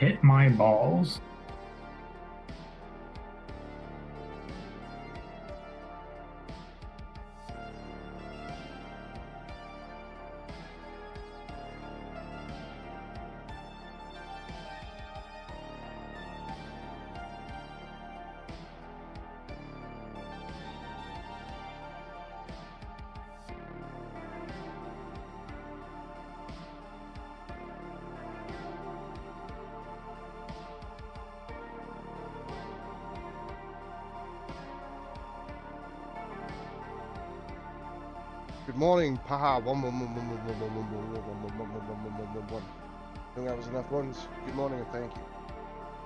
hit my balls. Good morning, Paha. I think that was enough ones. Good morning and thank you.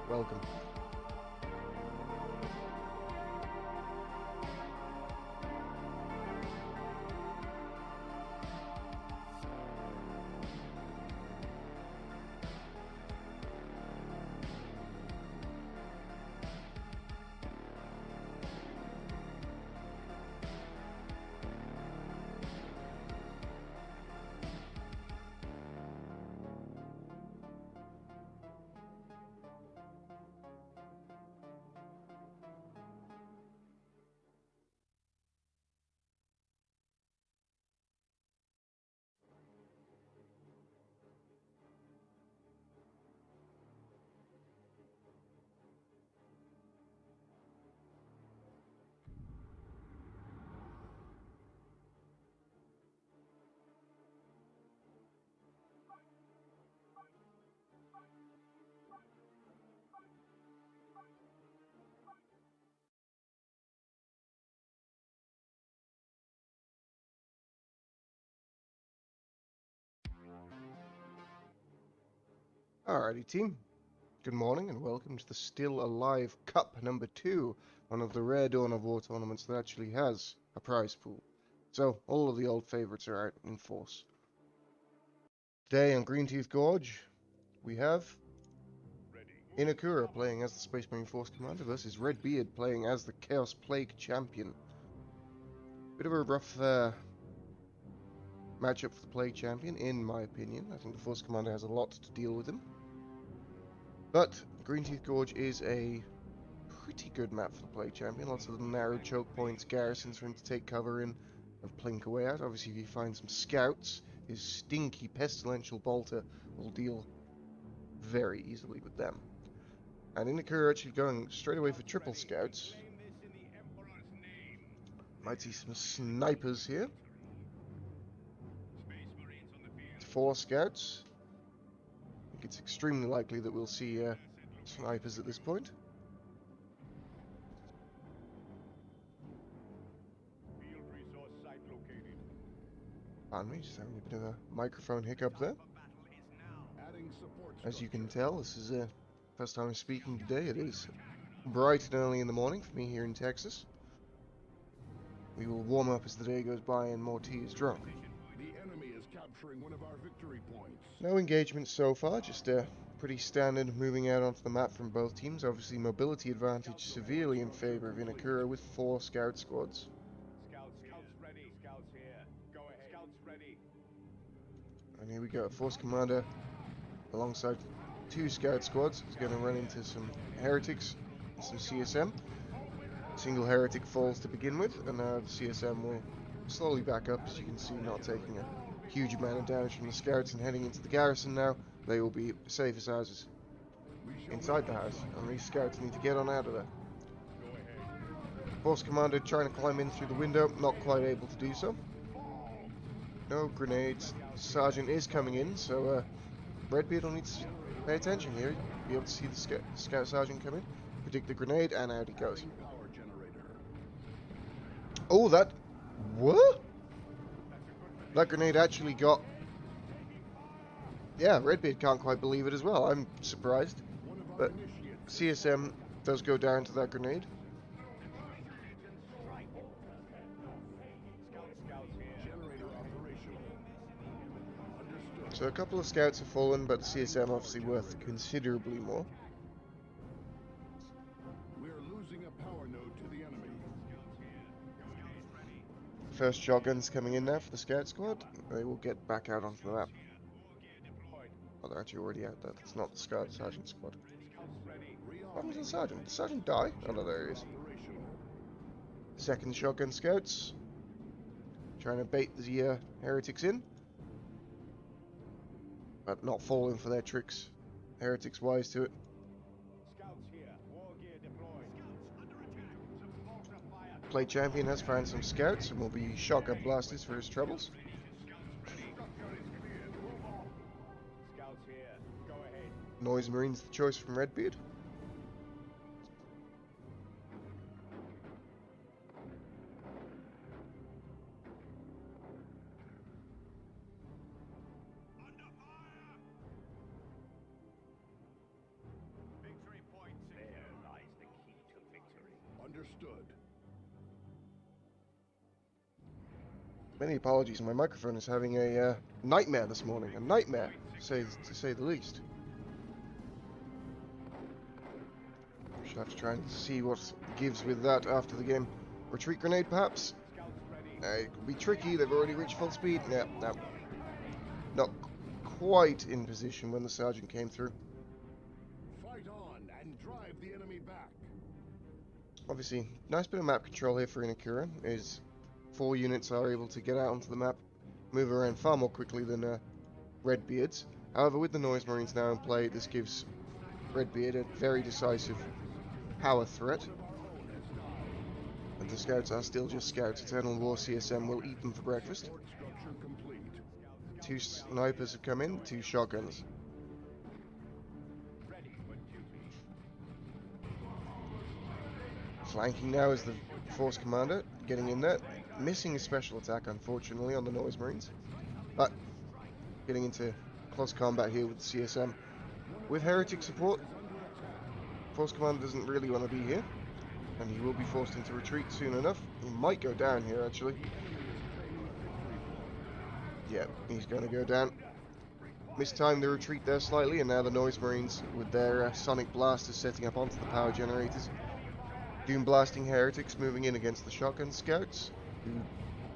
Welcome. Alrighty, team. Good morning and welcome to the Still Alive Cup number 2, one of the rare Dawn of War tournaments that actually has a prize pool. So, all of the old favourites are out in force. Today on Greenteeth Gorge, we have Inakura playing as the Space Marine Force Commander versus Redbeard playing as the Chaos Plague Champion. Bit of a rough matchup for the Plague Champion, in my opinion. I think the Force Commander has a lot to deal with him. But Greenteeth Gorge is a pretty good map for the Plague Champion. Lots of narrow choke points, garrisons for him to take cover in and plink away at. Obviously, if you find some scouts, his stinky pestilential bolter will deal very easily with them. And Inakura actually going straight away for triple scouts. Might see some snipers here. 4 scouts. I think it's extremely likely that we'll see snipers at this point. Pardon me, just having a bit of a microphone hiccup there. As you can tell, this is the first time I'm speaking today. It is bright and early in the morning for me here in Texas. We will warm up as the day goes by and more tea is drunk. The enemy is capturing one of our victory points. No engagement so far, just pretty standard moving out onto the map from both teams. Obviously mobility advantage severely in favor of Inakura with 4 scout squads. Scouts ready. Scouts here. Go ahead. Scouts ready. And here we go, Force Commander alongside 2 scout squads is going to run into some heretics and some CSM. Single heretic falls to begin with, and now the CSM will slowly back up, as you can see, not taking a huge amount of damage from the scouts and heading into the garrison now. They will be safe as houses inside the house, and these scouts need to get on out of there. Force Commander trying to climb in through the window, not quite able to do so. No grenades. Sergeant is coming in, so Redbeard will need to pay attention here. Be able to see the scout sergeant come in, predict the grenade, and out he goes. Oh, that... What? That grenade actually got... Yeah, Redbeard can't quite believe it as well. I'm surprised. But CSM does go down to that grenade. So a couple of scouts have fallen, but CSM obviously worth considerably more. We're losing a power node to the enemy. First shotguns coming in now for the scout squad. They will get back out onto the map. Oh, they're actually already out there. That's not the Sergeant squad. Scouts ready. What happened to the Sergeant? Did the Sergeant die? Oh no, there he is. Second shotgun scouts. Trying to bait the heretics in. But not falling for their tricks. Heretics wise to it. Scouts here. War gear deployed. Scouts under attack. Support the fire. Play champion has found some scouts and will be shotgun blasters for his troubles. Scouts here. Go ahead. Noise Marine's the choice from Redbeard. Victory point. There lies the key to victory. Understood. Many apologies, my microphone is having a nightmare this morning. A nightmare, to say the least. Should have to try and see what gives with that after the game. Retreat grenade, perhaps? Scouts ready. It could be tricky, they've already reached full speed. No. Not quite in position when the Sergeant came through. Fight on and drive the enemy back. Obviously, nice bit of map control here for Inakura, is 4 units are able to get out onto the map, move around far more quickly than Redbeards. However, with the Noise Marines now in play, this gives Redbeard a very decisive power threat. And the scouts are still just scouts. Eternal War CSM will eat them for breakfast. Support structure complete. 2 snipers have come in, 2 shotguns. Ready for duty. Flanking now is the Force Commander, getting in there. Missing a special attack, unfortunately, on the Noise Marines. But getting into close combat here with the CSM. With Heretic support, Force Commander doesn't really want to be here. And he will be forced into retreat soon enough. He might go down here, actually. Yeah, he's going to go down. Mistimed the retreat there slightly, and now the Noise Marines, with their sonic blasters setting up onto the power generators. Doom blasting heretics moving in against the shotgun scouts, who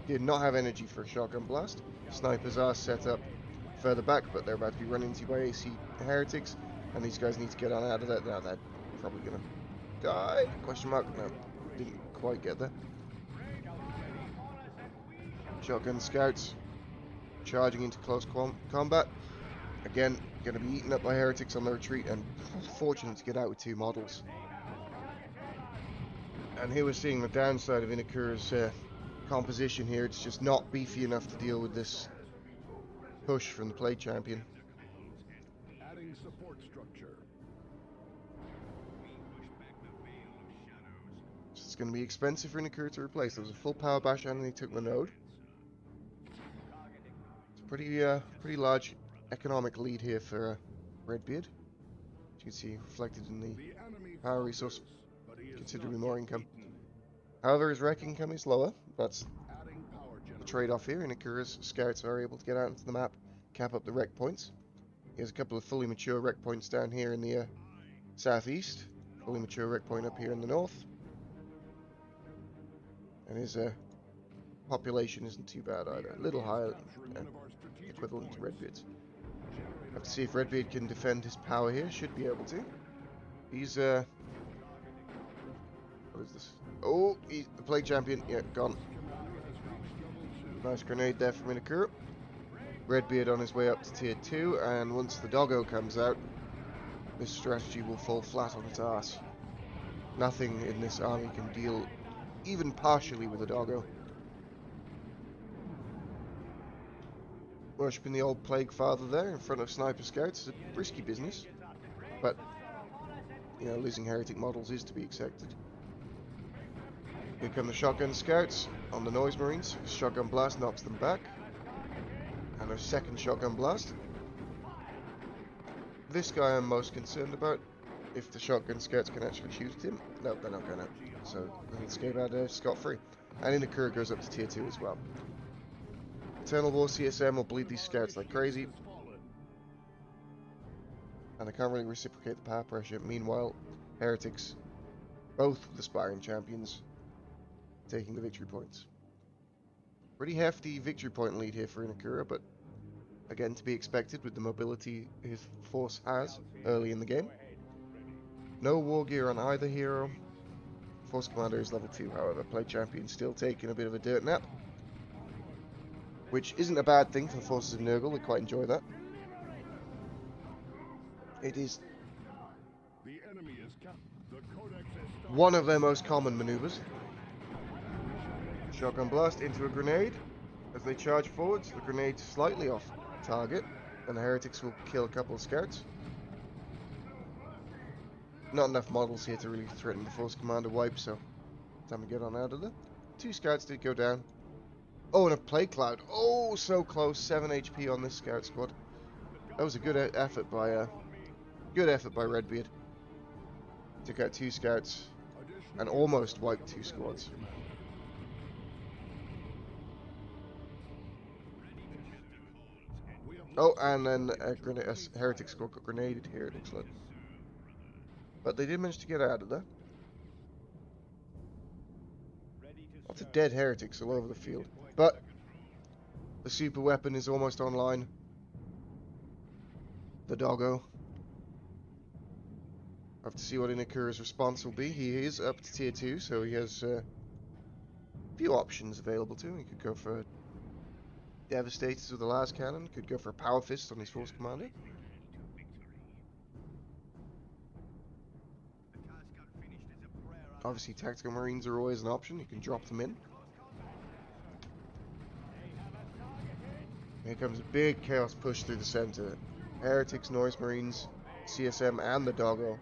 did not have energy for a shotgun blast. Snipers are set up further back, but they're about to be run into by AC heretics, and these guys need to get on out of there. Now they're probably going to die? Question mark? No, didn't quite get there. Shotgun scouts charging into close combat. Again, going to be eaten up by heretics on the retreat, and fortunate to get out with 2 models. And here we're seeing the downside of Inakura's composition here. It's just not beefy enough to deal with this push from the play champion. Adding support structure. So it's going to be expensive for Inakura to replace. There was a full power bash and he took the node. It's a pretty large economic lead here for Redbeard. As you can see reflected in the enemy power resource, but he is considerably not more income. beaten. However, his wreck income is lower. That's Adding power the generator. trade-off here. Inakura's scouts are able to get out into the map, cap up the wreck points. He has a couple of fully mature wreck points down here in the southeast. Fully mature wreck point up here in the north. And his population isn't too bad either. A little higher, Capturing one of our strategic equivalent to points. Redbeard's. Generator Have to see if Redbeard can defend his power here. Should be able to. He's what is this? Oh, he's the play champion. Yeah, gone. commander has reached level 2. Nice grenade there from Inakura. Redbeard on his way up to tier 2, and once the doggo comes out, this strategy will fall flat on its ass. Nothing in this army can deal even partially with a doggo. Worshipping the old Plague Father there in front of Sniper Scouts is a risky business, but you know, losing heretic models is to be accepted. Here come the Shotgun Scouts on the Noise Marines. Shotgun Blast knocks them back. And a second Shotgun Blast. This guy I'm most concerned about. If the Shotgun Scouts can actually shoot at him. No, they're not going to. So they escape out scot-free. And Inakura goes up to tier 2 as well. Eternal War CSM will bleed these Scouts like crazy. Has fallen. And I can't really reciprocate the power pressure. Meanwhile, Heretics, both of the Aspiring Champions, taking the victory points. Pretty hefty victory point lead here for Inakura, but Again, to be expected with the mobility his force has early in the game. No war gear on either hero. Force Commander is level 2, however. Play Champion still taking a bit of a dirt nap, which isn't a bad thing for the forces of Nurgle. They quite enjoy that. It is one of their most common maneuvers. Shotgun blast into a grenade. As they charge forwards, the grenade slightly off target, and the heretics will kill a couple of scouts. Not enough models here to really threaten the Force Commander wipe, so time to get on out of there. 2 scouts did go down. Oh, and a plague cloud. Oh, so close. 7 HP on this scout squad. That was a good effort by Redbeard. Took out 2 scouts and almost wiped 2 squads. Oh, and then a heretic squad got grenaded here, it looks like. But they did manage to get out of there. Lots of dead heretics all over the field. But the super weapon is almost online. The doggo. I have to see what Inakura's response will be. He is up to tier 2, so he has a few options available to him. He could go for Devastators with the last cannon, could go for a Power Fist on his Force Commander. Obviously, Tactical Marines are always an option. You can drop them in. Here comes a big chaos push through the center. Heretics, Noise Marines, CSM, and the doggo.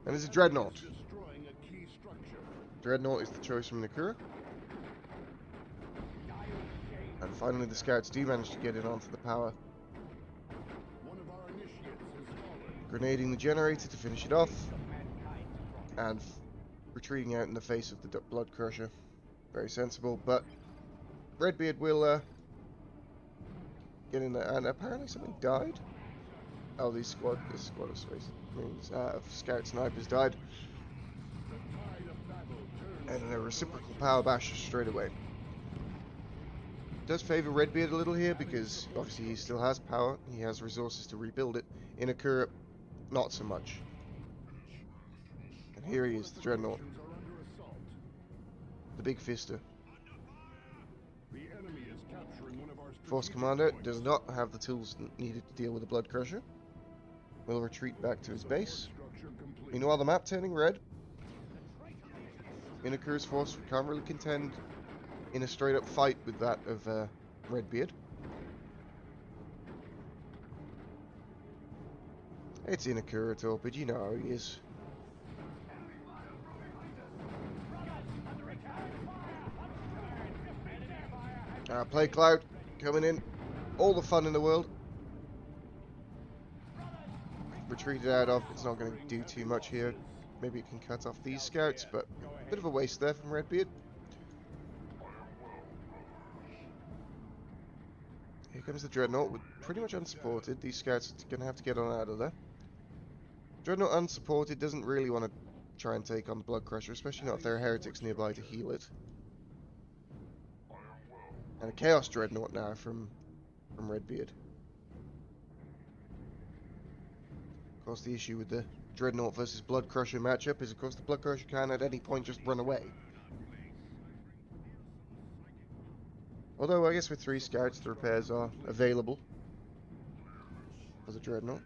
And there's a Dreadnought. Dreadnought is the choice from Nakura. And finally the scouts do manage to get in onto the power. Grenading the generator to finish it off. And retreating out in the face of the Blood Crusher. Very sensible, but Redbeard will get in there. And apparently something died. Oh, this squad of Space Marines, Scout Snipers died. And a reciprocal power basher straight away. Does favour Redbeard a little here because obviously he still has power, he has resources to rebuild it. Inakura, not so much. And here he is, the Dreadnought. The big fister. Force Commander does not have the tools needed to deal with the Blood Crusher. Will retreat back to his base. Meanwhile, the map turning red. Inakura's force can't really contend in a straight up fight with that of Redbeard. It's Inakura Torpid, you know how he is. Plague Cloud coming in. All the fun in the world. Retreated out of, it's not going to do too much here. Maybe it can cut off these scouts, but a bit of a waste there from Redbeard. Here comes the Dreadnought, with pretty much unsupported. These scouts are going to have to get on out of there. Dreadnought unsupported doesn't really want to try and take on the Blood Crusher, especially not if there are heretics nearby to heal it. And a Chaos Dreadnought now from Redbeard. Of course, the issue with the Dreadnought versus Blood Crusher matchup is, of course, the Blood Crusher can at any point just run away. Although, I guess with 3 scouts, the repairs are available for the Dreadnought.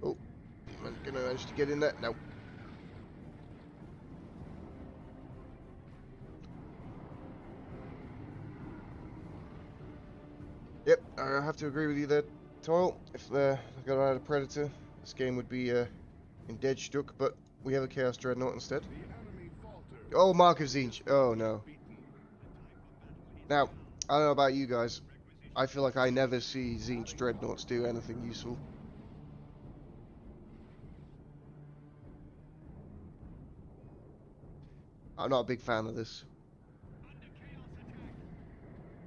Oh, gonna manage to get in there? No. Yep, I have to agree with you there, Toil. If they got out a Predator, this game would be in dead stuck, but we have a Chaos Dreadnought instead. Oh, Mark of Tzeentch. Oh, no. Now, I don't know about you guys. I feel like I never see Tzeentch Dreadnoughts do anything useful. I'm not a big fan of this.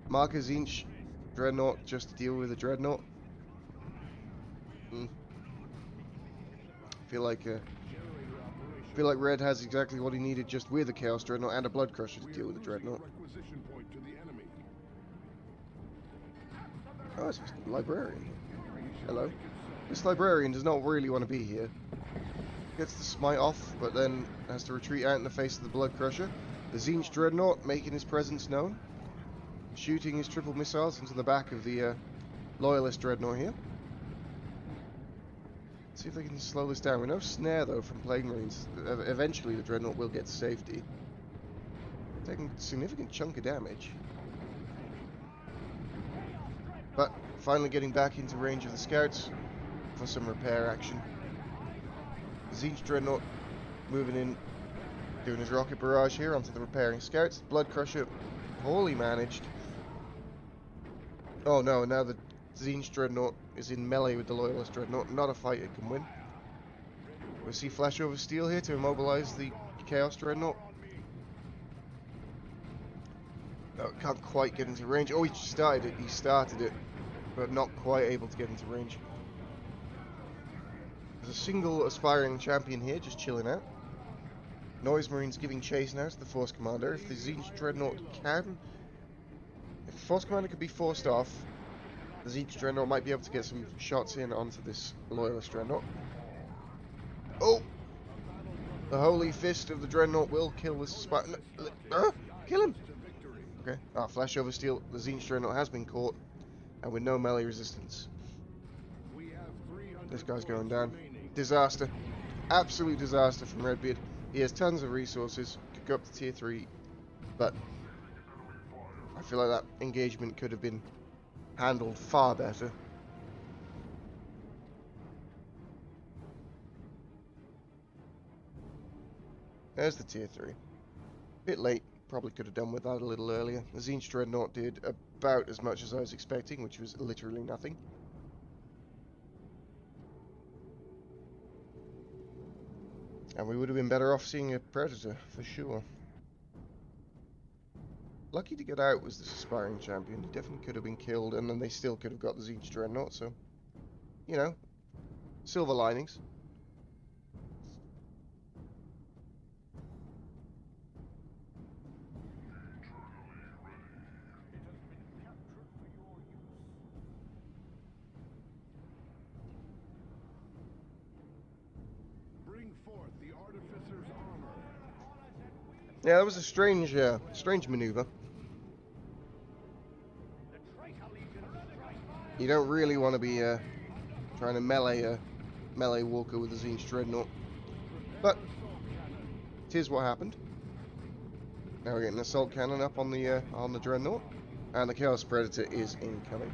Mark of Tzeentch Dreadnought just to deal with a Dreadnought. Feel like Red has exactly what he needed just with a Chaos Dreadnought and a Blood Crusher to deal with the Dreadnought. Oh, it's a librarian. Hello. This librarian does not really want to be here. Gets the smite off, but then has to retreat out in the face of the Blood Crusher. The Tzeentch Dreadnought making his presence known. Shooting his triple missiles into the back of the Loyalist Dreadnought here. Let's see if they can slow this down. We know snare though from Plague Marines. Eventually the Dreadnought will get to safety. Taking a significant chunk of damage. But finally getting back into range of the scouts for some repair action. Tzeentch Dreadnought moving in, doing his rocket barrage here onto the repairing scouts. Blood Crusher, poorly managed. Oh no, now the Tzeentch Dreadnought is in melee with the Loyalist Dreadnought. Not a fight it can win. We see Flashover Steel here to immobilize the Chaos Dreadnought. No, can't quite get into range. Oh, he started it, but not quite able to get into range. There's a single aspiring champion here, just chilling out. Noise Marines giving chase now to the Force Commander. If the Tzeentch Dreadnought can... If the Force Commander could be forced off, the Tzeentch Dreadnought might be able to get some shots in onto this Loyalist Dreadnought. Oh! The Holy Fist of the Dreadnought will kill this kill him! Okay. Ah, Flashover Steel. The Tzeentch Dreadnought has been caught, and with no melee resistance. This guy's going down. Disaster. Absolute disaster from Redbeard. He has tons of resources, could go up to tier 3, but I feel like that engagement could have been handled far better. There's the tier 3. Bit late, probably could have done with that a little earlier. The Tzeentch Dreadnought did about as much as I was expecting, which was literally nothing. And we would have been better off seeing a Predator, for sure. Lucky to get out was this aspiring champion. He definitely could have been killed, and then they still could have got the Tzeentch Dreadnought, so... You know, silver linings. Yeah, that was a strange maneuver. You don't really want to be trying to melee walker with the Tzeentch Dreadnought, but it is what happened. Now we're getting an assault cannon up on the Dreadnought, and the Chaos Predator is incoming.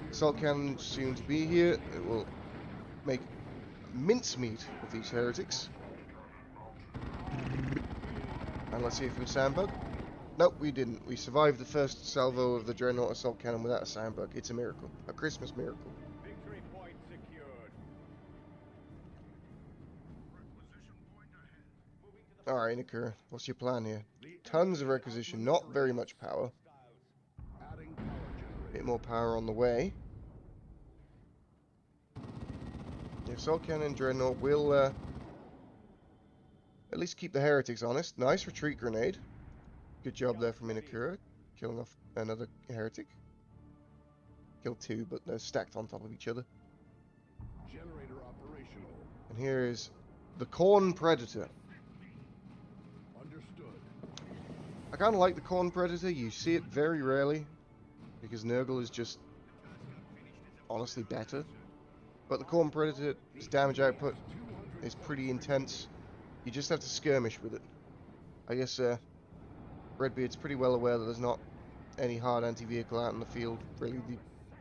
Assault cannon soon to be here. It will make mincemeat of these heretics. And let's see if we sandbug. Nope, we didn't. We survived the first salvo of the Dreadnought assault cannon without a sandbug. It's a miracle. A Christmas miracle. Victory point secured. Alright, Nakura, what's your plan here? Tons of requisition, not very much power. Bit more power on the way. The assault cannon Dreadnought will at least keep the heretics honest. Nice retreat grenade. Good job there from Inakura, killing off another heretic. Killed 2, but they're stacked on top of each other. Generator operational. And here is the Khorne Predator. Understood. I kind of like the Khorne Predator. You see it very rarely because Nurgle is just honestly better. But the Khorne Predator's damage output is pretty intense. You just have to skirmish with it. I guess Redbeard's pretty well aware that there's not any hard anti-vehicle out in the field, really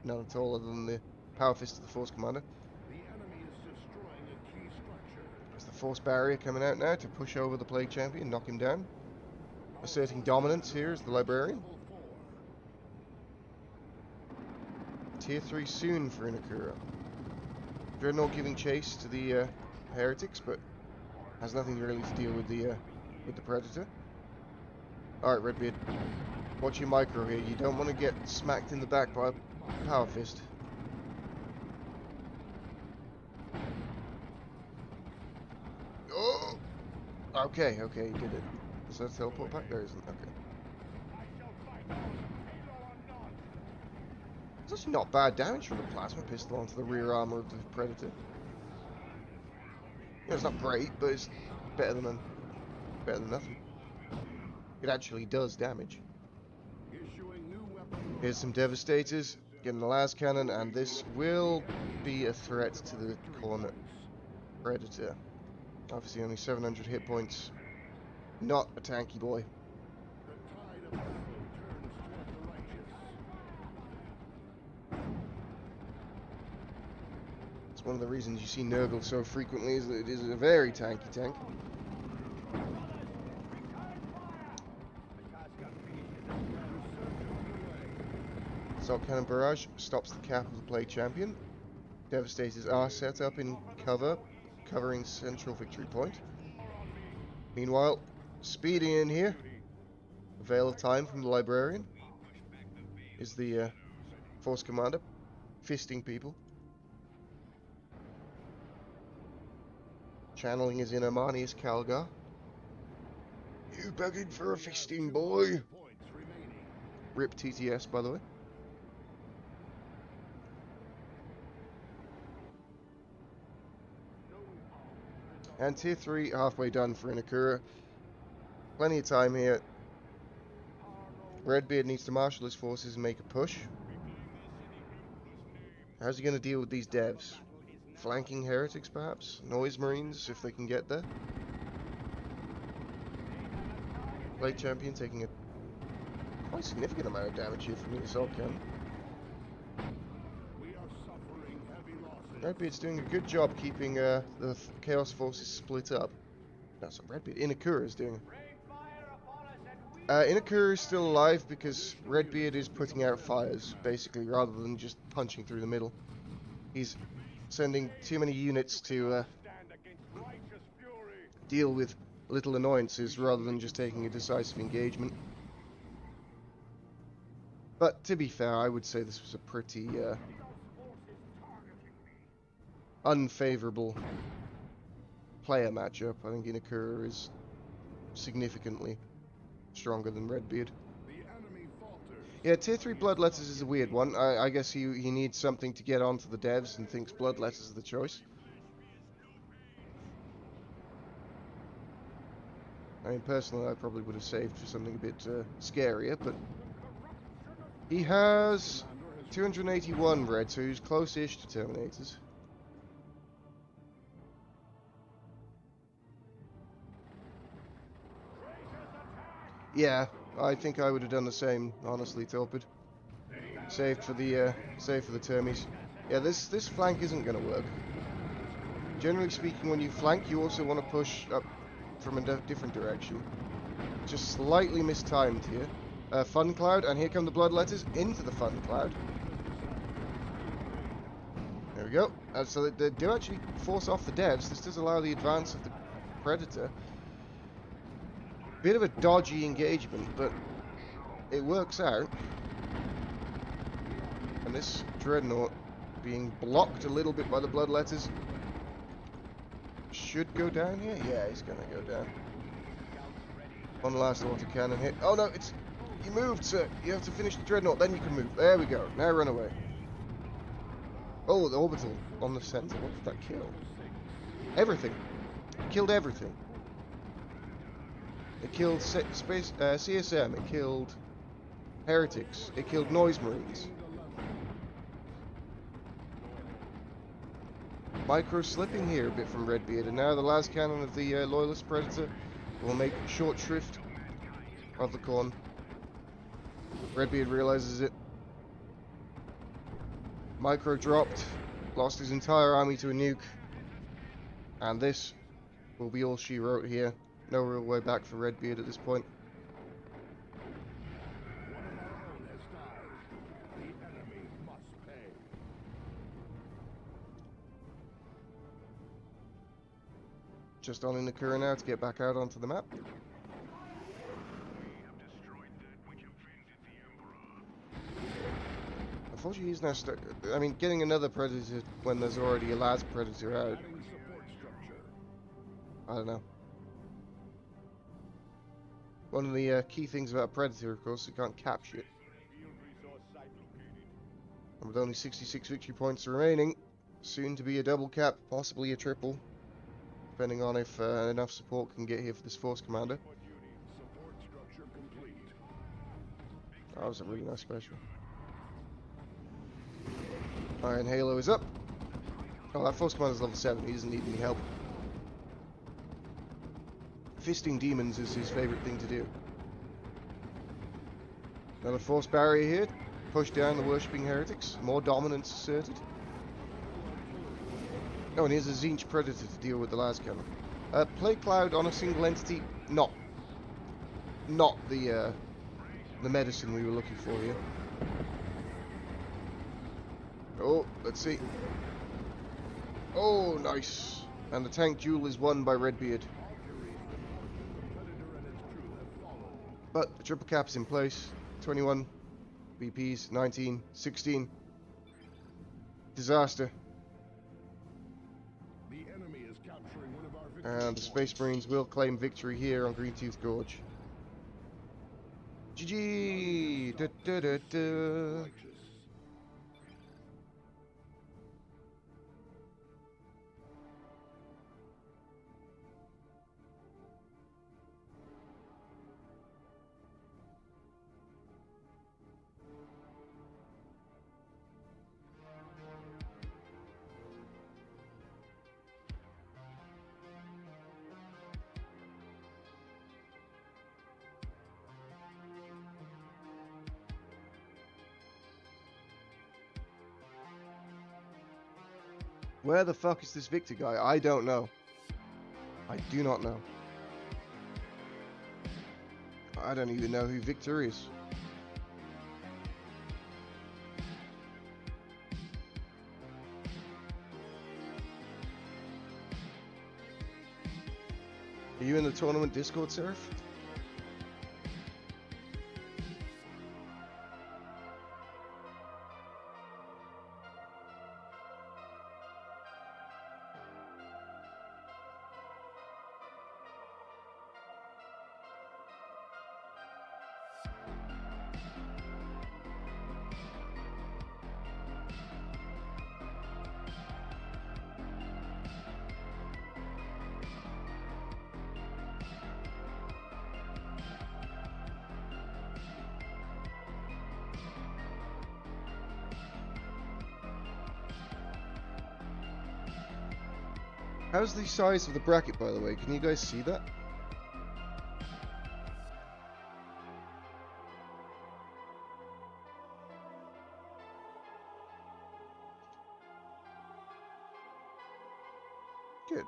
none at all, other than the Power Fist of the Force Commander. The enemy is destroying a key structure. There's the Force Barrier coming out now to push over the Plague Champion, knock him down. Asserting dominance here is the Librarian. Tier 3 soon for Inakura. Dreadnought giving chase to the heretics, but has nothing really to deal with the Predator. Alright, Redbeard. Watch your micro here. You don't want to get smacked in the back by a Power Fist. Oh! Okay, you did it. Is that a teleport pack? There isn't. Okay. It's actually not bad damage from the plasma pistol onto the rear armor of the Predator. Yeah, it's not great, but it's better than nothing. It actually does damage. Here's some Devastators, getting the last cannon, and this will be a threat to the corner Predator. Obviously only 700 hit points. Not a tanky boy. It's one of the reasons you see Nurgle so frequently, is that it is a very tanky tank. Assault Cannon Barrage stops the cap of the Plague Champion. Devastators are set up in cover, covering central victory point. Meanwhile, speeding in here, a Veil of Time from the Librarian is the Force Commander, fisting people. Channeling his inner Marnius Calgar. You begging for a fisting, boy? Rip TTS, by the way. And tier 3 halfway done for Inakura. Plenty of time here. Redbeard needs to marshal his forces and make a push. How's he going to deal with these devs? Flanking heretics, perhaps? Noise Marines, if they can get there? Blade Champion taking a quite significant amount of damage here from the assault cannon. Redbeard's doing a good job keeping the Chaos Forces split up. That's what Redbeard. Inakura is doing. Inakura is still alive because Redbeard is putting out fires, basically, rather than just punching through the middle. He's sending too many units to deal with little annoyances rather than just taking a decisive engagement. But to be fair, I would say this was a pretty unfavorable player matchup. I think Inakura is significantly stronger than Redbeard. Yeah, tier 3 Bloodletters is a weird one. I guess he needs something to get onto the devs and thinks Bloodletters are the choice. I mean, personally, I probably would have saved for something a bit scarier, but he has 281 red, so he's close-ish to Terminators. Yeah, I think I would have done the same, honestly, Torpid. Saved for the Termies. Yeah, this flank isn't going to work. Generally speaking, when you flank, you also want to push up from a different direction. Just slightly mistimed here. Fun Cloud, and here come the Bloodletters into the Fun Cloud. There we go. So they do actually force off the devs. This does allow the advance of the Predator. Bit of a dodgy engagement, but it works out. And this Dreadnought being blocked a little bit by the Bloodletters should go down here. Yeah, he's gonna go down. One last autocannon hit. Oh no, you moved, sir. You have to finish the Dreadnought, then you can move. There we go. Now run away. Oh, the Orbital on the center. What did that kill? Everything. It killed everything. It killed CSM, it killed heretics, it killed noise marines. Micro slipping here a bit from Redbeard, and now the last cannon of the Loyalist Predator will make short shrift of the Khorne. Redbeard realizes it. Micro dropped, lost his entire army to a nuke, and this will be all she wrote here. No real way back for Redbeard at this point. Just on Inakura now to get back out onto the map. Unfortunately, he's now stuck. I mean, getting another Predator when there's already a last Predator out. I don't know. One of the key things about Predator, of course, you can't capture it. And with only 66 victory points remaining, soon to be a double cap, possibly a triple, depending on if enough support can get here for this force commander. Support structure complete. That was a really nice special. Iron Halo is up. Oh, that force commander's level 7, he doesn't need any help. Fisting demons is his favourite thing to do. Another force barrier here. Push down the worshipping heretics. More dominance asserted. Oh, and here's a Tzeentch Predator to deal with the las cannon. Plague Cloud on a single entity. Not the medicine we were looking for here. Oh, let's see. Oh, nice. And the tank duel is won by Redbeard. But the triple cap's in place. 21 BPs, 19, 16. Disaster. The enemy is capturing one of our victory And the Space Marines will claim victory here on Greentooth Gorge. GG! Da, da, da, da. righteous. Where the fuck is this Victor guy? I don't know. I do not know. I don't even know who Victor is. Are you in the tournament Discord, Seraph? How's the size of the bracket, by the way? Can you guys see that? Good.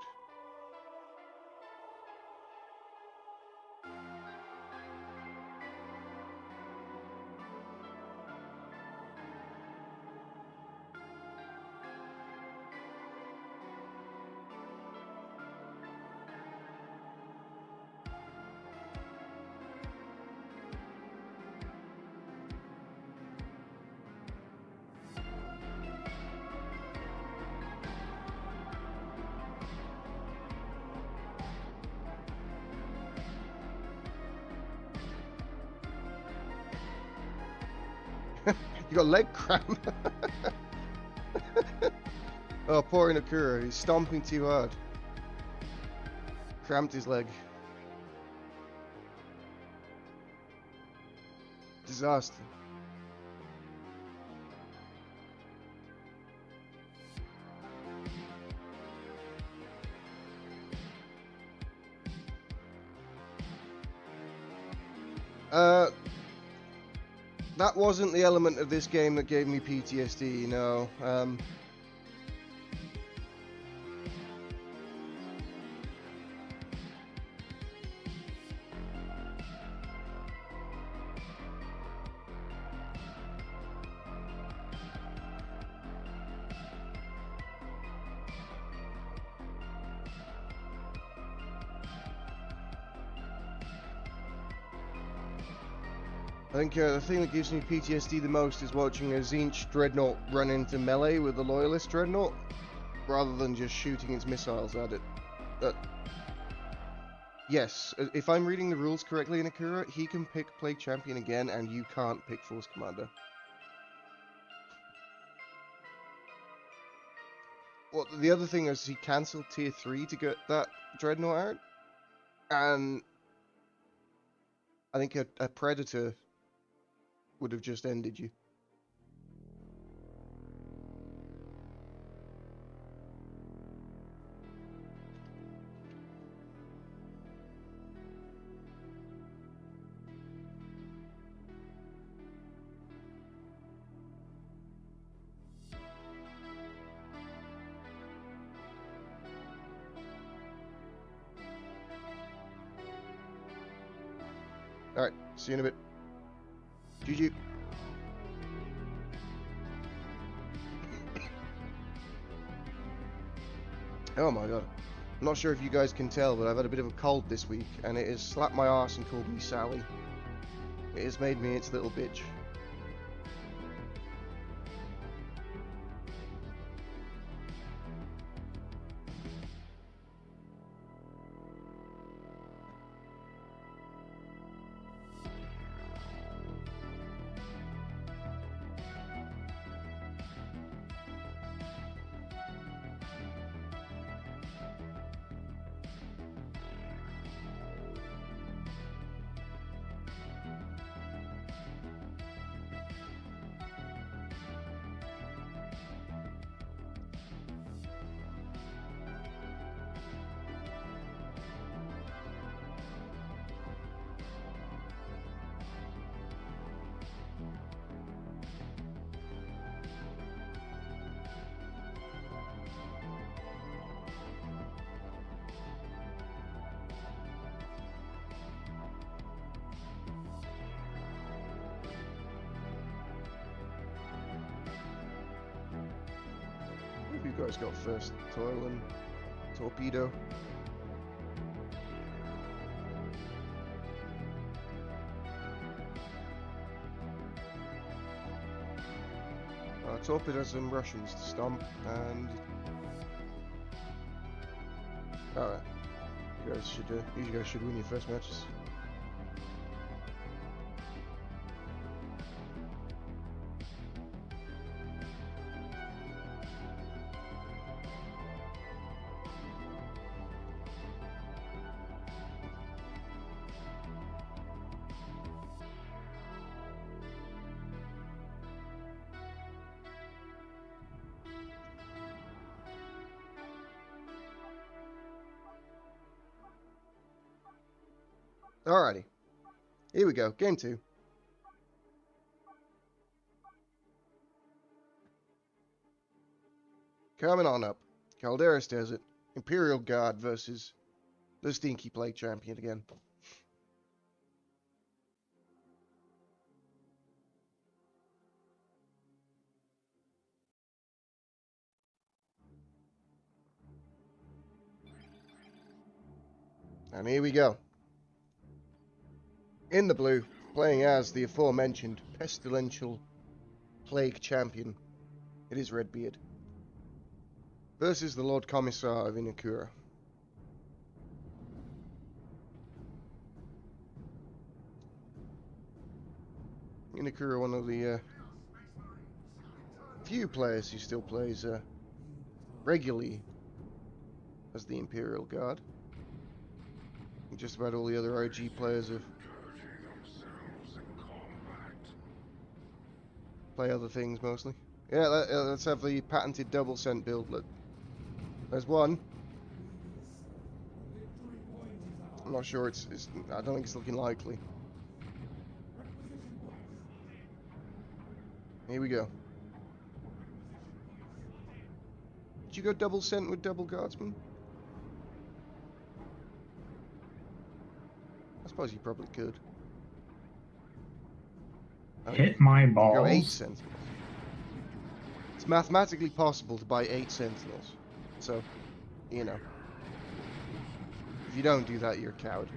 You got leg cramp. Oh, poor Inakura. He's stomping too hard. Cramped his leg. Disaster. That wasn't the element of this game that gave me PTSD, you know. I think the thing that gives me PTSD the most is watching a Tzeentch Dreadnought run into melee with a Loyalist Dreadnought, rather than just shooting its missiles at it. Yes, if I'm reading the rules correctly in Akira, he can pick Plague Champion again, and you can't pick Force Commander. Well, the other thing is he cancelled tier 3 to get that Dreadnought out. And I think a Predator would have just ended you. Alright, see you in a bit. GG. Oh my god. I'm not sure if you guys can tell, but I've had a bit of a cold this week, and it has slapped my arse and called me Sally. It has made me its little bitch. You guys got first toil and torpedo. Torpedoes some Russians to stomp, and alright, you guys should win your first matches. Alrighty, here we go, game 2. Coming on up, Calderas Desert, Imperial Guard versus the Stinky Plague Champion again. And here we go. In the blue, playing as the aforementioned pestilential plague champion, it is Redbeard, versus the Lord Commissar of Inakura. Inakura, one of the few players who still plays regularly as the Imperial Guard. And just about all the other OG players have play other things mostly. Yeah, let's have the patented double scent build. Look, there's one. I'm not sure it's I don't think it's looking likely. Here we go. Did you go double scent with double guardsman? I suppose you probably could. Hit my balls. You go 8 sentinels. It's mathematically possible to buy 8 sentinels. So, you know. If you don't do that, you're a coward.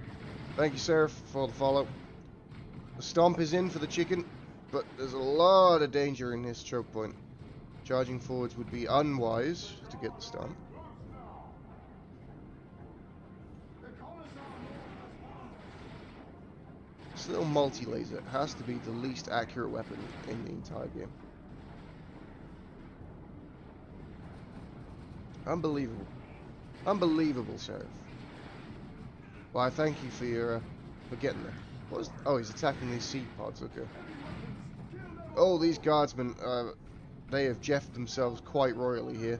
Thank you, Seraph, for the follow. The stomp is in for the chicken, but there's a lot of danger in this choke point. Charging forwards would be unwise to get the stomp. This little multi-laser has to be the least accurate weapon in the entire game. Unbelievable. Unbelievable, Sheriff. Well, I thank you for getting there. What was... Oh, he's attacking these seed pods, okay. Oh, these guardsmen, they have jeffed themselves quite royally here.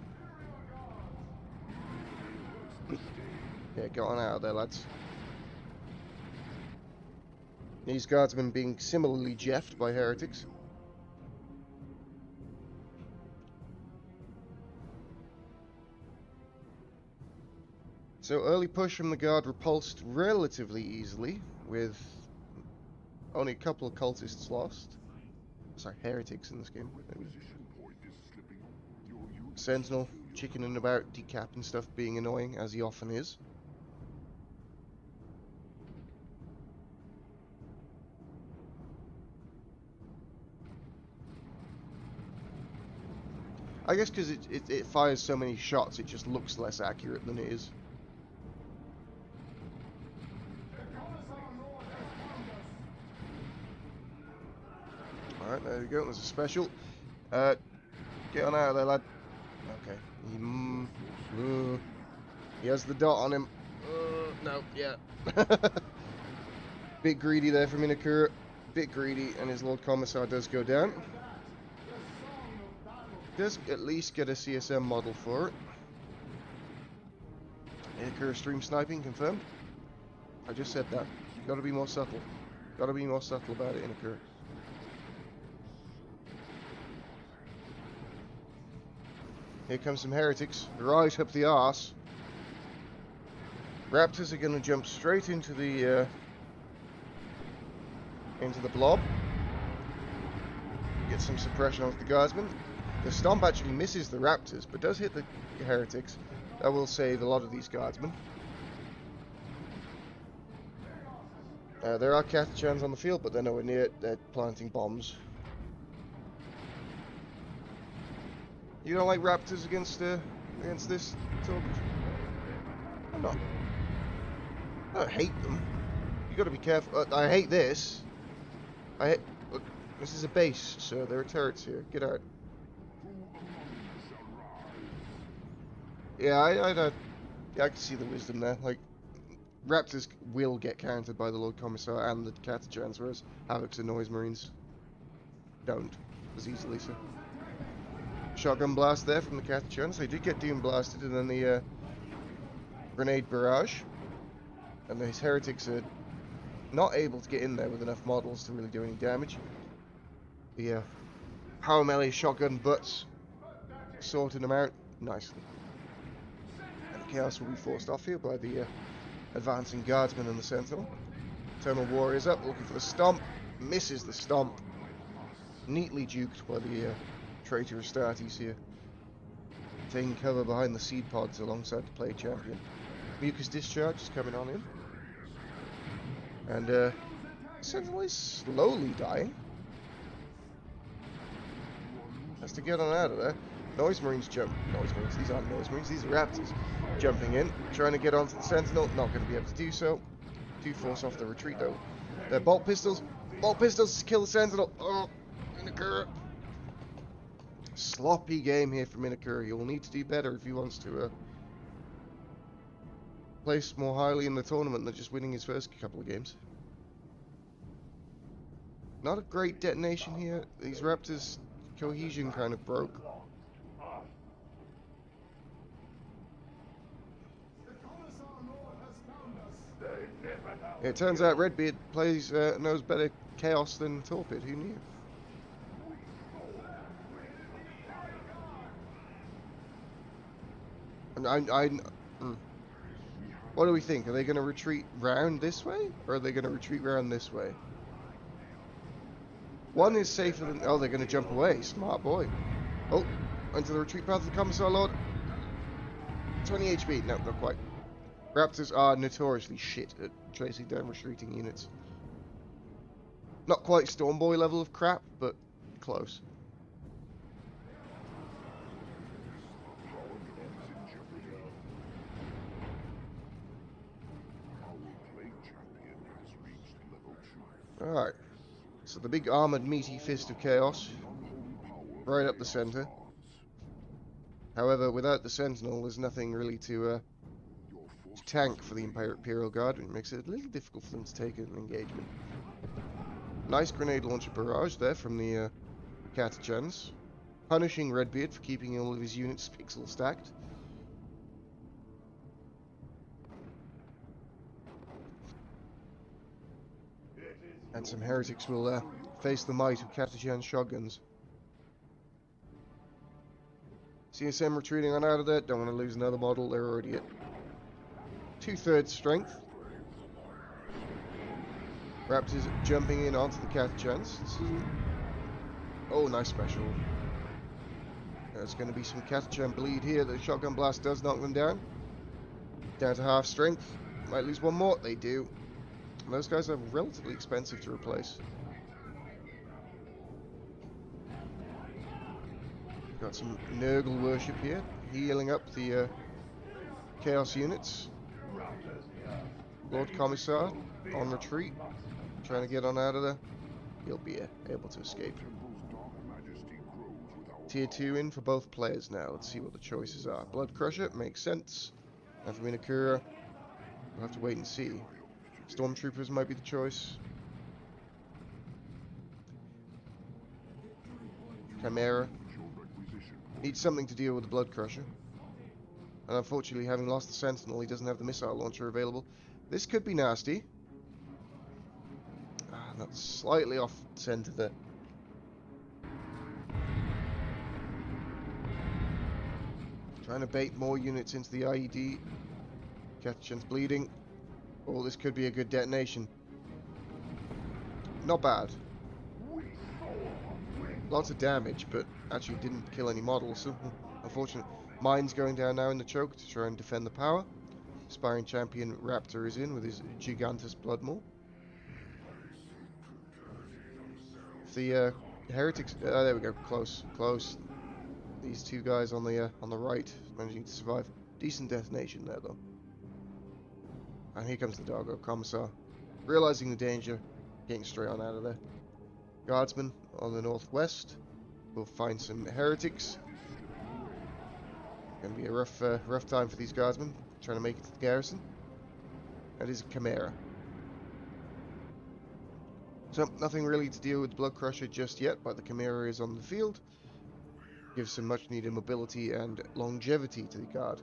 Yeah, get on out of there, lads. These guardsmen being similarly jeffed by heretics. So early push from the guard repulsed relatively easily, with only a couple of cultists lost. Sorry, heretics in this game. Maybe. Sentinel chickening about, decapping stuff, being annoying, as he often is. I guess because it fires so many shots, it just looks less accurate than it is. Alright, there we go, there's a special. Get on out of there, lad. Okay. He has the dot on him. No, yeah. Bit greedy there from Inakura. Bit greedy, and his Lord Commissar does go down. Does at least get a CSM model for it. Inakura stream sniping confirmed. I just said that. Gotta be more subtle. Gotta be more subtle about it, Inakura. Here comes some heretics, right up the arse. Raptors are going to jump straight into the blob. Get some suppression off the guardsmen. The stomp actually misses the raptors, but does hit the heretics. That will save a lot of these guardsmen. There are Cathachans on the field, but they're nowhere near it. They're planting bombs. You don't like raptors against this talk? I'm not. I don't hate them. You got to be careful. I hate this. Look, this is a base, sir. There are turrets here. Get out. Yeah, I can see the wisdom there. Like, raptors will get countered by the Lord Commissar and the Catachans, whereas Havocs and Noise Marines don't as easily. So. Shotgun blast there from the Catachans. They did get doom blasted, and then the grenade barrage. And these heretics are not able to get in there with enough models to really do any damage. The power melee shotgun butts sorting them out nicely. And the chaos will be forced off here by the advancing guardsmen and the sentinel. Eternal Warriors up, looking for the stomp. Misses the stomp. Neatly duked by the traitor Astartes here. Taking cover behind the seed pods alongside the play champion. Mucus discharge is coming on in. And Sentinel is slowly dying. Has to get on out of there. Noise Marines jump. Noise Marines, these aren't Noise Marines, these are Raptors. Jumping in, trying to get onto the Sentinel. Not going to be able to do so. Do force off the retreat though. They're bolt pistols. Bolt pistols to kill the Sentinel. Oh, Inakura. Sloppy game here from Inakura. He will need to do better if he wants to place more highly in the tournament than just winning his first couple of games. Not a great detonation here. These Raptors' cohesion kind of broke. It turns out Redbeard knows better chaos than Torpid. Who knew? And what do we think? Are they going to retreat round this way, or are they going to retreat round this way? One is safer than... Oh, they're going to jump away. Smart boy. Oh, into the retreat path of the Commissar Lord. 20 HP. No, not quite. Raptors are notoriously shit at chasing down retreating units. Not quite Stormboy level of crap, but close. Alright, so the big armoured meaty fist of chaos, right up the centre. However, without the Sentinel, there's nothing really to tank for the Imperial Guard, which makes it a little difficult for them to take an engagement. Nice grenade launcher barrage there from the Catachans, punishing Redbeard for keeping all of his units pixel stacked. And some heretics will face the might of Catachan shotguns. CSM retreating on out of there. Don't want to lose another model. They're already at 2/3 strength. Raptors jumping in onto the Catachans. Oh, nice special. There's going to be some Catachan bleed here. The shotgun blast does knock them down. Down to half strength. Might lose one more. They do. And those guys are relatively expensive to replace. Got some Nurgle worship here, healing up the Chaos units. Lord Commissar on retreat, trying to get on out of there. He'll be able to escape. Tier 2 in for both players now. Let's see what the choices are. Blood Crusher makes sense. And for Minakura, we'll have to wait and see. Stormtroopers might be the choice. Chimera. Needs something to deal with the Blood Crusher. And unfortunately, having lost the Sentinel, he doesn't have the missile launcher available. This could be nasty. That's slightly off center there. Trying to bait more units into the IED. Catachan's bleeding. Oh, this could be a good detonation. Not bad. Lots of damage, but actually didn't kill any models, so unfortunate. Mine's going down now in the choke to try and defend the power. Aspiring Champion Raptor is in with his Gigantus Blood Maul. If the heretics, there we go, close. These two guys on the right managing to survive. Decent detonation there though. And here comes the Doggo Commissar, realizing the danger, getting straight on out of there. Guardsmen on the northwest. We'll find some heretics. Gonna be a rough time for these guardsmen trying to make it to the garrison. That is a Chimera. So nothing really to deal with Blood Crusher just yet, but the Chimera is on the field. Gives some much needed mobility and longevity to the guard.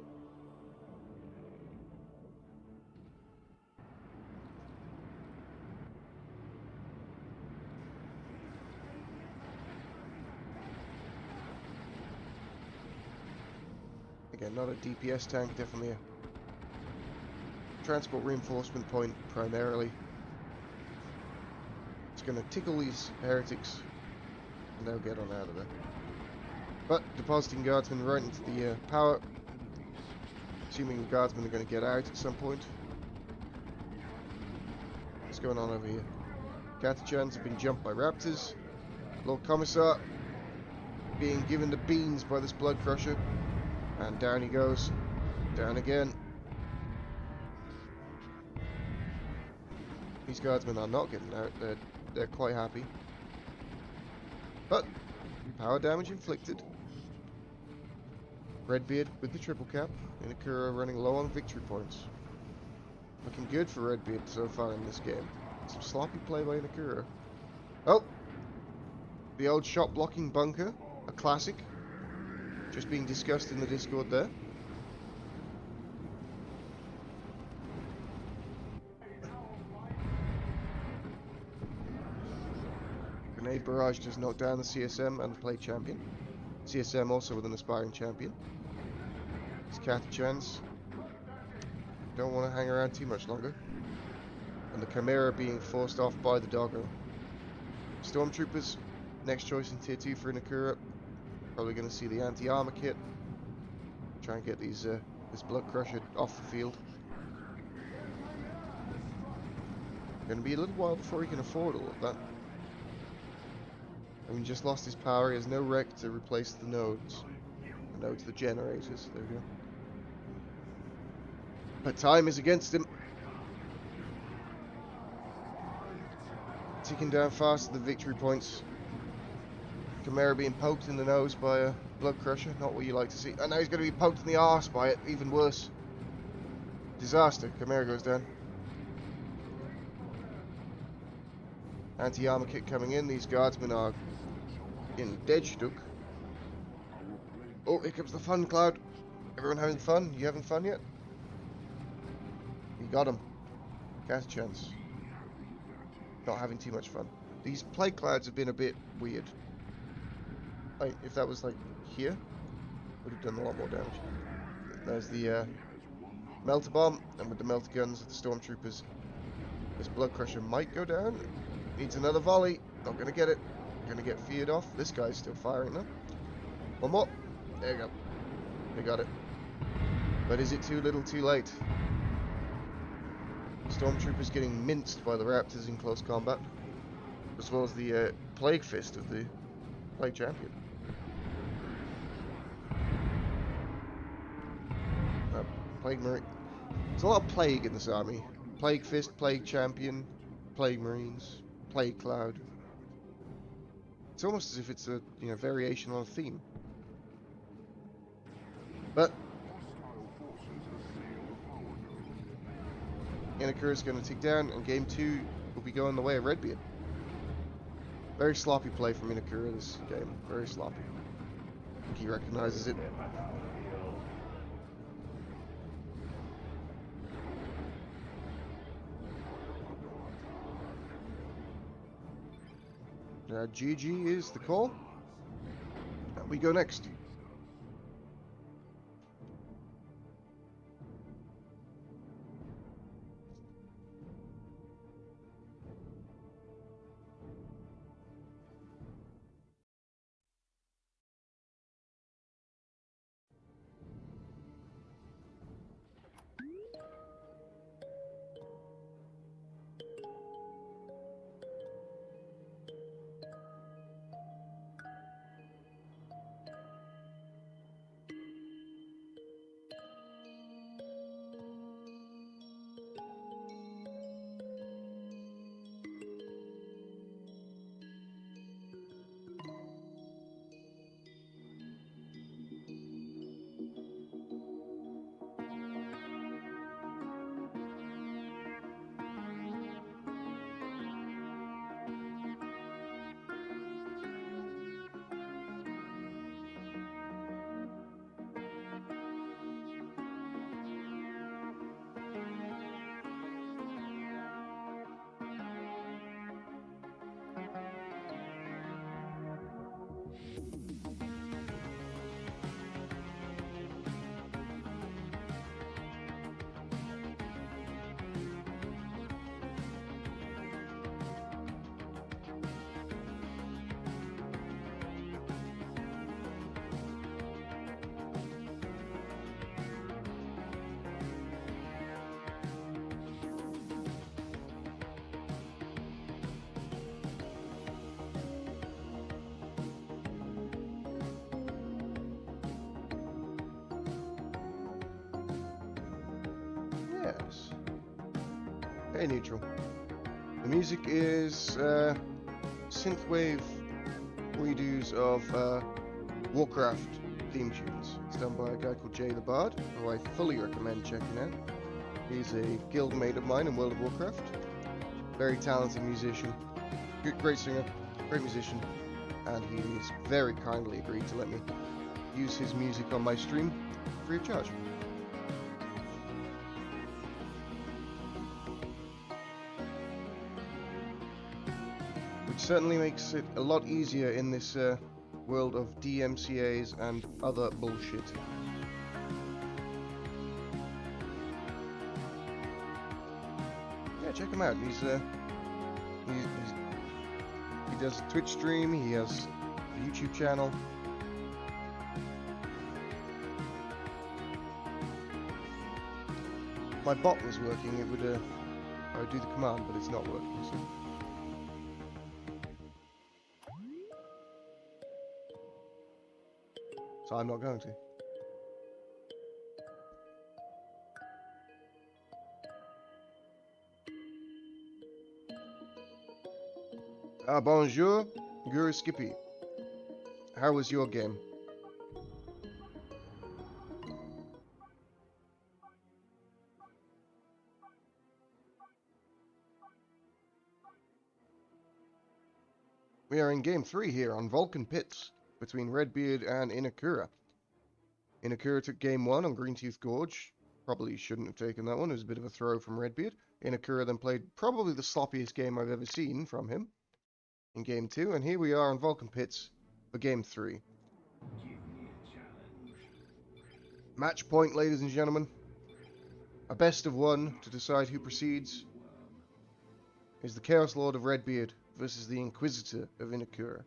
Again, not a DPS tank, definitely a transport reinforcement point primarily. It's going to tickle these heretics and they'll get on out of there. But depositing guardsmen right into the power, assuming the guardsmen are going to get out at some point. What's going on over here? Catachans have been jumped by raptors. Lord Commissar being given the beans by this Blood Crusher. And down he goes. Down again. These guardsmen are not getting out. They're quite happy. But power damage inflicted. Redbeard with the triple cap. Inakura running low on victory points. Looking good for Redbeard so far in this game. Some sloppy play by Inakura. Oh! The old shot blocking bunker. A classic. Just being discussed in the Discord there. Grenade barrage does knock down the CSM and the plate champion. CSM also with an aspiring champion. It's Catachans. Don't want to hang around too much longer. And the Chimera being forced off by the Doggo. Stormtroopers, next choice in tier 2 for Inakura. Probably going to see the anti-armor kit. Try and get these this Blood Crusher off the field. Going to be a little while before he can afford all of that. I mean, just lost his power. He has no rec to replace the nodes. The nodes, the generators. There we go. But time is against him. Ticking down fast to the victory points. Chimera being poked in the nose by a blood crusher, not what you like to see. And now he's going to be poked in the arse by it, even worse. Disaster. Chimera goes down. Anti-armor kit coming in. These guardsmen are in dead stuck. Oh, here comes the fun cloud. Everyone having fun? You having fun yet? You got him. Gas chance. Not having too much fun. These plague clouds have been a bit weird. Like, if that was like here, would have done a lot more damage. There's the melter bomb, and with the melter guns of the stormtroopers, this blood crusher might go down. Needs another volley. Not gonna get it. Gonna get feared off. This guy's still firing though. One more. There you go. They got it. But is it too little, too late? Stormtroopers getting minced by the Raptors in close combat, as well as the Plague Fist of the Plague Champion. Plague Marine. There's a lot of Plague in this army. Plague Fist, Plague Champion, Plague Marines, Plague Cloud. It's almost as if it's a variation on a theme. But Inakura is going to tick down, and game 2 will be going the way of Redbeard. Very sloppy play from Inakura this game. Very sloppy. I think he recognizes it. GG is the call. And we go next. Yes. Very neutral. The music is synthwave redos of Warcraft theme tunes. It's done by a guy called Jay the Bard, who I fully recommend checking out. He's a guildmate of mine in World of Warcraft. Very talented musician, great singer, great musician, and he's very kindly agreed to let me use his music on my stream free of charge. Which certainly makes it a lot easier in this world of DMCAs and other bullshit. Yeah, check him out. He does a Twitch stream. He has a YouTube channel. If my bot was working, it would I would do the command, but it's not working. So I'm not going to. Bonjour, Guru Skippy. How was your game? We are in Game 3 here on Vulcan Pits between Redbeard and Inakura. Inakura took Game 1 on Greentooth Gorge. Probably shouldn't have taken that one. It was a bit of a throw from Redbeard. Inakura then played probably the sloppiest game I've ever seen from him in Game 2. And here we are on Vulcan Pits for Game 3. Match point, ladies and gentlemen. A best of one to decide who proceeds is the Chaos Lord of Redbeard versus the Inquisitor of Inakura.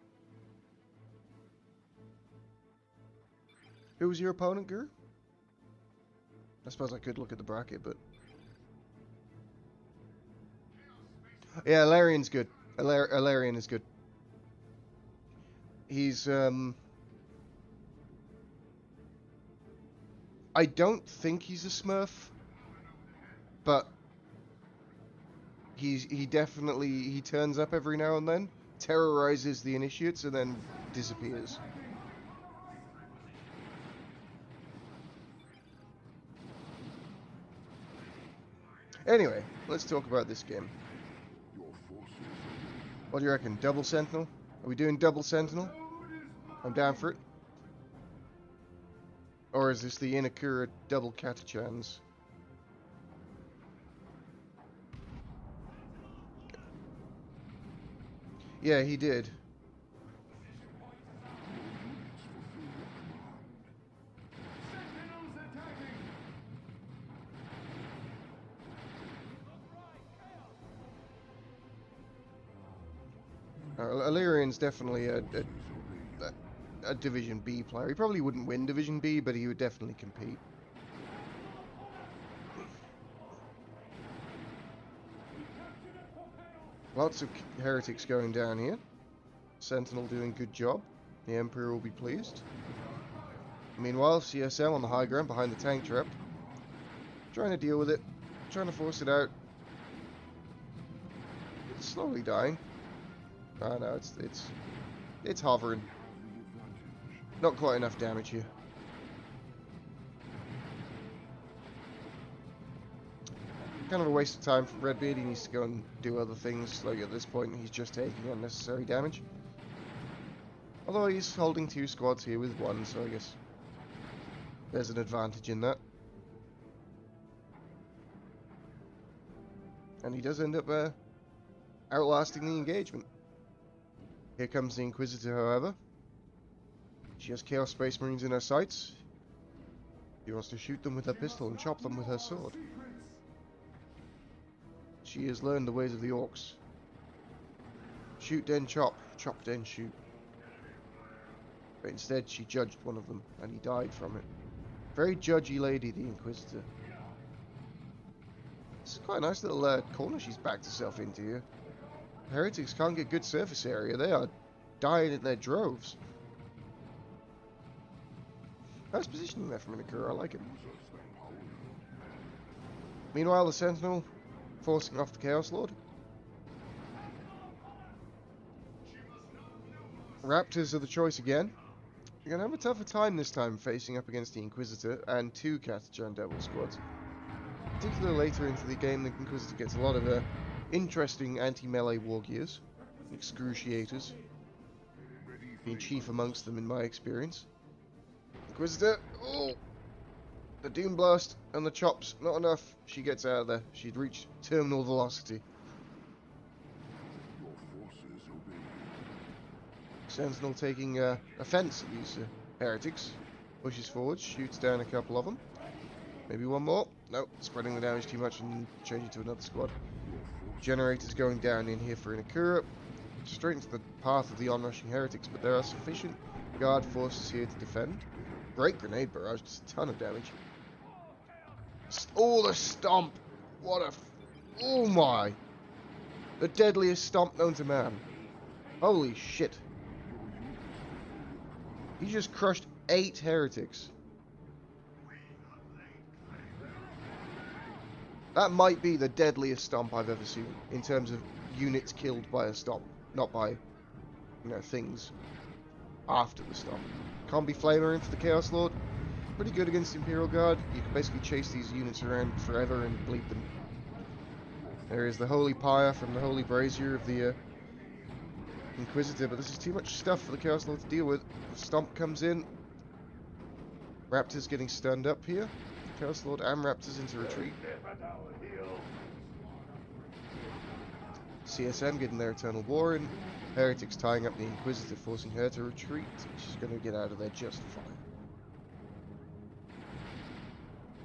Who was your opponent, Guru? I suppose I could look at the bracket, but... yeah, Alarian's good. Alarian is good. He's, I don't think he's a Smurf, but he definitely turns up every now and then, terrorizes the initiates, and then disappears. Anyway, let's talk about this game. What do you reckon? Double Sentinel? Are we doing double Sentinel? I'm down for it. Or is this the Inakura double Catachans? Yeah, he did. Illyrian's definitely a Division B player. He probably wouldn't win Division B, but he would definitely compete. Lots of heretics going down here. Sentinel doing a good job. The Emperor will be pleased. Meanwhile, CSL on the high ground behind the tank trap. Trying to deal with it. Trying to force it out. It's slowly dying. Oh no, it's hovering. Not quite enough damage here. Kind of a waste of time for Redbeard. He needs to go and do other things. Like at this point, he's just taking unnecessary damage. Although he's holding 2 squads here with 1, so I guess there's an advantage in that. And he does end up outlasting the engagement. Here comes the Inquisitor, however. She has Chaos Space Marines in her sights. She wants to shoot them with her pistol and chop them with her sword. She has learned the ways of the orcs. Shoot then chop, chop then shoot. But instead she judged one of them, and he died from it. Very judgy lady, the Inquisitor. It's quite a nice little corner she's backed herself into here. Heretics can't get good surface area. They are dying in their droves. Nice positioning there from Inakura. I like it. Meanwhile, the Sentinel forcing off the Chaos Lord. Raptors are the choice again. You're going to have a tougher time this time facing up against the Inquisitor and 2 Catachan Devil squads. Particularly later into the game, the Inquisitor gets a lot of interesting anti-melee war gears. Excruciators being chief amongst them in my experience. Inquisitor, oh! The Doom Blast and the chops, not enough. She gets out of there. She'd reached terminal velocity. Sentinel taking offense at these heretics. Pushes forward, shoots down a couple of them. Maybe one more. Nope, spreading the damage too much and changing to another squad. Generators going down in here for Inakura. Straight into the path of the onrushing heretics, but there are sufficient guard forces here to defend. Great grenade barrage, just a ton of damage. Oh, the stomp! What a... oh my! The deadliest stomp known to man. Holy shit. He just crushed 8 heretics. That might be the deadliest stomp I've ever seen in terms of units killed by a stomp, not by, you know, things. after the stomp. Combi Flamer in for the Chaos Lord. Pretty good against Imperial Guard. You can basically chase these units around forever and bleed them. There is the Holy Pyre from the Holy Brazier of the Inquisitor, but this is too much stuff for the Chaos Lord to deal with. The Stomp comes in. Raptors getting stunned up here. Chaos Lord and Raptors into retreat. CSM getting their Eternal War in. Heretics tying up the Inquisitor, forcing her to retreat. She's going to get out of there just fine.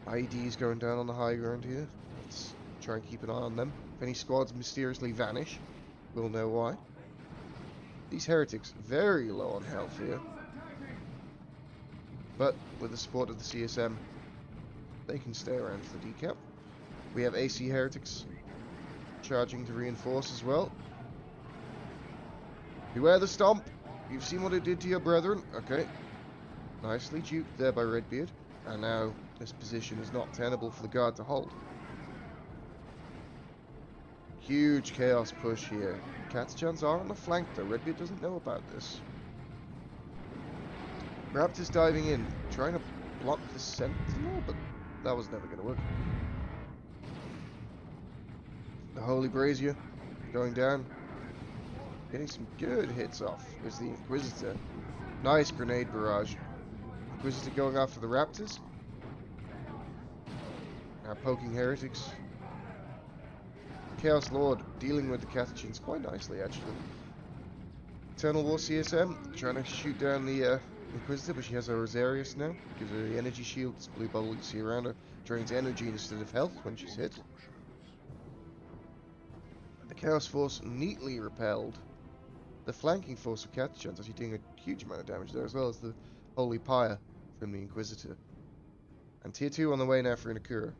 IEDs going down on the high ground here. Let's try and keep an eye on them. If any squads mysteriously vanish, we'll know why. These heretics very low on health here. But with the support of the CSM, they can stay around for the decap. We have AC heretics charging to reinforce as well. Beware the stomp. You've seen what it did to your brethren. Okay. Nicely duped there by Redbeard. And now this position is not tenable for the guard to hold. Huge chaos push here. Catachans are on the flank though. Redbeard doesn't know about this. Raptors diving in, trying to block the Sentinel, but that was never going to work. The Holy Brazier going down. Getting some good hits off. There's the Inquisitor. Nice grenade barrage. Inquisitor going after the Raptors. Now poking heretics. Chaos Lord dealing with the Catachans quite nicely actually. Eternal War CSM trying to shoot down the Inquisitor, but she has a Rosarius now. Gives her the energy shield. This blue bubble you see around her drains energy instead of health when she's hit. The Chaos Force neatly repelled. The flanking force of Catachans actually doing a huge amount of damage there, as well as the Holy Pyre from the Inquisitor. And tier 2 on the way now for Inakura.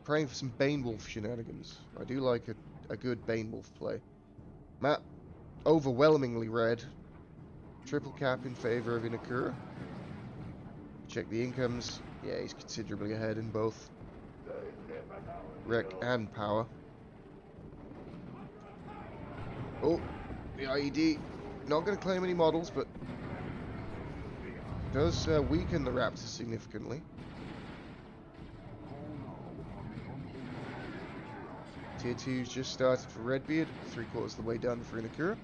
Praying for some Banewolf shenanigans. I do like a good Banewolf play. Map overwhelmingly red. Triple cap in favor of Inakura. Check the incomes. Yeah, he's considerably ahead in both Rec and Power. Oh, the IED. Not going to claim any models, but does weaken the Raptors significantly. Tier 2's just started for Redbeard, 3/4 of the way done for Inakura.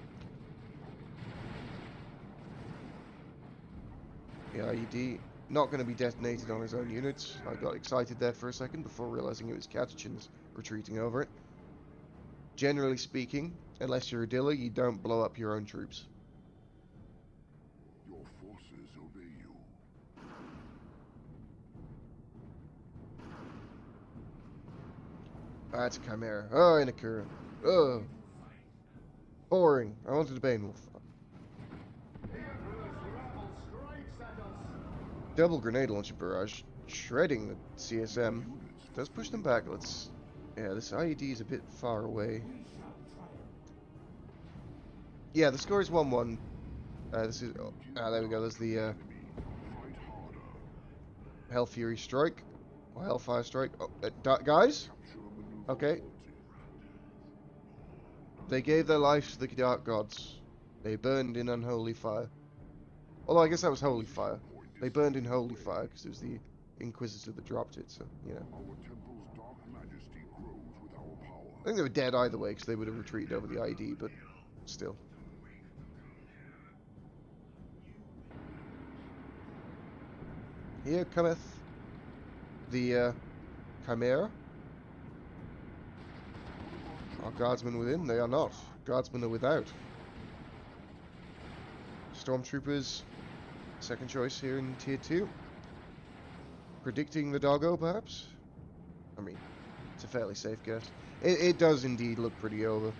The IED not going to be detonated on his own units. I got excited there for a second before realizing it was Catachans retreating over it. Generally speaking, unless you're a dealer, you don't blow up your own troops. Your forces obey you. That's a Chimera. Oh, Inakura. Oh. Boring. I wanted a Banewolf. Double grenade launcher barrage. Shredding the CSM. Does push them back. Let's... Yeah, this IED is a bit far away. Yeah, the score is 1-1. This is... there we go. There's the Hell Fury Strike. Or Hellfire Strike. Oh, guys? Okay. They gave their lives to the Dark Gods. They burned in unholy fire. Although I guess that was holy fire. They burned in holy fire because it was the Inquisitor that dropped it, so, you know. Our temple's dark majesty grows with our power. I think they were dead either way because they would have retreated over the ID, but still. Here cometh the Chimera. Are guardsmen within? They are not. Guardsmen are without. Stormtroopers, second choice here in tier 2. Predicting the doggo, perhaps? I mean, it's a fairly safe guess. It does indeed look pretty over.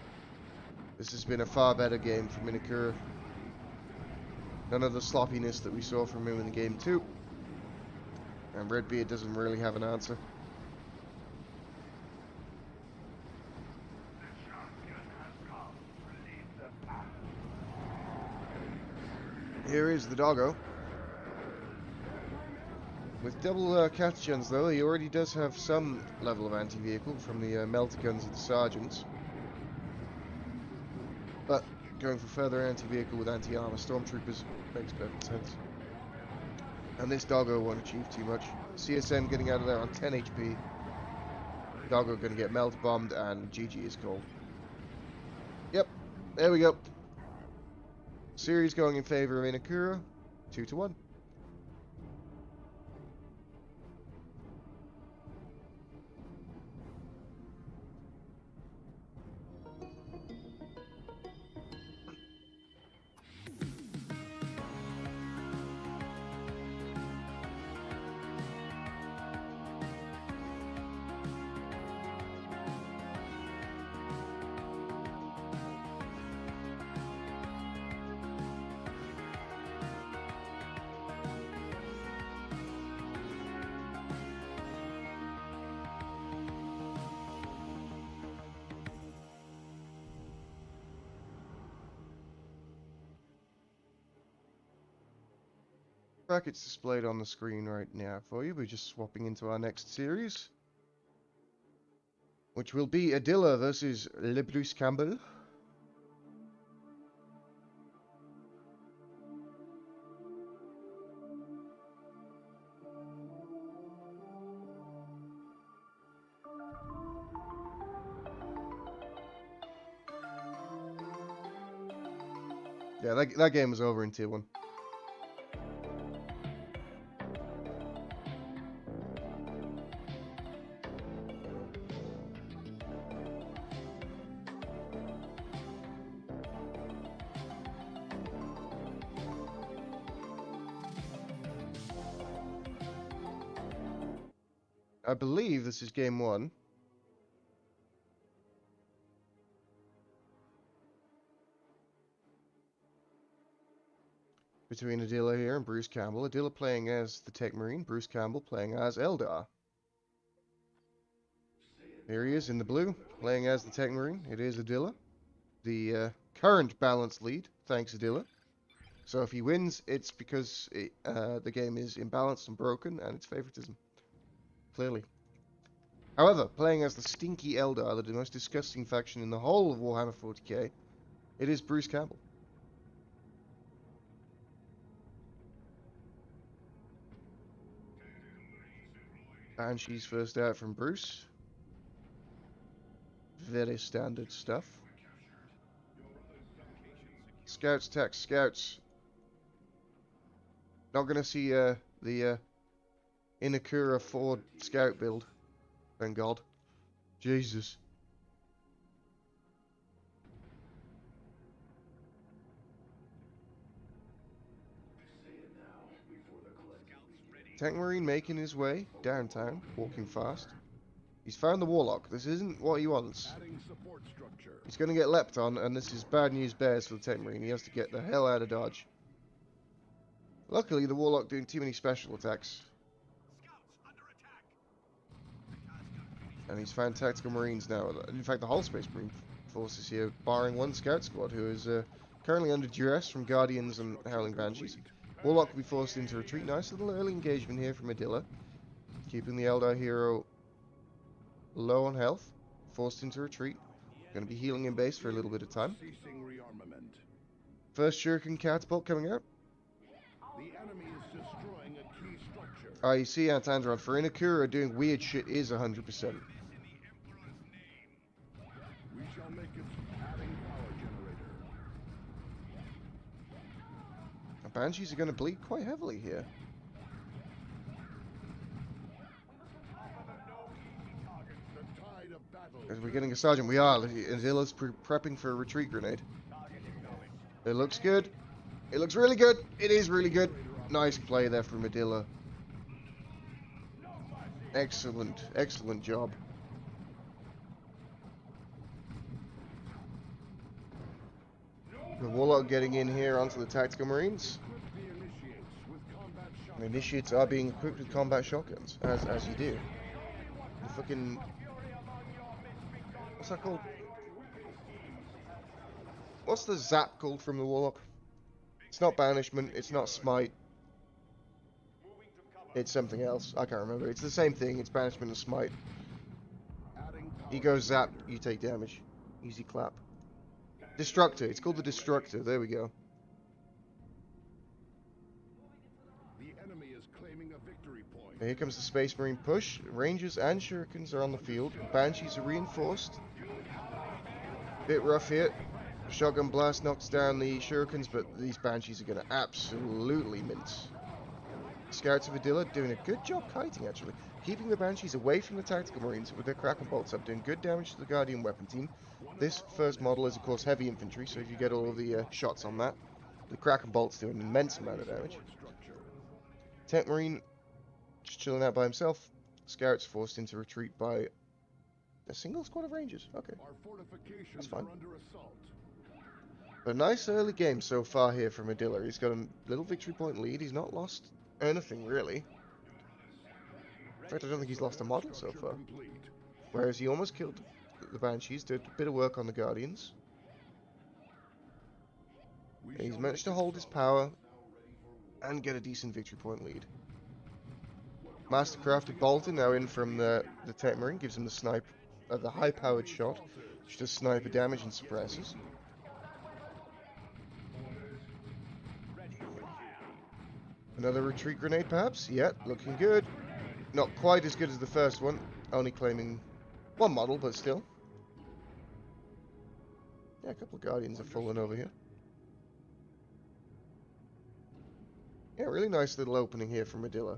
This has been a far better game from Inakura. None of the sloppiness that we saw from him in the game 2. And Redbeard doesn't really have an answer. Here is the doggo. With double Catachans though, he already does have some level of anti-vehicle from the melter guns of the sergeants. But going for further anti-vehicle with anti-armor stormtroopers makes perfect sense. And this doggo won't achieve too much. CSM getting out of there on 10 HP. Doggo going to get melt bombed, and GG is called. Yep, there we go. Series going in favor of Inakura, 2-1. Brackets displayed on the screen right now for you. We're just swapping into our next series, which will be Adilla versus Le Bruce Campbell. Yeah, that game was over in Tier 1. I believe this is game 1. Between Adilla here and Bruce Campbell. Adilla playing as the Tech Marine, Bruce Campbell playing as Eldar. Here he is in the blue, playing as the Tech Marine. It is Adilla. The current balanced lead, thanks Adilla. So if he wins, it's because the game is imbalanced and broken, and it's favoritism. Clearly. However, playing as the stinky Eldar, the most disgusting faction in the whole of Warhammer 40k, it is Bruce Campbell. Banshee's first out from Bruce. Very standard stuff. Scouts, tech, scouts. Not gonna see the Inakura Ford scout build. Thank God. Jesus. Tank Marine making his way downtown, walking fast. He's found the Warlock. This isn't what he wants. He's going to get leapt on, and this is bad news bears for the Tank Marine. He has to get the hell out of dodge. Luckily, the Warlock doing too many special attacks. And he's found Tactical Marines now. In fact, the whole Space Marine force is here, barring one Scout Squad, who is currently under duress from Guardians and Howling Banshees. Warlock will be forced into retreat. Nice little early engagement here from Adilla. Keeping the Eldar hero low on health. Forced into retreat. Going to be healing in base for a little bit of time. First Shuriken catapult coming out. You see Antandron for Inakura doing weird shit is 100%. Banshees are going to bleed quite heavily here. As we're getting a sergeant, we are. Adilla's prepping for a retreat grenade. It looks good. It looks really good. It is really good. Nice play there from Adilla. Excellent, excellent job. The Warlock getting in here onto the Tactical Marines. And Initiates are being equipped with combat shotguns, as you do. The fucking... What's that called? What's the zap called from the Warlock? It's not Banishment, it's not Smite. It's something else. I can't remember. It's the same thing. It's Banishment and Smite. He goes zap, you take damage. Easy clap. Destructor. It's called the Destructor. There we go. The enemy is claiming a victory point. Here comes the Space Marine push. Rangers and Shurikens are on the field. Banshees are reinforced. Bit rough here. Shotgun blast knocks down the Shurikens, but these Banshees are going to absolutely mince. Scouts of Adilla doing a good job kiting, actually. Keeping the Banshees away from the Tactical Marines with their Kraken bolts up, doing good damage to the Guardian weapon team. This first model is, of course, heavy infantry, so if you get all of the shots on that, the Kraken bolts do an immense amount of damage. Tank Marine just chilling out by himself. Scouts forced into retreat by a single squad of Rangers. Okay, Our fortifications that's fine. are under assault. A nice early game so far here from Adilla. He's got a little victory point lead. He's not lost anything, really. In fact, I don't think he's lost a model so far. Whereas he almost killed the Banshees, did a bit of work on the Guardians. And he's managed to hold his power and get a decent victory point lead. Mastercrafted Bolter now in from the Tech Marine, gives him the snipe, the high-powered shot, which does sniper damage and suppresses. Another retreat grenade, perhaps? Yeah, looking good. Not quite as good as the first one, only claiming one model, but still. Yeah, a couple of Guardians have fallen over here. Yeah, really nice little opening here from Adilla.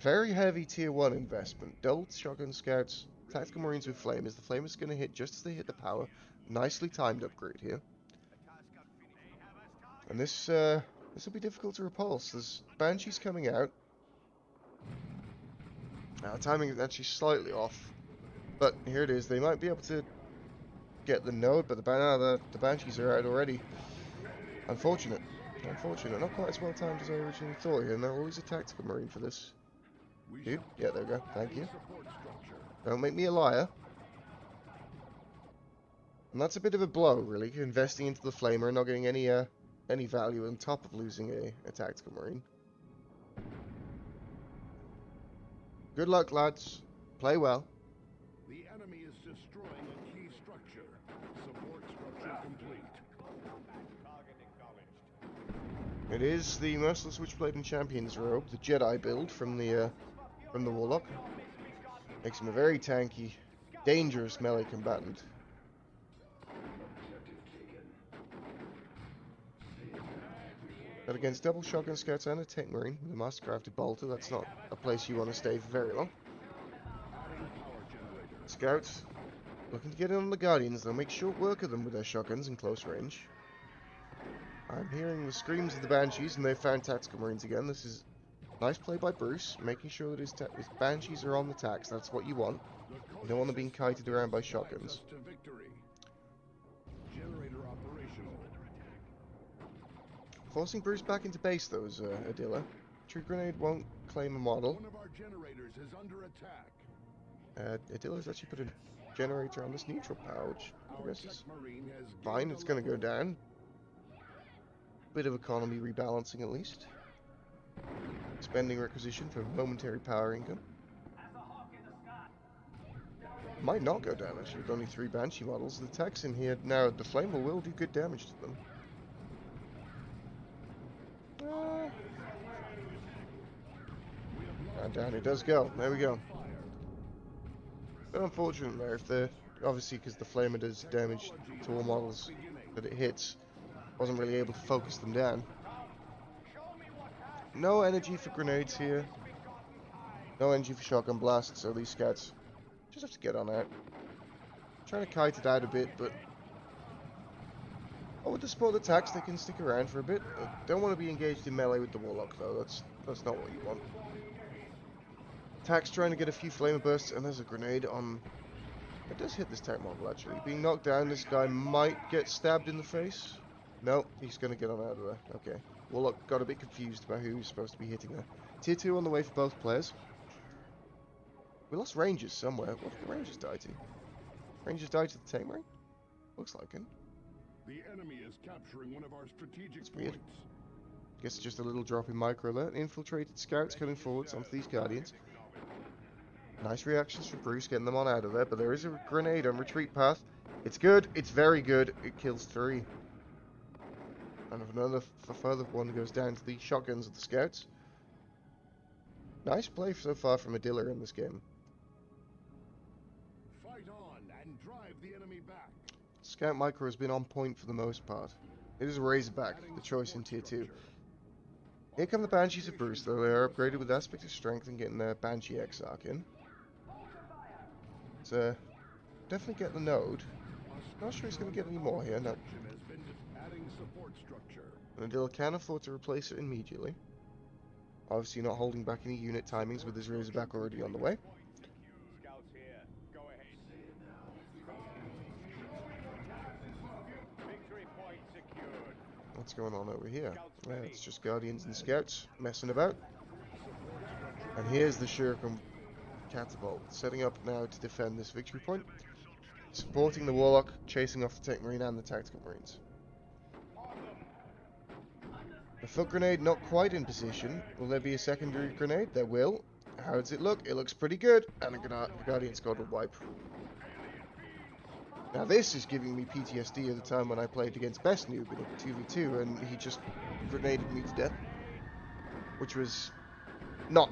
Very heavy tier 1 investment. Double shotgun scouts, tactical marines with flamers. The flamers going to hit just as they hit the power. Nicely timed upgrade here. And this will be difficult to repulse. There's Banshees coming out. Now, timing is actually slightly off. But here it is. They might be able to get the node, but the Banshees are out already. Unfortunate. Unfortunate. Not quite as well timed as I originally thought here. And they'll always a tactical marine for this. Dude, yeah, there we go. Thank you. Don't make me a liar. And that's a bit of a blow, really. Investing into the flamer and not getting any value on top of losing a tactical marine. Good luck, lads. Play well. The enemy is destroying a key structure. Support structure complete. It is the Merciless Witchblade and Champion's robe, the Jedi build from the Warlock. Makes him a very tanky, dangerous melee combatant. But against double shotgun scouts and a tank marine with a mastercrafted bolter, that's not a place you want to stay for very long. Scouts looking to get in on the Guardians. They'll make short work of them with their shotguns in close range. I'm hearing the screams of the Banshees, and they've found tactical marines again. This is nice play by Bruce, making sure that his Banshees are on the tacks. That's what you want. You don't want them being kited around by shotguns. Forcing Bruce back into base, though, is Adilla. Tree Grenade won't claim a model. One of our generators is under attack. Adilla's actually put a generator on this neutral power, which I guess is fine. It's going to go down. Bit of economy rebalancing, at least. Spending requisition for momentary power income. Might not go down, actually, with only 3 Banshee models. The techs in here now, the Flamer will do good damage to them. And down it does go. There we go. But unfortunate there, if they're obviously because the Flamer does damage to all models that it hits, wasn't really able to focus them down. No energy for grenades here. No energy for shotgun blasts, so these scouts just have to get on out. Trying to kite it out a bit, but with the support attacks, they can stick around for a bit. Don't want to be engaged in melee with the Warlock, though. That's not what you want. Tack's trying to get a few flamer bursts, and there's a grenade on. It does hit this tank model, actually. Being knocked down, this guy might get stabbed in the face. No, he's going to get on out of there. Okay. Warlock got a bit confused about who he's supposed to be hitting there. Tier 2 on the way for both players. We lost Rangers somewhere. What did the Rangers die to? Rangers died to the tank marine? Looks like it. The enemy is capturing one of our strategic It's weird. points. Guess just a little drop in micro alert. Infiltrated scouts coming forwards onto these Guardians. Nice reactions from Bruce, getting them on out of there, but there is a grenade on retreat path. It's good. It's very good. It kills 3. And if another further one goes down to the shotguns of the scouts. Nice play so far from Adilla in this game. Fight on and drive the enemy back. Scout micro has been on point for the most part. It is a Razorback, the choice in Tier 2. Here come the Banshees of Bruce, though. They are upgraded with Aspect of Strength and getting their Banshee Exarch in. So, definitely get the node. Not sure he's going to get any more here, no. Adding support structure. And Adilla can afford to replace it immediately. Obviously not holding back any unit timings with his Razorback already on the way. Scouts here. Go ahead. Victory point secured. What's going on over here? Yeah, it's just Guardians and Scouts messing about. And here's the Shuriken Catapult, setting up now to defend this victory point. Supporting the Warlock, chasing off the Tech Marine and the Tactical Marines. The foot grenade not quite in position. Will there be a secondary grenade? There will. How does it look? It looks pretty good. And a Guardian Squad will wipe. Now this is giving me PTSD at the time when I played against Best Noob in a 2v2 and he just grenaded me to death. Which was not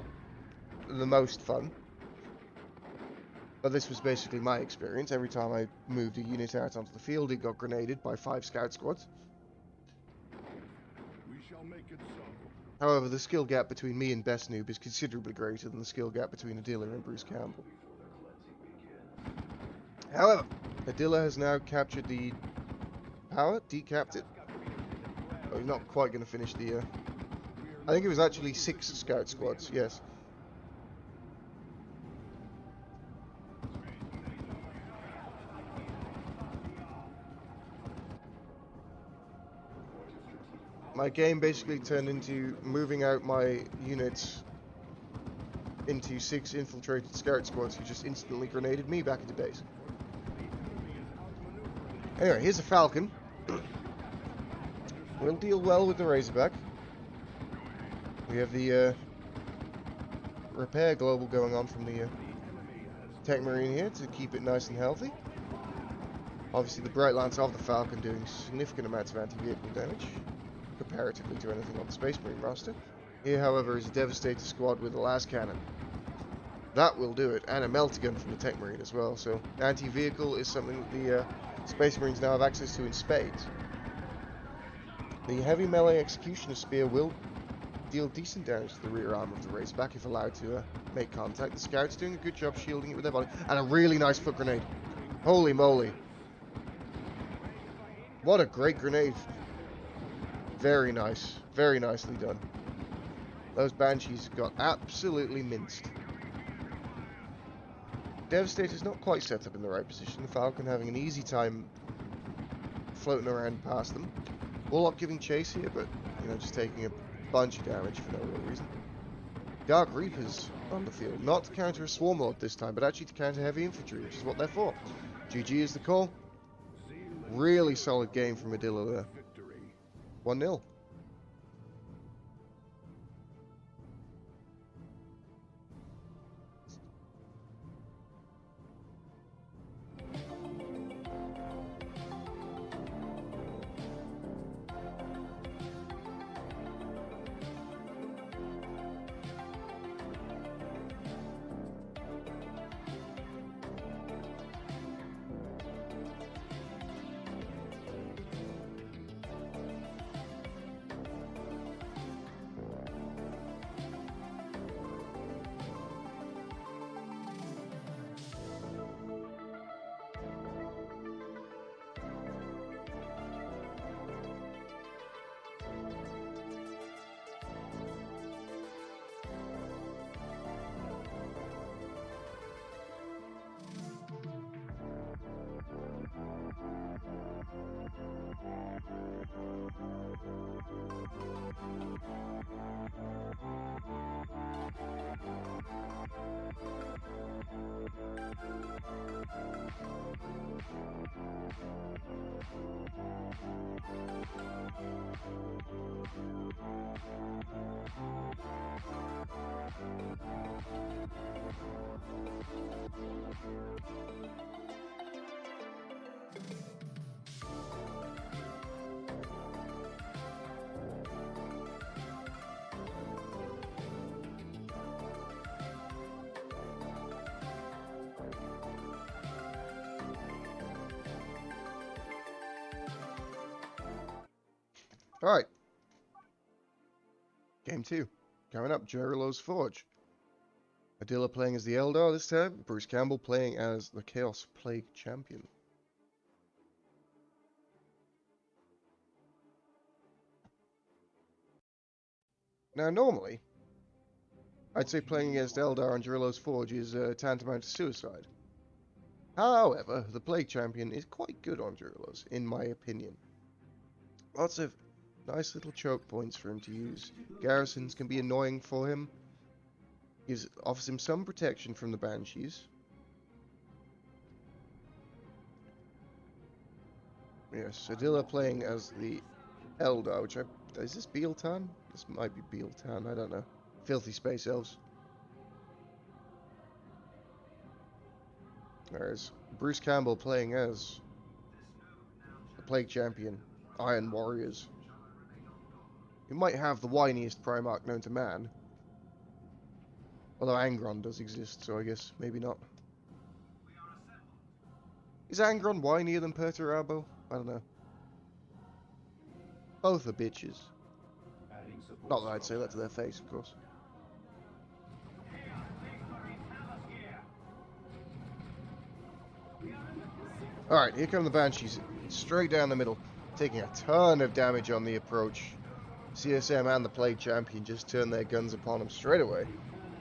the most fun. But this was basically my experience. Every time I moved a unit out onto the field, it got grenaded by 5 scout squads. We shall make it so. However, the skill gap between me and Best Noob is considerably greater than the skill gap between Adilla and Bruce Campbell. However, Adilla has now captured the power, decapped it. Oh, he's not quite going to finish the... I think it was actually 6 scout squads, yes. My game basically turned into moving out my units into 6 infiltrated scout squads who just instantly grenaded me back into base. Anyway, here's a Falcon. We'll deal well with the Razorback. We have the repair global going on from the Tech Marine here to keep it nice and healthy. Obviously the Bright Lance of the Falcon doing significant amounts of anti-vehicle damage comparatively to anything on the Space Marine roster. Here, however, is a Devastator squad with a las cannon. That will do it, and a melta-gun from the Tech Marine as well, so anti-vehicle is something that the Space Marines now have access to in spades. The heavy melee Executioner Spear will deal decent damage to the rear arm of the Razorback if allowed to make contact. The Scouts doing a good job shielding it with their body, and a really nice foot grenade. Holy moly. What a great grenade. Very nice. Very nicely done. Those Banshees got absolutely minced. Devastator's not quite set up in the right position. The Falcon having an easy time floating around past them. Warlock giving chase here, but, you know, just taking a bunch of damage for no real reason. Dark Reapers on the field. Not to counter a Swarm Lord this time, but actually to counter heavy infantry, which is what they're for. GG is the call. Really solid game from Adilla there. 1-0. Alright. Game 2. Coming up, Jerilo's Forge. Adila playing as the Eldar this time. Bruce Campbell playing as the Chaos Plague Champion. Now, normally, I'd say playing against Eldar on Jerilo's Forge is tantamount to suicide. However, the Plague Champion is quite good on Jerilo's, in my opinion. Lots of nice little choke points for him to use. Garrisons can be annoying for him. Offers him some protection from the Banshees. Yes, Adila playing as the Eldar, which is this Bealtan? This might be Bealtan, I don't know. Filthy Space Elves. Whereas Bruce Campbell playing as the Plague Champion, Iron Warriors. You might have the whiniest Primarch known to man. Although Angron does exist, so I guess maybe not. Is Angron whinier than Perturabo? I don't know. Both are bitches. Not that I'd say that to their face, of course. Alright, here come the Banshees. Straight down the middle. Taking a ton of damage on the approach. CSM and the Plague Champion just turn their guns upon them straight away.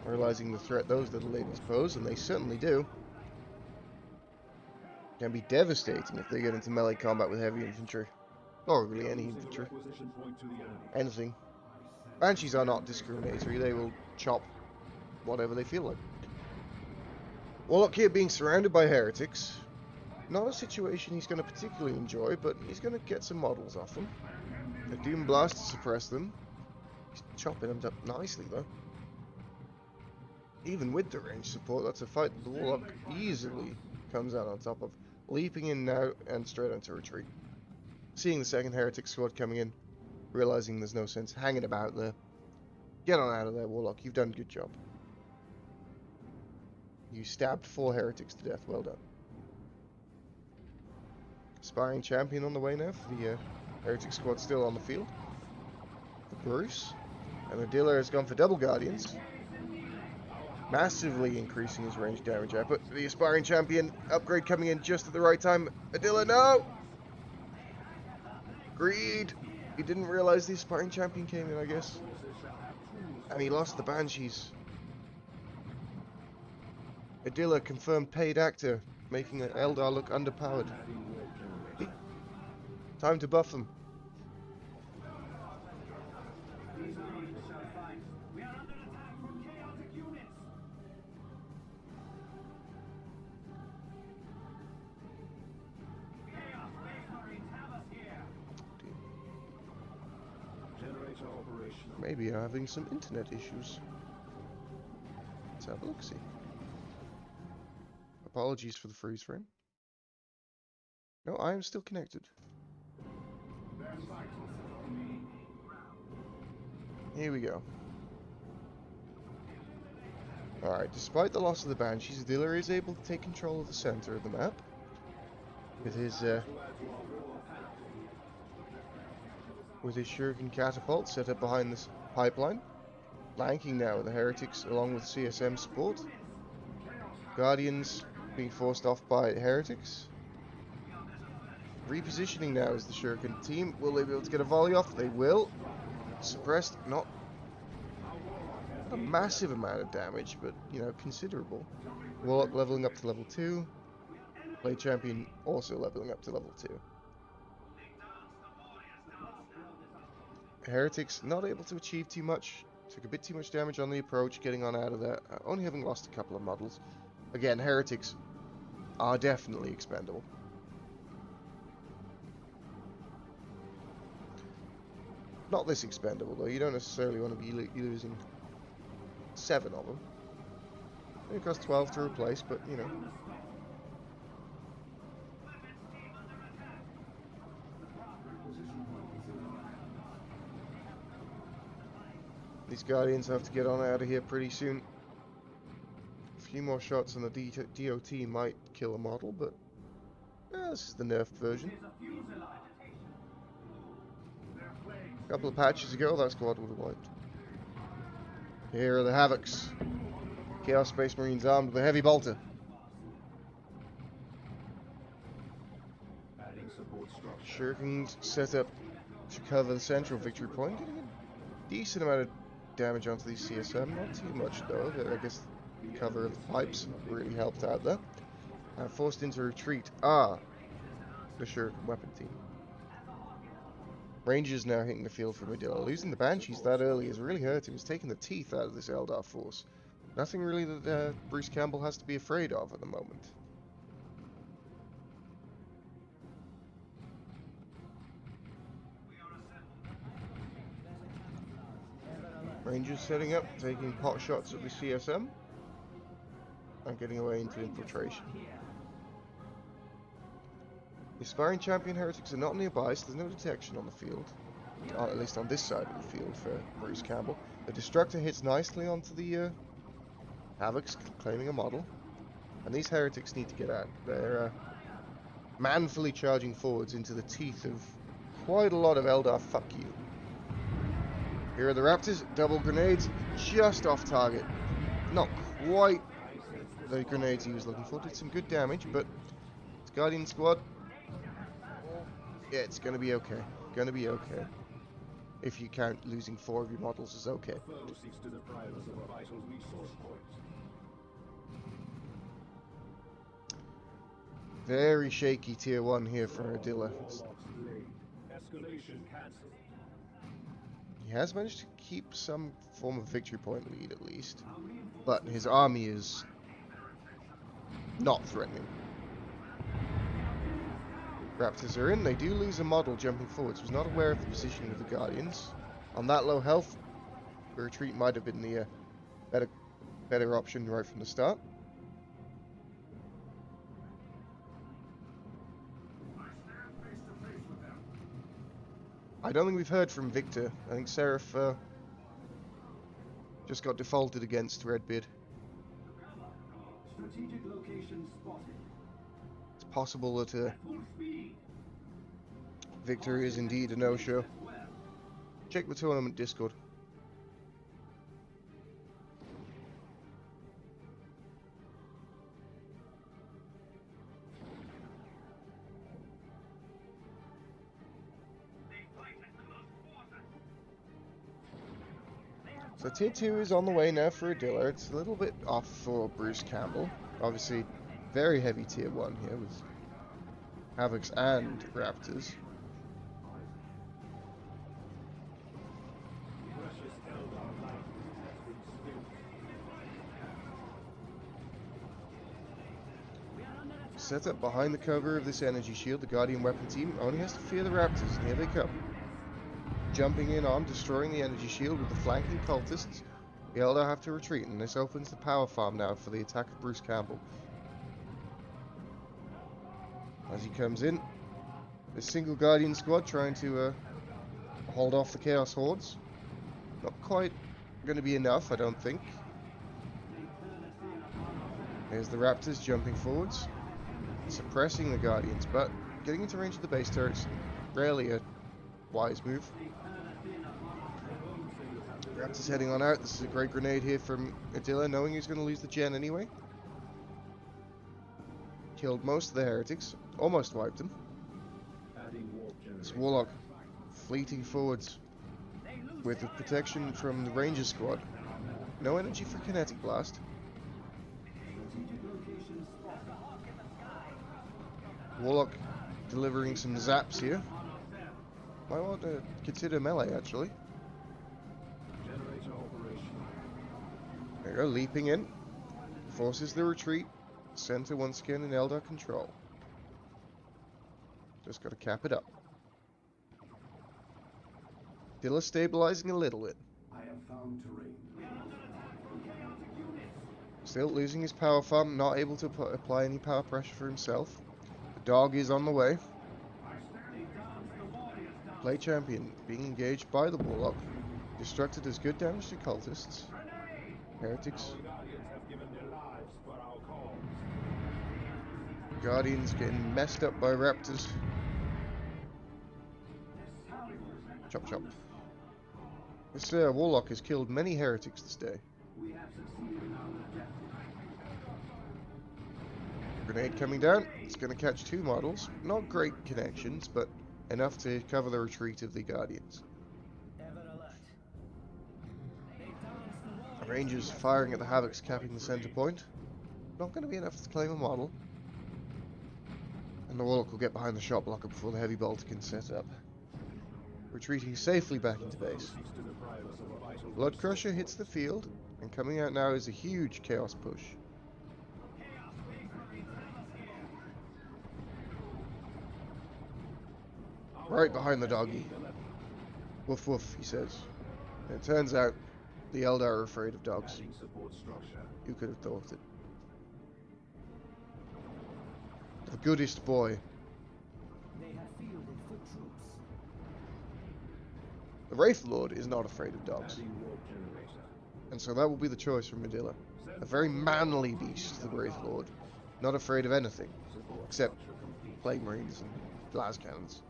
Realizing the threat those little ladies pose, and they certainly do. Can be devastating if they get into melee combat with heavy infantry. Or really any infantry. Anything. Banshees are not discriminatory, they will chop whatever they feel like. Warlock here being surrounded by heretics. Not a situation he's going to particularly enjoy, but he's going to get some models off them. A Doom Blast to suppress them. He's chopping them up nicely though. Even with the range support, that's a fight that the Warlock easily comes out on top of. Leaping in now and straight onto retreat. Seeing the second heretic squad coming in, realizing there's no sense hanging about there. Get on out of there, Warlock. You've done a good job. You stabbed 4 heretics to death. Well done. Aspiring champion on the way now for the heretic squad still on the field. For Bruce. And the dealer has gone for double guardians. Massively increasing his range damage output. The aspiring champion upgrade coming in just at the right time. Adila, no! Greed! He didn't realize the aspiring champion came in, I guess. And he lost the Banshees. Adila confirmed paid actor, making an Eldar look underpowered. Time to buff them. Maybe having some internet issues. Let's have a look-see. Apologies for the freeze frame. No, I am still connected. Here we go. Alright, despite the loss of the Banshees, Diller is able to take control of the center of the map. With his Shuriken catapult set up behind this pipeline. Flanking now with the heretics along with CSM support. Guardians being forced off by heretics. Repositioning now as the Shuriken team. Will they be able to get a volley off? They will. Suppressed, not a massive amount of damage, but, you know, considerable. Warlock leveling up to level 2. Plague Champion also leveling up to level 2. Heretics not able to achieve too much. Took a bit too much damage on the approach, getting on out of there. Only having lost a couple of models. Again, heretics are definitely expendable. Not this expendable though. You don't necessarily want to be losing 7 of them. It costs 12 to replace, but you know. These Guardians have to get on out of here pretty soon. A few more shots on the DOT might kill a model, but this is the nerfed version. couple of patches ago, that squad would have wiped. Here are the Havocs. Chaos Space Marines armed with a heavy bolter. Shurikens set up to cover the central victory point, getting a decent amount of damage onto these CSM. Not too much though. I guess the cover of the pipes really helped out there. Forced into retreat are the Shuriken weapon team. Rangers now hitting the field for Medilla. Losing the Banshees that early has really hurt him. He's taken the teeth out of this Eldar force. Nothing really that Bruce Campbell has to be afraid of at the moment. Rangers setting up, taking pot shots at the CSM and getting away into infiltration. The aspiring champion heretics are not nearby, so there's no detection on the field. At least on this side of the field for Bruce Campbell. The Destructor hits nicely onto the Havocs, claiming a model. And these heretics need to get out. They're manfully charging forwards into the teeth of quite a lot of Eldar fuck you. Here are the Raptors, double grenades, just off target. Not quite the grenades he was looking for. Did some good damage, but it's Guardian squad. Yeah, it's gonna be okay. Gonna be okay. If you count losing 4 of your models as okay. Very shaky tier 1 here for Adilla. He has managed to keep some form of victory point lead at least, but his army is not threatening. Raptors are in, they do lose a model jumping forwards. Was not aware of the positioning of the Guardians. On that low health, the retreat might have been the better option right from the start. I don't think we've heard from Victor. I think Seraph just got defaulted against Redbeard. Strategic location spotted. It's possible that Victor is indeed a no-show. Check the tournament Discord. So tier 2 is on the way now for Adilla. It's a little bit off for Bruce Campbell. Obviously, very heavy tier 1 here with Havocs and Raptors. Set up behind the cover of this energy shield, the Guardian weapon team only has to fear the Raptors, and here they come. Jumping in on, destroying the energy shield with the flanking cultists. The Eldar have to retreat, and this opens the power farm now for the attack of Bruce Campbell. As he comes in, the single Guardian squad trying to hold off the Chaos Hordes. Not quite going to be enough, I don't think. There's the Raptors jumping forwards, suppressing the Guardians, but getting into range of the base turrets, rarely a wise move. Raptors heading on out. This is a great grenade here from Adilla, knowing he's going to lose the gen anyway. Killed most of the heretics, almost wiped them. This Warlock fleeting forwards with the protection from the Ranger squad. No energy for Kinetic Blast. Warlock delivering some zaps here. Might want to consider melee actually. There you go, leaping in. Forces the retreat. Center once again in Eldar control. Just got to cap it up. Dilla stabilizing a little bit. I have found terrain. Still losing his power farm, not able to apply any power pressure for himself. The dog is on the way. Play champion being engaged by the Warlock. Destructor does good damage to cultists. Heretics. Guardians getting messed up by Raptors. Chop chop. This warlock has killed many heretics this day. We have succeeded in our objective. Grenade coming down. It's going to catch 2 models. Not great connections, but enough to cover the retreat of the Guardians. Rangers firing at the Havocs, capping the center point. Not going to be enough to claim a model. And the Warlock will get behind the shot blocker before the Heavy Bolter can set up. Retreating safely back into base. Blood Crusher hits the field, and coming out now is a huge Chaos push. Right behind the doggy. Woof woof, he says. And it turns out the Eldar are afraid of dogs. Who could have thought it? The goodest boy. They have fielded foot troops. The Wraith Lord is not afraid of dogs. And so that will be the choice from Medilla. A very manly beast, the Wraith Lord. Not afraid of anything. Except Plague Marines and Las Cannons.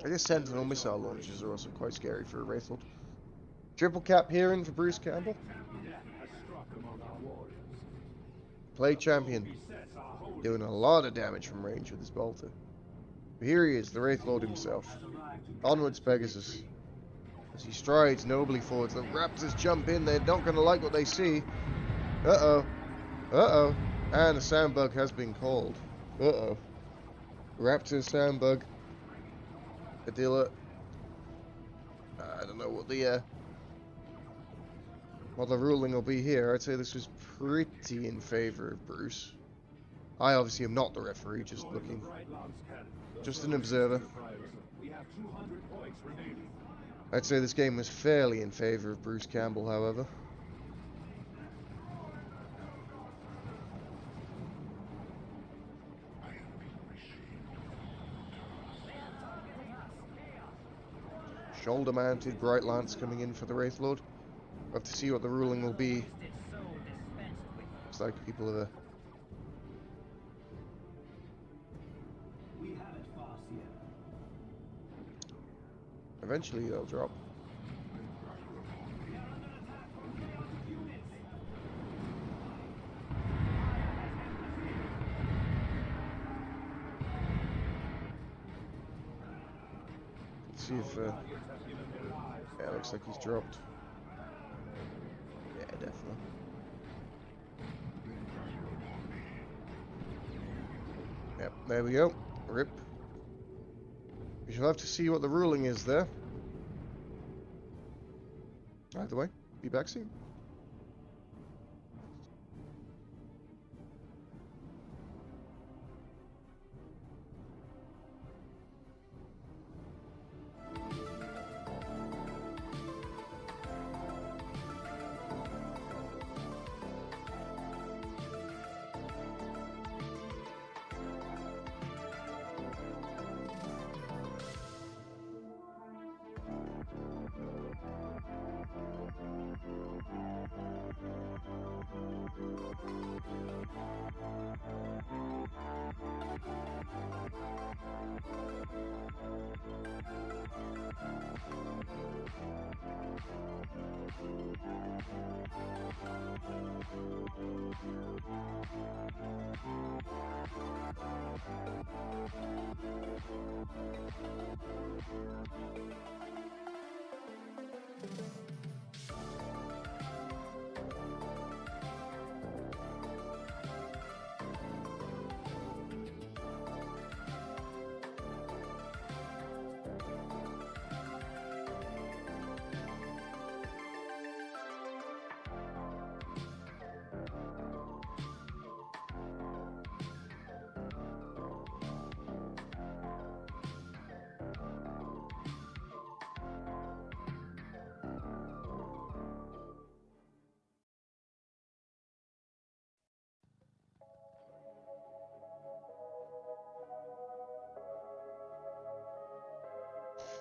I guess Sentinel missile launchers are also quite scary for a Wraith Lord. Triple cap here in for Bruce Campbell. Play champion. Doing a lot of damage from range with his bolter. But here he is, the Wraith Lord himself. Onwards, Pegasus. As he strides nobly forwards, the Raptors jump in. They're not going to like what they see. Uh-oh. Uh-oh. And a sound bug has been called. Uh-oh. Raptors sound bug. Medilla. I don't know what the ruling will be here. I'd say this was pretty in favor of Bruce. I obviously am not the referee, just looking. Just an observer. I'd say this game was fairly in favor of Bruce Campbell, however. Shoulder-mounted Bright Lance coming in for the Wraith Lord. We'll have to see what the ruling will be. Looks like people have We have it fast here. Eventually they'll drop. Let's see if yeah, looks like he's dropped. Yeah, definitely. Yep, there we go. Rip. We shall have to see what the ruling is there. Either way, be back soon.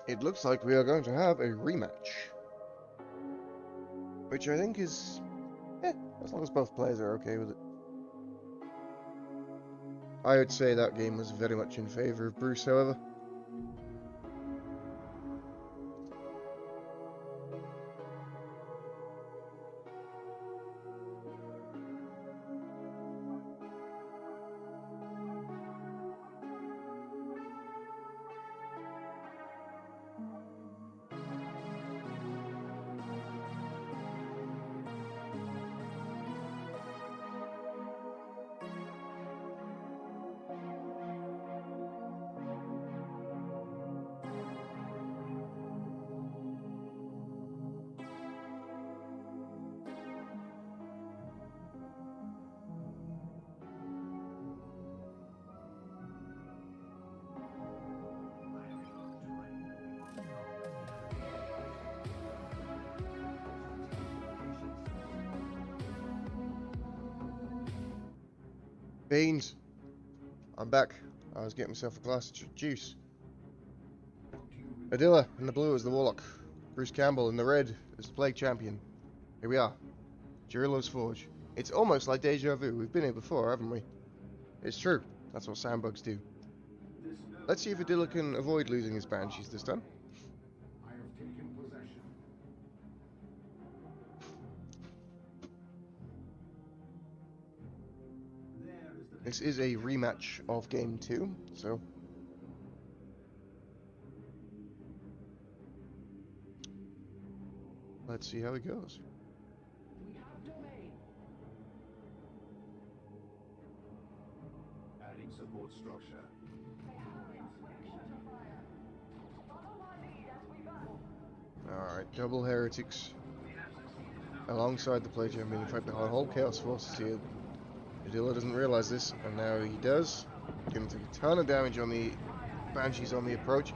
It looks like we are going to have a rematch. Which I think is... as long as both players are okay with it. I would say that game was very much in favour of Bruce, however. Beans, I'm back. I was getting myself a glass of juice. Adilla in the blue is the Warlock. Bruce Campbell in the red is the Plague Champion. Here we are. Jurilo's Forge. It's almost like deja vu. We've been here before, haven't we? It's true. That's what sandbugs do. Let's see if Adilla can avoid losing his Banshees this time. I have taken possession. This is a rematch of Game 2, so... let's see how it goes. We have domain. Adding support structure. Alright, double heretics alongside the Plague Champion. In fact, the whole Chaos Force is here. Adilla doesn't realise this, and now he does. Going to take a ton of damage on the Banshees on the approach.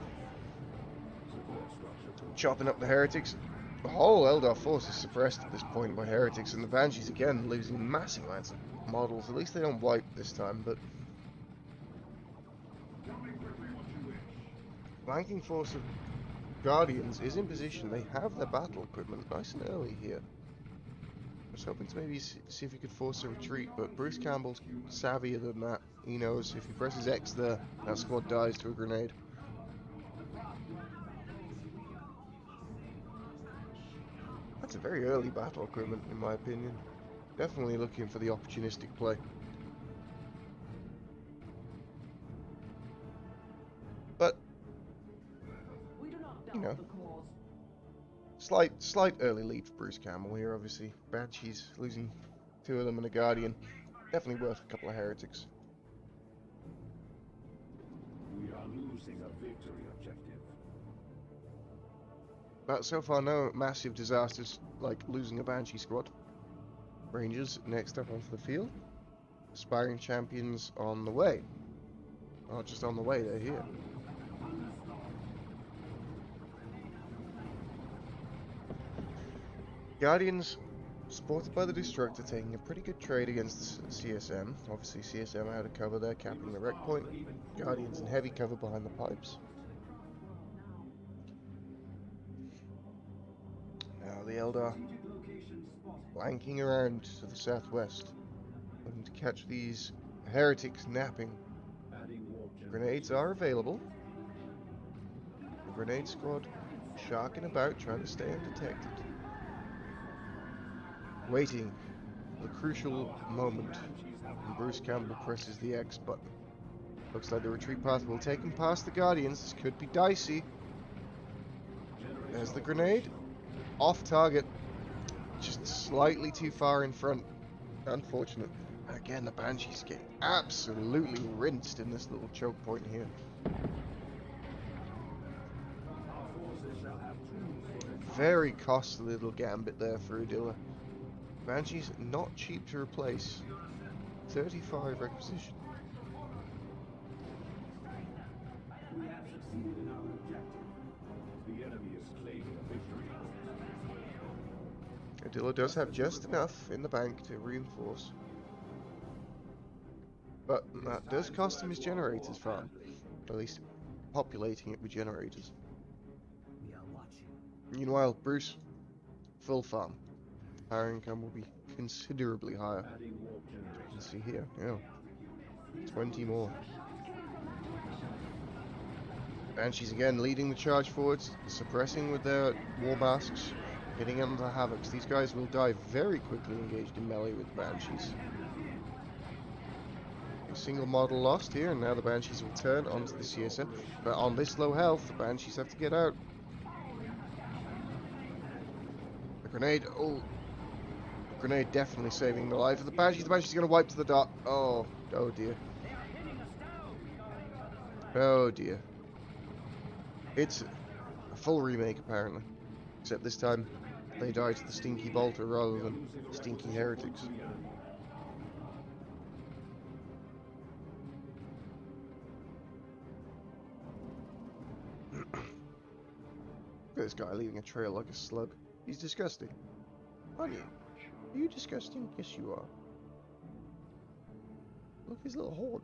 Chopping up the heretics. The whole Eldar force is suppressed at this point by heretics, and the Banshees again losing massive amounts of models. At least they don't wipe this time, but... flanking force of Guardians is in position. They have their battle equipment nice and early here. I was hoping to maybe see if he could force a retreat, but Bruce Campbell's savvier than that. He knows if he presses X there, that squad dies to a grenade. That's a very early battle equipment, in my opinion. Definitely looking for the opportunistic play. But, you know, slight early lead for Bruce Campbell here, obviously. Banshees losing 2 of them and a Guardian. Definitely worth a couple of heretics. We are losing a victory objective. But so far, no massive disasters like losing a Banshee squad. Rangers next up onto the field. Aspiring champions on the way. Not just on the way, they're here. Guardians, supported by the Destructor, taking a pretty good trade against CSM. Obviously CSM out of cover there, capping the wreck point. Guardians in heavy cover behind the pipes. Now the Eldar flanking around to the southwest, looking to catch these heretics napping. Grenades are available. The grenade squad sharking about, trying to stay undetected. Waiting for the crucial moment when Bruce Campbell presses the X button. Looks like the retreat path will take him past the Guardians. This could be dicey. There's the grenade. Off target. Just slightly too far in front. Unfortunate. And again, the Banshees get absolutely rinsed in this little choke point here. Very costly little gambit there for Adilla. Banshees not cheap to replace. 35 requisition. We have succeeded in our objective. The enemy is claiming a victory. Adilla does have just enough in the bank to reinforce. But that does cost him his generators farm. At least populating it with generators. We are watching. Meanwhile, Bruce, full farm. Power income will be considerably higher. You can see here, yeah. 20 more. Banshees again leading the charge forwards, suppressing with their war masks, hitting them the havocs. These guys will die very quickly engaged in melee with the Banshees. A single model lost here, and now the Banshees will turn onto the CSM. But on this low health, the Banshees have to get out. The grenade, oh, the grenade definitely saving the life of the Banshees. The Banshees are going to wipe to the dot. Oh, oh dear. Oh dear. It's a full remake apparently, except this time they die to the stinky bolter rather than stinky heretics. Look at this guy leaving a trail like a slug. He's disgusting. Aren't you? Are you disgusting? Yes, you are. Look at his little horn.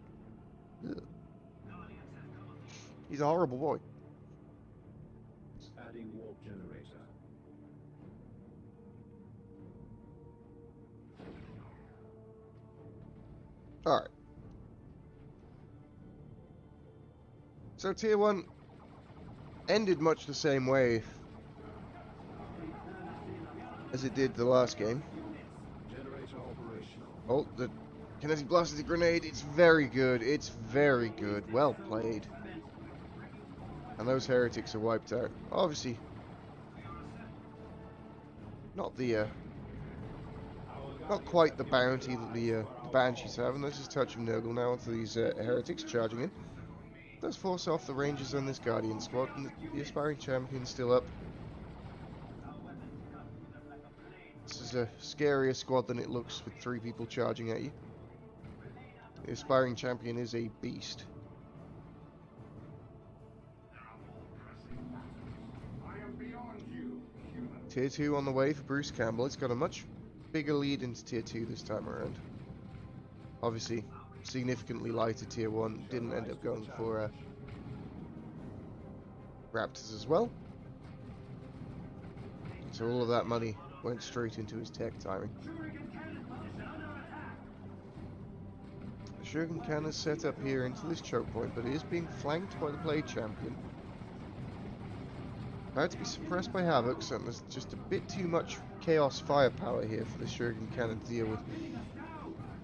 Ugh. He's a horrible boy. Adding warp generator. Alright. So tier 1 ended much the same way as it did the last game. Generator operational. Oh, the kinetic blast of the grenade, it's very good. It's very good. Well played. And those heretics are wiped out. Obviously, not the not quite the bounty that the Banshees have, and let's just touch of Nurgle now onto these heretics charging in. Does force off the Rangers on this Guardian squad, and the aspiring champion's still up. This is a scarier squad than it looks with 3 people charging at you. The aspiring champion is a beast. Tier 2 on the way for Bruce Campbell. It's got a much bigger lead into Tier 2 this time around. Obviously, significantly lighter Tier 1. Didn't end up going for Raptors as well. So all of that money went straight into his tech timing. The Shuriken Cannon is set up here into this choke point, but it is being flanked by the Blade Champion. About to be suppressed by Havocs, and there's just a bit too much Chaos firepower here for the Shuriken Cannon to deal with.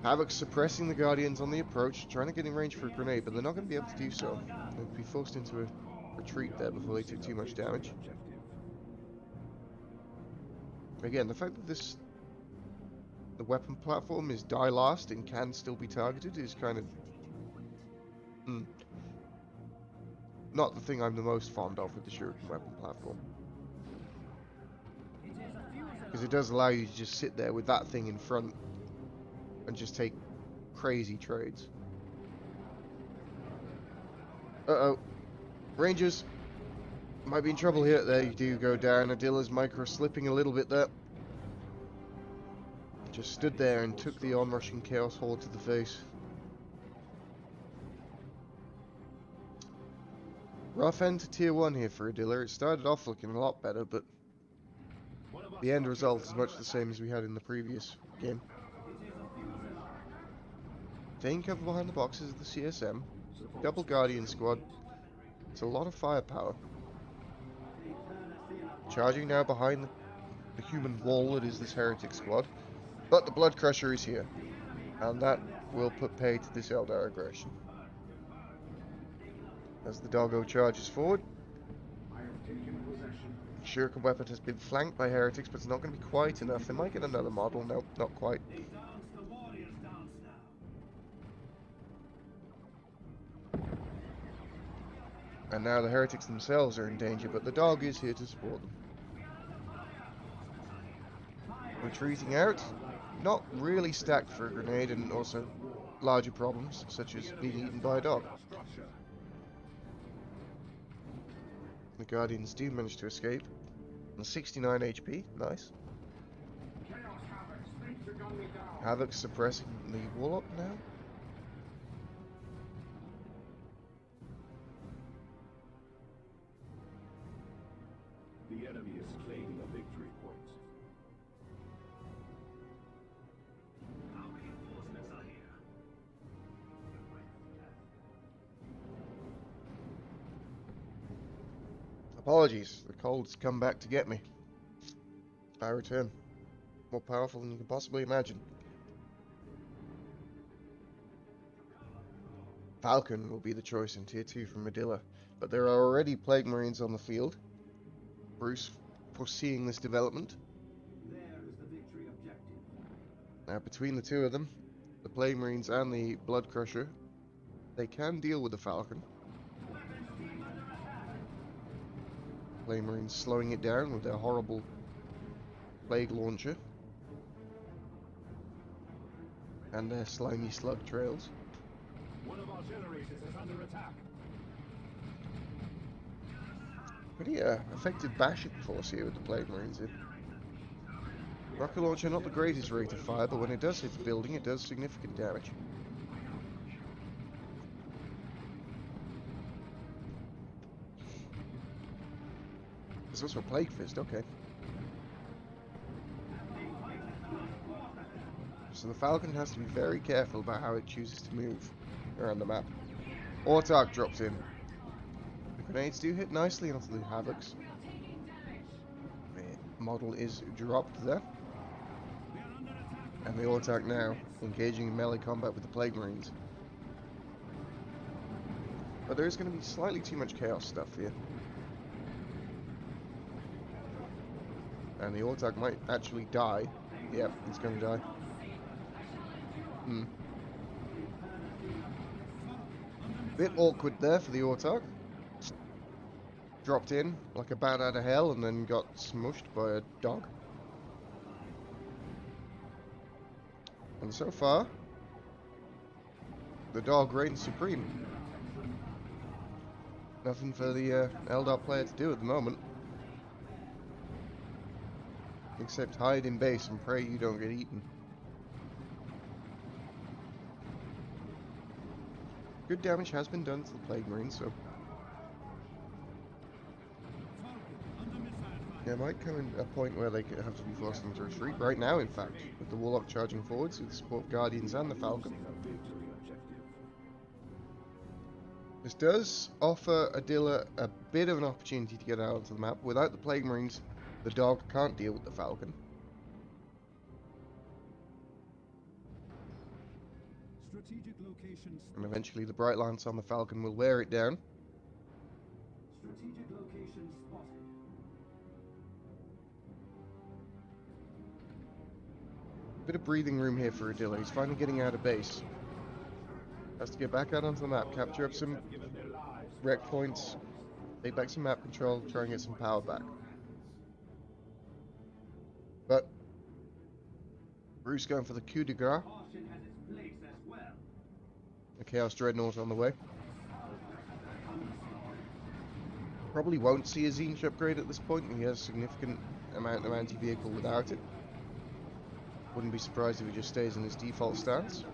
Havocs suppressing the Guardians on the approach, trying to get in range for a grenade, but they're not going to be able to do so. They'll be forced into a retreat there before they took too much damage. Again, the fact that the weapon platform is die last and can still be targeted is kind of not the thing I'm the most fond of with the Shuriken weapon platform. Because it does allow you to just sit there with that thing in front and just take crazy trades. Uh-oh. Rangers might be in trouble here. There you do go down. Adilla's micro slipping a little bit there. Just stood there and took the onrushing Chaos Horde to the face. Rough end to Tier 1 here for Adilla. It started off looking a lot better, but the end result is much the same as we had in the previous game. Taking cover behind the boxes of the CSM. Double Guardian squad. It's a lot of firepower. Charging now behind the human wall that is this Heretic squad. But the Blood Crusher is here. And that will put pay to this Eldar aggression. As the doggo charges forward. Shuriken weapon has been flanked by heretics, but it's not going to be quite enough. They might get another model. Nope, not quite. And now the heretics themselves are in danger, but the dog is here to support them. Retreating out. Not really stacked for a grenade, and also larger problems, such as being eaten by a dog. The Guardians do manage to escape. And 69 HP, nice. Havoc suppressing the Warlock now. The enemy is claiming a victory point. Apologies, the cold's come back to get me. I return. More powerful than you can possibly imagine. Falcon will be the choice in Tier 2 from Medilla, but there are already Plague Marines on the field. Bruce, foreseeing this development. There is the victory objective. Now, between the two of them, the Plague Marines and the Blood Crusher, they can deal with the Falcon. Plague Marines slowing it down with their horrible Plague Launcher and their slimy slug trails. One of our generators is under attack. Pretty effective bashing force here with the Plague Marines in. Rocket Launcher, not the greatest rate of fire, but when it does hit the building, it does significant damage. There's also a Plague Fist, okay. So the Falcon has to be very careful about how it chooses to move around the map. Autarch drops in. The grenades do hit nicely onto the Havocs. The model is dropped there. And the Autarch now engaging in melee combat with the Plague Marines. But there is going to be slightly too much chaos stuff here. And the Autarch might actually die. Yep, he's going to die. Bit awkward there for the Autarch. Dropped in like a bat out of hell and then got smushed by a dog. And so far, the dog reigns supreme. Nothing for the Eldar player to do at the moment. Except hide in base and pray you don't get eaten. Good damage has been done to the Plague Marines, so... There might come in a point where they could have to be forced into retreat. Right now, in fact, with the Warlock charging forwards with the support Guardians and the Falcon. This does offer Adilla a bit of an opportunity to get out onto the map. Without the Plague Marines, the dog can't deal with the Falcon. Strategic locations. And eventually the Bright Lance on the Falcon will wear it down. Strategic location spotted. Bit of breathing room here for Adilla. He's finally getting out of base. Has to get back out onto the map, capture up some wreck points, take back some map control, try and get some power back. But Bruce going for the coup de grace. Caution has its place as well. The Chaos Dreadnought on the way. Probably won't see a Zinch upgrade at this point. He has a significant amount of anti-vehicle without it. Wouldn't be surprised if he just stays in his default stance.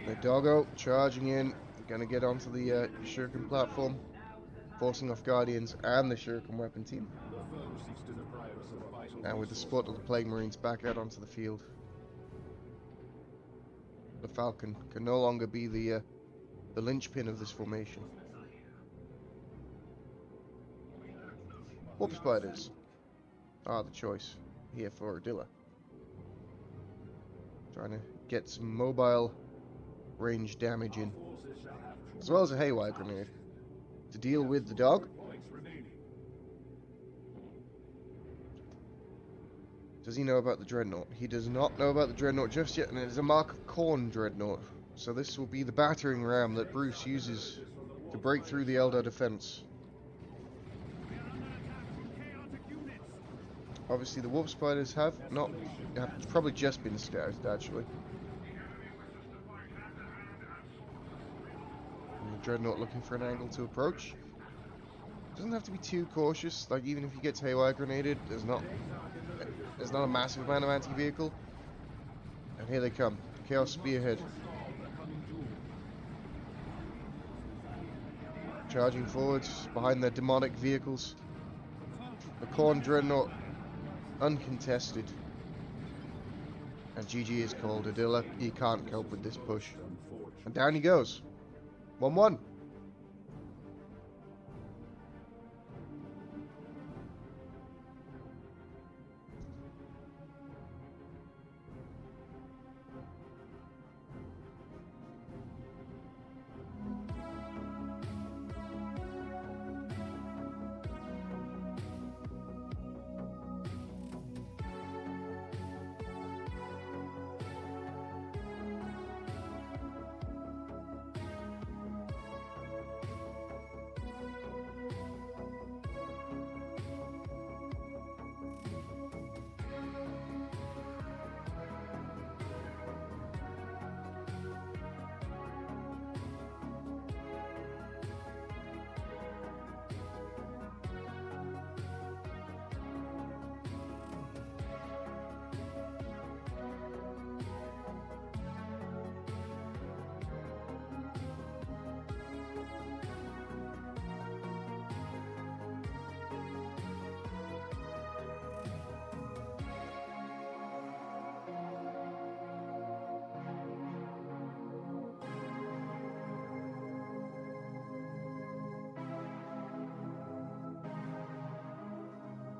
The Doggo charging in, gonna get onto the Shuriken platform, forcing off Guardians and the Shuriken weapon team. And with the support of the Plague Marines back out onto the field, the Falcon can no longer be the linchpin of this formation. Warp Spiders are the choice here for Adilla. Trying to get some mobile range damage in, as well as a Haywire Grenade to deal with the dog. Does he know about the Dreadnought? He does not know about the Dreadnought just yet, and it is a Mark of Khorne Dreadnought. So this will be the battering ram that Bruce uses to break through the Eldar defense. Obviously the Warp Spiders have probably just been scouted actually. And the Dreadnought looking for an angle to approach. Doesn't have to be too cautious, like even if he gets Haywire Grenaded, there's not a massive amount of anti-vehicle. And here they come, Chaos Spearhead. Charging forwards behind their demonic vehicles. The Khorne Dreadnought uncontested. And GG is called. Adilla, he can't cope with this push. And down he goes. 1-1.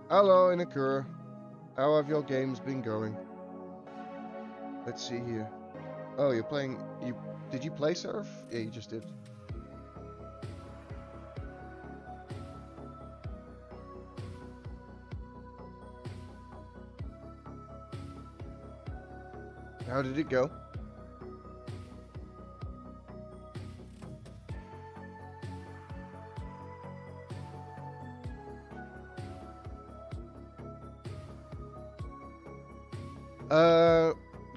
Hello, Inakura. How have your games been going? Let's see here. Oh, you're playing... Did you play Seraph? Yeah, you just did. How did it go?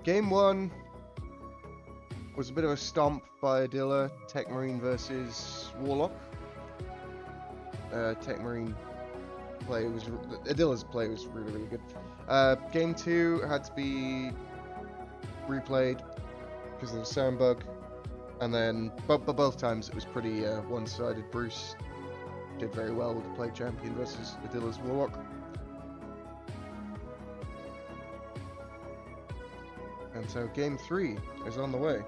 Game 1 was a bit of a stomp by Adilla. Tech Marine versus Warlock. Tech Marine play was... Adilla's play was really, really good. Game 2 had to be replayed because of the sound bug. And then, but both times it was pretty one-sided. Bruce did very well with the play champion versus Adilla's Warlock. And so game 3 is on the way.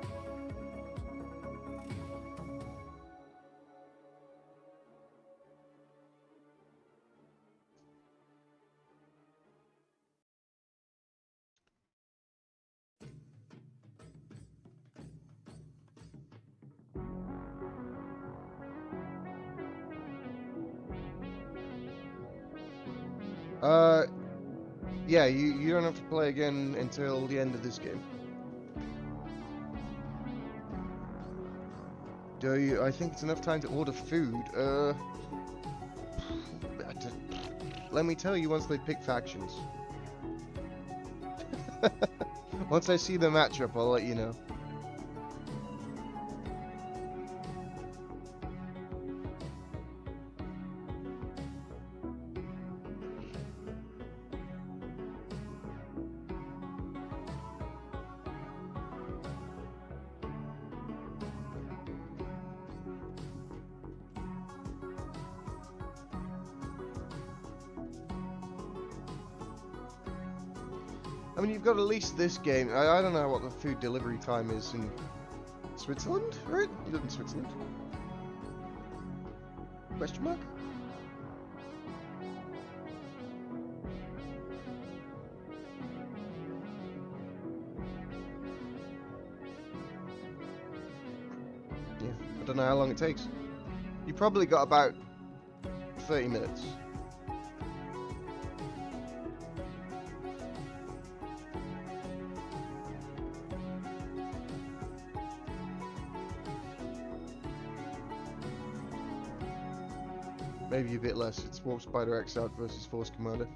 Yeah, you don't have to play again until the end of this game. Do you? I think it's enough time to order food. Let me tell you once they pick factions. Once I see the matchup, I'll let you know. I mean, you've got at least this game. I don't know what the food delivery time is in Switzerland, right? You live in Switzerland? Question mark? Yeah, I don't know how long it takes. You probably got about 30 minutes. Maybe a bit less. It's Warp Spider X out versus Force Commander.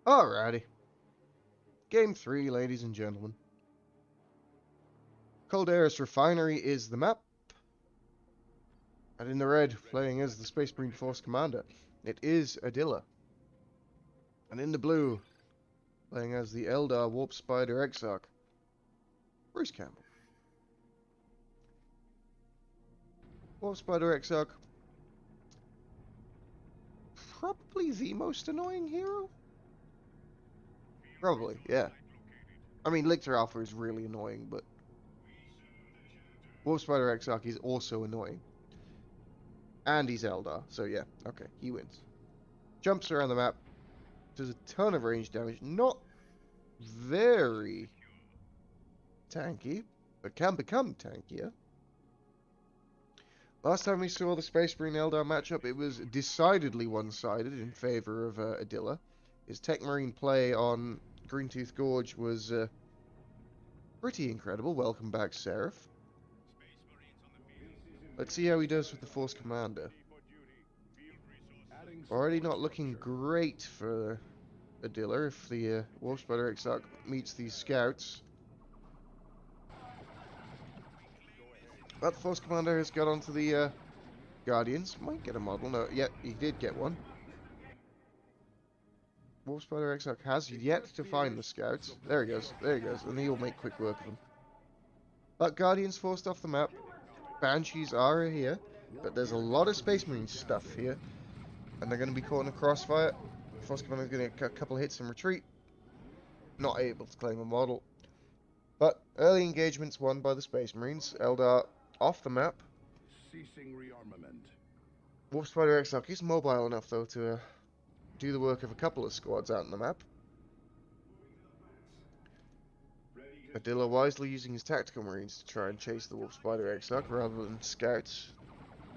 Alrighty. Game 3, ladies and gentlemen. Calderas Refinery is the map. And in the red, playing as the Space Marine Force Commander, it is Adilla. And in the blue, playing as the Eldar Warp Spider Exarch, Bruce Campbell. Warp Spider Exarch, probably the most annoying hero? Probably, yeah. I mean, Lictor Alpha is really annoying, but Warp Spider Exarch is also annoying. And he's Eldar, so yeah, okay, he wins. Jumps around the map, does a ton of range damage, not very tanky, but can become tankier. Last time we saw the Space Marine Eldar matchup, it was decidedly one-sided in favor of Adilla. His Tech Marine play on Greentooth Gorge was pretty incredible. Welcome back, Seraph. Let's see how he does with the Force Commander. Already not looking great for Adilla if the Warp Spider Exarch meets these scouts. But the Force Commander has got onto the Guardians. Might get a model. No, yeah, he did get one. Warp Spider Exarch has yet to find the scouts. There he goes. There he goes. And he'll make quick work of them. But Guardians forced off the map. Banshees are here. But there's a lot of Space Marine stuff here. And they're going to be caught in a crossfire. Force Commander is going to get a couple of hits and retreat. Not able to claim a model. But early engagements won by the Space Marines. Eldar off the map. Ceasing rearmament. Warp Spider Exarch is mobile enough, though, to do the work of a couple of squads out on the map. Adilla wisely using his tactical marines to try and chase the Warp Spider Exarch rather than scouts.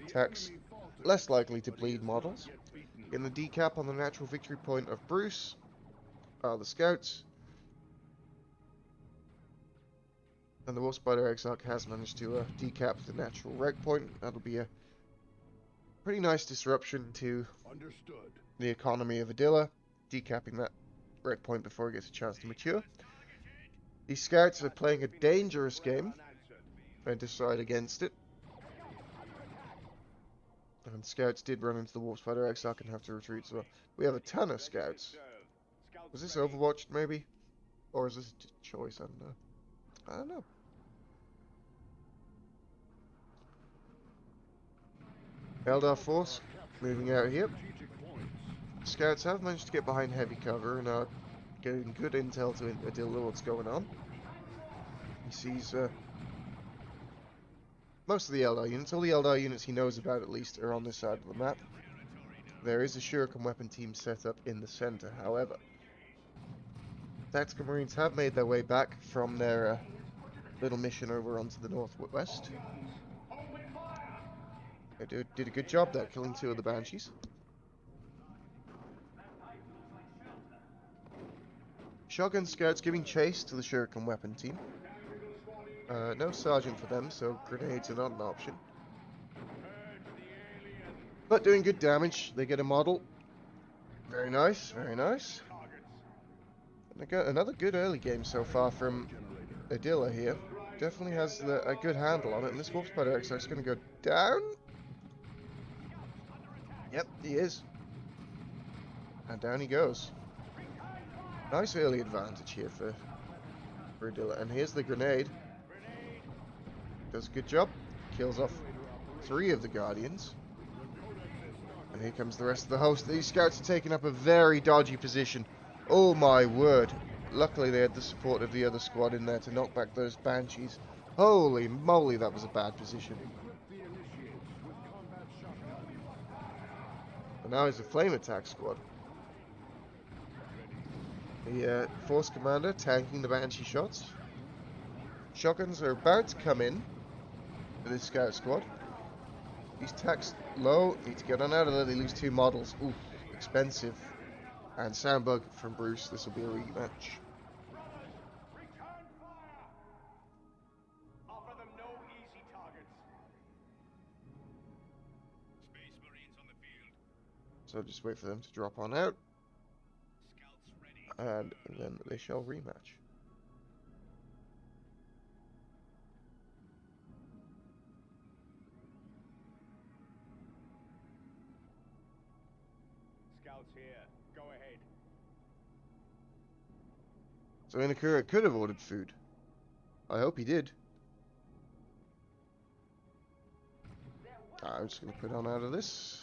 Attacks less likely to bleed models. In the decap on the natural victory point of Bruce are the scouts. And the Warp Spider Exarch has managed to decap the natural wreck point. That'll be a pretty nice disruption to the economy of Adilla, decapping that wreck point before it gets a chance to mature. These scouts are playing a dangerous game. They decide against it. And scouts did run into the Warp Spider Exarch and have to retreat as well. We have a ton of scouts. Was this Overwatched, maybe? Or is this a choice? I don't know. I don't know. Eldar Force moving out here. Scouts have managed to get behind heavy cover and are getting good intel to Adilla what's going on. He sees most of the Eldar units. All the Eldar units he knows about, at least, are on this side of the map. There is a Shuriken weapon team set up in the center, however. Tactical Marines have made their way back from their little mission over onto the northwest. They did a good job there, killing 2 of the Banshees. Shotgun Scouts giving chase to the Shuriken weapon team. No sergeant for them, so grenades are not an option. But doing good damage. They get a model. Very nice, very nice. And they got another good early game so far from Adilla here. Definitely has a good handle on it, and this Warp Spider Exarch is going to go down. Yep, he is. And down he goes. Nice early advantage here for Adilla. And here's the grenade. Does a good job. Kills off 3 of the Guardians. And here comes the rest of the host. These scouts are taking up a very dodgy position. Oh my word. Luckily they had the support of the other squad in there to knock back those Banshees. Holy moly, that was a bad position. And now it's a flame attack squad. The Force Commander tanking the Banshee shots. Shotguns are about to come in for this scout squad. These attacks low, need to get on out of there. They lose 2 models. Ooh, expensive. And Soundbug from Bruce. This will be a rematch. Offer them no easy targets. So just wait for them to drop on out. Scouts ready. and then they shall rematch. Scouts here. Go ahead. So Inakura could have ordered food. I hope he did. I'm just going to put on out of this.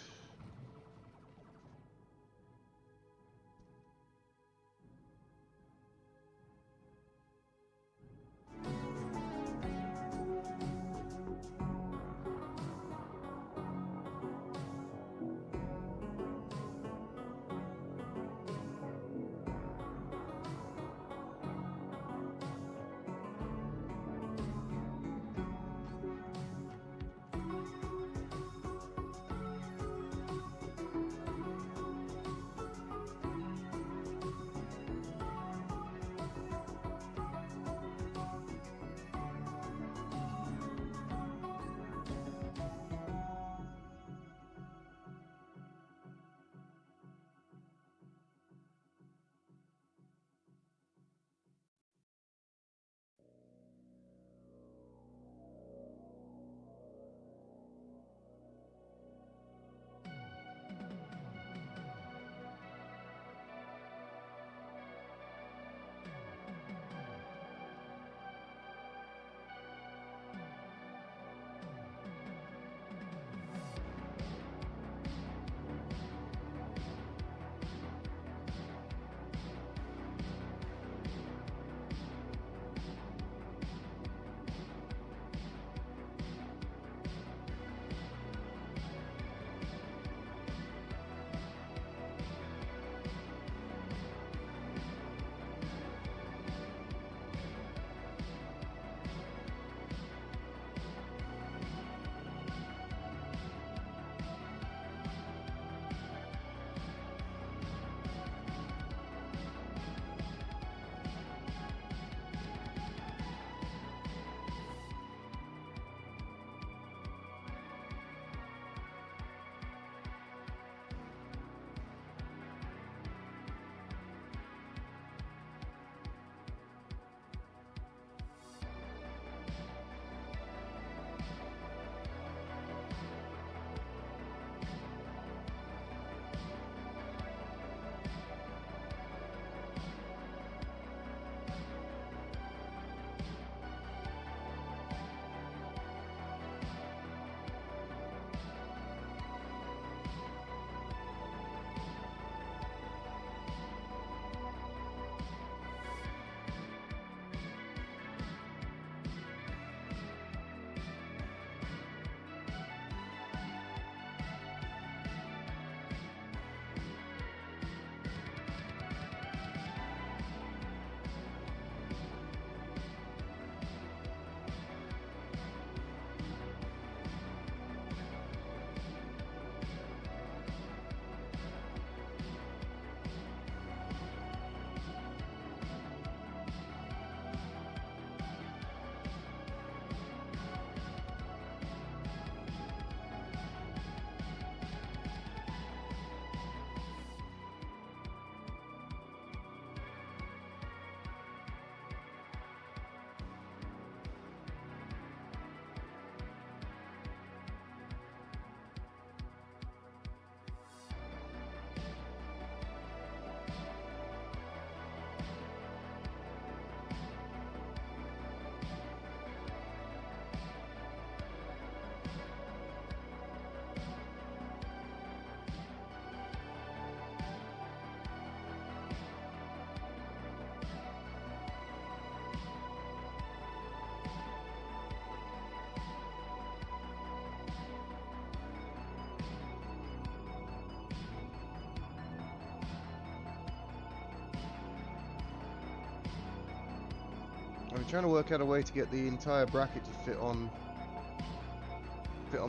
I'm trying to work out a way to get the entire bracket to fit on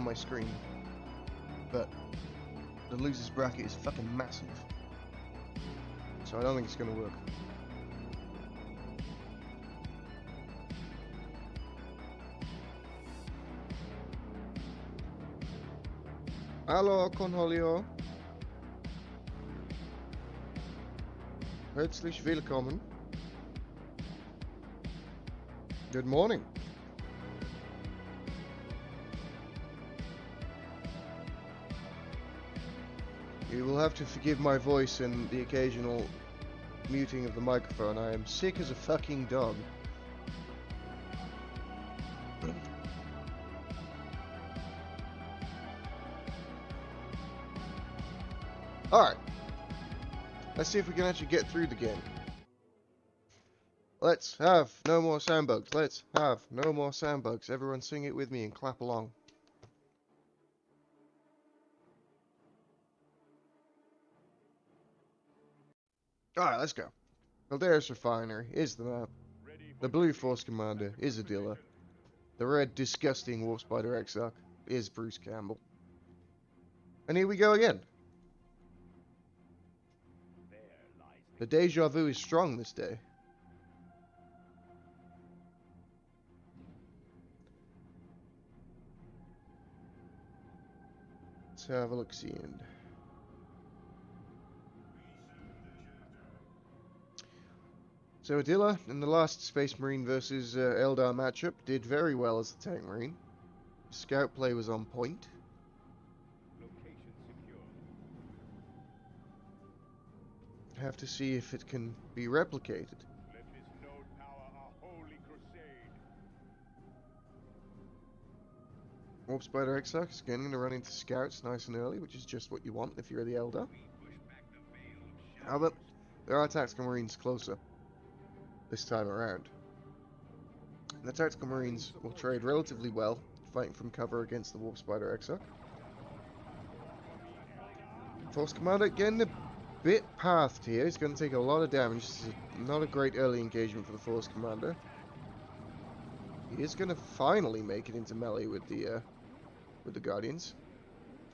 my screen, but the loser's bracket is fucking massive, so I don't think it's going to work. Hallå, Cornholio. Herzlich willkommen. Good morning. You will have to forgive my voice and the occasional muting of the microphone. I am sick as a fucking dog. Alright. Let's see if we can actually get through the game. Let's have no more sandbugs. Let's have no more sandbugs. Everyone sing it with me and clap along. Alright, let's go. Eldar's Refinery is the map. The blue Force Commander is Adilla. The red disgusting Warp Spider Exarch is Bruce Campbell. And here we go again. The deja vu is strong this day. Let's have a look-see and... So Adilla, in the last Space Marine versus Eldar matchup, did very well as the Tank Marine. Scout play was on point. Have to see if it can be replicated. Let this node power a holy crusade. Warp Spider Exarch is getting to run into scouts nice and early, which is just what you want if you're the Eldar. However, there are Tactical Marines closer this time around. The Tactical Marines will trade relatively well, fighting from cover against the Warp Spider Exarch. Force Commander getting a bit pathed here. He's going to take a lot of damage. This is not a great early engagement for the Force Commander. He is going to finally make it into melee with the Guardians.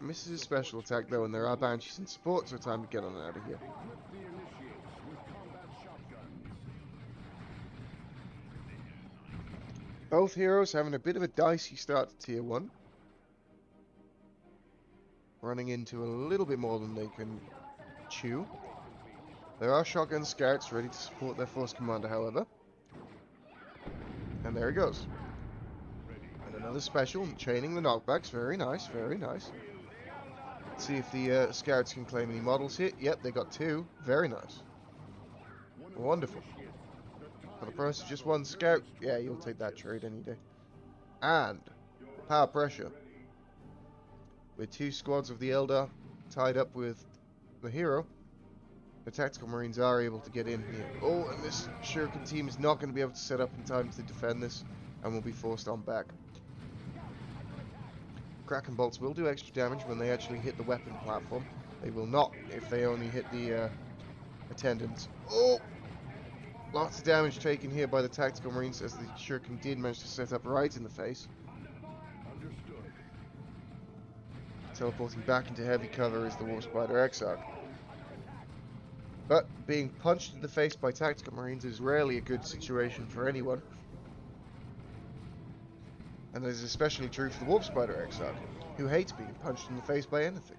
Misses his special attack though, and there are Banshees in support, so time to get on out of here. Both heroes having a bit of a dicey start to Tier 1. Running into a little bit more than they can chew. There are shotgun scouts ready to support their Force Commander, however. And there he goes. And another special, chaining the knockbacks. Very nice, very nice. Let's see if the scouts can claim any models here. Yep, they got 2. Very nice. Wonderful. For the price of just 1 scout, yeah, you'll take that trade any day. And power pressure. With 2 squads of the Eldar tied up with the hero, the Tactical Marines are able to get in here. Oh, and this Shuriken team is not going to be able to set up in time to defend this, and will be forced on back. Kraken bolts will do extra damage when they actually hit the weapon platform. They will not if they only hit the attendants. Oh! Lots of damage taken here by the Tactical Marines, as the Shuriken did manage to set up right in the face. Teleporting back into heavy cover is the Warp Spider Exarch. But being punched in the face by Tactical Marines is rarely a good situation for anyone. And that is especially true for the Warp Spider Exarch, who hates being punched in the face by anything,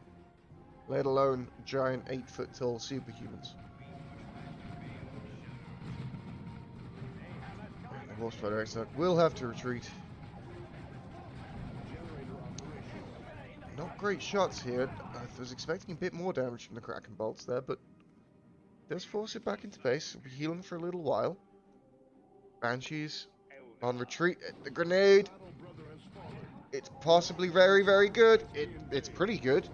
let alone giant 8-foot tall superhumans. The Warp Spider Exarch will have to retreat. Not great shots here. I was expecting a bit more damage from the Kraken bolts there, but does force it back into base. We'll be healing for a little while. Banshees on retreat. The grenade. It's possibly very, very good. It's pretty good.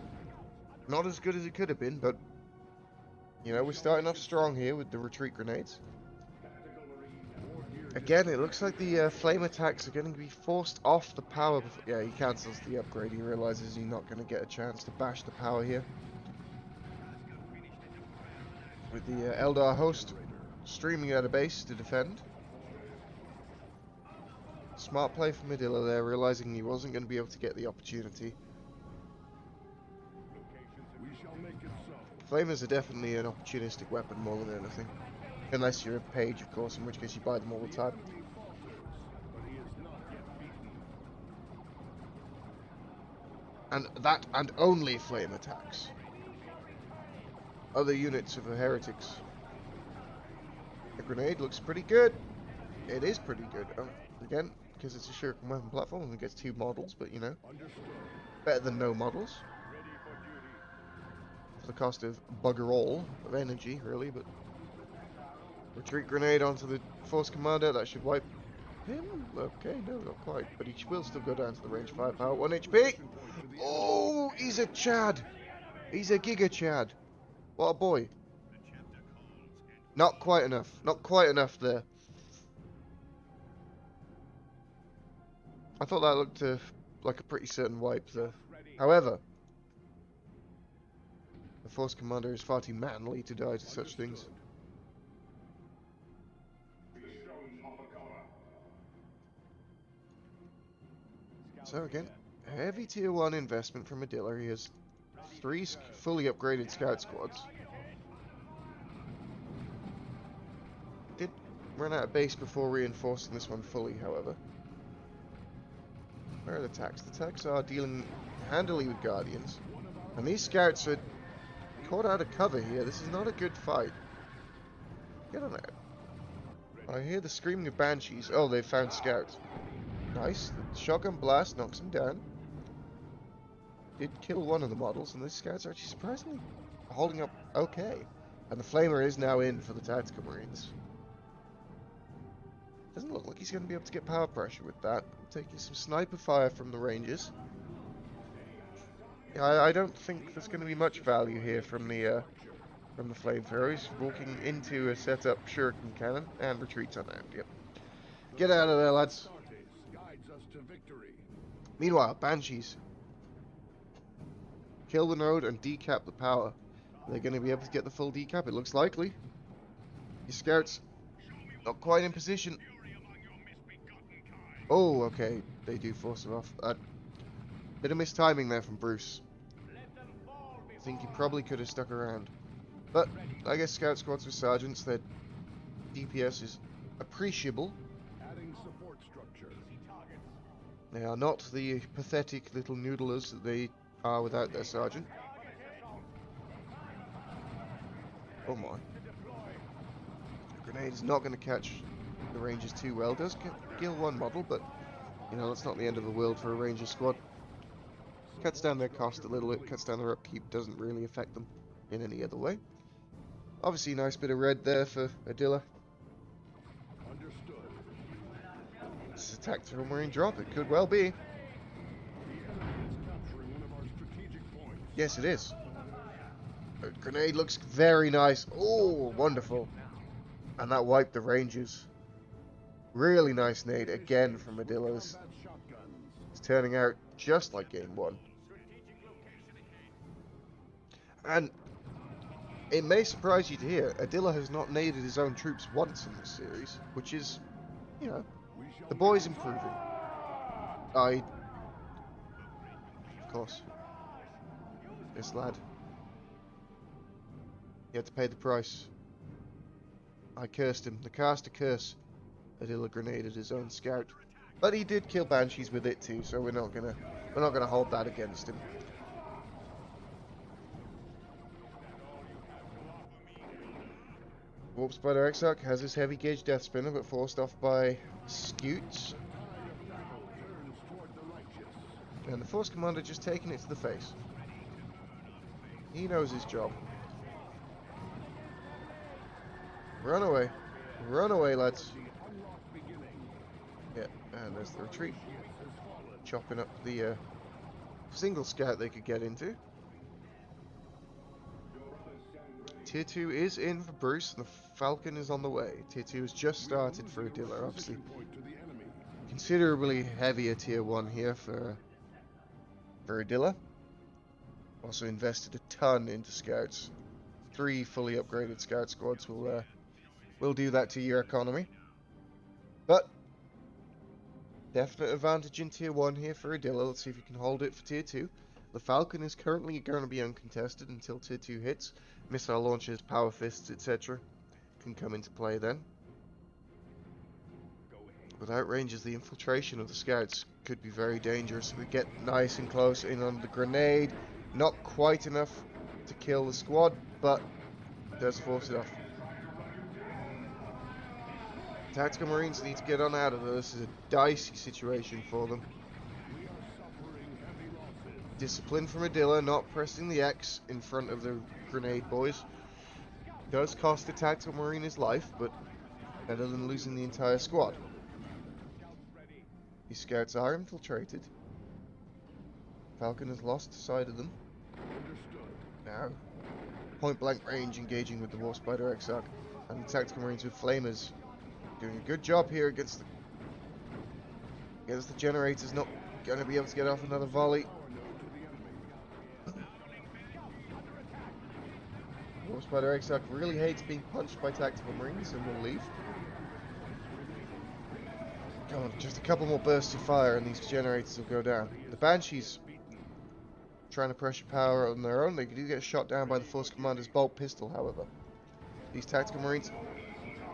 Not as good as it could have been, but you know, we're starting off strong here with the retreat grenades. Again, it looks like the flame attacks are going to be forced off the power before... Yeah, he cancels the upgrade. He realizes he's not going to get a chance to bash the power here. With the Eldar host streaming out of base to defend. Smart play from Adilla there, realizing he wasn't going to be able to get the opportunity. Flamers are definitely an opportunistic weapon more than anything. Unless you're a page, of course, in which case you buy them all the time. And that, and only flame attacks. Other units of the heretics The grenade looks pretty good. It is pretty good. Again, because it's a shuriken weapon platform, and it gets 2 models, but you know, better than no models. For the cost of bugger all of energy, really, but retreat grenade onto the force commander, that should wipe him. Okay, no, not quite, but he will still go down to the range firepower. 1 HP. Oh, he's a Chad. He's a Giga Chad. What a boy. Not quite enough. Not quite enough there. I thought that looked like a pretty certain wipe there. However, the force commander is far too manly to die to such things. So again, heavy tier 1 investment from Adilla. He has 3 fully upgraded scout squads. Did run out of base before reinforcing this one fully, however. Where are the attacks? The attacks are dealing handily with Guardians. And these scouts are caught out of cover here. This is not a good fight. Get on out. I hear the screaming of Banshees. Oh, they've found scouts. Nice. The shotgun blast knocks him down. Did kill one of the models, and these scouts are actually surprisingly holding up okay. And the flamer is now in for the tactical marines. Doesn't look like he's going to be able to get power pressure with that. I'm taking some sniper fire from the ranges. Yeah, I don't think there's going to be much value here from the flamethrower. He's walking into a setup shuriken cannon and retreats unarmed. Yep. Get out of there, lads. Meanwhile, Banshees kill the node and decap the power. Are they going to be able to get the full decap? It looks likely. Your scouts not quite in position. Oh, okay. They do force him off. Bit of mistiming there from Bruce. I think he probably could have stuck around. But I guess scout squads with sergeants, their DPS is appreciable. They are not the pathetic little noodlers that they are without their sergeant. Oh my. The grenade is not going to catch the Rangers too well. Does kill one model, but you know, that's not the end of the world for a Ranger squad. Cuts down their cost a little bit, cuts down their upkeep, doesn't really affect them in any other way. Obviously a nice bit of red there for Adilla. This is a tactical marine drop, it could well be. Yes, it is. The grenade looks very nice. Oh, wonderful. And that wiped the Rangers. Really nice nade again from Adilla. It's turning out just like game 1. And it may surprise you to hear, Adilla has not naded his own troops once in this series, which is, you know, the boy's improving. Of course. This lad. He had to pay the price. I cursed him. The cast a curse. Adilla grenaded his own scout. But he did kill Banshees with it too, so we're not gonna hold that against him. Warp Spider Exarch has his heavy gauge death spinner, but forced off by Scutes. And the Force Commander just taking it to the face. He knows his job. Run away. Run away, lads. Yeah, and there's the retreat. Chopping up the single scout they could get into. Tier 2 is in for Bruce, and the Falcon is on the way. Tier 2 has just started for Adilla, obviously. Considerably heavier Tier 1 here for Adilla. Also invested a ton into scouts. 3 fully upgraded scout squads will do that to your economy. But definite advantage in Tier 1 here for Adilla. Let's see if you can hold it for Tier 2. The Falcon is currently going to be uncontested until Tier 2 hits. Missile launchers, power fists, etc. can come into play then. Without ranges, the infiltration of the scouts could be very dangerous. We get nice and close in on the grenade. Not quite enough to kill the squad, but does force it off. Tactical Marines need to get on out of there. This is a dicey situation for them. Discipline from Adilla, not pressing the X in front of the grenade boys. Does cost the Tactical Marine his life, but better than losing the entire squad. These scouts are infiltrated. Falcon has lost sight of them. Now, point blank range engaging with the Warspider Exarch and the Tactical Marines with Flamers. Doing a good job here against the generators. Not going to be able to get off another volley. Warspider Exarch really hates being punched by Tactical Marines and will leave. Come on, just a couple more bursts of fire and these generators will go down. The Banshees trying to pressure power on their own. They do get shot down by the Force Commander's bolt pistol, however. These Tactical Marines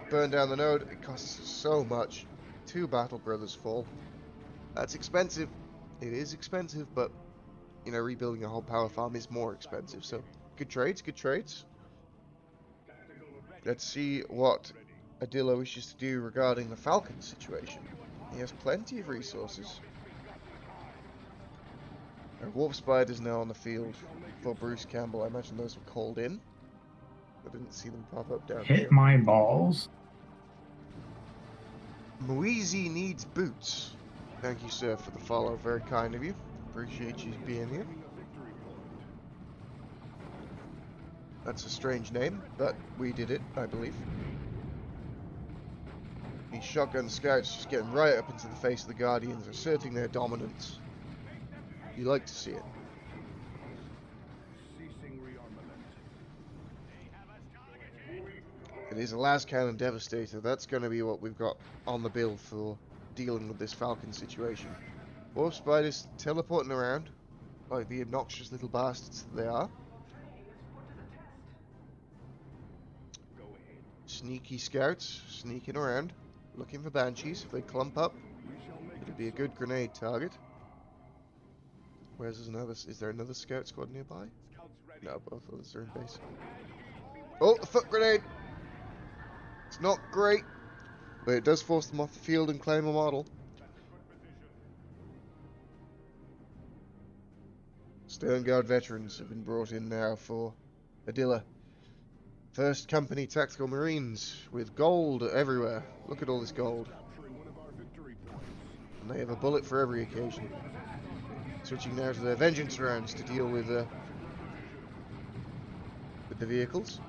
burn down the node. It costs so much. 2 Battle Brothers fall. That's expensive. It is expensive, but, you know, rebuilding a whole power farm is more expensive. So, good trades, good trades. Let's see what Adilla wishes to do regarding the Falcon situation. He has plenty of resources. Our Warp Spiders now on the field for Bruce Campbell. I imagine those were called in. I didn't see them pop up down here. Hit my balls. Muizi needs boots. Thank you, sir, for the follow. Very kind of you. Appreciate you being here. That's a strange name, but we did it, I believe. These shotgun scouts just getting right up into the face of the Guardians, asserting their dominance. You like to see it. It is a las cannon devastator. That's going to be what we've got on the bill for dealing with this Falcon situation. Warp Spiders teleporting around like the obnoxious little bastards that they are. Sneaky scouts sneaking around, looking for Banshees. If they clump up, it'll be a good grenade target. Where's another? Is there another scout squad nearby? No, both of us are in base. Oh, the foot grenade! It's not great, but it does force them off the field and claim a model. Sternguard veterans have been brought in now for Adilla. First Company Tactical Marines with gold everywhere. Look at all this gold. And they have a bullet for every occasion. Switching now to their vengeance rounds to deal with the vehicles.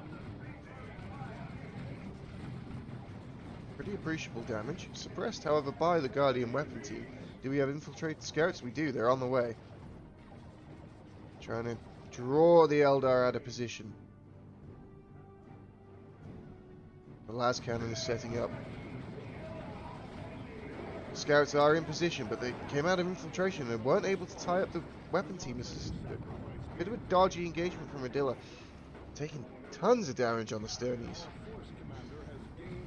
Pretty appreciable damage. Suppressed, however, by the Guardian weapon team. Do we have infiltrated scouts? We do. They're on the way. Trying to draw the Eldar out of position. The las cannon is setting up. Scouts are in position, but they came out of infiltration and weren't able to tie up the weapon team. This is a bit of a dodgy engagement from Adilla. Taking tons of damage on the Sternies.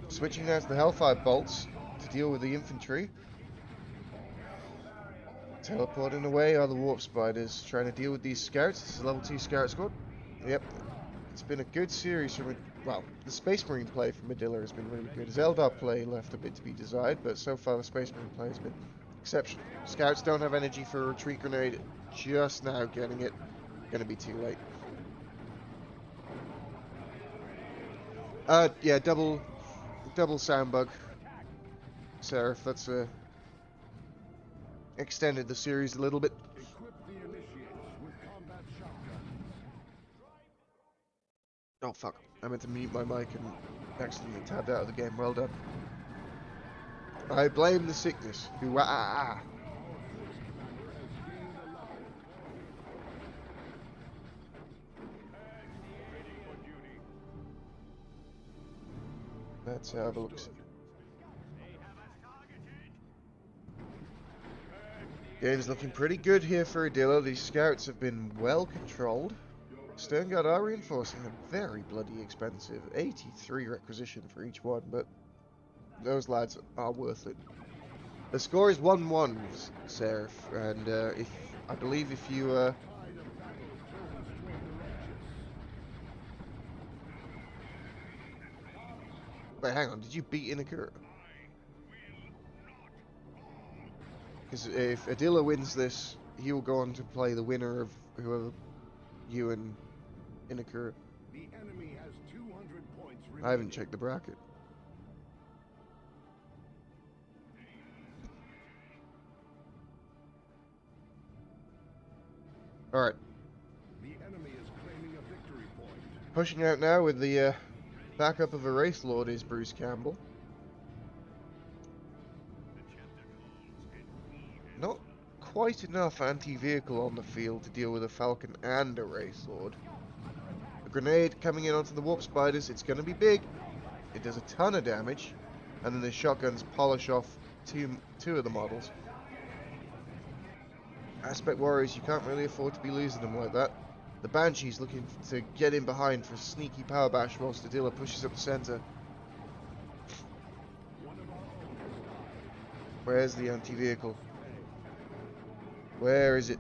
Switching now to the Hellfire bolts to deal with the infantry. Teleporting away are the Warp Spiders, trying to deal with these scouts. This is a level 2 scout squad. Yep. It's been a good series from well, the Space Marine play from Adilla has been really good. His Eldar play left a bit to be desired, but so far the Space Marine play has been exceptional. Scouts don't have energy for a retreat grenade. Just now getting it. Gonna be too late. Yeah, double sound bug. Seraph, that's extended the series a little bit. Oh fuck, I meant to mute my mic and accidentally tabbed out of the game. Well done. I blame the sickness. Let's have a look. Game's looking pretty good here for Adilla. These scouts have been well controlled. Sternguard are reinforcing. They're very bloody expensive. 83 requisition for each one, but those lads are worth it. The score is 1-1, Seraph, and I believe if you wait, hang on, did you beat Inakura? Because if Adilla wins this, he will go on to play the winner of whoever you and Inakura. The enemy has 200 points remaining. I haven't checked the bracket. Alright. The enemy is claiming a victory point. Pushing out now with the backup of a Wraith Lord is Bruce Campbell. Not quite enough anti-vehicle on the field to deal with a Falcon and a Wraith Lord. A grenade coming in onto the Warp Spiders, it's going to be big. It does a ton of damage. And then the shotguns polish off two of the models. Aspect Warriors, you can't really afford to be losing them like that. The Banshee's looking to get in behind for a sneaky power bash whilst Adilla pushes up the centre. Where's the anti-vehicle? Where is it?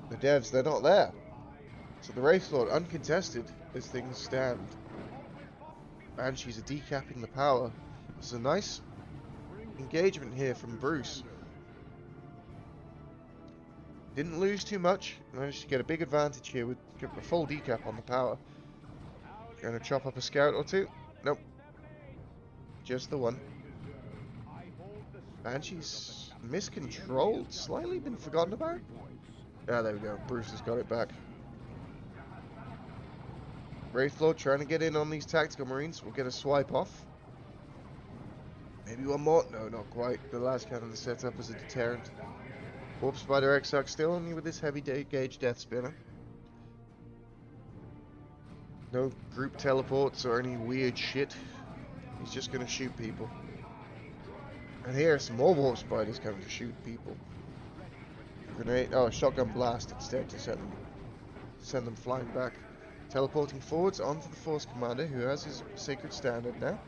The devs, they're not there. So the Wraith Lord uncontested as things stand. Banshees are decapping the power. It's a nice engagement here from Bruce. Didn't lose too much. Managed to get a big advantage here with a full decap on the power. Going to chop up a scout or two. Nope. Just the one. Banshee's miscontrolled. Slightly been forgotten about. Ah, there we go. Bruce has got it back. Wraith Lord trying to get in on these tactical marines. We'll get a swipe off. Maybe one more. No, not quite. The last cannon is set up as a deterrent. Warp Spider Exarch still only with this heavy gauge Death Spinner. No group teleports or any weird shit. He's just going to shoot people. And here are some more Warp Spiders coming to shoot people. Grenade. Oh, shotgun blast instead to send them flying back. Teleporting forwards onto the Force Commander who has his Sacred Standard now.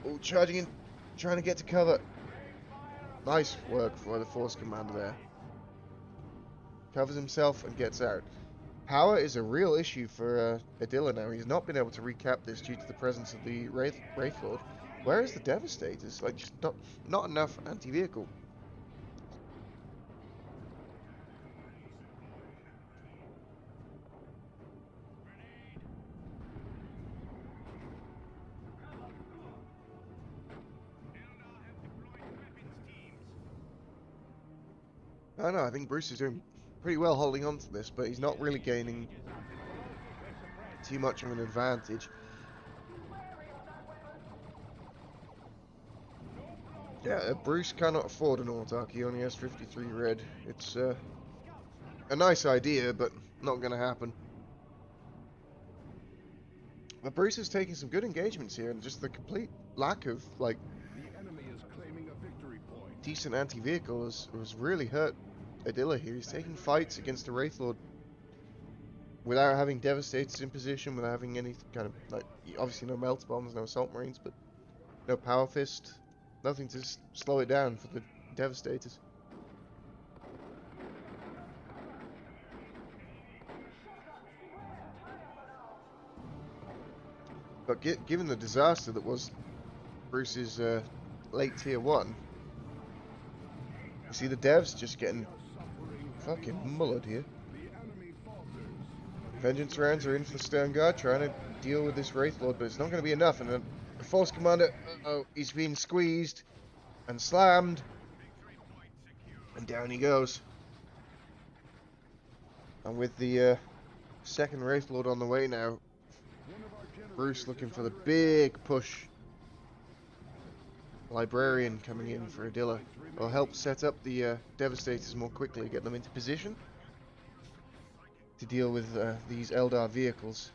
Oh, charging in. Trying to get to cover. Nice work for the Force Commander there. Covers himself and gets out. Power is a real issue for Adilla now. He's not been able to recap this due to the presence of the Wraith Lord. Where is the Devastators? Like, just not enough anti-vehicle. I don't know, I think Bruce is doing pretty well holding on to this, but he's not really gaining too much of an advantage. Yeah, Bruce cannot afford an Autarch. He only has 53 red. It's a nice idea, but not going to happen. But Bruce is taking some good engagements here, and just the complete lack of, like, The enemy is claiming a victory point. decent anti-vehicle has really hurt Adilla here. He's taking fights against a Wraith Lord without having Devastators in position, without having any kind of, like, obviously no Melt Bombs, no Assault Marines, but no Power Fist, nothing to slow it down for the Devastators. But given the disaster that was Bruce's late tier 1, you see the devs just getting fucking mullered here. Vengeance rounds are in for the Stern Guard, trying to deal with this Wraith Lord, but it's not going to be enough. And the Force Commander, he's being squeezed and slammed, and down he goes. And with the second Wraith Lord on the way now, Bruce looking for the big push. Librarian coming in for Adilla will help set up the Devastators more quickly, get them into position to deal with these Eldar vehicles.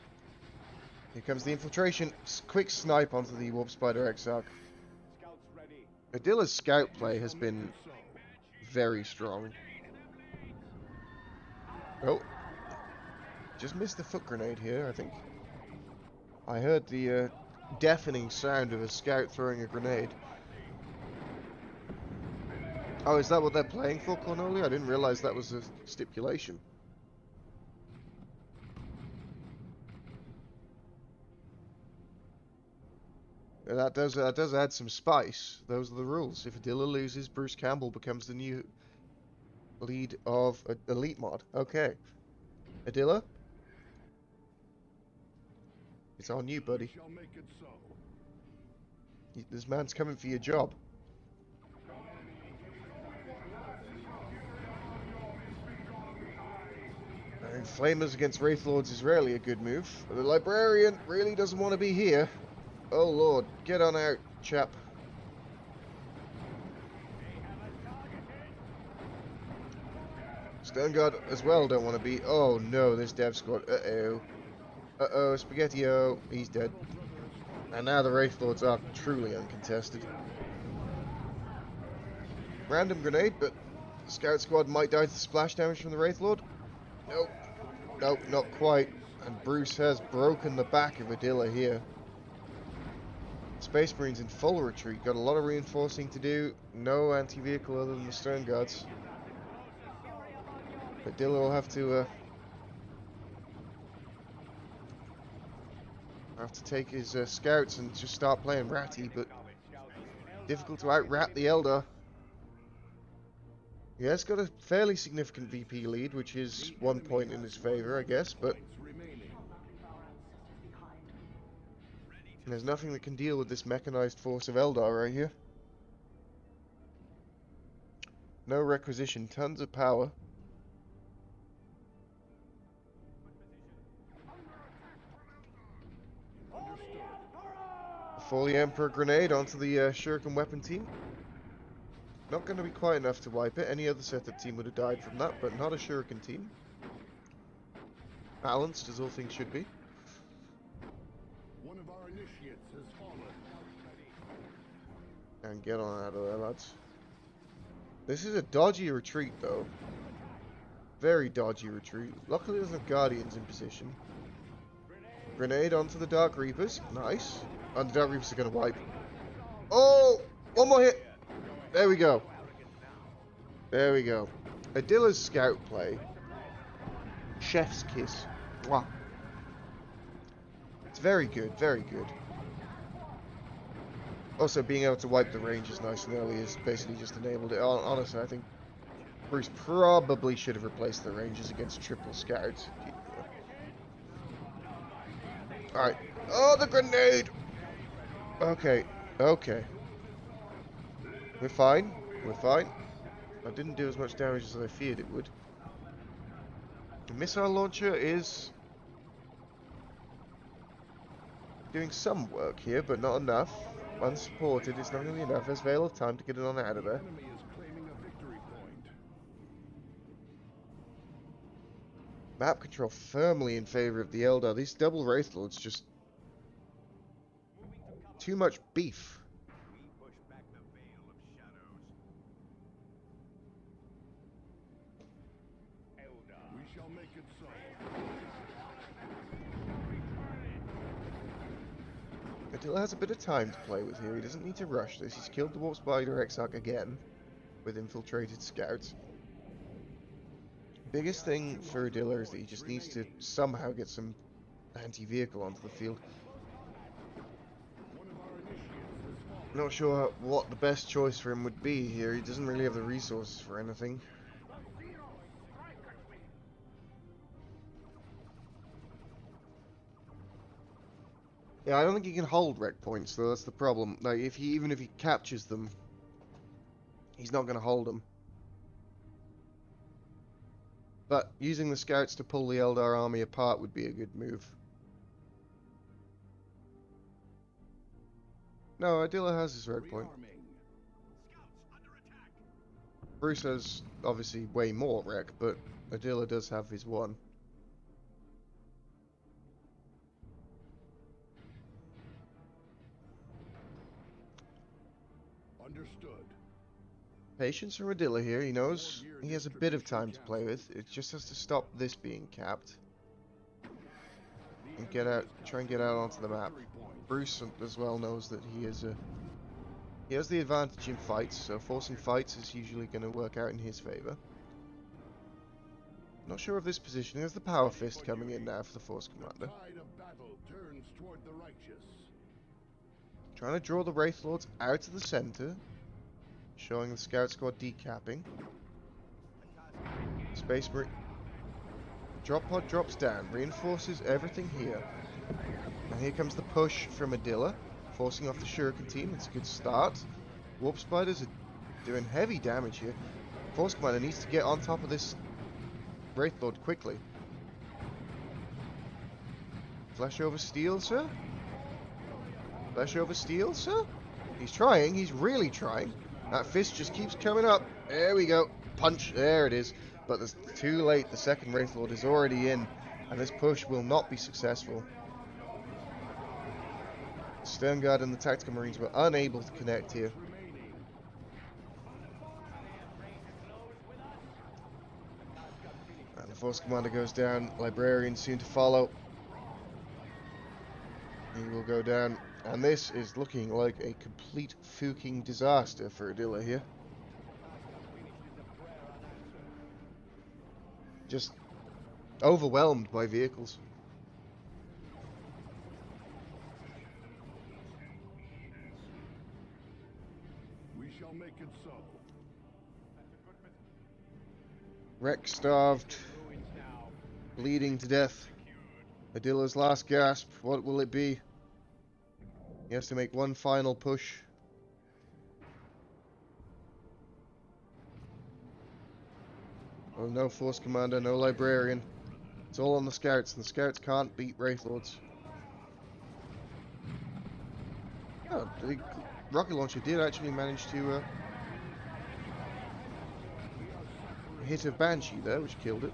Here comes the infiltration. Quick snipe onto the Warp Spider Exarch. Adilla's scout play has been very strong. Oh, just missed the foot grenade here, I think. I heard the deafening sound of a scout throwing a grenade. Oh, is that what they're playing for, Cornelia? I didn't realize that was a stipulation. And that does add some spice. Those are the rules. If Adilla loses, Bruce Campbell becomes the new lead of Elite Mod. Okay. Adilla? It's on you, buddy. Shall make it so. This man's coming for your job. I think Flamers against Wraith Lords is rarely a good move. But the Librarian really doesn't want to be here. Oh lord, get on out, chap. Stone Guard as well don't want to be. Oh no, this dev squad. Uh-oh. Uh-oh, Spaghetti-O. He's dead. And now the Wraith Lords are truly uncontested. Random grenade, but the Scout Squad might die to the splash damage from the Wraith Lord. Nope. Nope, not quite. And Bruce has broken the back of Adilla here. Space Marines in full retreat. Got a lot of reinforcing to do. No anti-vehicle other than the Stone Guards. Adilla will have to take his scouts and just start playing ratty, but difficult to out-rat the Eldar. Yeah, it's got a fairly significant VP lead, which is 1 point in his favor, I guess, but there's nothing that can deal with this mechanized force of Eldar right here. No requisition, tons of power. For the Emperor grenade onto the Shuriken weapon team. Not going to be quite enough to wipe it. Any other setup team would have died from that, but not a Shuriken team. Balanced, as all things should be. One of our initiates has fallen. And get on out of there, lads. This is a dodgy retreat, though. Very dodgy retreat. Luckily, there's no Guardians in position. Grenade onto the Dark Reapers. Nice. And the Dark Reapers are going to wipe. Oh! One more hit! There we go. There we go. Adilla's scout play. Chef's kiss. Mwah. It's very good, very good. Also, being able to wipe the ranges nice and early is basically just enabled it. Honestly, I think Bruce probably should have replaced the ranges against triple scouts. Alright. Oh, the grenade! Okay, okay. We're fine. We're fine. I didn't do as much damage as I feared it would. The missile launcher is doing some work here, but not enough. Unsupported, it's not going to be enough. There's Veil of Time to get it on out of there. Enemy is claiming a victory point. Map control firmly in favor of the Eldar. These double Wraith Lords just too much beef. We shall make it so. Adilla has a bit of time to play with here. He doesn't need to rush this. He's killed the Warp Spider Exarch again with infiltrated scouts. Biggest thing for Adilla is that he just needs to somehow get some anti-vehicle onto the field. Not sure what the best choice for him would be here. He doesn't really have the resources for anything. Yeah, I don't think he can hold wreck points, though. That's the problem. Like, even if he captures them, he's not going to hold them. But using the scouts to pull the Eldar army apart would be a good move. No, Adilla has his red point. Bruce has obviously way more wreck, but Adilla does have his one. Understood. Patience from Adilla here. He knows he has a bit of time to play with. It just has to stop this being capped. And get out, try and get out onto the map. Bruce as well knows that he has the advantage in fights, so forcing fights is usually going to work out in his favor. Not sure of this positioning. There's the Power Fist coming in now for the Force Commander. Tide of battle turns toward the righteous. Trying to draw the Wraith Lords out of the center. Showing the Scout Squad decapping. Space Marine. Drop pod drops down. Reinforces everything here. And here comes the push from Adilla. Forcing off the Shuriken team. It's a good start. Warp Spiders are doing heavy damage here. Force Commander needs to get on top of this Wraith Lord quickly. Flash over steel, sir? Flash over steel, sir? He's trying. He's really trying. That fist just keeps coming up. There we go. Punch. There it is. But it's too late. The second Wraith Lord is already in. And this push will not be successful. Stern Guard and the Tactical Marines were unable to connect here. And the Force Commander goes down. Librarian soon to follow. He will go down. And this is looking like a complete fucking disaster for Adilla here. Just overwhelmed by vehicles. We shall make it so. Wreck starved. Bleeding to death. Adilla's last gasp. What will it be? He has to make one final push. Oh, no Force Commander, no Librarian. It's all on the Scouts, and the Scouts can't beat Wraith Lords. Oh, the rocket launcher did actually manage to hit a Banshee there, which killed it.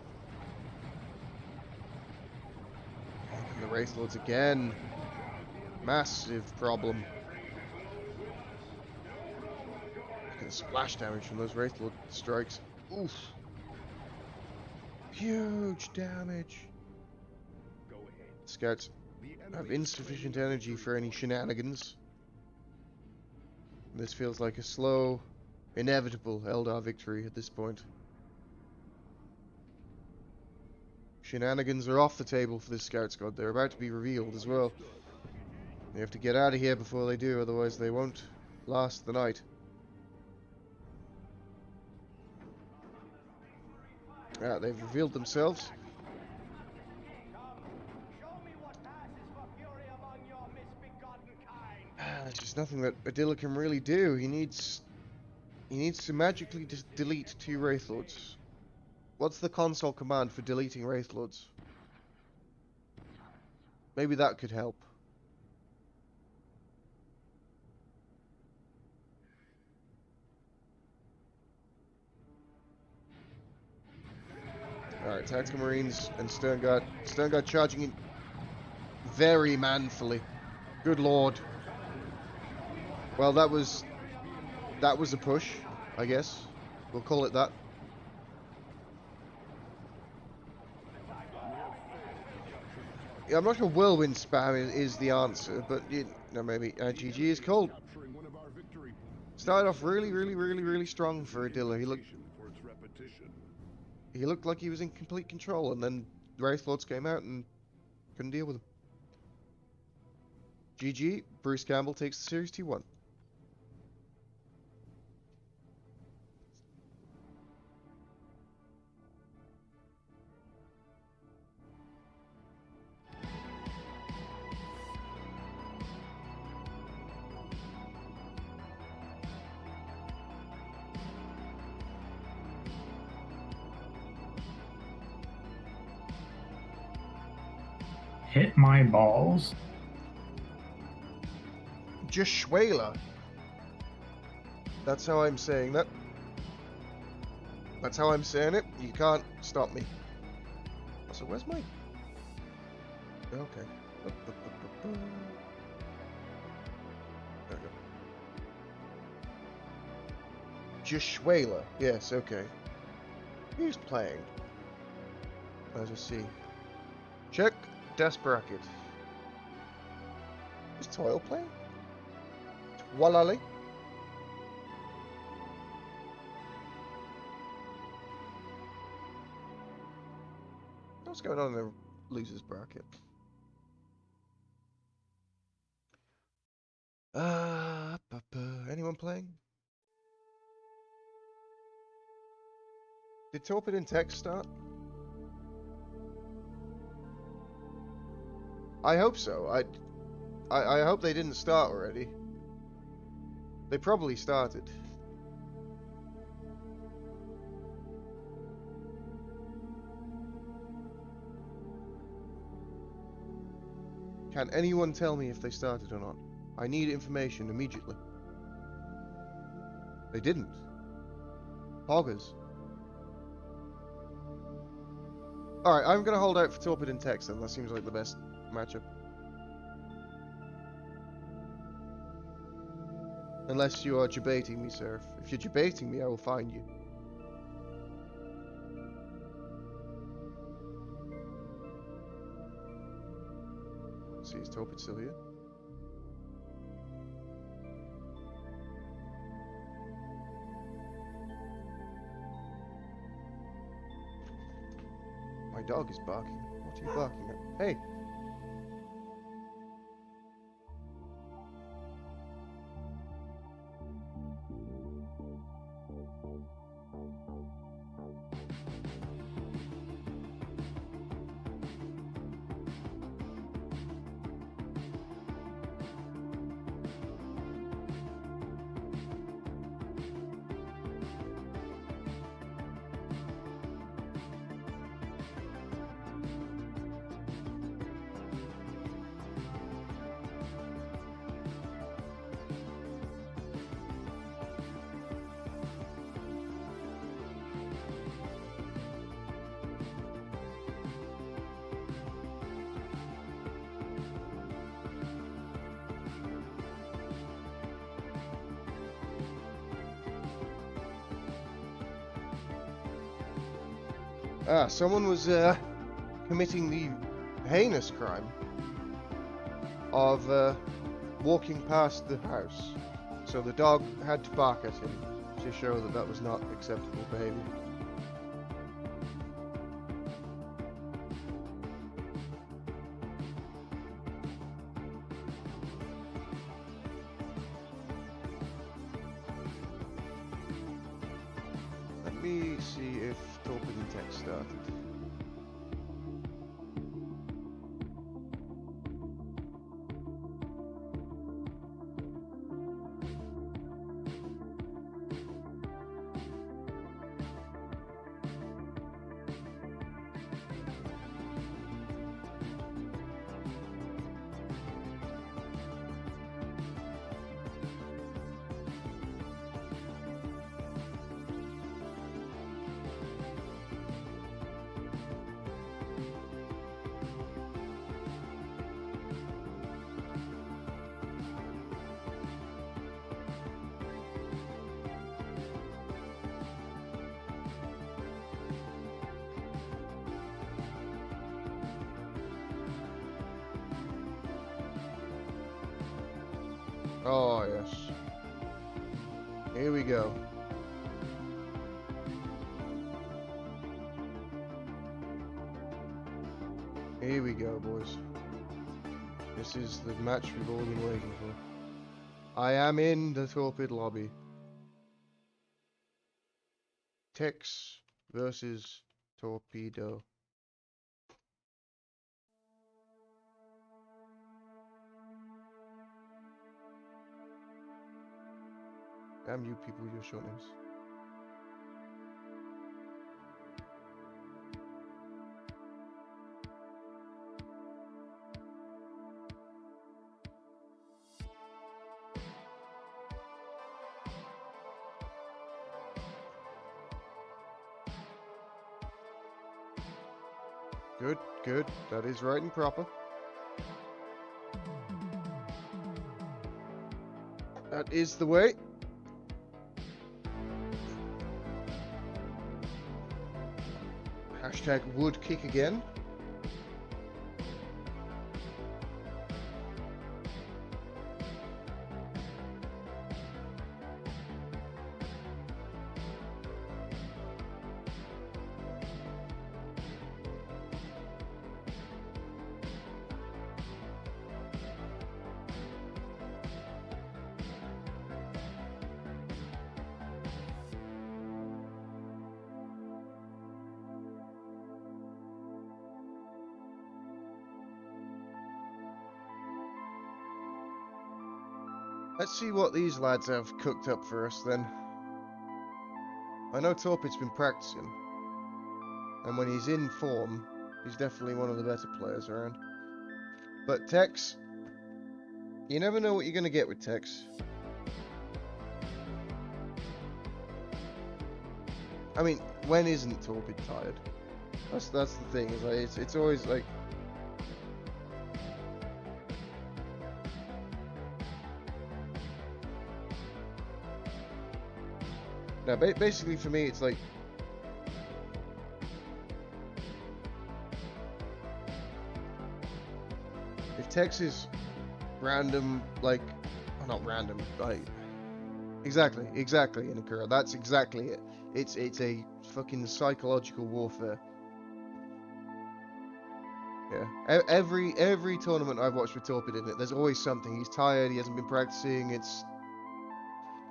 And the Wraith Lords again. Massive problem. Look at the splash damage from those Wraith Lord strikes. Oof. Huge damage. Scouts have insufficient energy for any shenanigans. This feels like a slow, inevitable Eldar victory at this point. Shenanigans are off the table for this Scout Squad. They're about to be revealed as well. They have to get out of here before they do, otherwise they won't last the night. Ah, they've revealed themselves. There's just nothing that Adilla can really do. He needs to magically delete 2 Wraith Lords. What's the console command for deleting Wraith Lords? Maybe that could help. Alright, Tactical Marines and Stern Guard. Stern Guard charging in very manfully. Good lord. Well, that was a push, I guess. We'll call it that. Yeah, I'm not sure whirlwind spam is the answer, but maybe GG is cold. Started off really strong for Adilla. He looked like he was in complete control, and then Wraith Lords came out and couldn't deal with him. GG, Bruce Campbell takes the series 2-1. Hit my balls. Joshua. That's how I'm saying that. That's how I'm saying it. You can't stop me. So where's my... Okay. There we go. Joshua. Yes, okay. Who's playing? Let's just see. Check. Death bracket. Is Toil playing? Twalali? What's going on in the losers bracket? I'm playing? Did Torpid and Text start? I hope so. I hope they didn't start already. They probably started. Can anyone tell me if they started or not? I need information immediately. They didn't. Poggers. Alright, I'm gonna hold out for Torpid and Text then. That seems like the best matchup. Unless you are debating me, sir. If you're debating me, I will find you. Let's see, is Torpid still here? My dog is barking. What are you barking at? Hey! Ah, someone was committing the heinous crime of walking past the house. So the dog had to bark at him to show that that was not acceptable behavior. Let me see if Torpid and Text started. Oh, yes. Here we go. Here we go, boys. This is the match we've all been waiting for. I am in the Torpid lobby. Tex versus Torpedo. Damn you people with your short names. Good, good. That is right and proper. That is the way. Hashtag would kick again. Let's see what these lads have cooked up for us then. I know Torpid's been practicing, and when he's in form, he's definitely one of the better players around. But Tex, you never know what you're going to get with Tex. I mean, when isn't Torpid tired? That's the thing. Is like it's always like. Now, basically for me, it's like if Tex is random, like, oh, not random, like exactly, Inakura. That's exactly it. It's a fucking psychological warfare. Yeah. Every tournament I've watched with Torpid in it, there's always something. He's tired. He hasn't been practicing.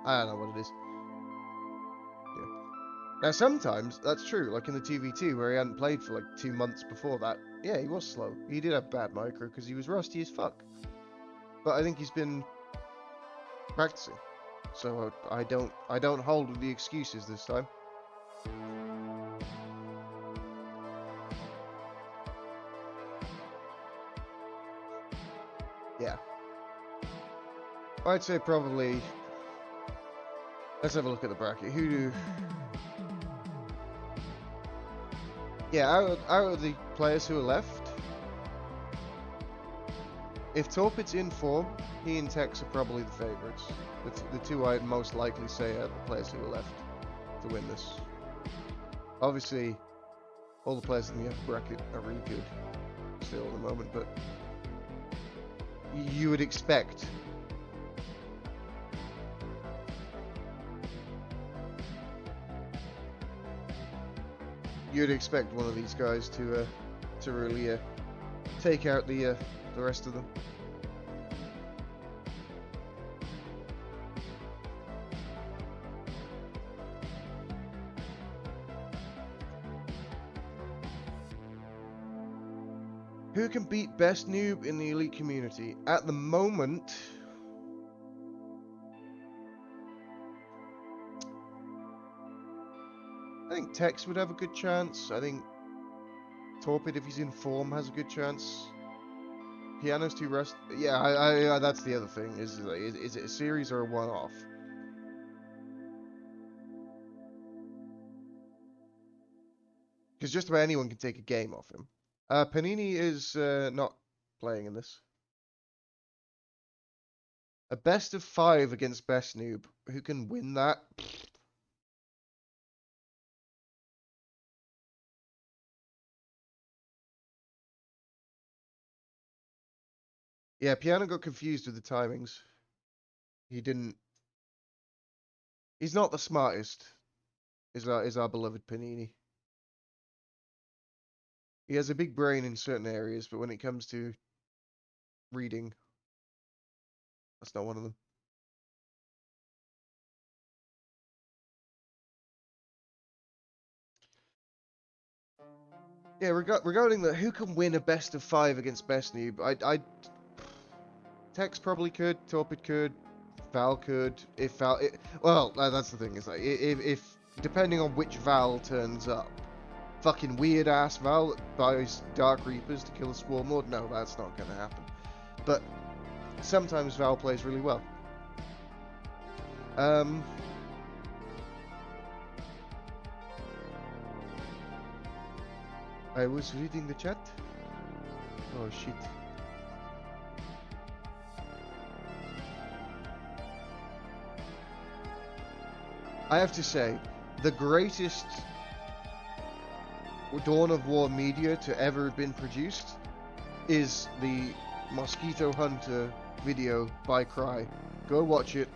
I don't know what it is. Now, sometimes that's true, like in the TV2, where he hadn't played for like 2 months before that. Yeah, he was slow. He did have bad micro because he was rusty as fuck. But I think he's been practicing, so I don't hold with the excuses this time. Yeah, I'd say probably. Let's have a look at the bracket. Who do? Yeah, out of the players who are left, if Torpid's in form, he and Tex are probably the favourites. The two I'd most likely say are the players who are left to win this. Obviously, all the players in the upper bracket are really good still at the moment, but you would expect. You'd expect one of these guys to really take out the rest of them. Who can beat best noob in the elite community? At the moment, I think Tex would have a good chance. I think Torpid, if he's in form, has a good chance. Piano's too rusty. Yeah, I that's the other thing. Is it a series or a one-off? Because just about anyone can take a game off him. Panini is not playing in this. A best of 5 against best noob. Who can win that? Yeah, Piano got confused with the timings. He didn't. He's not the smartest. Is our beloved Panini. He has a big brain in certain areas, but when it comes to reading, that's not one of them. Yeah, regarding the who can win a best of 5 against best noob, Tex probably could, Torpid could, Val could. If Val, well, that's the thing. Is like if depending on which Val turns up, fucking weird ass Val that buys Dark Reapers to kill a Swarm Lord. No, that's not gonna happen. But sometimes Val plays really well. I was reading the chat. Oh shit. I have to say, the greatest Dawn of War media to ever have been produced is the Mosquito Hunter video by Cry. Go watch it.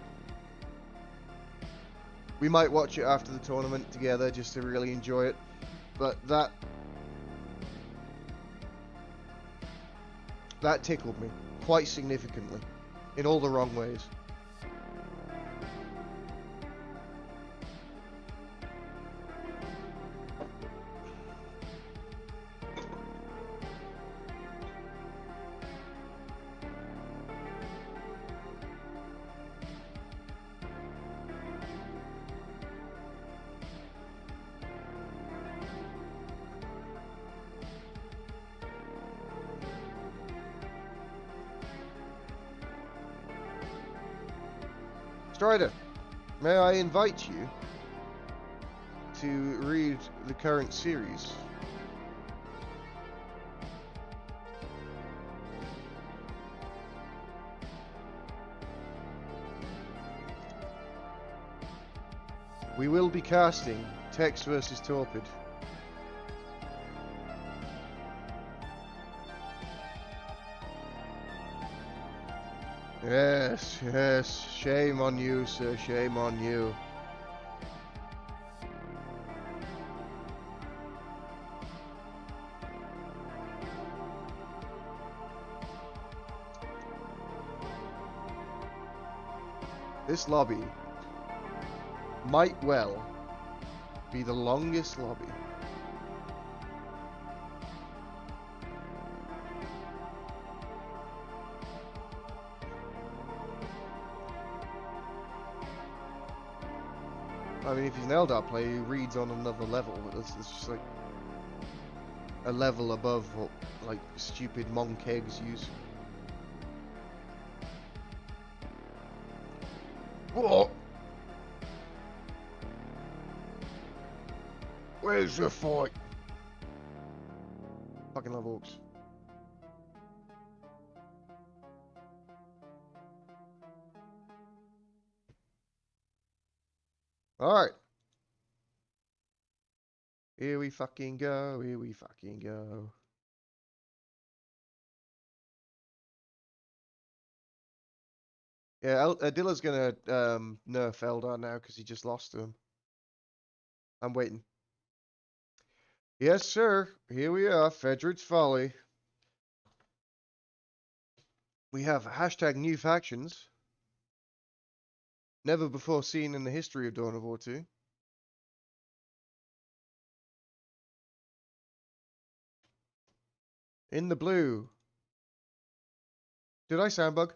We might watch it after the tournament together just to really enjoy it. But that tickled me quite significantly in all the wrong ways. Strider, may I invite you to read the current series? We will be casting Tex versus Torpid. Yes, yes. Shame on you, sir. Shame on you. This lobby might well be the longest lobby. I mean, if he's an Eldar player, he reads on another level, but it's just like a level above what, like, stupid monkegs use. What? Where's the fight? Fucking love orcs. Alright. Here we fucking go, here we fucking go. Yeah, Dilla's gonna nerf Eldar now because he just lost to him. I'm waiting. Yes, sir. Here we are, Fedrid's Folly. We have hashtag new factions. Never before seen in the history of Dawn of War 2. In the blue. Did I sandbug?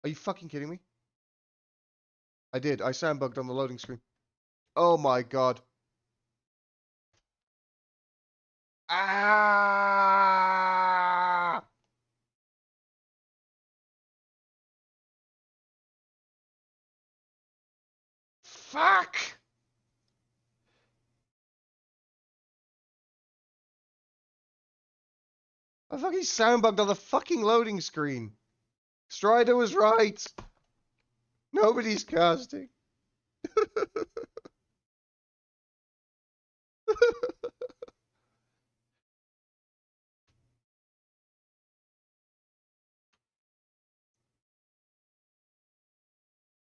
Are you fucking kidding me? I did. I sandbugged on the loading screen. Oh my god. Ah! Fuck! I fucking soundbugged on the fucking loading screen. Strider was right. Nobody's casting.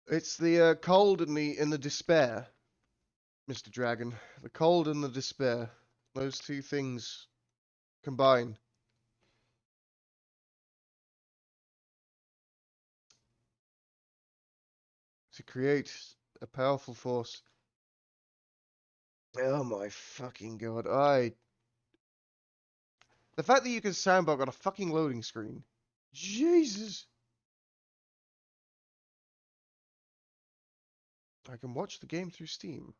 It's the cold and the despair, Mr. Dragon. The cold and the despair. Those two things combine. To create a powerful force. Oh my fucking god. The fact that you can soundbug on a fucking loading screen. Jesus. I can watch the game through Steam.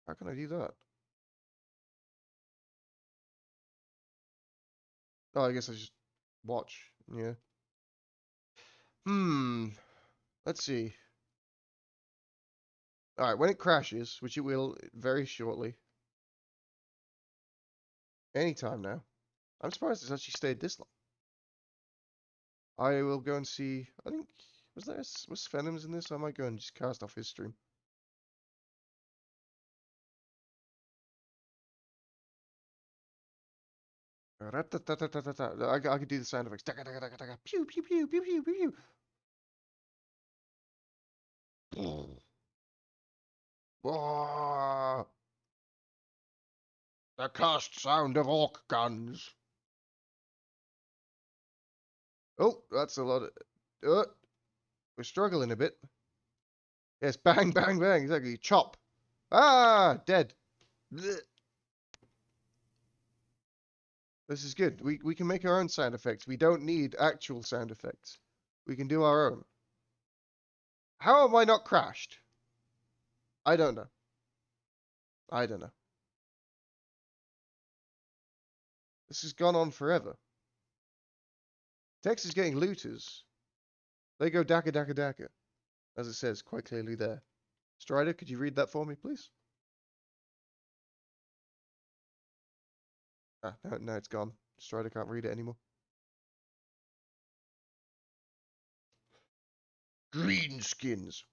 How can I do that? Oh, I guess I just watch. Yeah. Let's see. Alright, when it crashes, which it will very shortly. Anytime now. I'm surprised it's actually stayed this long. I will go and see. I think was Venom's in this? I might go and just cast off his stream. I could do the sound effects. Pew pew pew pew pew pew pew. The cursed sound of orc guns. Oh, that's a lot of. We're struggling a bit. Yes, bang, bang, bang. Exactly. Chop. Ah, dead. Blech. This is good. We can make our own sound effects. We don't need actual sound effects. We can do our own. How am I not crashed? I don't know. I don't know. This has gone on forever. Tex is getting looters. They go daka daka daka. as it says quite clearly there. Strider, could you read that for me, please? Ah, no, it's gone. Strider can't read it anymore. Greenskins.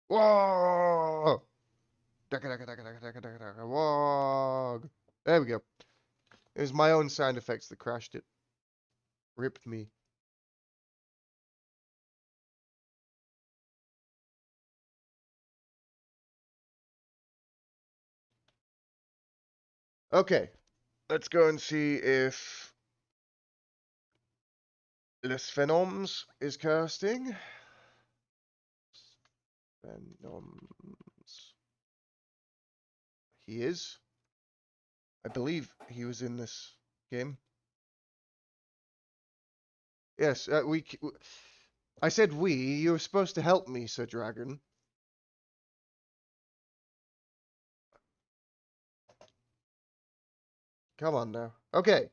Whoa! Wog. There we go. It was my own sound effects that crashed it. Ripped me. Okay. Let's go and see if Les Phenoms is casting. Phenoms. He is. I believe he was in this game. Yes, I said we. You were supposed to help me, Sir Dragon. Come on now. Okay.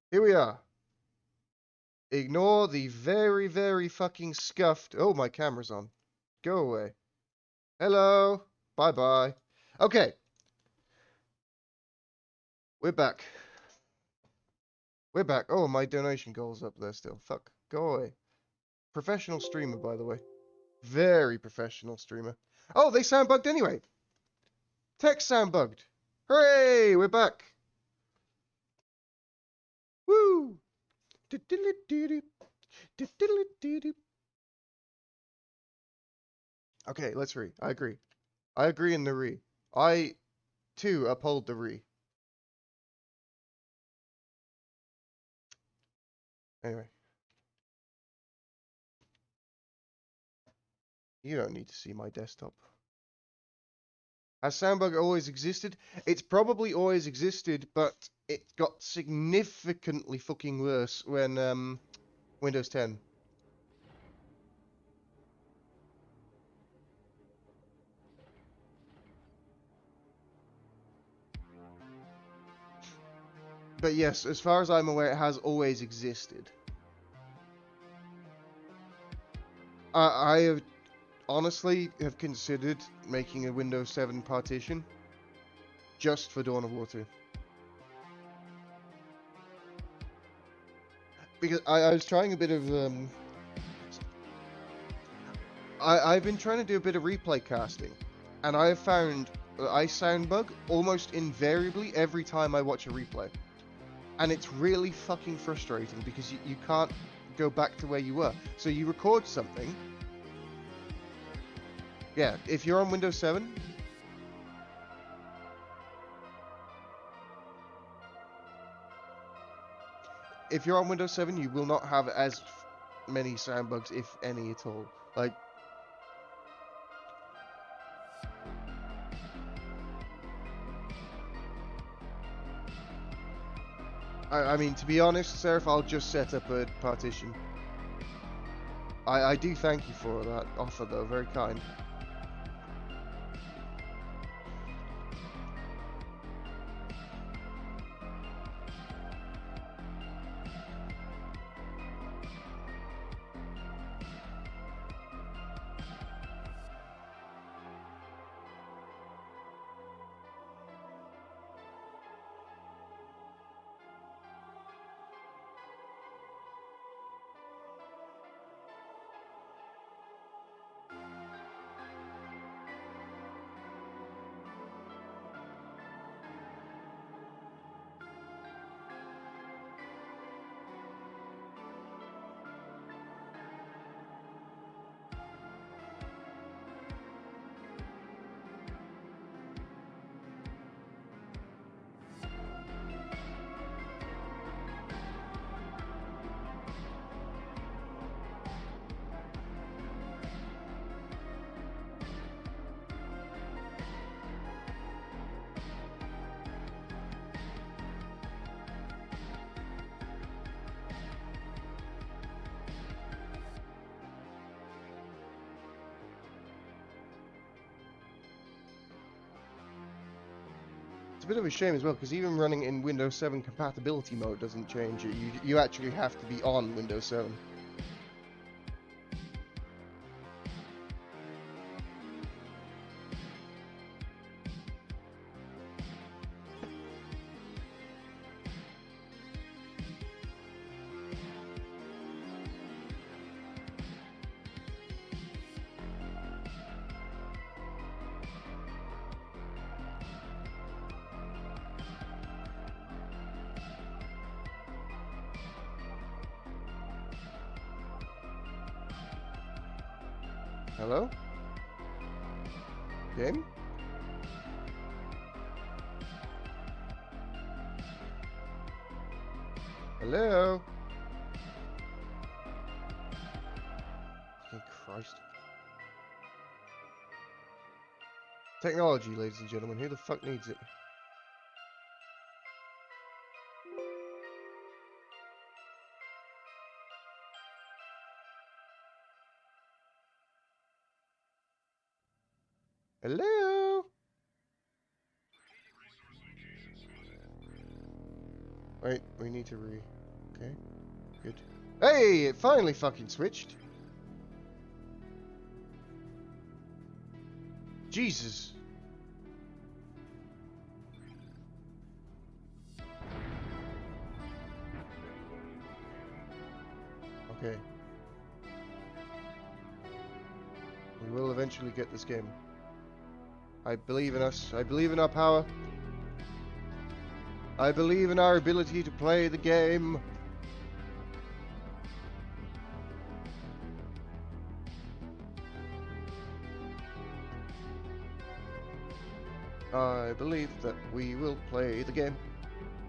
Here we are. Ignore the very, very fucking scuffed... Oh, my camera's on. Go away. Hello. Bye-bye. Okay. We're back. We're back. Oh, my donation goal's up there still. Fuck. Go away. Professional streamer, by the way. Very professional streamer. Oh, they sound bugged anyway. Text sound bugged. Hooray! We're back. Woo! Okay, let's re. I agree. I agree in the re. I, too, uphold the re. Anyway. You don't need to see my desktop. Has Soundbug always existed? It's probably always existed, but it got significantly fucking worse when Windows 10. But yes, as far as I'm aware, it has always existed. I have honestly have considered making a Windows 7 partition just for Dawn of War 2. Because I was trying a bit of I've been trying to do a bit of replay casting, and I have found that I sound bug almost invariably every time I watch a replay. And it's really fucking frustrating because you can't go back to where you were. So you record something. Yeah, if you're on Windows 7, if you're on Windows 7, you will not have as many sound bugs, if any at all. Like, I mean, to be honest, Seraph, I'll just set up a partition. I do thank you for that offer, though. Very kind. a bit of a shame as well, because even running in Windows 7 compatibility mode doesn't change it. You actually have to be on Windows 7. Hello? Game? Hello? Fucking Christ. Technology, ladies and gentlemen. Who the fuck needs it? Hello? Wait, we need to Okay, good. Hey, it finally fucking switched. Jesus. Okay. We will eventually get this game. I believe in us. I believe in our power. I believe in our ability to play the game. I believe that we will play the game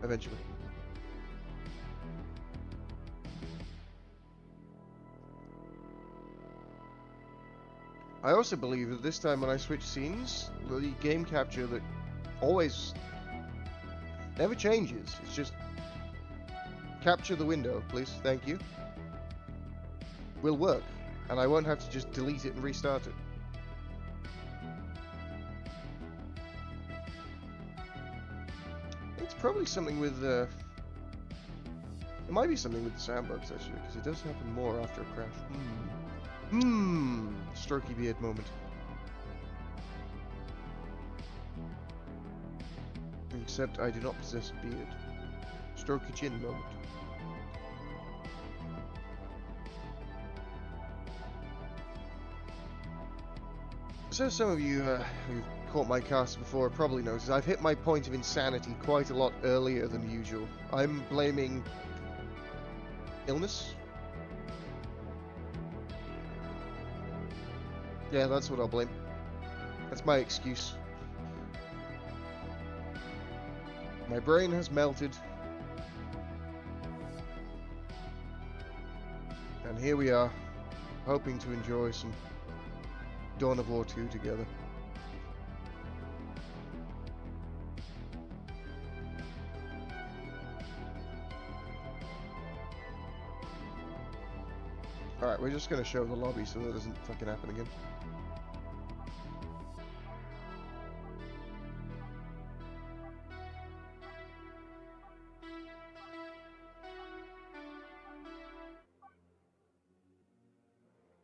eventually. I also believe that this time when I switch scenes, the game capture that always never changes. It's just capture the window, please, thank you. Will work, and I won't have to just delete it and restart it. It's probably something with it might be something with the sandbox actually, because it does happen more after a crash. Strokey beard moment. Except I do not possess a beard. Strokey chin moment. So some of you who've caught my cast before probably knows I've hit my point of insanity quite a lot earlier than usual. I'm blaming illness. Yeah, that's what I'll blame. That's my excuse. My brain has melted. And here we are, hoping to enjoy some Dawn of War 2 together. Alright, we're just going to show the lobby so that doesn't fucking happen again.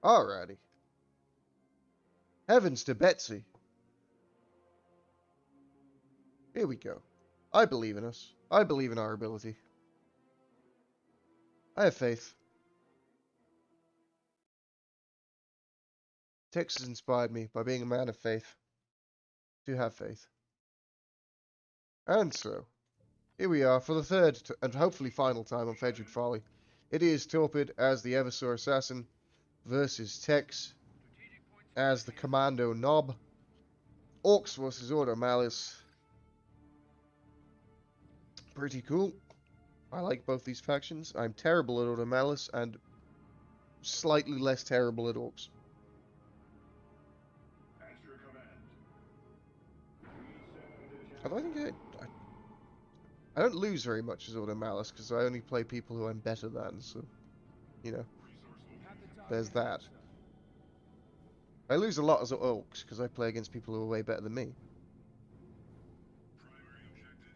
Alrighty. Heavens to Betsy. Here we go. I believe in us. I believe in our ability. I have faith. Tex has inspired me by being a man of faith. To have faith. And so, here we are for the third and hopefully final time on Fedrid Folly. It is Torpid as the Eversor Assassin versus Tex as the Commando Knob. Orcs versus Order Malice. Pretty cool. I like both these factions. I'm terrible at Order Malice and slightly less terrible at Orcs. Although I think I don't lose very much as Order Malice because I only play people who I'm better than, so, you know, there's that. I lose a lot as Orcs because I play against people who are way better than me.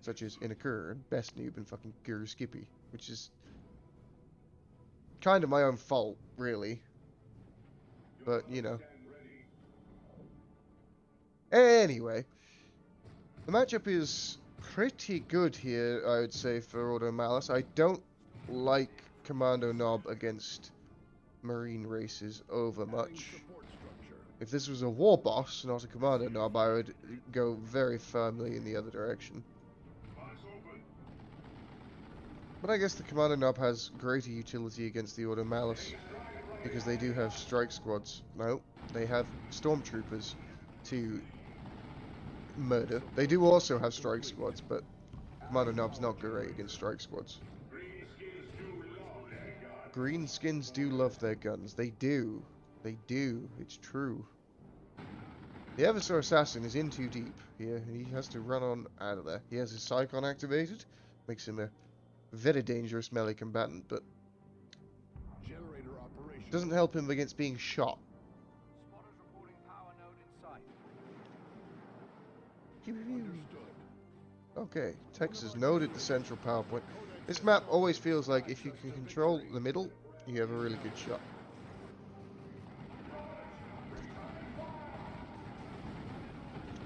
such as Inakur and Best Noob and fucking Guru Skippy, which is kind of my own fault, really. But, you know. Anyway, the matchup is pretty good here, I would say, for Ordo Malice. I don't like Commando Nob against Marine races over much. If this was a war boss, not a Commando Nob, I would go very firmly in the other direction. But I guess the Commando Nob has greater utility against the Ordo Malice, because they do have strike squads. No, they have stormtroopers to murder. They do also have strike squads, but Commando Nob's not great against strike squads. Greenskins do love their guns. They do. They do. It's true. The Eversor Assassin is in too deep here. He has to run on out of there. He has his Psychon activated. Makes him a very dangerous melee combatant, but doesn't help him against being shot. Spotters reporting power node in sight. Okay, Texas node at the central power point. This map always feels like if you can control the middle, you have a really good shot.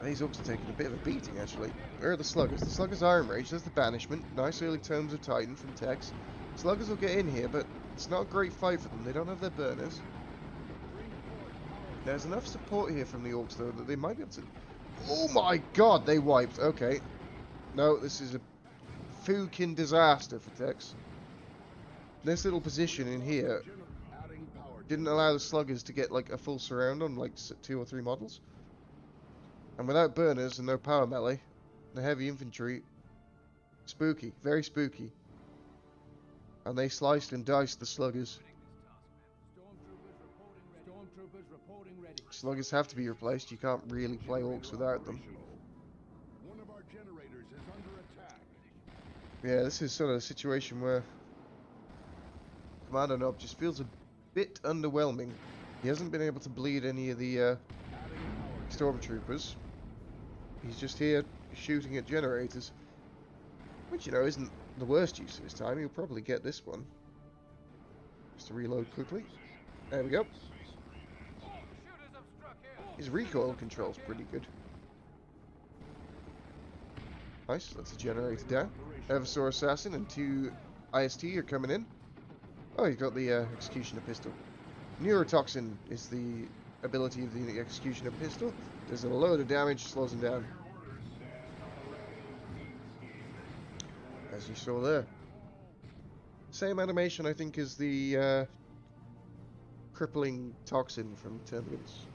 These orcs are taking a bit of a beating, actually. Where are the sluggers? The sluggers are enraged. There's the banishment. Nice early tomes of Titan from Tex. Sluggers will get in here, but it's not a great fight for them. They don't have their burners. There's enough support here from the orcs, though, that they might be able to... Oh my god, they wiped. Okay. No, this is a fucking disaster for Tex. This little position in here didn't allow the sluggers to get, like, a full surround on, like, 2 or 3 models. And without burners and no power melee, the heavy infantry, spooky, very spooky. And they sliced and diced the sluggers. Stormtroopers reporting ready. Sluggers have to be replaced. You can't really play orcs without them. One of our generators is under attack. Yeah, this is sort of a situation where Commando Nob just feels a bit underwhelming. He hasn't been able to bleed any of the stormtroopers. He's just here shooting at generators, which, you know, isn't the worst use of his time. He'll probably get this one. Just to reload quickly. There we go. His recoil control's pretty good. Nice, that's a generator down. Eversor Assassin and 2 IST are coming in. Oh, you've got the Executioner pistol. Neurotoxin is the ability of the Executioner pistol. Does a load of damage, slows him down. As you saw there. Same animation, I think, as the crippling toxin from Terminus.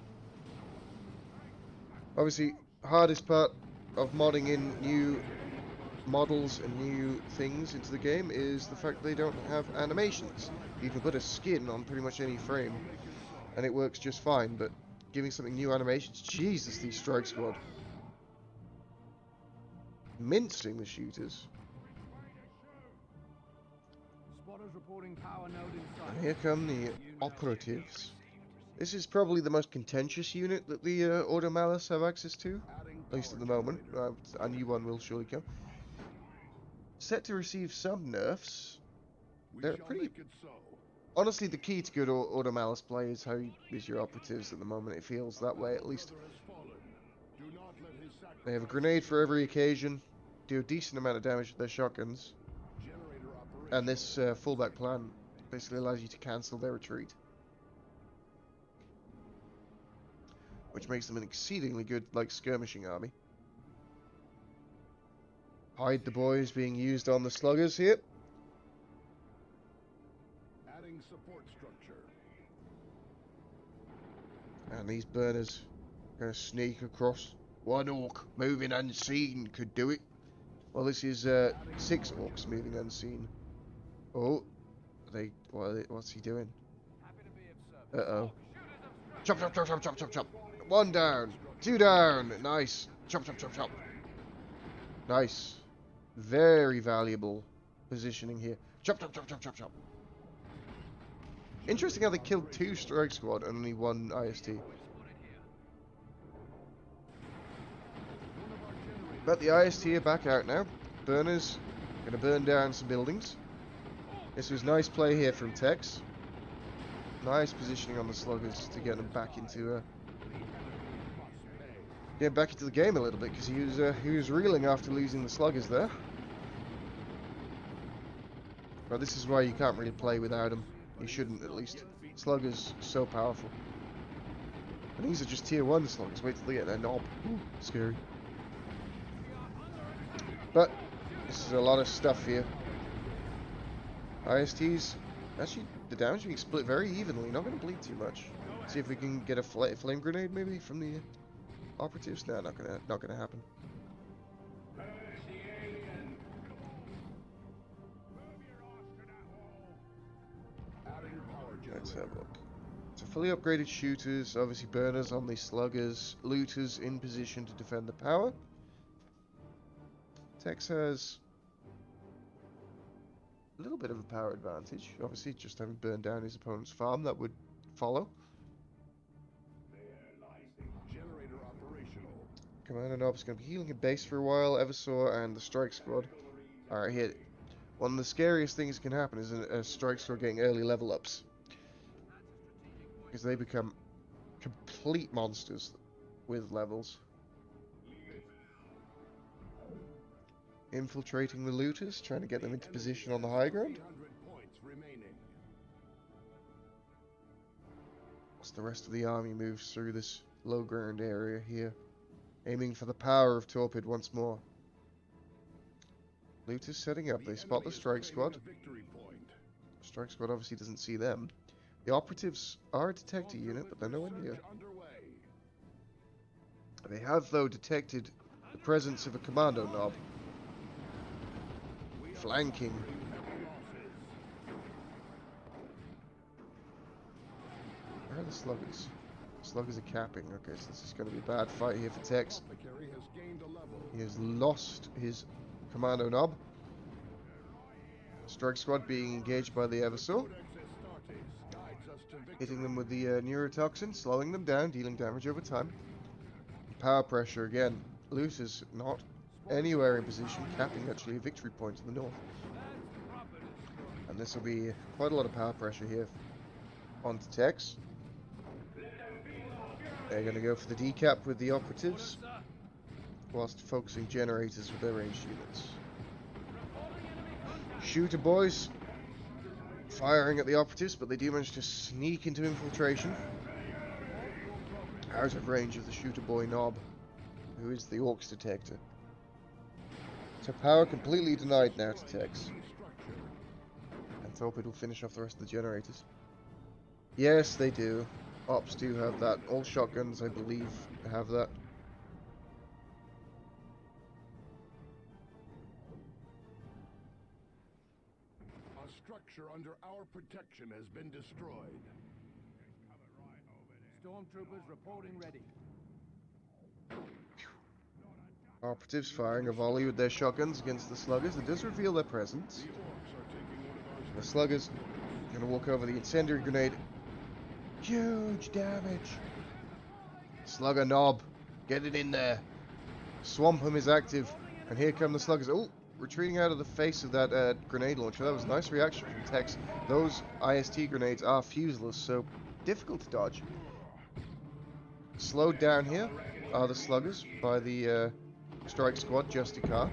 Obviously, hardest part of modding in new models and new things into the game is the fact they don't have animations. You can put a skin on pretty much any frame and it works just fine, but giving something new animations, Jesus, these strike squad. Mincing the shooters. Spotters reporting power node in sight. And here come the operatives. This is probably the most contentious unit that the Ordo Malice have access to, at least at the moment. A new one will surely come. Set to receive some nerfs. They're pretty... Honestly, the key to good Ordo Malice play is how you use your operatives at the moment. It feels that way, at least. They have a grenade for every occasion, do a decent amount of damage with their shotguns, and this fallback plan basically allows you to cancel their retreat, which makes them an exceedingly good, like, skirmishing army. Hide the boys being used on the sluggers here. Adding support structure. And these burners are going to sneak across. One orc moving unseen could do it. Well, this is 6 orcs moving unseen. Oh, what's he doing? Uh-oh. Chop, chop, chop, chop, chop, chop, chop. 1 down, 2 down. Nice. Chop, chop, chop, chop. Nice. Very valuable positioning here. Chop, chop, chop, chop, chop, chop. Interesting how they killed 2 strike squad and only 1 IST. But the IST are back out now. burners. Gonna burn down some buildings. This was nice play here from Tex. Nice positioning on the sluggers to get them back into the game a little bit, because he was reeling after losing the sluggers there. But this is why you can't really play without him. You shouldn't, at least. Sluggers so powerful. And these are just tier 1 sluggers. Wait till they get their knob. Ooh, scary. But this is a lot of stuff here. ISTs, actually the damage being split very evenly. Not going to bleed too much. See if we can get a flame grenade maybe from the operatives. No, not gonna happen. Let's have a look. So fully upgraded shooters, obviously burners on the sluggers, looters in position to defend the power. Tex has a little bit of a power advantage. Obviously, just having burned down his opponent's farm, that would follow. Generator operational. Commander Nob's going to be healing a base for a while. Eversaw and the strike squad are here. One of the scariest things that can happen is a strike squad getting early level ups, because they become complete monsters with levels. Infiltrating the looters, trying to get them into position on the high ground. 300 points remaining. As the rest of the army moves through this low ground area here, aiming for the power of Torpid once more. Looters setting up. They spot the strike squad. Strike squad obviously doesn't see them. The operatives are a detector unit, but they're nowhere near. They have, though, detected the presence of a commando knob flanking. Where are the sluggers? Sluggers are capping. Okay, so this is going to be a bad fight here for Tex. He has lost his commando knob. Strike squad being engaged by the Eversaw, hitting them with the neurotoxin, slowing them down, dealing damage over time. Power pressure again. Looters not anywhere in position, capping actually a victory point to the north. And this will be quite a lot of power pressure here onto Tex. They're going to go for the decap with the operatives, whilst focusing generators with their ranged units. Shooter boys firing at the operatives, but they do manage to sneak into infiltration. Out of range of the shooter boy knob, who is the Orcs detector. So power completely denied now to Tex. And Torpid will finish off the rest of the generators. Yes, they do. Ops do have that. All shotguns, I believe, have that. A structure under our protection has been destroyed. Stormtroopers reporting ready. Operatives firing a volley with their shotguns against the sluggers. It does reveal their presence. The sluggers are going to walk over the incendiary grenade. Huge damage. Slugger knob. Get it in there. Swamp him is active. And here come the sluggers. Oh, retreating out of the face of that grenade launcher. That was a nice reaction from Tex. Those IST grenades are fuseless, so difficult to dodge. Slowed down here are the sluggers by the strike squad, Justicar.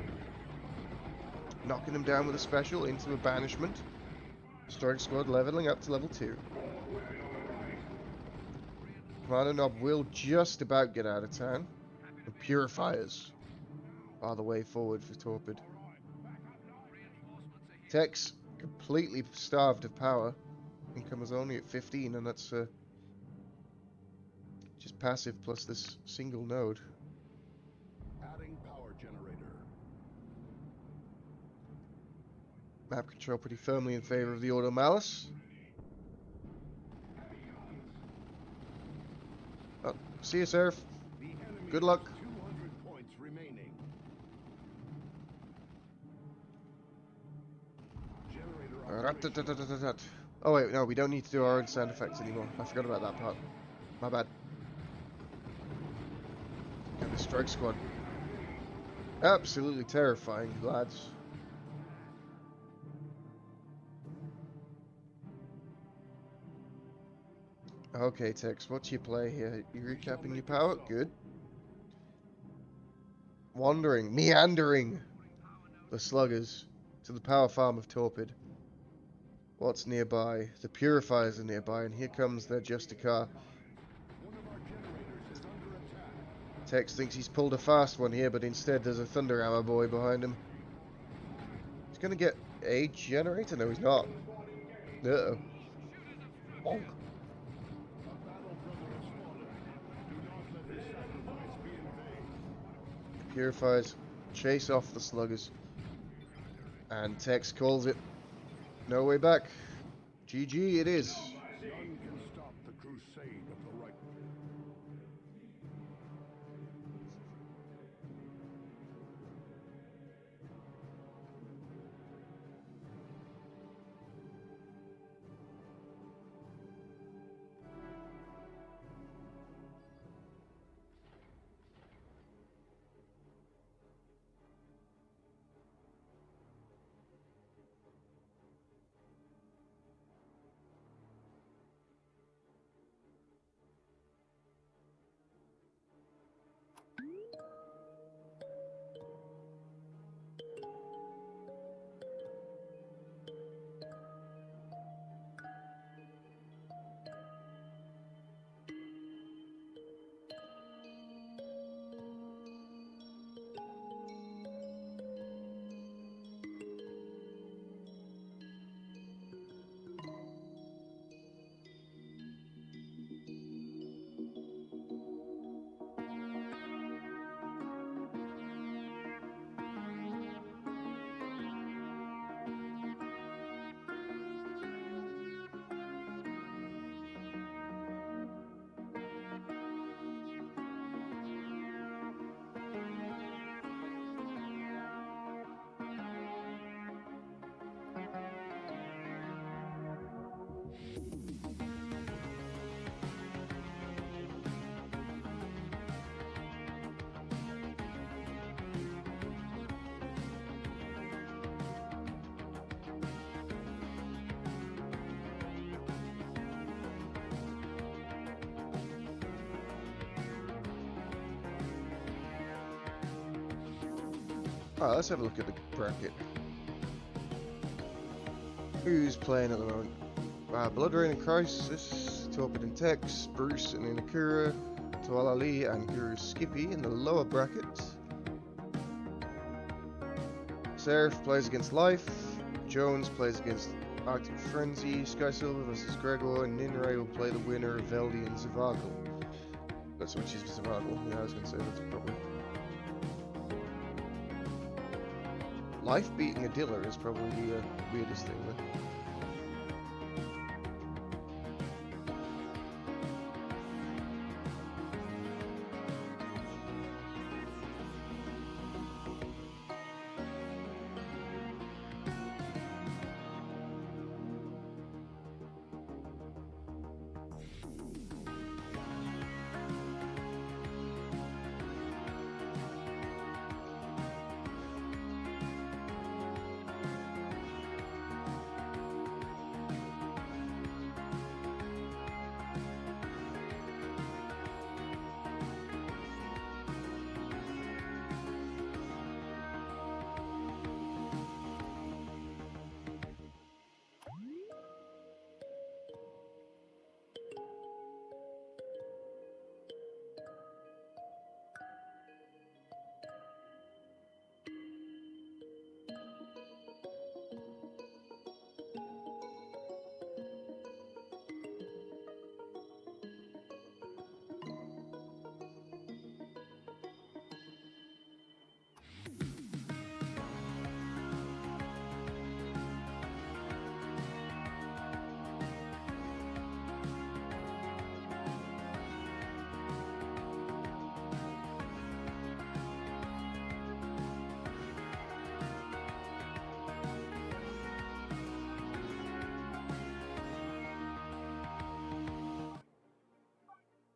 Knocking them down with a special into a banishment. Strike squad leveling up to level 2. Commander Knob will just about get out of town. The Purifiers are the way forward for Torpid. Tex completely starved of power. Income is only at 15, and that's just passive plus this single node. Adding power generator. Map control pretty firmly in favor of the Auto Malice. Oh, see you, Seraph. Good luck. 200 points remaining. Rat-tat-tat-tat-tat. Oh wait, no, we don't need to do our own sound effects anymore. I forgot about that part. My bad. And the strike squad Absolutely terrifying, lads. Okay, Tex, what's your play here? You recapping your power? Good. Wandering, meandering the sluggers to the power farm of Torpid. What's nearby? The purifiers are nearby, and here comes their Justicar. One of our generators is under attack. Tex thinks he's pulled a fast one here, but instead there's a Thunder Hammer boy behind him. He's gonna get a generator? No, he's not. Uh-oh. Bonk. A battle brother has fallen. Do not let his sacrifice be in vain. Purifiers chase off the sluggers. And Tex calls it. No way back. GG it is. None can stop the crusade of the right. Alright, let's have a look at the bracket. Who's playing at the moment? Blood Rain and Crisis, Torpid and Tex, Bruce and Inakura, Toal Ali and Guru Skippy in the lower bracket. Seraph plays against Life, Jones plays against Arctic Frenzy, Sky Silver versus Gregor, and Ninray will play the winner of Veldy and Zavagal. That's what she's Zavagal. Yeah, I was going to say that's probably. Life beating a Diller is probably the weirdest thing there.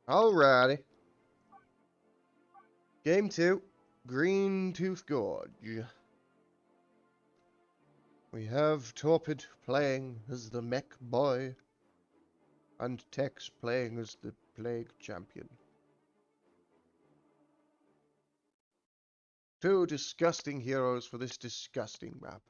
Alrighty. Game 2. Green Tooth Gorge. We have Torpid playing as the mech boy, and Tex playing as the plague champion. Two disgusting heroes for this disgusting map.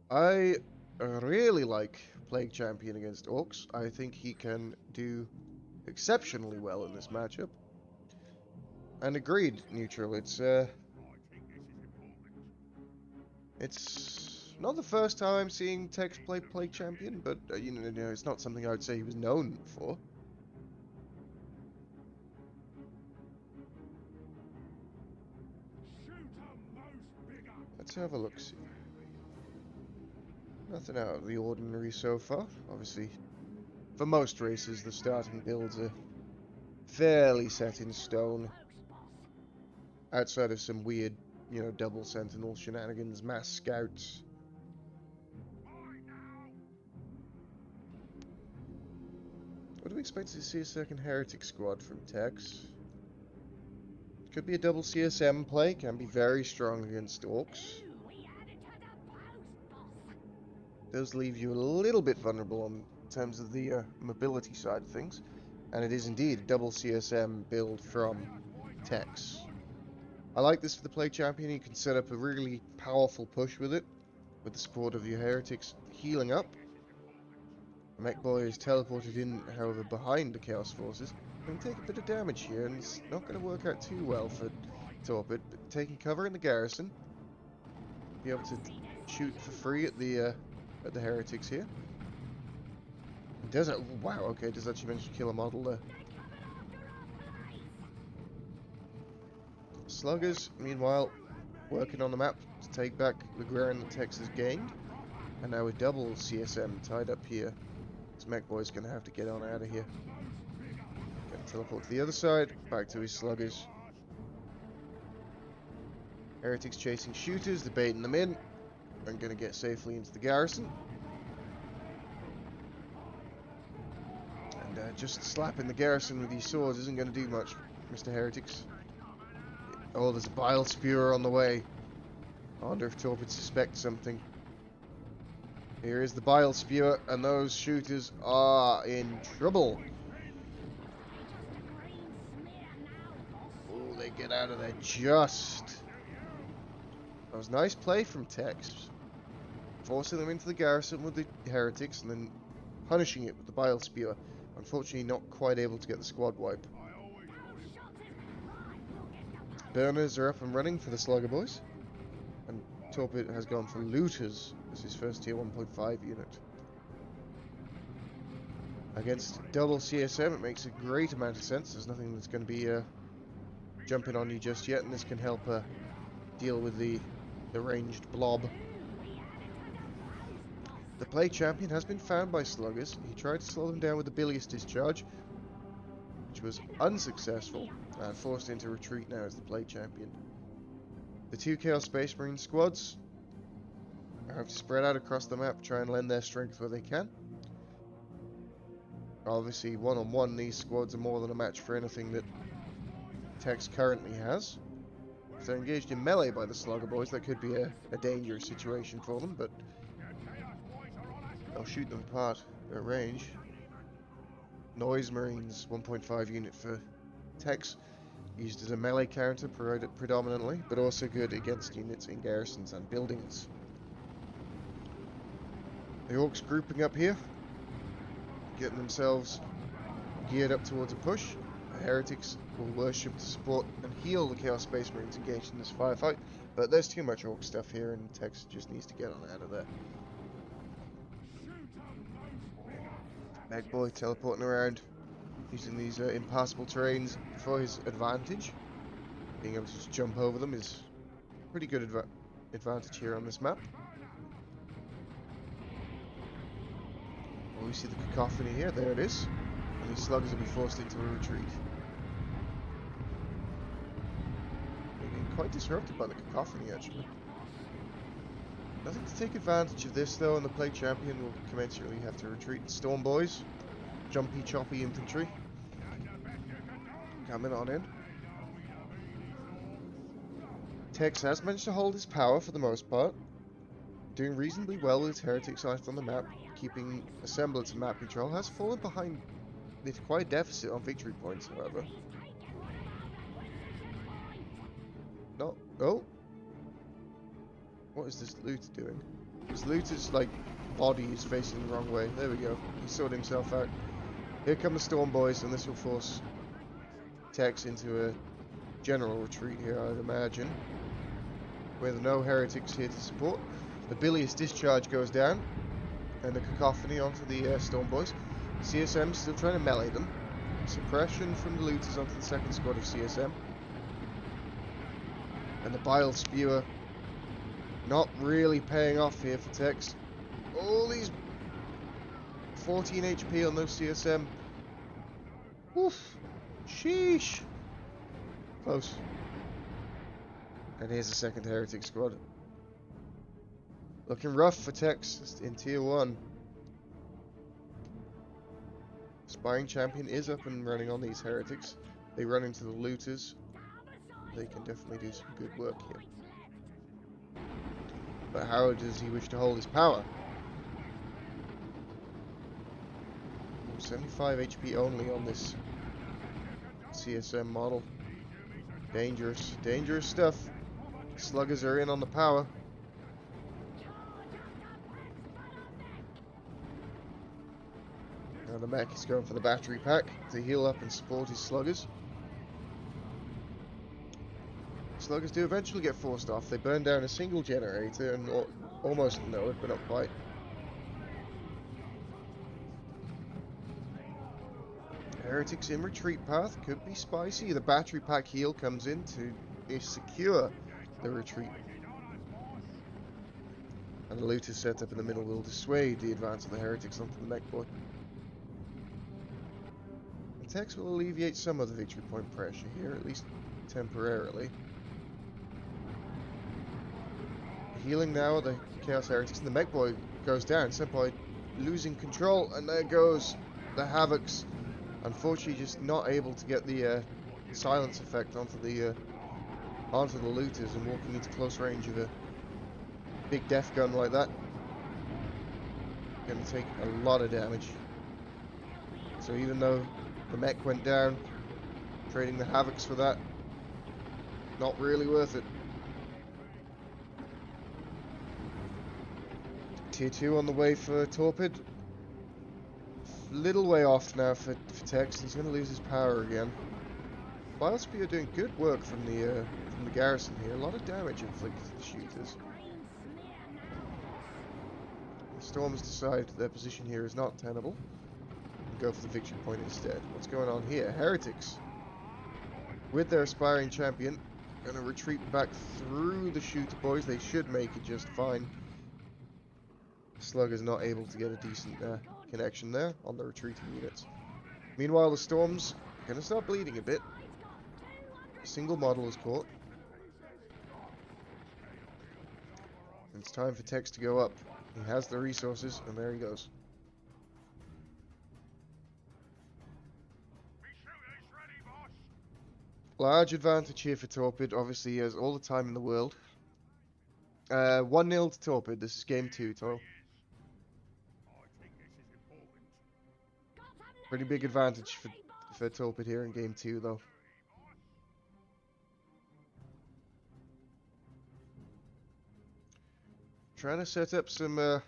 I really like Plague Champion against Orcs. I think he can do exceptionally well in this matchup. And agreed, Neutral. It's not the first time I'm seeing Tex play Plague Champion, but you know, it's not something I would say he was known for. Let's have a look-see. Nothing out of the ordinary so far. Obviously, for most races, the starting builds are fairly set in stone. Outside of some weird, you know, double sentinel shenanigans, mass scouts. What do we expect to see a second heretic squad from Tex? Could be a double CSM play, can be very strong against orcs. Does leave you a little bit vulnerable in terms of the mobility side of things. And it is indeed a double CSM build from Tex. I like this for the Plague Champion. You can set up a really powerful push with it, with the support of your heretics healing up. The mech boy is teleported in, however, behind the Chaos Forces. Going to take a bit of damage here, and it's not going to work out too well for Torpid, but taking cover in the garrison. Be able to shoot for free at the heretics here. Does it? Wow, okay, does actually manage to kill a model there. Sluggers, meanwhile, working on the map to take back the ground that Tex has gained. And now with double CSM tied up here, this mech boy's going to have to get on out of here. Going to teleport to the other side, back to his sluggers. Heretics chasing shooters, they're baiting them in. And going to get safely into the garrison. And just slapping the garrison with these swords isn't going to do much, Mr. Heretics. Oh, there's a bile spewer on the way. I wonder if Torpid suspects something. Here is the bile spewer, and those shooters are in trouble. Oh, they get out of there just. That was nice play from Tex. Forcing them into the garrison with the heretics, and then punishing it with the bile spewer. Unfortunately, not quite able to get the squad wipe. Burners are up and running for the Slugger boys, and Torpid has gone for Looters as his first tier 1.5 unit. Against double CSM, it makes a great amount of sense. There's nothing that's going to be jumping on you just yet, and this can help deal with the ranged blob. The Plague Champion has been found by Sluggers. He tried to slow them down with the Bilious Discharge, which was unsuccessful, and forced into retreat now as the Plague Champion. The two Chaos Space Marine squads have spread out across the map, try and lend their strength where they can. Obviously, one-on-one, these squads are more than a match for anything that Tex currently has. If they're engaged in melee by the Slugger boys, that could be a dangerous situation for them, but they'll shoot them apart at range. Noise Marines, 1.5 unit for Tex, used as a melee counter predominantly, but also good against units in garrisons and buildings. The Orcs grouping up here, getting themselves geared up towards a push. The Heretics will worship to support and heal the Chaos Space Marines engaged in this firefight, but there's too much Orc stuff here, and Tex just needs to get on out of there. Mech boy teleporting around, using these impassable terrains for his advantage. Being able to just jump over them is pretty good advantage here on this map. Well, we see the cacophony here, there it is. And these sluggers will be forced into a retreat. They're getting quite disrupted by the cacophony actually. Nothing to take advantage of this though, and the Plague Champion will commensurately have to retreat. Storm Boys jumpy, choppy infantry coming on in. Tex has managed to hold his power for the most part, doing reasonably well with his heretics left on the map, keeping a semblance of map control. Has fallen behind with quite a deficit on victory points, however. No. Oh! What is this loot doing? This looter's, like, body is facing the wrong way. There we go. He sorted himself out. Here come the Storm Boys, and this will force Tex into a general retreat here, I'd imagine. With no heretics here to support. The bilious discharge goes down, and the cacophony onto the Storm Boys. CSM still trying to melee them. Suppression from the looters onto the second squad of CSM. And the Bile Spewer not really paying off here for Tex. All these 14 HP on those CSM. Oof. Sheesh. Close. And here's the second heretic squad. Looking rough for Tex in tier 1. Aspiring Champion is up and running on these heretics. They run into the looters. They can definitely do some good work here. But how does he wish to hold his power? 75 HP only on this CSM model. Dangerous, dangerous stuff. Sluggers are in on the power. Now the mech is going for the battery pack to heal up and support his sluggers. Sluggers do eventually get forced off. They burn down a single generator and almost know it, but not quite. Heretics in retreat path could be spicy. The battery pack heal comes in to secure the retreat. And the looters set up in the middle will dissuade the advance of the heretics onto the mech boy. The Tex will alleviate some of the victory point pressure here, at least temporarily. Healing now the Chaos Heretics, and the mech boy goes down. Senpai losing control, and there goes the Havocs. Unfortunately, just not able to get the silence effect onto the looters, and walking into close range of a big death gun like that. Going to take a lot of damage. So even though the mech went down, trading the Havocs for that, not really worth it. Tier 2 on the way for Torpid. Little way off now for Tex. He's going to lose his power again. Bile Spear doing good work from the garrison here. A lot of damage inflicted to the shooters. The Storms decide their position here is not tenable and go for the victory point instead. What's going on here? Heretics, with their aspiring champion, going to retreat back through the shooter boys. They should make it just fine. Slugger's not able to get a decent connection there on the retreating units. Meanwhile, the Storms are going to start bleeding a bit. A single model is caught. It's time for Tex to go up. He has the resources, and there he goes. Large advantage here for Torpid. Obviously, he has all the time in the world. 1-0 to Torpid. This is game 2, Toro. Pretty big advantage for Torpid here in game 2, though. Trying to set up some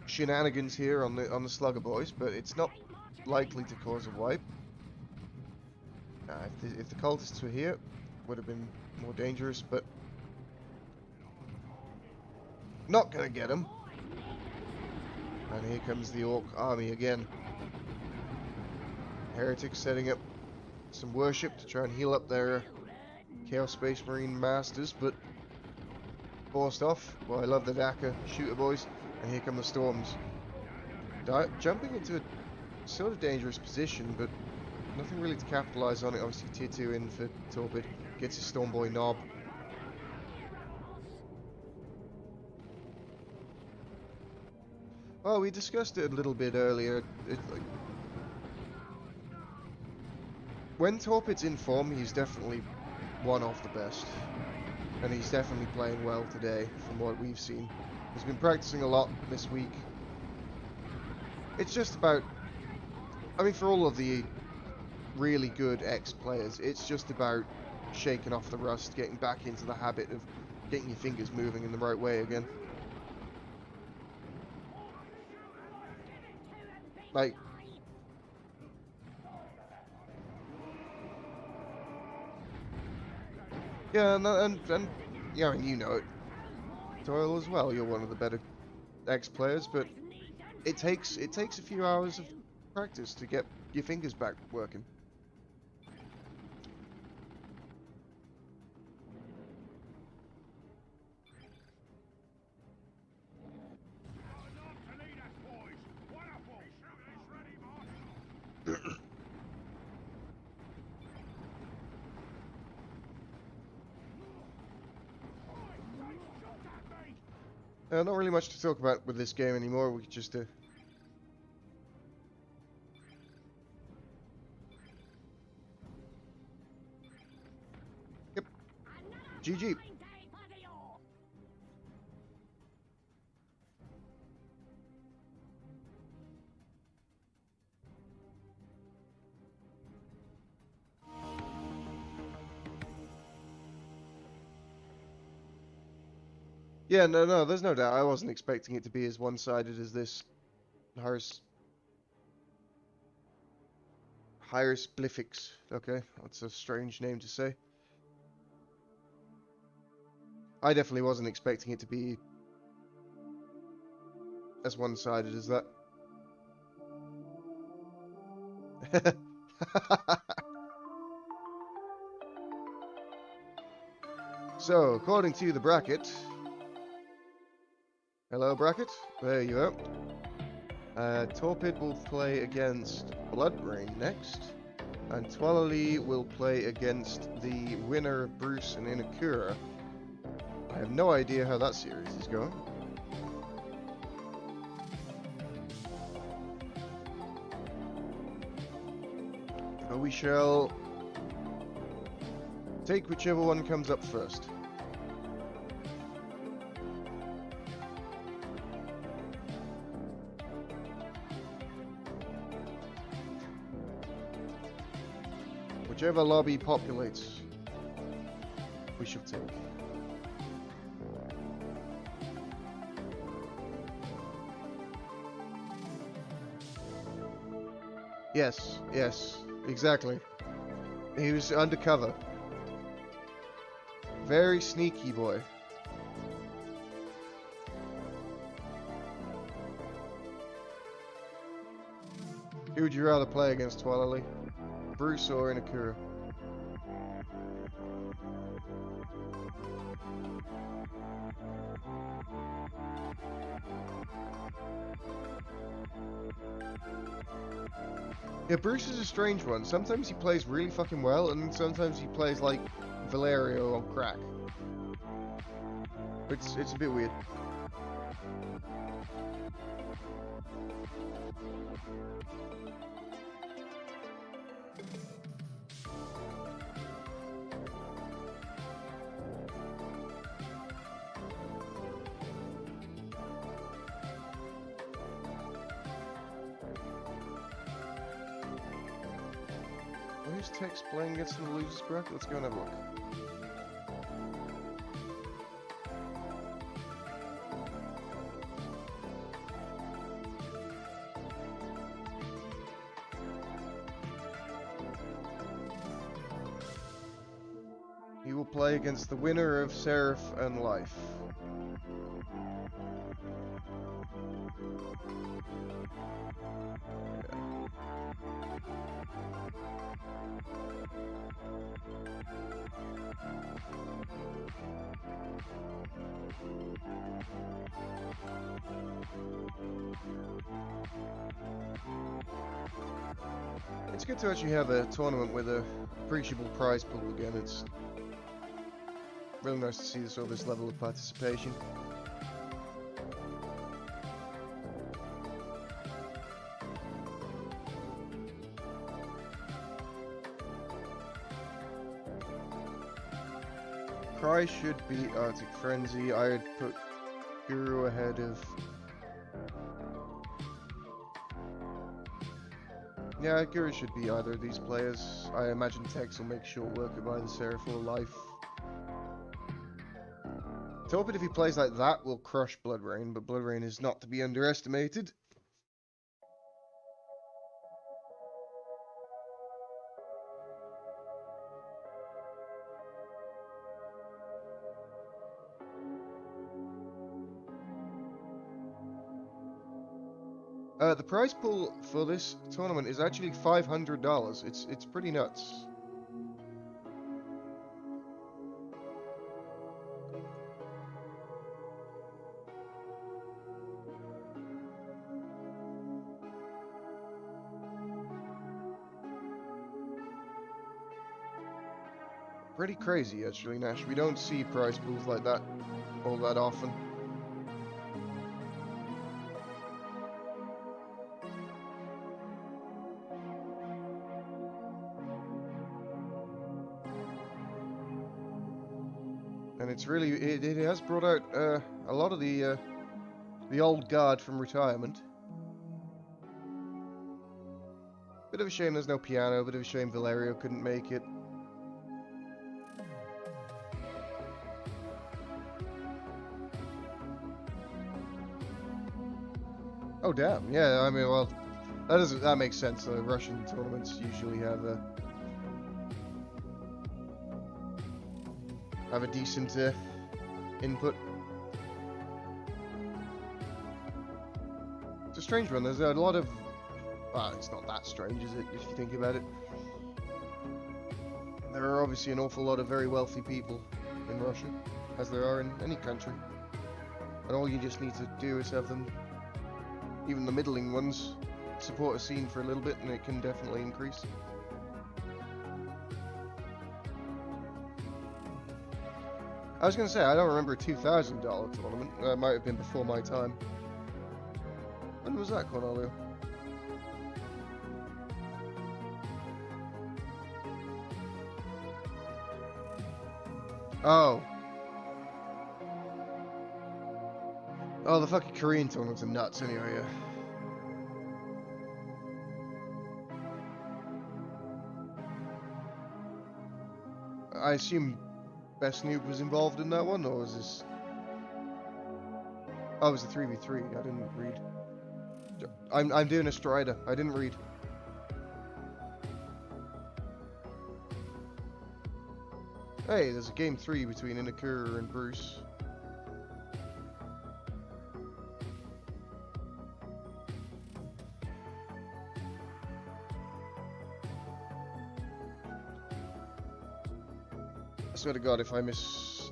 shenanigans here on the Slugger boys, but it's not likely to cause a wipe. If the cultists were here, it would have been more dangerous, but not gonna get him. And here comes the Orc army again. Heretics setting up some worship to try and heal up their Chaos Space Marine masters, but forced off. Well, I love the Daka shooter boys, and here come the Storms. Jumping into a sort of dangerous position, but nothing really to capitalize on it. Obviously, tier 2 in for Torpid. Gets his Stormboy knob. Well, we discussed it a little bit earlier. when Torpid's in form, he's definitely one of the best. And he's definitely playing well today, from what we've seen. He's been practicing a lot this week. It's just about... I mean, for all of the really good ex-players, it's just about shaking off the rust, getting back into the habit of getting your fingers moving in the right way again. Like... Yeah, and yeah, I mean, you know it, Doyle, as well. You're one of the better ex-players, but it takes a few hours of practice to get your fingers back working. Not really much to talk about with this game anymore. We could just Yep. GG. Yeah, no, there's no doubt. I wasn't expecting it to be as one-sided as this. Hieroglyphics. Okay, that's a strange name to say. I definitely wasn't expecting it to be as one-sided as that. So, according to the bracket... Hello, bracket. There you are. Torpid will play against Bloodbrain next. And Twalali will play against the winner of Bruce and Inakura. I have no idea how that series is going. But we shall take whichever one comes up first. Whichever lobby populates, we shall take. Yes, exactly. He was undercover. Very sneaky boy. Who would you rather play against, Twalali? Bruce or Inakura? Yeah, Bruce is a strange one. Sometimes he plays really fucking well, and sometimes he plays like Valerio on crack. It's a bit weird. Who's Tex playing against the losers bracket? Let's go and have a look. He will play against the winner of Seraph and Life. It's good to actually have a tournament with a appreciable prize pool again. It's really nice to see this level of participation. Prize should be Arctic Frenzy. I would put Guru ahead of... Yeah, Guru should be either of these players. I imagine Tex will make short work of either Seraph or Life. Torpid, if he plays like that, will crush Blood Rain, but Blood Rain is not to be underestimated. The prize pool for this tournament is actually $500. It's pretty nuts. Pretty crazy, actually, Nash. We don't see prize pools like that all that often. And it's really, it has brought out a lot of the old guard from retirement. Bit of a shame there's no piano, bit of a shame Valerio couldn't make it. Oh damn, yeah, I mean, well, that makes sense. Russian tournaments usually have a decent input. It's a strange one. There's a lot of... Well, it's not that strange, is it, if you think about it? There are obviously an awful lot of very wealthy people in Russia, as there are in any country. And all you just need to do is have them, even the middling ones, support a scene for a little bit, and it can definitely increase. I was going to say, I don't remember a $2,000 tournament. That might have been before my time. When was that, Cornelio? Oh. Oh, the fucking Korean tournaments are nuts anyway, yeah. I assume Best Noob was involved in that one, or was this... Oh, it was a 3v3, I didn't read. I'm doing a Strider, I didn't read. Hey, there's a game 3 between Inakura and Bruce. I swear to God, if I miss...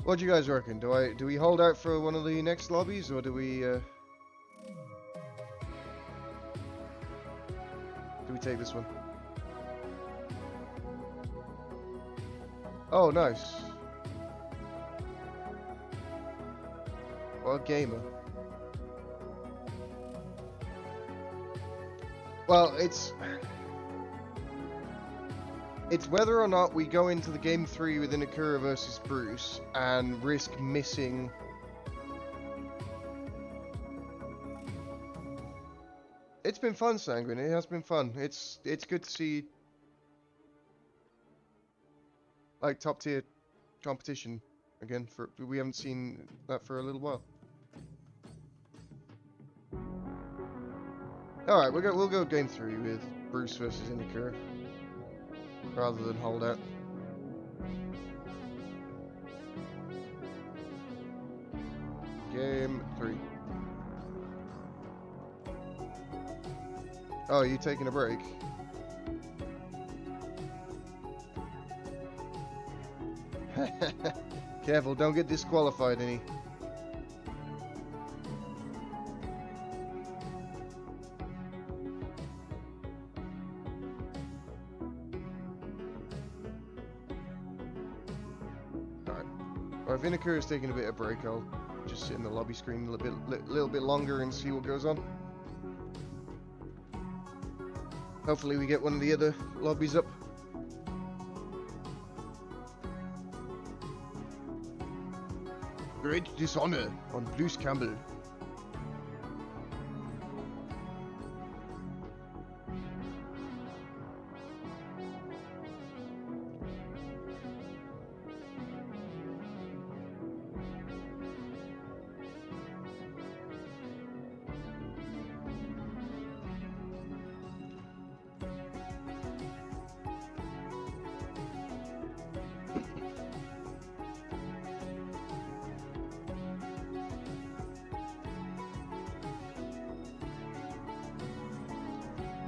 What do you guys reckon? Do we hold out for one of the next lobbies, or do we take this one? Oh, nice. What a gamer. Well, it's whether or not we go into the game 3 with Inakura versus Bruce and risk missing... It's been fun, Sanguine. It has been fun. It's good to see, like, top tier competition again. We haven't seen that for a little while. All right, we'll go game 3 with Bruce versus Inakura rather than hold out. Game 3. Oh, are you taking a break? Careful, don't get disqualified, any. Alright. Well, if Inakura is taking a bit of break, I'll just sit in the lobby screen a little bit longer and see what goes on. Hopefully we get one of the other lobbies up. Great dishonor on Bruce Campbell.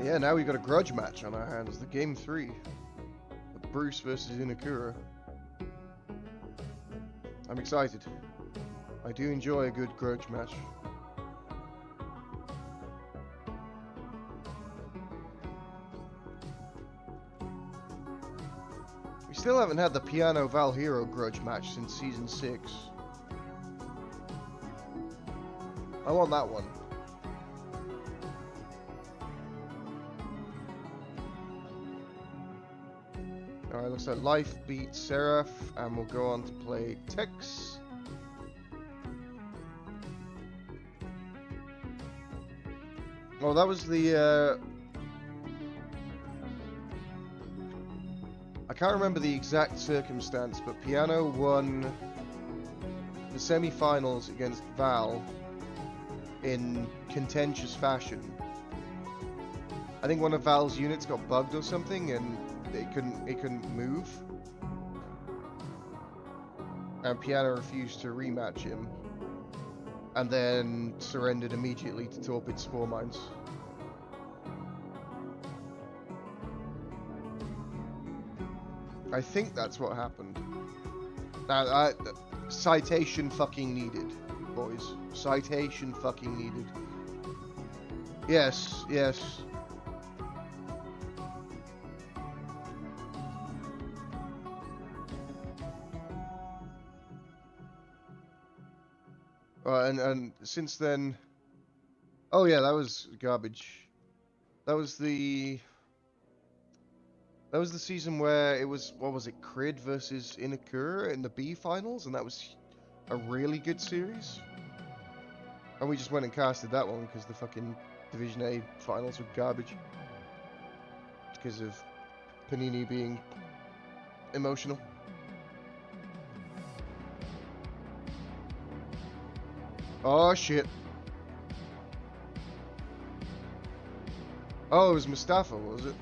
Yeah, now we've got a grudge match on our hands. The game 3. Bruce versus Inakura. I'm excited. I do enjoy a good grudge match. We still haven't had the Piano Val Hero grudge match since Season 6. I want that one. Alright, looks like Life beats Seraph, and we'll go on to play Tex. Oh, that was the, I can't remember the exact circumstance, but Piano won the semi-finals against Val in contentious fashion. I think one of Val's units got bugged or something, and it couldn't move, and Piano refused to rematch him, and then surrendered immediately to Torpid Spore Mines. I think that's what happened. Now, citation fucking needed, boys. Citation fucking needed. Yes, yes. And since then, oh yeah, that was garbage. That was the season where it was, what was it, Crid versus Inakura in the B finals, and that was a really good series. And we just went and casted that one because the fucking Division A finals were garbage because of Panini being emotional. Oh shit. Oh, it was Mustafa, was it?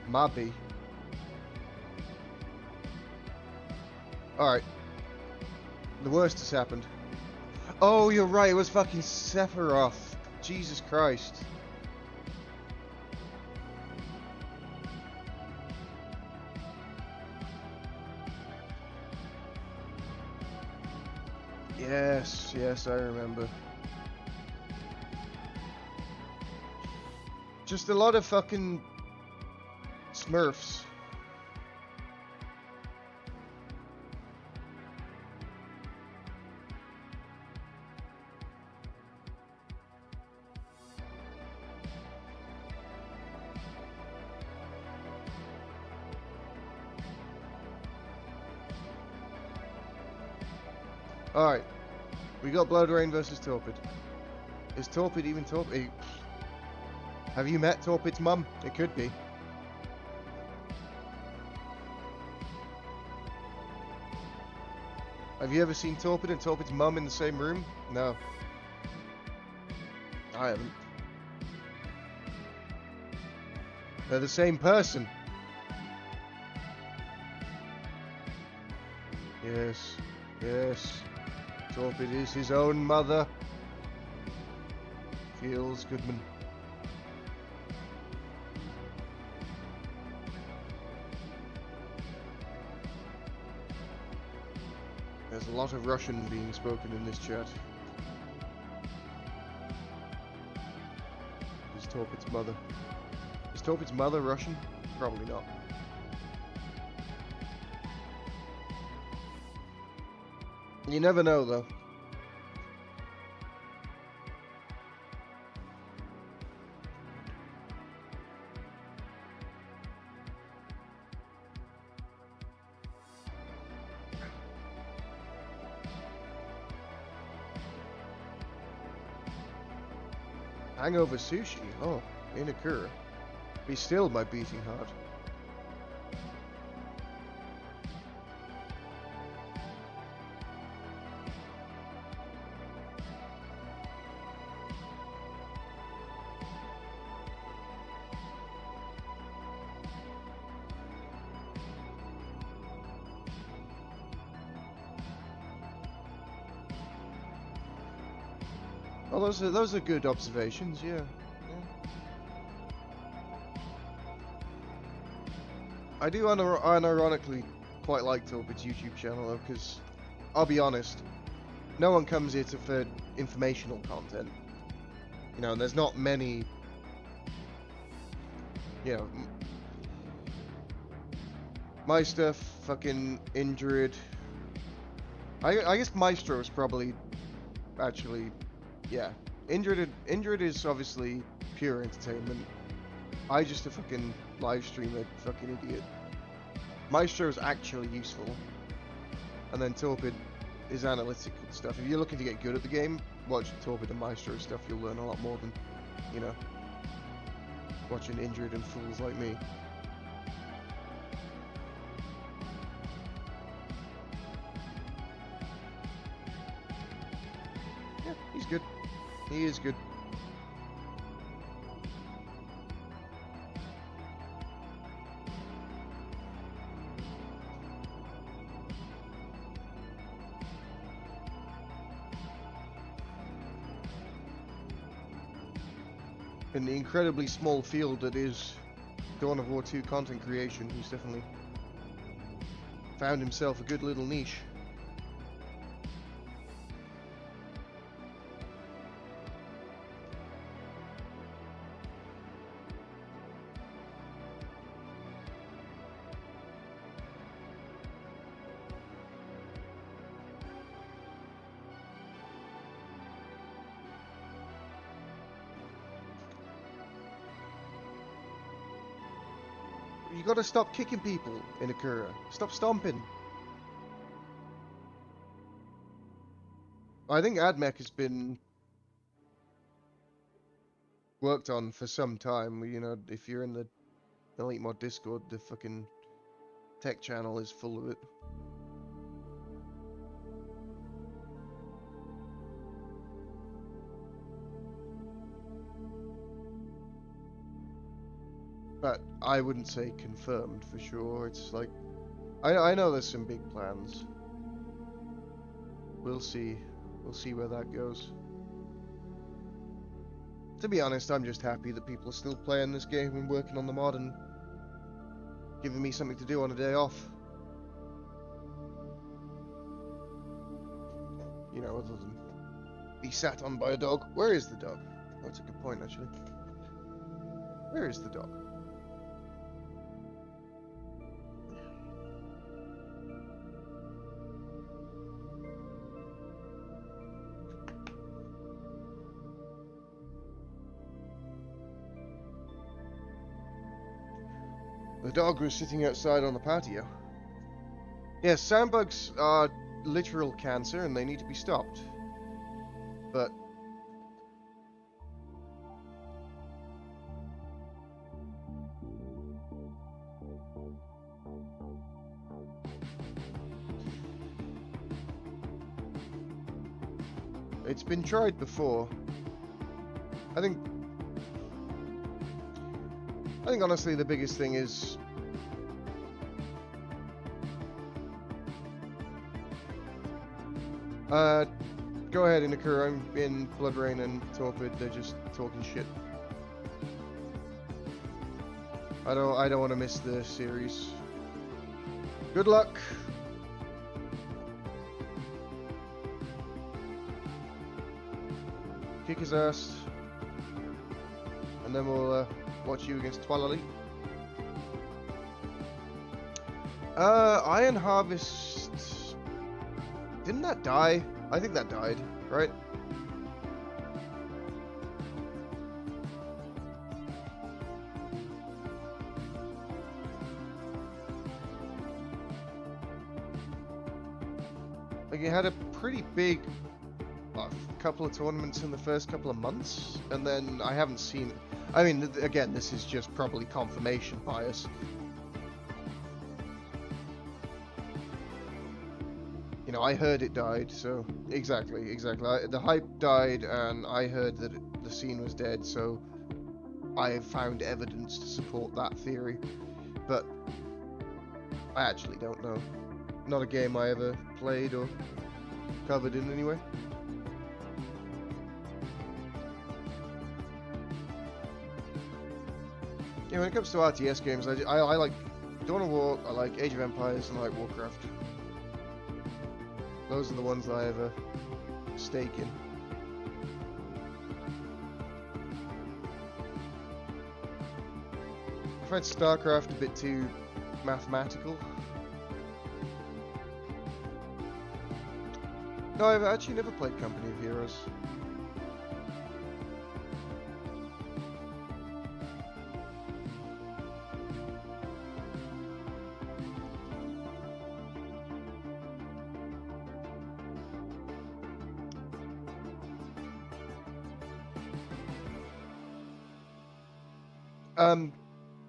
Might be. Alright. The worst has happened. Oh, you're right, it was fucking Sephiroth. Jesus Christ. Yes, yes, I remember. Just a lot of fucking Smurfs. Alright. We got Blood Rain versus Torpid. Is Torpid even Torpid? Have you met Torpid's mum? It could be. Have you ever seen Torpid and Torpid's mum in the same room? No. I haven't. They're the same person. Yes. Yes. Torpid is his own mother. Feels Goodman. There's a lot of Russian being spoken in this chat. Is Torpid's mother? Is Torpid's mother Russian? Probably not. You never know, though. Hangover sushi. Oh, in Akura. Be still my beating heart. Oh, those are good observations, yeah. I do unironically quite like Torpid's YouTube channel though, because I'll be honest, no one comes here for informational content. You know, and there's not many. You know, my stuff, fucking Indrid. I guess Maestro is probably actually. Yeah, Indrid is obviously pure entertainment. I just a fucking live streamer, fucking idiot. Maestro is actually useful, and then Torpid is analytical stuff. If you're looking to get good at the game, watch Torpid and Maestro stuff. You'll learn a lot more than, you know, watching Indrid and fools like me. Yeah, he's good. He is good. In the incredibly small field that is Dawn of War 2 content creation, he's definitely found himself a good little niche. You gotta stop kicking people in Akura. Stop stomping. I think AdMech has been worked on for some time. You know, if you're in the Elite Mod Discord, the fucking tech channel is full of it. But I wouldn't say confirmed for sure. It's like, I know there's some big plans. We'll see. We'll see where that goes. To be honest, I'm just happy that people are still playing this game and working on the mod and giving me something to do on a day off. You know, other than be sat on by a dog. Where is the dog? Oh, that's a good point, actually. Where is the dog? The dog was sitting outside on the patio. Yes, sandbugs are literal cancer and they need to be stopped. But it's been tried before. I think honestly the biggest thing is go ahead, Inakura. I'm in Blood Rain and Torpid. They're just talking shit. I don't want to miss the series. Good luck. Kick his ass, and then we'll watch you against Twalali. Iron Harvest. Didn't that die? I think that died, right? Like it had a pretty big couple of tournaments in the first couple of months, and then I haven't seen it. I mean, again, this is just probably confirmation bias. You know, I heard it died, so exactly. The hype died, and I heard that the scene was dead, so I have found evidence to support that theory. But I actually don't know. Not a game I ever played or covered in any way. Yeah, when it comes to RTS games, I like Dawn of War, I like Age of Empires, and I like Warcraft. Those are the ones that I have a stake in. I find StarCraft a bit too mathematical. No, I've actually never played Company of Heroes.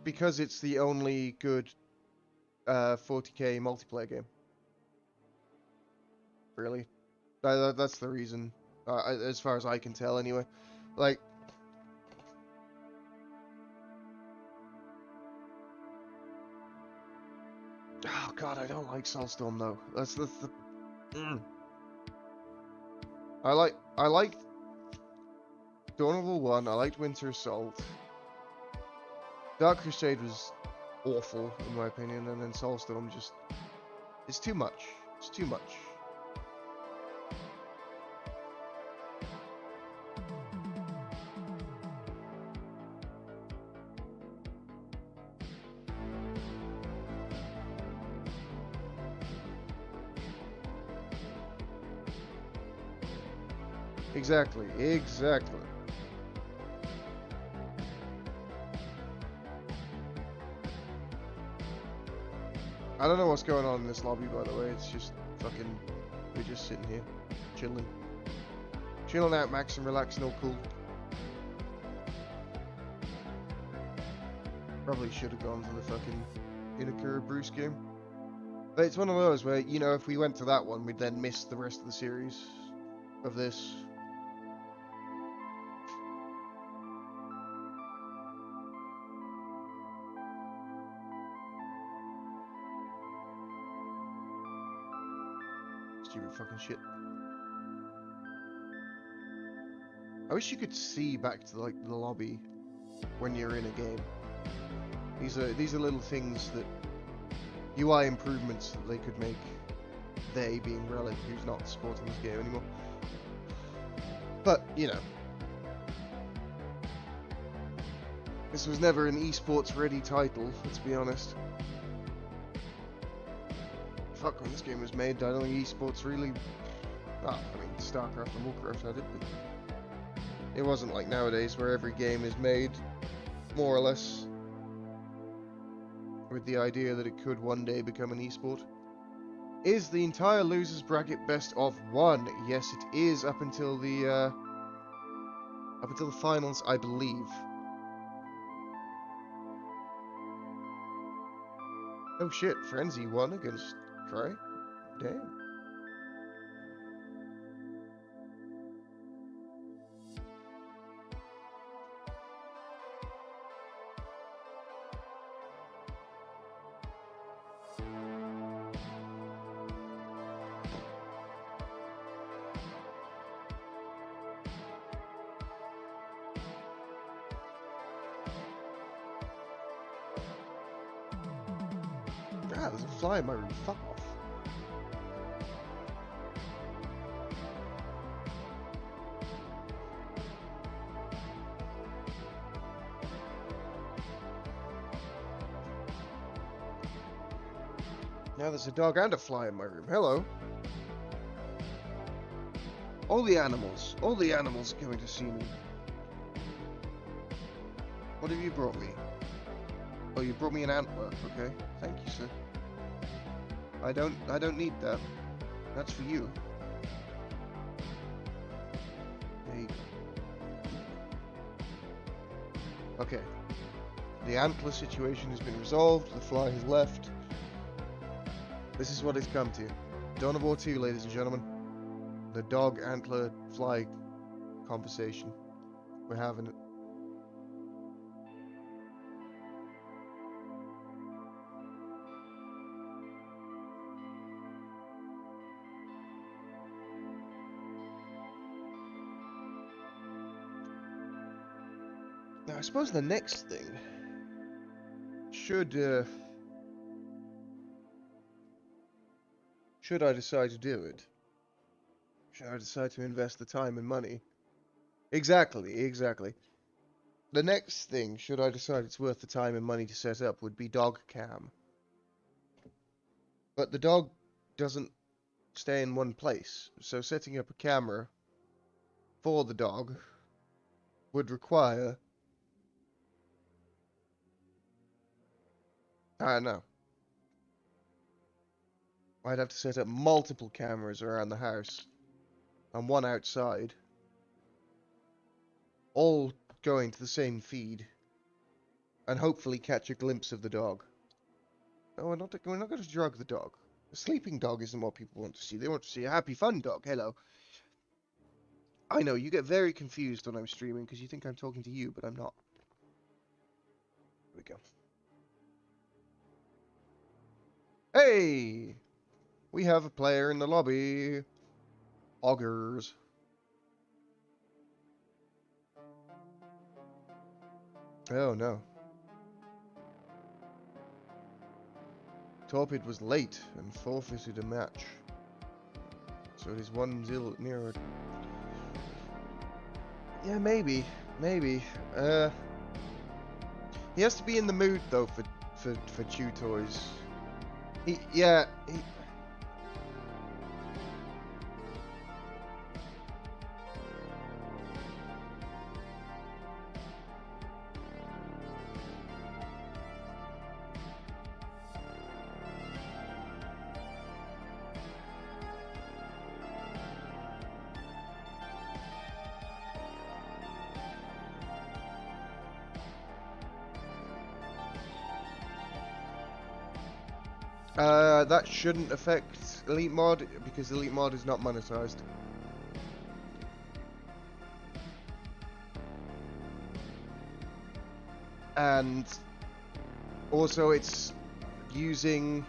Because it's the only good 40k multiplayer game. Really, that's the reason, as far as I can tell, anyway. Like, oh god, I don't like Soulstorm though. That's the. I liked Dawn of War 1. I liked Winter Assault. Dark Crusade was awful, in my opinion, and then Soulstorm just... It's too much. It's too much. Exactly. I don't know what's going on in this lobby, by the way. It's just fucking... We're just sitting here, chilling. Chilling out, Max, and relaxing, all cool. Probably should have gone to the fucking Inakura Bruce game. But it's one of those where, you know, if we went to that one, we'd then miss the rest of the series of this. Stupid fucking shit. I wish you could see back to like the lobby when you're in a game. These are little things that UI improvements that they could make. They being Relic, who's not supporting this game anymore. But you know, this was never an esports ready title. Let's be honest. Fuck, when this game was made, I don't think esports really... I mean, StarCraft and Warcraft had it, but... It wasn't like nowadays, where every game is made, more or less, with the idea that it could one day become an esport. Is the entire losers bracket best of one? Yes, it is, up until the finals, I believe. Oh shit, Frenzy won against Cry? Damn. Ah, there's a fly in my room. Fuck off. Now there's a dog and a fly in my room. Hello. All the animals are coming to see me. What have you brought me? Oh, you brought me an antler. Okay, thank you, sir. I don't need that. That's for you. Okay. The antler situation has been resolved. The fly has left. This is what it's come to. Dawn of War 2, ladies and gentlemen. The dog antler fly conversation. We're having it. Now, I suppose the next thing should I decide to do it, should I decide to invest the time and money? Exactly. The next thing, should I decide it's worth the time and money to set up, would be dog cam. But the dog doesn't stay in one place, so setting up a camera for the dog would require... I don't know. I'd have to set up multiple cameras around the house, and one outside, all going to the same feed, and hopefully catch a glimpse of the dog. No, we're not going to drug the dog. A sleeping dog isn't what people want to see. They want to see a happy, fun dog. Hello. I know, you get very confused when I'm streaming, because you think I'm talking to you, but I'm not. Here we go. Hey! We have a player in the lobby. Augers. Oh no. Torpid was late and forfeited a match. So it is 1-0 nearer. Yeah, maybe. Maybe. He has to be in the mood though for chew toys. He that shouldn't affect Elite Mod, because Elite Mod is not monetized. And also it's using...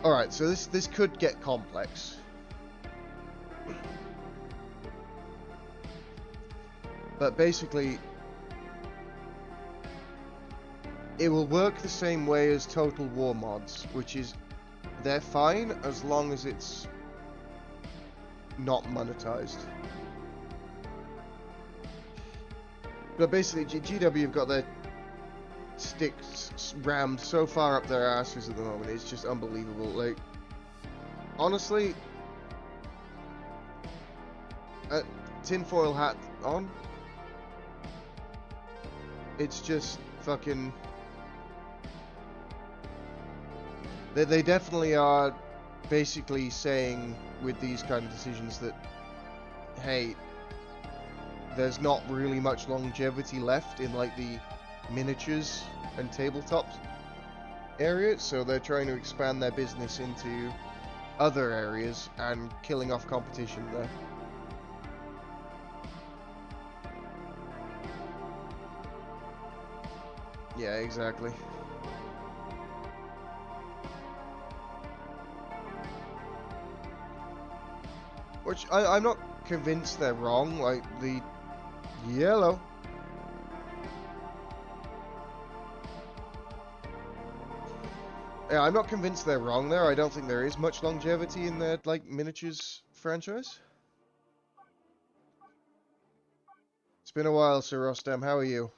Alright, so this could get complex. But basically, it will work the same way as Total War mods, which is they're fine as long as it's not monetized. But basically, GW have got their sticks rammed so far up their asses at the moment, it's just unbelievable. Like, honestly, tinfoil hat on, it's just fucking... They definitely are basically saying with these kind of decisions that, hey, there's not really much longevity left in like the miniatures and tabletops area, so they're trying to expand their business into other areas and killing off competition there. Yeah, exactly. Which, I'm not convinced they're wrong, like, the yellow. Yeah, I'm not convinced they're wrong there. I don't think there is much longevity in their, like, miniatures franchise. It's been a while, Sir Rostam. How are you?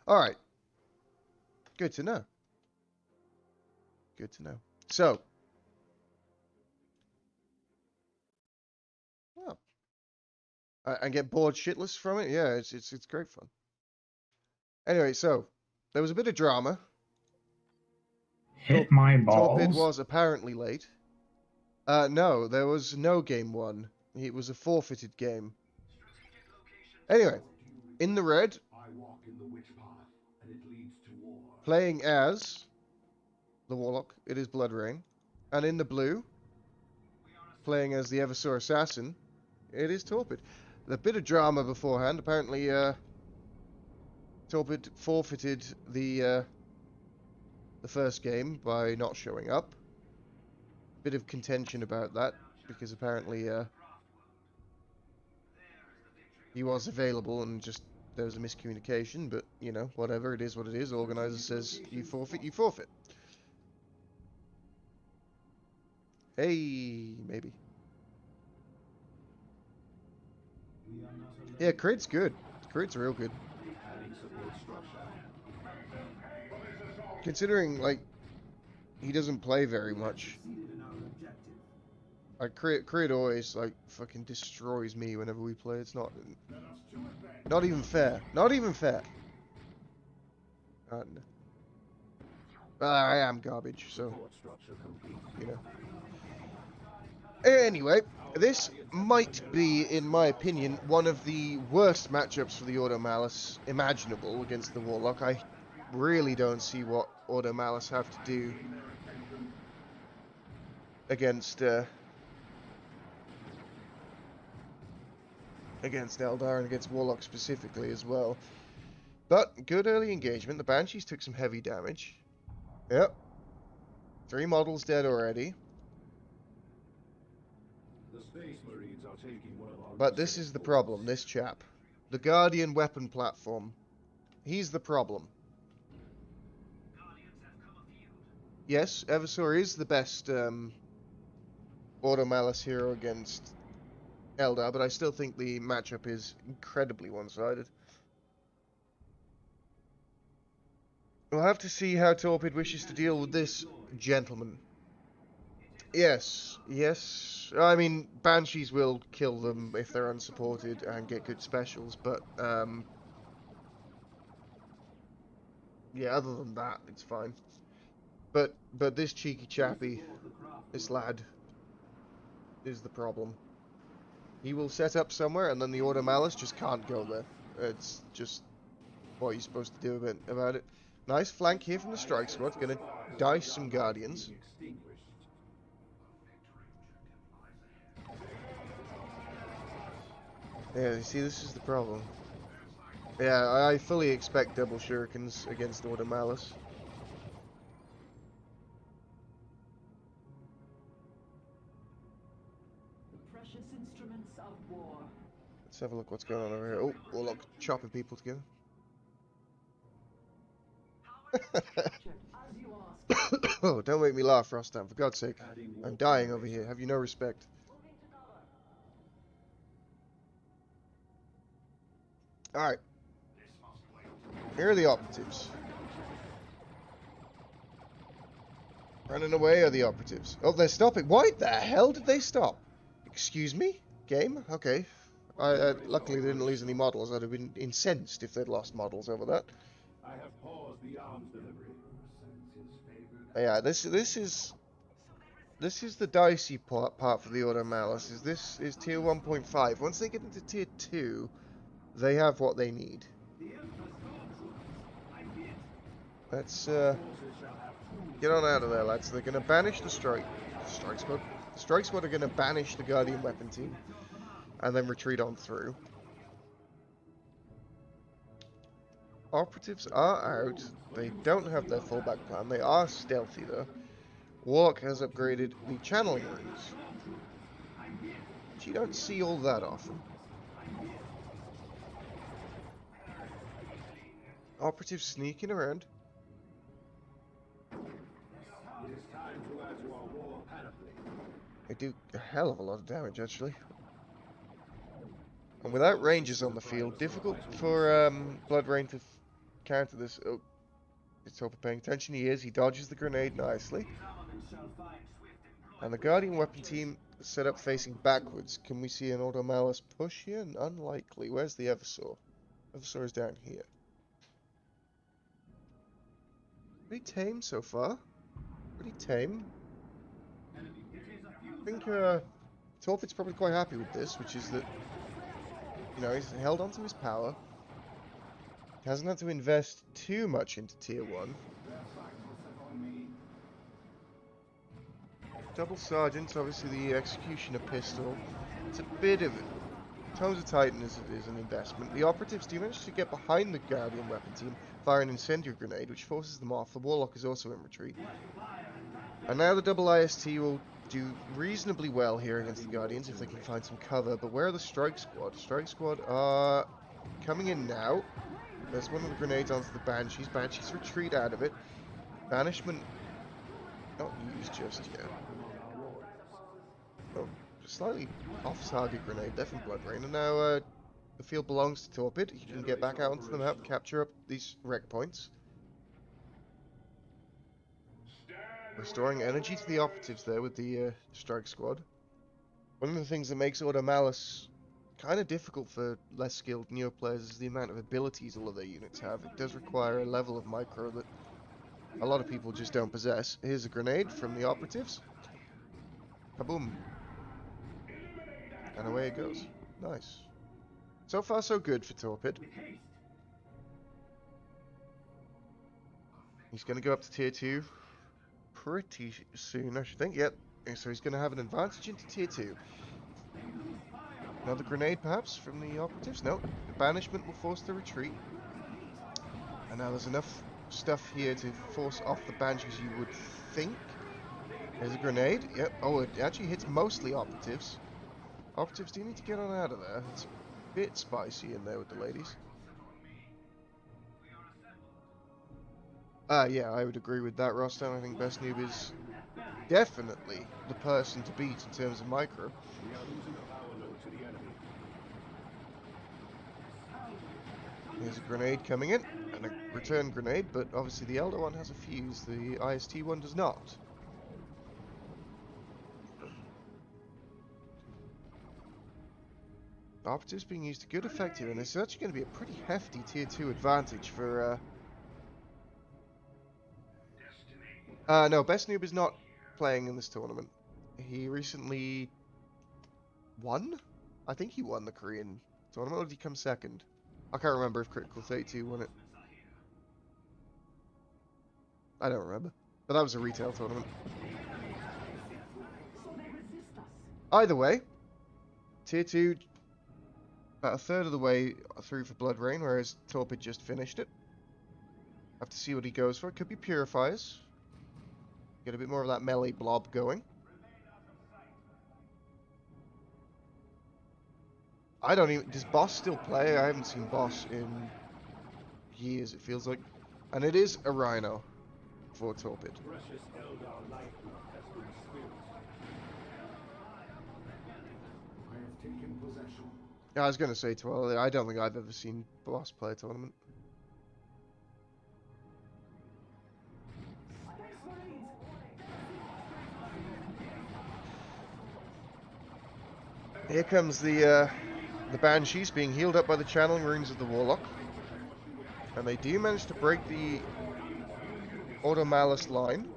Alright. Good to know. Good to know. So. Oh. And get bored shitless from it? Yeah, it's great fun. Anyway, so. There was a bit of drama. hit my Torpid balls. was apparently late. No, there was no game 1. It was a forfeited game. Anyway, in the red, I walk in the witch path, and it leads to war. playing as the Warlock, it is Blood Rain. And in the blue, playing as the Eversor Assassin, it is Torpid. A bit of drama beforehand. Apparently, Torpid forfeited the first game by not showing up. Bit of contention about that, because apparently he was available and just there was a miscommunication, but, you know, whatever, it is what it is. Organizer says you forfeit, you forfeit. Hey, maybe. Yeah, Crit's good. Crit's real good. Considering, like, he doesn't play very much. Like, Crit always, like, fucking destroys me whenever we play. It's not even fair. Not even fair. I am garbage, so, you know. Anyway, this might be, in my opinion, one of the worst matchups for the Auto Malice imaginable against the Warlock. I really don't see what Auto Malice have to do against Eldar and against Warlock specifically as well. But good early engagement. The Banshees took some heavy damage. Yep. 3 models dead already. The Space Marines are taking one of our But this is the problem, this chap. The Guardian weapon platform. He's the problem. Yes, Eversor is the best Auto Malice hero against Eldar, but I still think the matchup is incredibly one-sided. We'll have to see how Torpid wishes to deal with this gentleman. Yes, yes. I mean, Banshees will kill them if they're unsupported and get good specials, but, yeah, other than that, it's fine. But this cheeky chappy, this lad, is the problem. He will set up somewhere, and then the Auto Malice just can't go there. It's just what you're supposed to do about it. Nice flank here from the Strike Squad. Gonna dice some Guardians. Yeah, you see, this is the problem. Yeah, I fully expect double shurikens against Auto Malice. Precious instruments of war. Let's have a look what's going on over here. Oh, Warlock chopping people together. Oh, don't make me laugh, Rostam, for God's sake. I'm dying over here. Have you no respect? Alright. Here are the operatives. Running away are the operatives. Oh, they're stopping. Why the hell did they stop? Excuse me? Game? Okay. Luckily they didn't lose any models. I'd have been incensed if they'd lost models over that. I have paused the arms delivery. Yeah, this is the dicey part for the Auto Malice. This is tier 1.5. Once they get into tier 2, they have what they need. Let's get on out of there, lads. They're gonna banish the Strike Squad. The Strike Squad are gonna banish the Guardian weapon team, and then retreat on through. Operatives are out. They don't have their fallback plan. They are stealthy though. Warlock has upgraded the channeling rings, which you don't see all that often. Operatives sneaking around. It is time to add to our war panoply. They do a hell of a lot of damage actually. And without rangers on the field, difficult for Blood Rain to counter this. Oh, is Torpid paying attention? He is. He dodges the grenade nicely. And the Guardian weapon team set up facing backwards. Can we see an Auto Malice push here? Unlikely. Where's the Eversor? Eversor is down here. Pretty tame so far. pretty tame. I think Torpid's probably quite happy with this, which is that, you know, he's held onto his power. Hasn't had to invest too much into tier 1. Double Sergeant, obviously the Executioner pistol. It's a bit of tones of Titan as it is an investment. The Operatives do manage to get behind the Guardian weapon team, fire an incendiary grenade, which forces them off. The Warlock is also in retreat. And now the double IST will do reasonably well here against the Guardians if they can find some cover. But where are the Strike Squad? Strike Squad are coming in now. There's one of the grenades onto the Banshees. Banshees retreat out of it. Banishment not used just yet. Oh, slightly off-target grenade there from Blood Rain. And now the field belongs to Torpid. He can get back out onto the map, capture up these wreck points. Restoring energy to the Operatives there with the Strike Squad. One of the things that makes Order Malice kind of difficult for less skilled newer players is the amount of abilities all of their units have. It does require a level of micro that a lot of people just don't possess. Here's a grenade from the Operatives. Kaboom. And away it goes. Nice. So far so good for Torpid. He's going to go up to tier 2 pretty soon, I should think. Yep. So he's going to have an advantage into tier 2. Another grenade, perhaps, from the Operatives? No. The Banishment will force the retreat. And now there's enough stuff here to force off the Banshees, you would think. There's a grenade. Yep. Oh, it actually hits mostly Operatives. Operatives do need to get on out of there. It's a bit spicy in there with the ladies. Yeah, I would agree with that, Rostam. I think Best Noob is definitely the person to beat in terms of micro. We are losing a power node to the enemy. There's a grenade coming in, and a return grenade, but obviously the Eldar one has a fuse, the IST one does not. Operatives being used to good effect here, and this is actually going to be a pretty hefty tier 2 advantage for no, Best Noob is not playing in this tournament. He recently won? I think he won the Korean tournament, or did he come second? I can't remember if Critical 32 won it. I don't remember. But that was a retail tournament. Either way, tier 2, about a third of the way through for Blood Rain, whereas Torpid just finished it. Have to see what he goes for. It could be Purifiers. Get a bit more of that melee blob going. I don't even... Does Boss still play? I haven't seen Boss in years, it feels like. And it is a Rhino for Torpid. Precious Eldar lifeblood has been spilled. I have taken possession. Yeah, I was going to say, well, I don't think I've ever seen Boss play a tournament. Here comes the Banshees being healed up by the channeling runes of the Warlock. And they do manage to break the Order Malice line,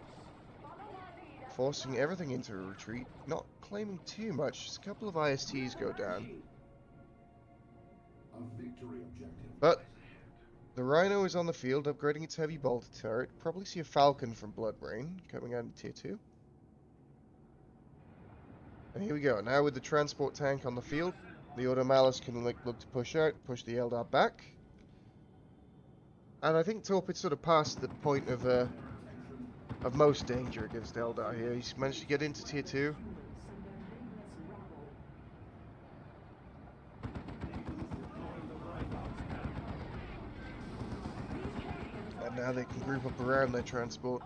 forcing everything into a retreat, not claiming too much, just a couple of ISTs go down. A victory objective. But the Rhino is on the field, upgrading its heavy bolter turret. Probably see a Falcon from Blood Rain coming out in tier 2. And here we go. Now with the transport tank on the field, the Order Malice can look to push out, push the Eldar back. And I think Torpid sort of passed the point of most danger against Eldar here. He's managed to get into tier 2. And now they can group up around their transport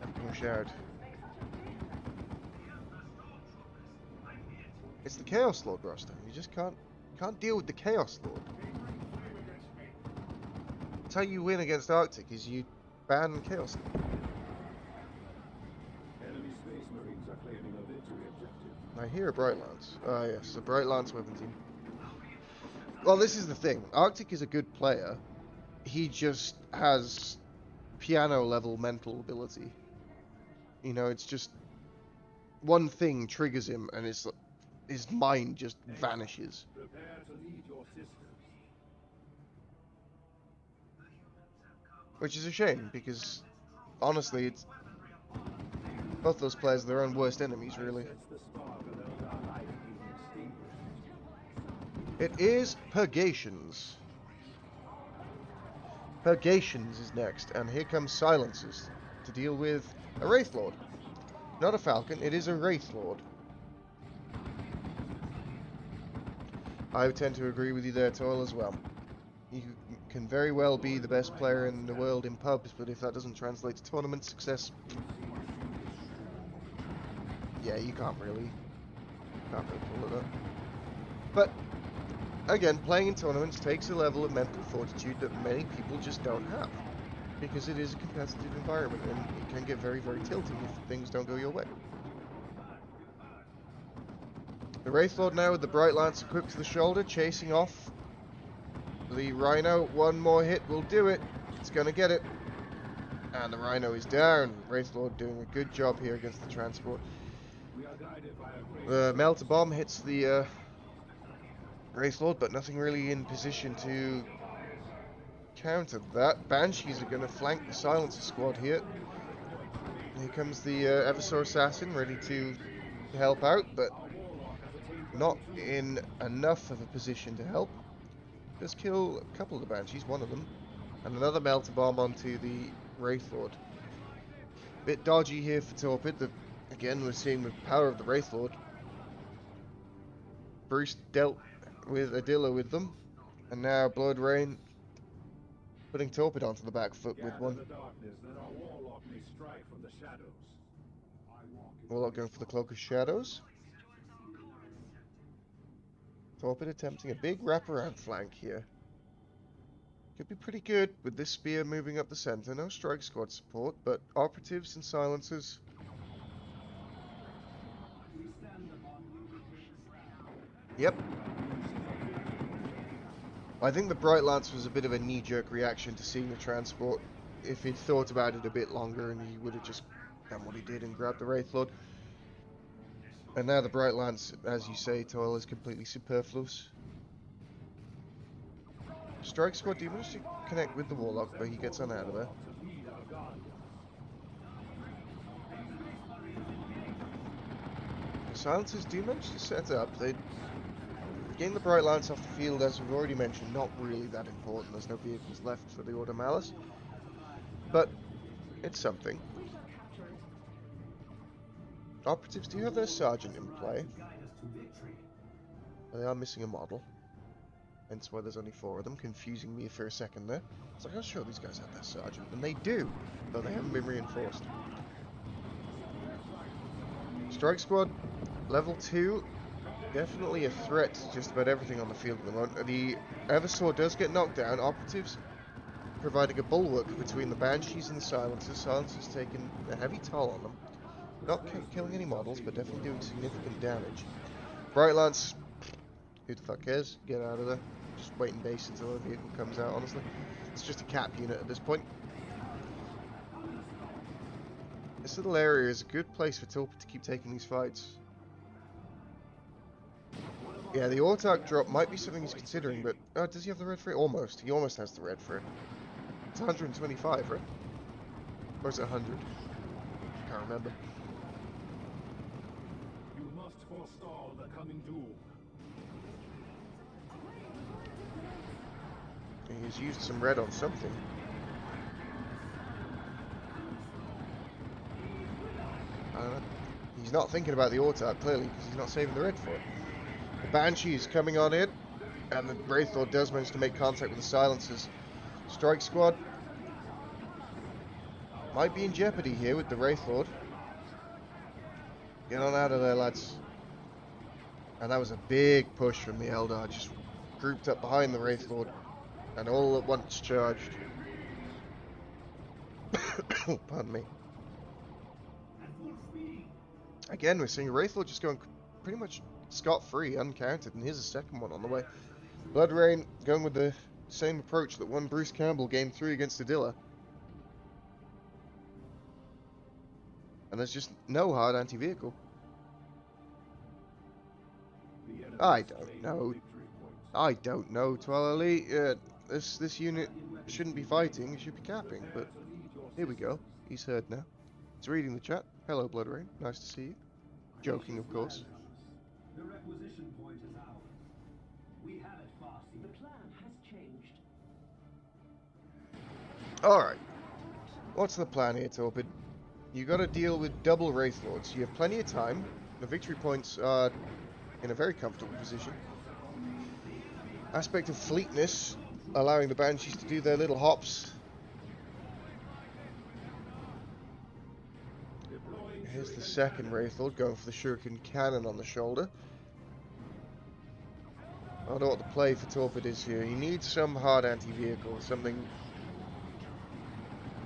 and push out. It's the Chaos Lord, Rostam. You just can't deal with the Chaos Lord. That's how you win against Arctic, is you ban Chaos Lord. Enemy space marines are claiming a victory objective. I hear a Bright Lance. Ah yes, a Bright Lance weapon team. Well, this is the thing. Arctic is a good player. He just has piano level mental ability. You know, it's just one thing triggers him and his mind just vanishes. Prepare to lead your sisters. Which is a shame, because honestly, it's both those players are their own worst enemies, really. Sense the spark of Eldar life being extinguished. It is Purgations. Purgations is next, and here comes Silences to deal with a Wraith Lord. Not a Falcon, it is a Wraith Lord. I would tend to agree with you there, Toil, as well. You can very well be the best player in the world in pubs, but if that doesn't translate to tournament success, yeah, you can't really pull it up. But again, playing in tournaments takes a level of mental fortitude that many people just don't have, because it is a competitive environment and it can get very, very tilting if things don't go your way. The Wraith Lord now with the Bright Lance equipped to the shoulder, chasing off the Rhino. One more hit will do it. It's going to get it. And the Rhino is down. Wraith Lord doing a good job here against the transport. We are guided by a great The Melter Bomb hits the Wraith Lord, but nothing really in position to counter that. Banshees are going to flank the Silencer squad here. Here comes the Eversor Assassin ready to help out, but not in enough of a position to help. Does kill a couple of the Banshees, one of them, and another Melter Bomb onto the Wraith Lord. Bit dodgy here for Torpid. Again, we're seeing the power of the Wraith Lord. Bruce dealt with Adilla with them, and now Blood Rain putting Torpid onto the back foot with one. the darkness, then our warlock may strike from the shadows. Warlock going for the Cloak of Shadows. Torpid attempting a big wraparound flank here. Could be pretty good with this spear moving up the center. No strike squad support, but operatives and silencers. Yep. I think the Bright Lance was a bit of a knee-jerk reaction to seeing the transport. If he'd thought about it a bit longer, and he would have just done what he did and grabbed the Wraith Lord. And now the Bright Lance, as you say, Toil, is completely superfluous. Strike Squad do manage to connect with the Warlock, but he gets on out of there. The Silencers do manage to set up. They gain the Bright Lance off the field, as we've already mentioned, not really that important. There's no vehicles left for the Order Malice. But it's something. Operatives do have their Sergeant in play. They are missing a model. Hence why there's only 4 of them, confusing me for a second there. It's like, I'm sure these guys have their Sergeant. And they do, though they haven't been reinforced. Strike Squad, level 2. Definitely a threat to just about everything on the field at the moment. The Eversor does get knocked down. Operatives providing a bulwark between the Banshees and the Silencers. Silencers taking a heavy toll on them. Not killing any models, but definitely doing significant damage. Bright Lance, who the fuck cares? Get out of there. Just wait in base until a vehicle comes out, honestly. It's just a cap unit at this point. This little area is a good place for Torpid to keep taking these fights. Yeah, the Autarch drop might be something he's considering, but... Oh, does he have the red for it? Almost. He almost has the red for it. It's 125, right? Or is it 100? Can't remember. You must forestall the coming doom. He's used some red on something. He's not thinking about the Autarch, clearly, because he's not saving the red for it. The Banshee is coming on in, and the Wraith Lord does manage to make contact with the Silencers. Strike Squad might be in jeopardy here with the Wraith Lord. Get on out of there, lads. And that was a big push from the Eldar, just grouped up behind the Wraith Lord, and all at once charged. Pardon me. Again, we're seeing a Wraith Lord just going pretty much scot-free, uncounted, and here's a second one on the way. Blood Rain going with the same approach that won Bruce Campbell game 3 against Adilla. And there's just no hard anti-vehicle. The enemy I has don't claimed know. victory points. I don't know, Twalali. This unit shouldn't be fighting, it should be capping, but here we go. He's heard now. He's reading the chat. Hello, Blood Rain. Nice to see you. Joking, of course. The requisition point is ours. We have it, Farsi. The plan has changed. Alright. What's the plan here, Torpid? You gotta deal with double Wraith Lords. You have plenty of time. The victory points are in a very comfortable position. Aspect of fleetness, allowing the Banshees to do their little hops. Here's the second Wraith Lord going for the Shuriken Cannon on the shoulder. I don't know what the play for Torpid is here. He needs some hard anti-vehicle, something...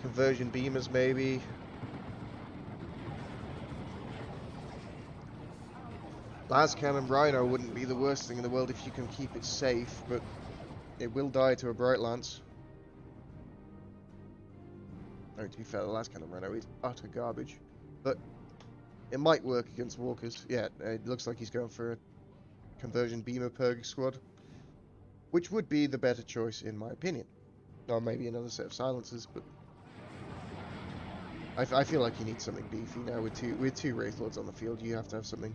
Conversion beamers, maybe. Las Cannon Rhino wouldn't be the worst thing in the world if you can keep it safe, but it will die to a Bright Lance. I mean, to be fair, the Las Cannon Rhino is utter garbage, but it might work against walkers. Yeah, it looks like he's going for a Conversion Beamer Purg squad, which would be the better choice in my opinion. Or maybe another set of silencers, but I feel like you need something beefy now. With two Wraith Lords on the field, you have to have something.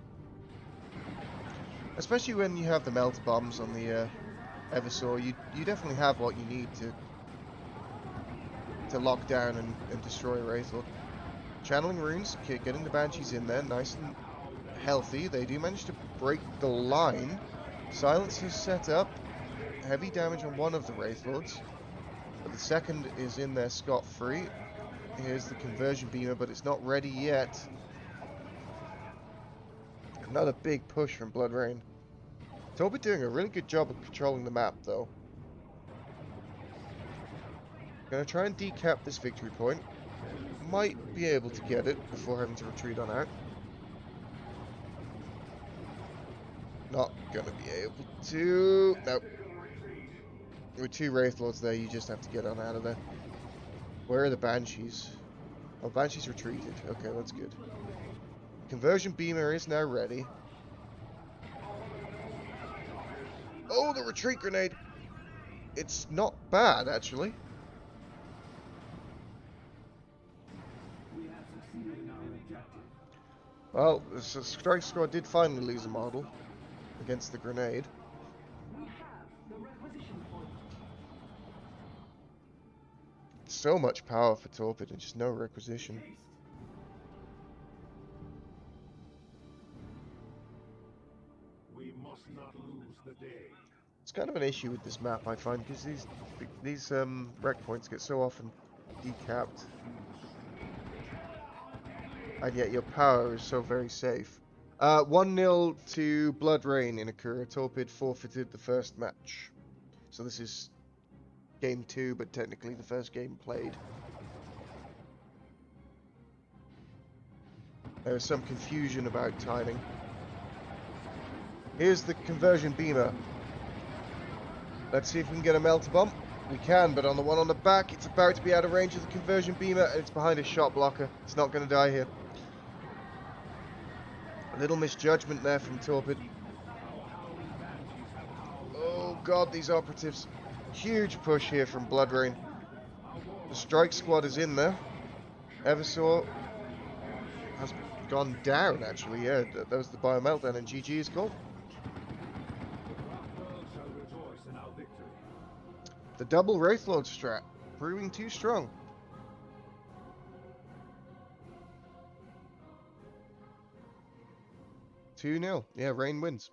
Especially when you have the Melter Bombs on the Eversaw, you definitely have what you need to lock down and destroy a Wraith Lord. Channeling Runes, getting the Banshees in there, nice and healthy. They do manage to break the line. Silence is set up. Heavy damage on one of the Wraith Lords. But the second is in there scot-free. Here's the Conversion Beamer, but it's not ready yet. Another big push from Blood Rain. Torpid doing a really good job of controlling the map, though. Gonna try and decap this victory point. Might be able to get it before having to retreat on out. Not gonna be able to. Nope. With two Wraith Lords there, you just have to get on out of there. Where are the Banshees? Oh, Banshees retreated. Okay, that's good. Conversion Beamer is now ready. Oh, the retreat grenade! It's not bad, actually. We have succeeded in our objective. Well, the strike squad did finally lose a model against the grenade. We have the requisition point. So much power for Torpid and just no requisition. Haste. We must not lose the day. It's kind of an issue with this map, I find, because these rec points get so often decapped, and yet your power is so very safe. 1-0 to Blood Rain in Akura. Torpid forfeited the first match, so this is game 2, but technically the first game played. There is some confusion about timing. Here's the Conversion Beamer. Let's see if we can get a Melter Bomb. We can, but on the one on the back, it's about to be out of range of the Conversion Beamer, and it's behind a shot blocker. It's not going to die here. A little misjudgment there from Torpid. Oh god, these operatives. Huge push here from Blood Rain. The strike squad is in there. Eversaw has gone down, actually. Yeah, that was the bio meltdown, and GG is called. The double Wraith Lord strat, proving too strong. Two 2-0. Yeah, Rain wins.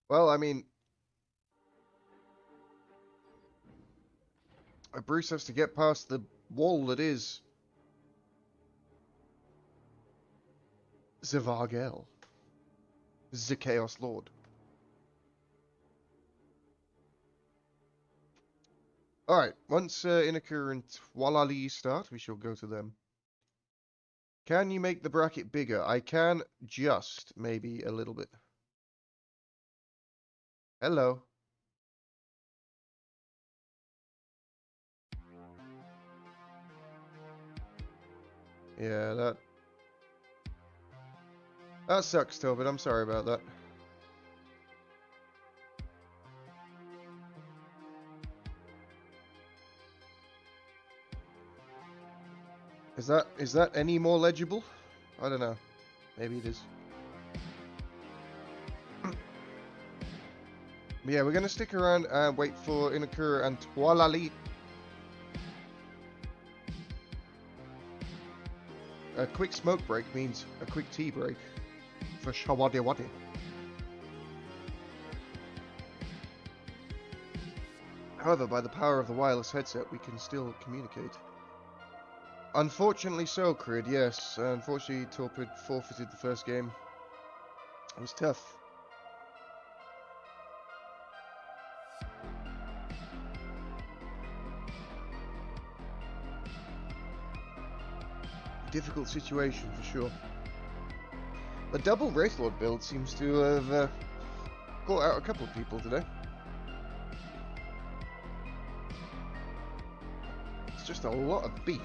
Well, I mean, Bruce has to get past the wall that is Zavagel, the Chaos Lord. Alright, once Inuka and Twalali start, we shall go to them. Can you make the bracket bigger? I can, just maybe a little bit. Hello. Yeah, that sucks, Tobit. I'm sorry about that. Is that any more legible? I don't know. Maybe it is. Yeah, we're gonna stick around and wait for Inuka and Twalali. A quick smoke break means a quick tea break for Shawadiwadi. However, by the power of the wireless headset, we can still communicate. Unfortunately so, Crid, yes. Unfortunately, Torpid forfeited the first game. It was tough. Difficult situation for sure. The double Wraithlord build seems to have caught out a couple of people today. It's just a lot of beef.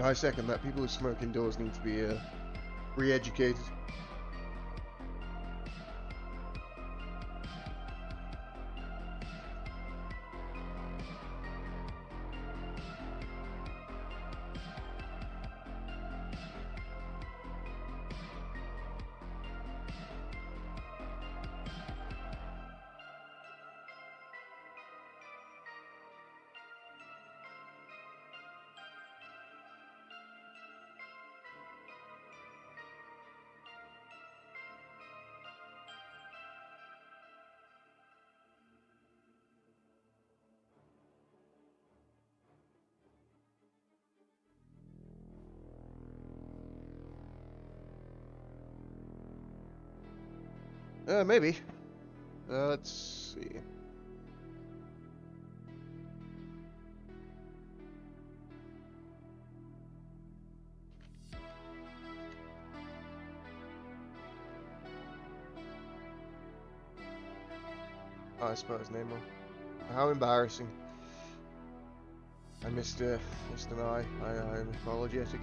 I second that. People who smoke indoors need to be re-educated. Maybe. Let's see. Oh, I spelled his name wrong. How embarrassing. I missed an I. I'm apologetic.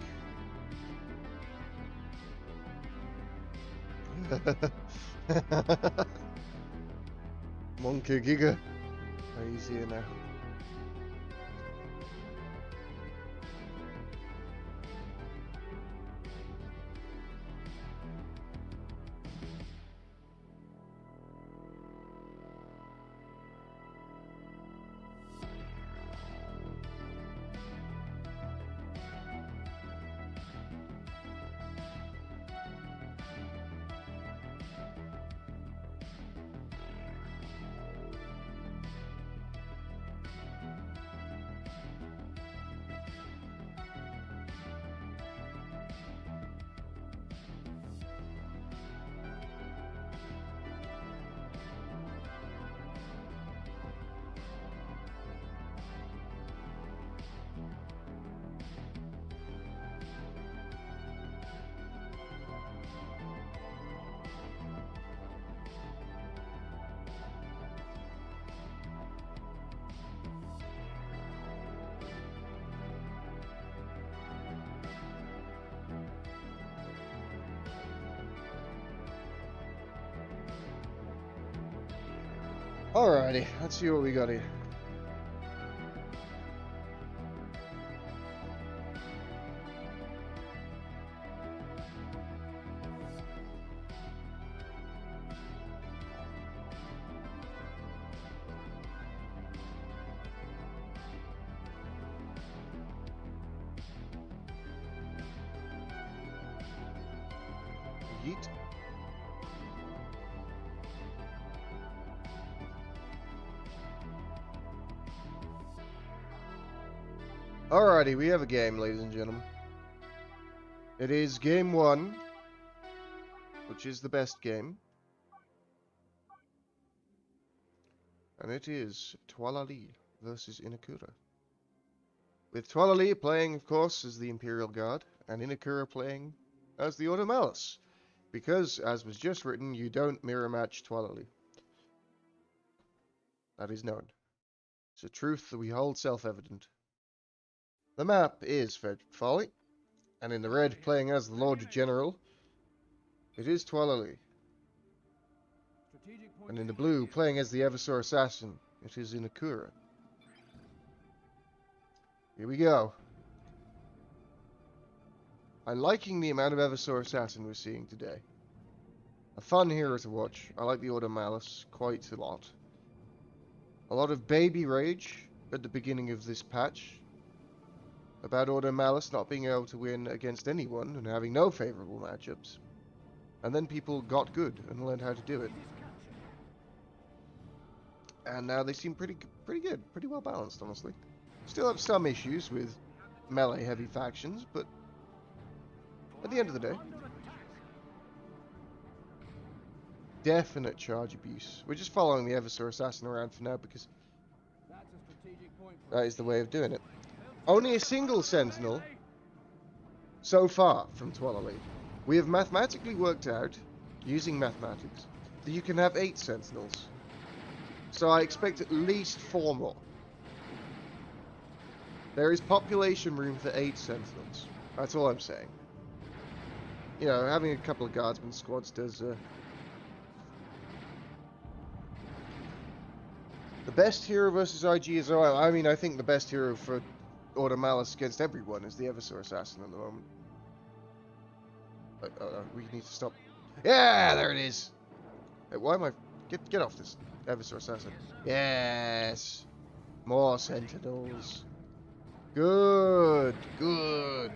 Monkey Giga. Oh, he's here now. Alrighty, let's see what we got here. Yeet. Alrighty, we have a game, ladies and gentlemen. It is game 1, which is the best game. And it is Twalali versus Inakura. With Twalali playing, of course, as the Imperial Guard, and Inakura playing as the Order Malice. Because, as was just written, you don't mirror match Twalali. That is known. It's a truth that we hold self-evident. The map is Frederick Folly, and in the red playing as the Lord General, it is Twalali. And in the blue playing as the Eversor Assassin, it is Inakura. Here we go. I'm liking the amount of Eversor Assassin we're seeing today. A fun hero to watch. I like the Order Malice quite a lot. A lot of baby rage at the beginning of this patch about Order Malice not being able to win against anyone and having no favorable matchups. And then people got good and learned how to do it. And now they seem pretty good, pretty well balanced, honestly. Still have some issues with melee heavy factions, but at the end of the day, definite charge abuse. We're just following the Eversor Assassin around for now because that is the way of doing it. Only a single Sentinel so far from Twalali. We have mathematically worked out, using mathematics, that you can have 8 Sentinels. So I expect at least 4 more. There is population room for 8 Sentinels. That's all I'm saying. You know, having a couple of Guardsman squads does... The best hero versus IG is... I mean, I think the best hero for Order Malice against everyone is the Eversor Assassin at the moment. We need to stop. Yeah, there it is! Hey, why am I... Get off this Eversor Assassin. Yes! More Sentinels. Good, good.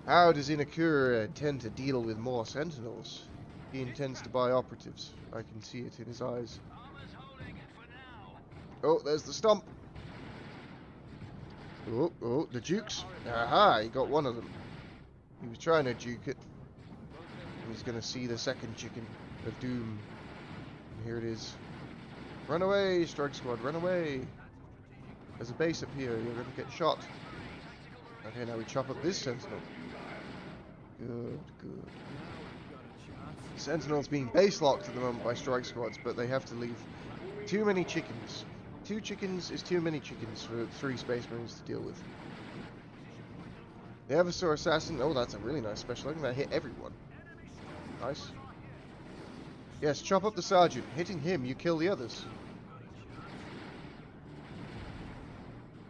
How does Inakura intend to deal with more Sentinels? He intends to buy operatives. I can see it in his eyes. Oh, there's the stomp. Oh, the Dukes. Aha, he got one of them. He was trying to juke it. He's going to see the second chicken of doom. And here it is. Run away, Strike Squad, run away. There's a base up here, you're going to get shot. Okay, now we chop up this Sentinel. Good, good. Sentinel's being base locked at the moment by Strike Squads, but they have to leave too many chickens. 2 chickens is too many chickens for 3 Space Marines to deal with. The Eversor Assassin, oh, that's a really nice special. I think that hit everyone. Nice. Yes, chop up the Sergeant. Hitting him, you kill the others.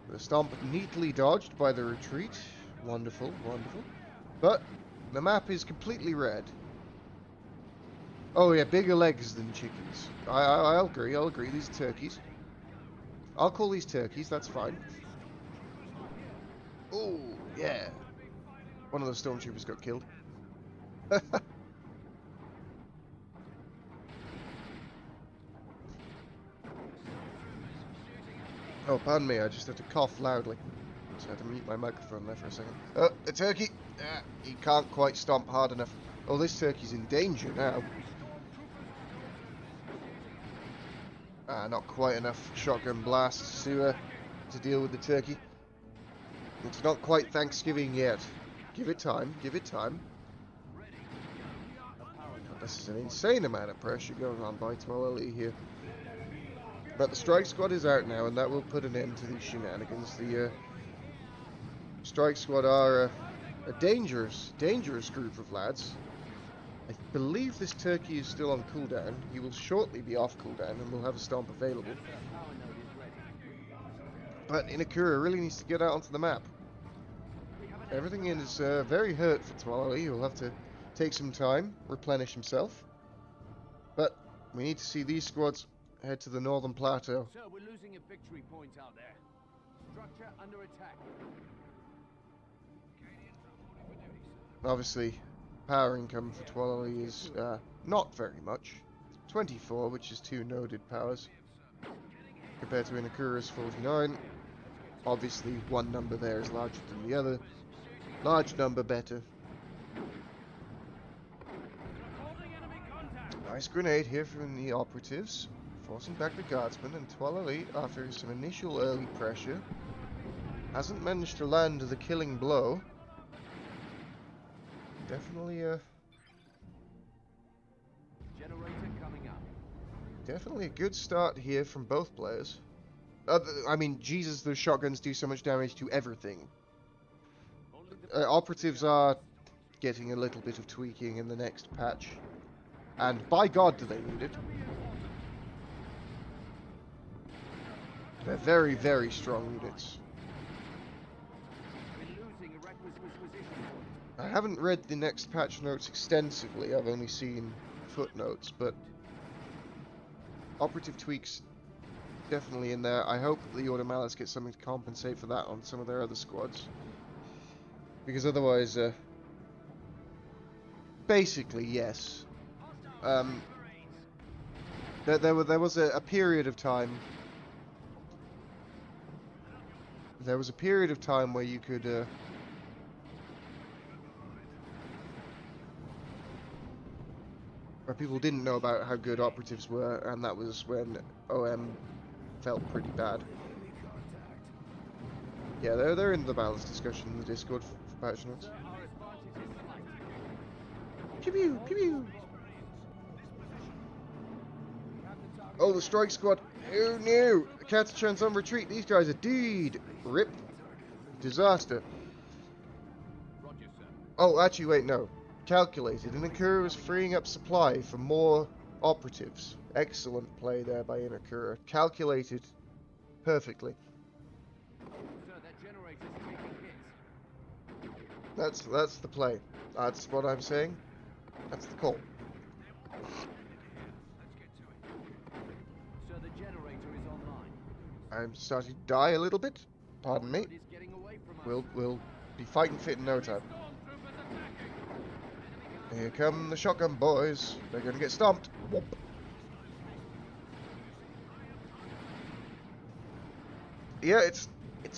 The stomp neatly dodged by the retreat. Wonderful, wonderful. But the map is completely red. Oh yeah, bigger legs than chickens. I'll agree, I'll agree. These are turkeys. I'll call these turkeys, that's fine. Oh, yeah. One of the stormtroopers got killed. Oh, pardon me, I just had to cough loudly. So I had to mute my microphone there for a second. Oh, the turkey! He can't quite stomp hard enough. Oh, this turkey's in danger now. Not quite enough shotgun blasts to deal with the turkey. It's not quite Thanksgiving yet. Give it time, give it time. This is an insane amount of pressure going on by Twalali here. But the Strike Squad is out now, and that will put an end to these shenanigans. The Strike Squad are a dangerous, dangerous group of lads. I believe this turkey is still on cooldown. He will shortly be off cooldown and we'll have a stomp available. But Inakura really needs to get out onto the map. Everything is very hurt for Twali. He'll have to take some time, replenish himself. But we need to see these squads head to the northern plateau. Sir, we're losing a victory point out there. Structure under attack. Obviously, power income for Twali is not very much. 24, which is 2 noded powers, compared to Inakura's 49. Obviously, one number there is larger than the other. Large number better. Nice grenade here from the operatives, forcing back the guardsmen, and Twali, after some initial early pressure, hasn't managed to land the killing blow. Definitely definitely a good start here from both players. I mean, Jesus, those shotguns do so much damage to everything. Operatives are getting a little bit of tweaking in the next patch. And by God, do they need it. They're very, very strong units. I haven't read the next patch notes extensively. I've only seen footnotes, but operative tweaks definitely in there. I hope the Order Malice get something to compensate for that on some of their other squads, because otherwise, basically, yes. There was a period of time. There was a period of time where you could where people didn't know about how good operatives were, and that was when OM felt pretty bad. Yeah, they're in the balance discussion in the Discord for patch notes. Pew pew pew pew. Oh, the strike squad. Oh no! Catachan's on retreat. These guys are deed. Rip. Disaster. Oh, actually, wait, no. Calculated. Inakura was freeing up supply for more operatives. Excellent play there by Inakura. Calculated perfectly. That's the play. That's what I'm saying. That's the call. I'm starting to die a little bit. Pardon me. We'll be fighting fit in no time. Here come the shotgun boys. They're going to get stomped. Whoop. Yeah, it's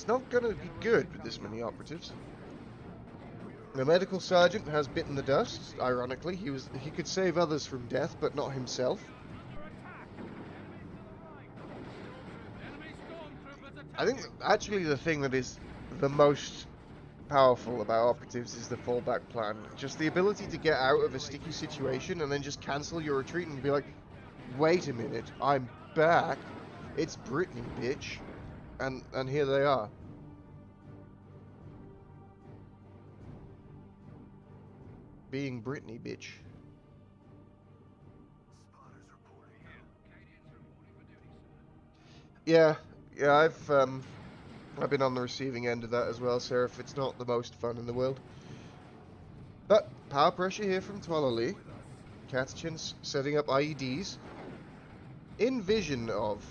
not going to be good with this many operatives. The medical sergeant has bitten the dust. Ironically, he could save others from death, but not himself. I think actually the thing that is the most powerful about operatives is the fallback plan. Just the ability to get out of a sticky situation and then just cancel your retreat and be like, wait a minute, I'm back. It's Brittany, bitch. And here they are. Being Brittany, bitch. Yeah, I've been on the receiving end of that as well, Seraph. It's not the most fun in the world. But power pressure here from Twalali. Catachan's setting up IEDs in vision of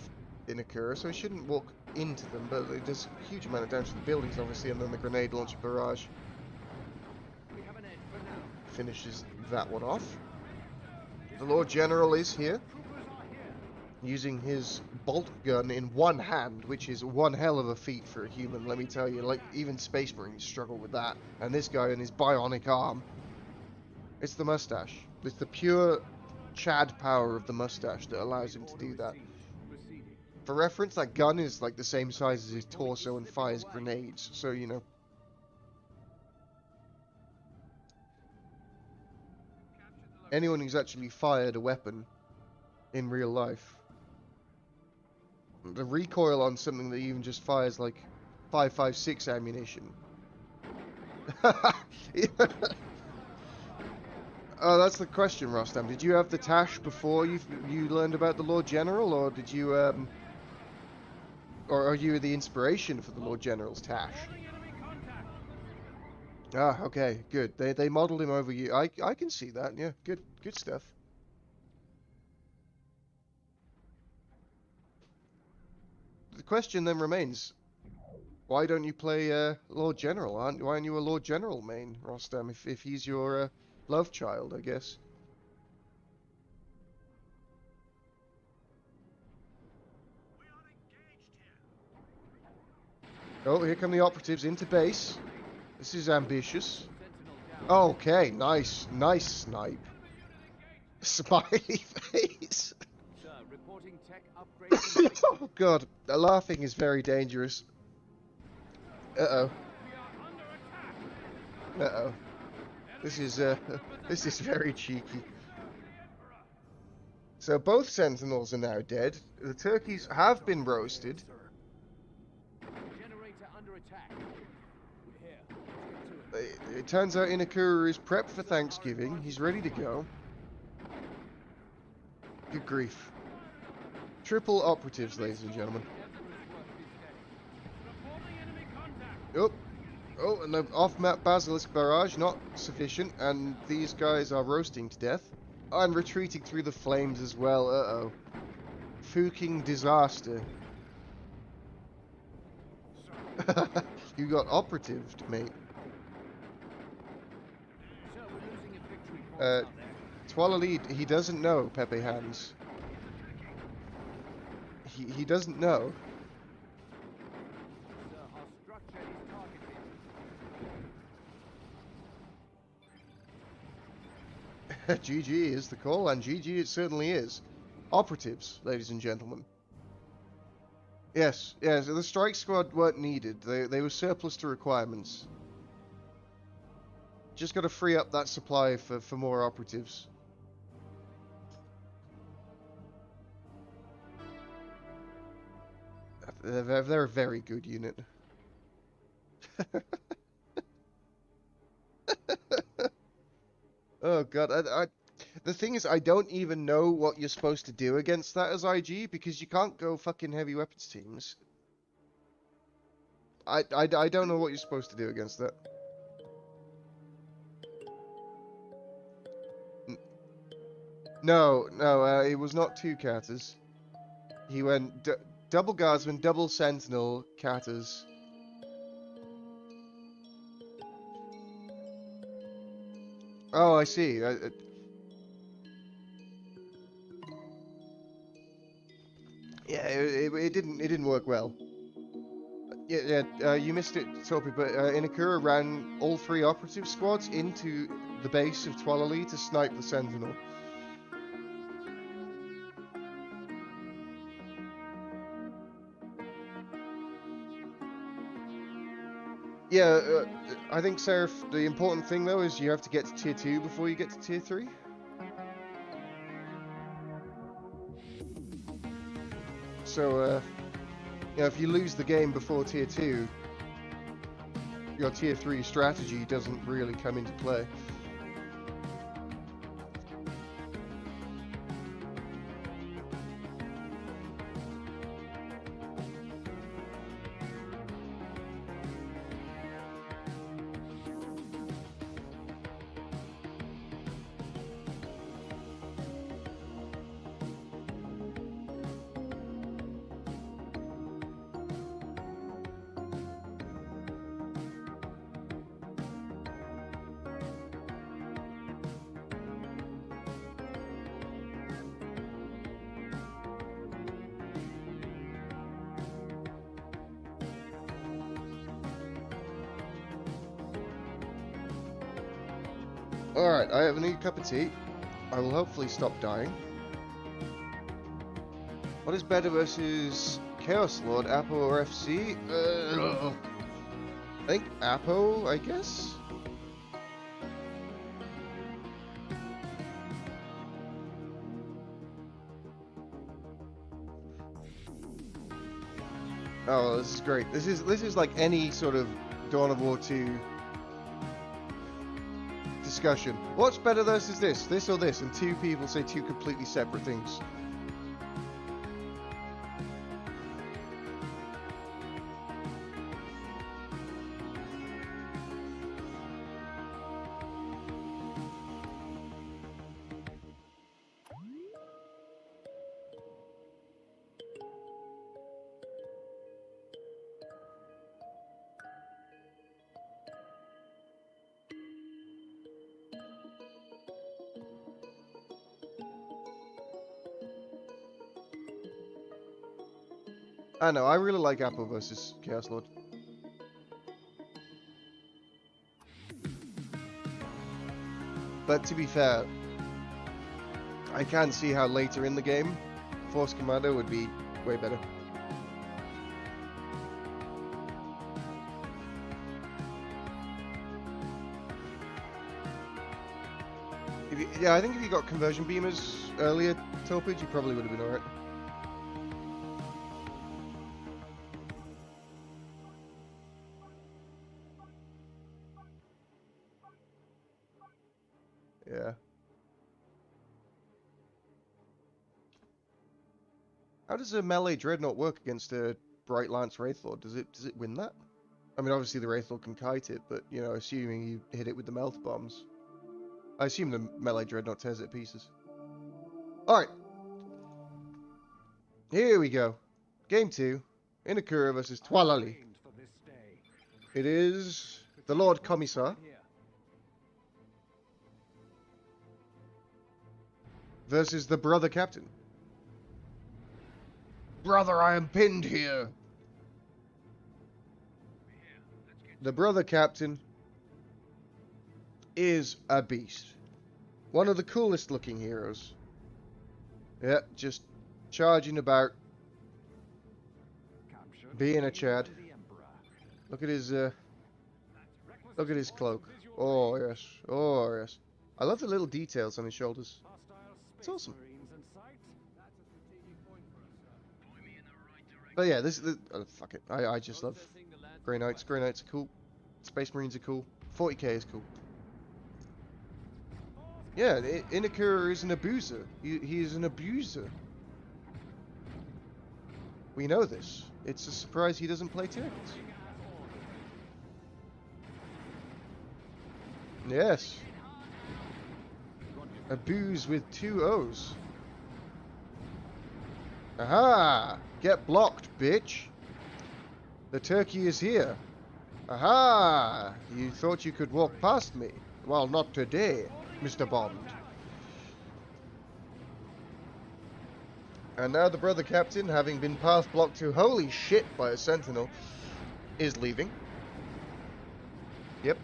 Inakura, so he shouldn't walk into them, but it does a huge amount of damage to the buildings, obviously, and then the grenade launcher barrage finishes that one off. The Lord General is here, using his bolt gun in one hand, which is one hell of a feat for a human, let me tell you. Like, even Space Marines struggle with that. And this guy in his bionic arm, it's the mustache. It's the pure Chad power of the mustache that allows him to do that. For reference, that gun is like the same size as his torso and fires grenades, so you know. Anyone who's actually fired a weapon in real life, the recoil on something that even just fires like 5.56 ammunition. Oh, that's the question, Rostam. Did you have the Tash before you learned about the Lord General, or did you or are you the inspiration for the Lord General's Tash? Ah, okay, good. They modeled him over you. I can see that. Yeah, good stuff. The question then remains: why don't you play Lord General? Why aren't you a Lord General main, Rostam? If he's your love child, I guess. Oh, here come the operatives into base. This is ambitious. Okay, nice snipe. Smiley face. Sir, reporting tech upgrade. Oh god, laughing is very dangerous. Uh-oh. Uh-oh. This is very cheeky. So both sentinels are now dead. The turkeys have been roasted. Generator under attack. We're here. It turns out Inakura is prepped for Thanksgiving. He's ready to go. Good grief. Triple operatives, ladies and gentlemen. Oh, and the off-map Basilisk Barrage, not sufficient, and these guys are roasting to death. And retreating through the flames as well, uh-oh. Fucking disaster. You got operatived, mate. Sir, we're losing a victory point out there. Twala he doesn't know, Pepe Hands. He doesn't know. Sir, our structure is targeted. GG is the call, and GG it certainly is. Operatives, ladies and gentlemen. Yes, the strike squad weren't needed. They were surplus to requirements. Just got to free up that supply for more operatives. They're a very good unit. Oh god, the thing is, I don't even know what you're supposed to do against that as IG, because you can't go fucking heavy weapons teams. I don't know what you're supposed to do against that. No, it was not two Katas. He went double guardsman, double sentinel, Katas. Oh, I see. Yeah, it didn't work well. Yeah, you missed it, Topi, but Inakura ran all three operative squads into the base of Twalali to snipe the sentinel. Yeah, I think, Seraph, the important thing, though, is you have to get to Tier 2 before you get to Tier 3. So, if you lose the game before Tier 2, your Tier 3 strategy doesn't really come into play. Alright, I have a new cup of tea. I will hopefully stop dying. What is better versus Chaos Lord, Apo or FC? I think Apo, I guess? Oh, this is great. This is like any sort of Dawn of War 2 discussion. What's better versus this or this? And two people say two completely separate things. I know, I really like Apple versus Chaos Lord. But to be fair, I can see how later in the game, Force Commander would be way better. Yeah, I think if you got conversion beamers earlier, Topage, you probably would have been alright. Yeah. How does a melee Dreadnought work against a Bright Lance Wraithlord? Does it win that? I mean, obviously the Wraithlord can kite it, but, you know, assuming you hit it with the melt bombs. I assume the melee Dreadnought tears it to pieces. Alright. Here we go. Game 2. Inakura versus Twalali. It is the Lord Commissar versus the Brother Captain. Brother, I am pinned here. The Brother Captain is a beast. One of the coolest looking heroes. Yeah, just charging about, being a Chad. Look at his cloak. Oh yes, oh yes. I love the little details on his shoulders. It's awesome. But yeah, this is fuck it. I just love Grey Knights. Grey Knights are cool. Space Marines are cool. 40k is cool. Yeah, Inakura is an abuser. He is an abuser. We know this. It's a surprise he doesn't play turrets. Yes. Abuse with 2 O's. Aha! Get blocked, bitch. The turkey is here. Aha! You thought you could walk past me? Well, not today, Mr. Bond. And now the Brother Captain, having been path blocked to holy shit by a Sentinel, is leaving. Yep.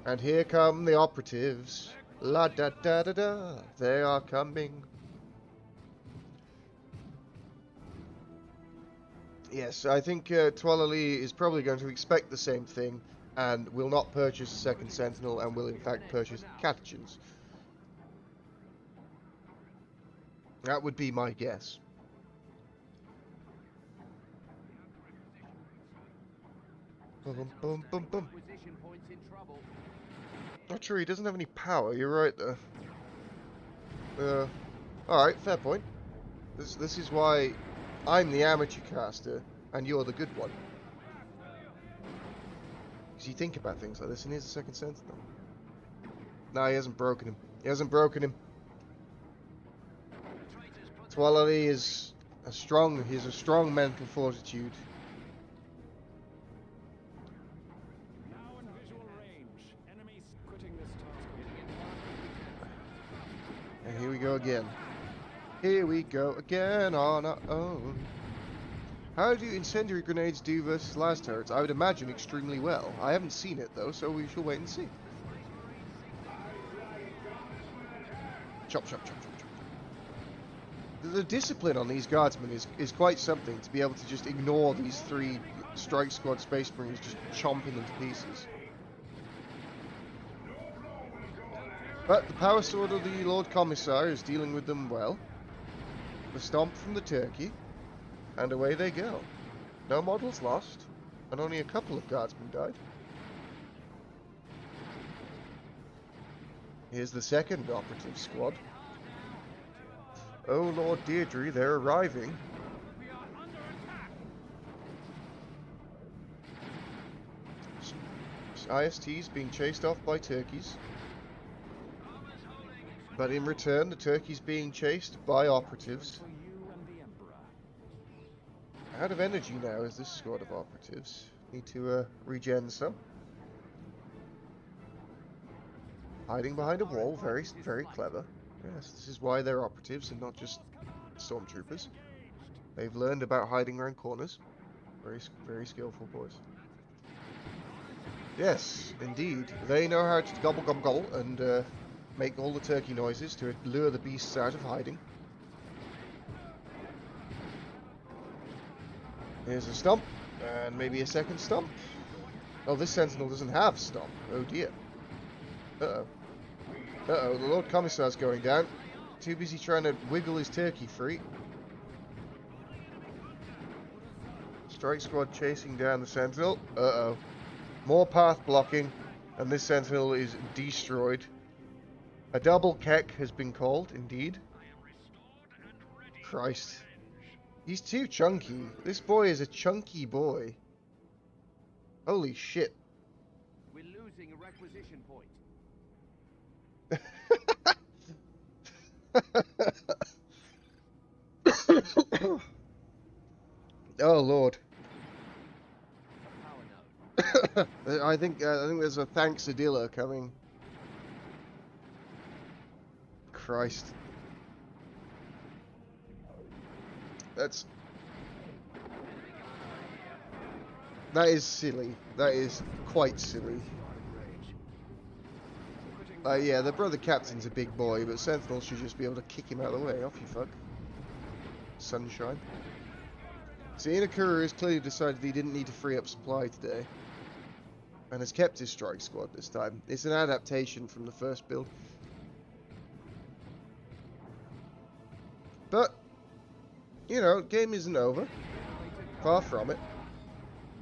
And here come the operatives. La da da da da. They are coming. Yes, I think Twalali is probably going to expect the same thing and will not purchase a second Sentinel and will in fact purchase Catechins. That would be my guess. Boom, boom, boom, boom. Not sure he doesn't have any power, you're right there. Alright, fair point. This is why I'm the amateur caster and you're the good one. Because you think about things like this, and here's a second Sentinel. No, he hasn't broken him. He hasn't broken him. Twalali is a strong, he has a strong mental fortitude. And here we go again. Here we go again on our own. How do incendiary grenades do versus last turrets? I would imagine extremely well. I haven't seen it though, so we shall wait and see. Chop, chop, chop, chop, chop. The discipline on these guardsmen is quite something, to be able to just ignore these 3 strike squad space marines just chomping them to pieces. But the power sword of the Lord Commissar is dealing with them well. The stomp from the turkey, and away they go. No models lost, and only a couple of guardsmen died. Here's the second operative squad. Oh Lord Deirdre, they're arriving. ISTs being chased off by turkeys. But in return, the turkeys being chased by operatives. Out of energy now is this squad of operatives. Need to regen some. Hiding behind a wall, very, very clever. Yes, this is why they're operatives and not just stormtroopers. They've learned about hiding around corners. Very, very skillful boys. Yes, indeed. They know how to gobble gobble gobble and make all the turkey noises to lure the beasts out of hiding. Here's a stomp, and maybe a second stomp. Oh, this sentinel doesn't have stomp. Oh dear. Uh-oh. Uh-oh, the Lord Commissar's going down. Too busy trying to wiggle his turkey free. Strike squad chasing down the sentinel. Uh-oh. More path blocking, and this sentinel is destroyed. A double keck has been called, indeed. Christ. He's too chunky. This boy is a chunky boy. Holy shit. We're losing a requisition point. Oh Lord. Power node. I think there's a thanks Adila coming. Christ. That is silly. That is quite silly. Yeah, the brother captain's a big boy, but Sentinel should just be able to kick him out of the way. Off you fuck. Sunshine. See, Inakura has clearly decided he didn't need to free up supply today. And has kept his strike squad this time. It's an adaptation from the first build. But, you know, game isn't over. Far from it.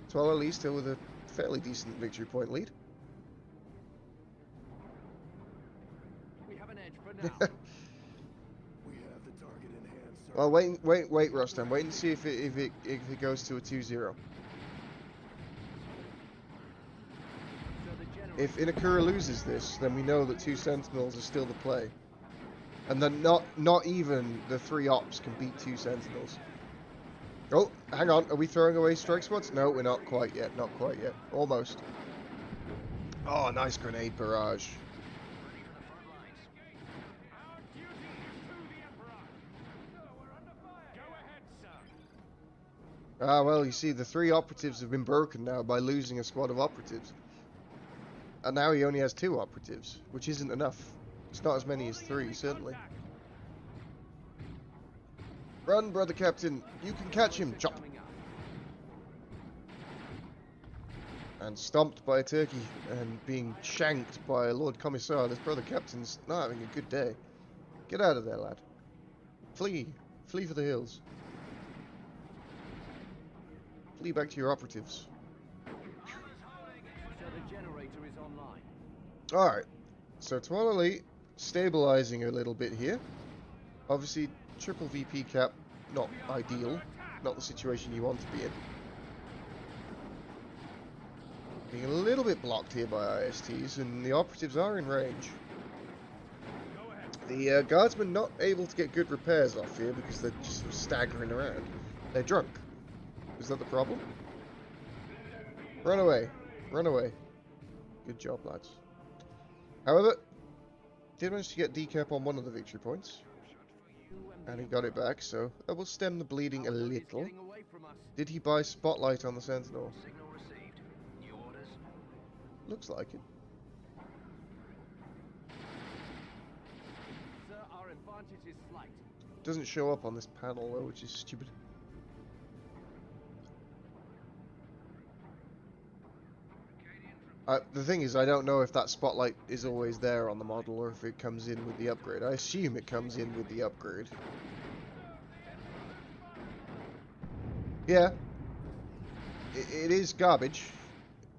Twala Lee still with a fairly decent victory point lead. We have an edge for now. We have the target in hand, sir. Well, wait, Rostam. Wait and see if it goes to a 2-0. If Inakura loses this, then we know that 2 Sentinels are still the play. And then not even the 3 ops can beat 2 Sentinels. Oh, hang on. Are we throwing away strike squads? No, we're not quite yet. Not quite yet. Almost. Oh, nice grenade barrage. Ah, well, you see, the 3 operatives have been broken now by losing a squad of operatives. And now he only has 2 operatives, which isn't enough. It's not as many as 3, certainly. Run, brother captain. You can catch him. Chop. And stomped by a turkey and being shanked by a Lord Commissar. This brother captain's not having a good day. Get out of there, lad. Flee. Flee for the hills. Flee back to your operatives. So the generator is online. Alright. So Twala Lee stabilizing a little bit here. Obviously, triple VP cap, not ideal. Not the situation you want to be in. Being a little bit blocked here by ISTs, and the operatives are in range. The guardsmen not able to get good repairs off here because they're just sort of staggering around. They're drunk. Is that the problem? Run away. Run away. Good job, lads. However, did manage to get decap on one of the victory points. And he got it back, so that will stem the bleeding a little. Did he buy Spotlight on the Sentinel? Looks like it. Sir, our advantage is slight. Doesn't show up on this panel though, which is stupid. The thing is, I don't know if that spotlight is always there on the model or if it comes in with the upgrade. I assume it comes in with the upgrade. Yeah. it is garbage.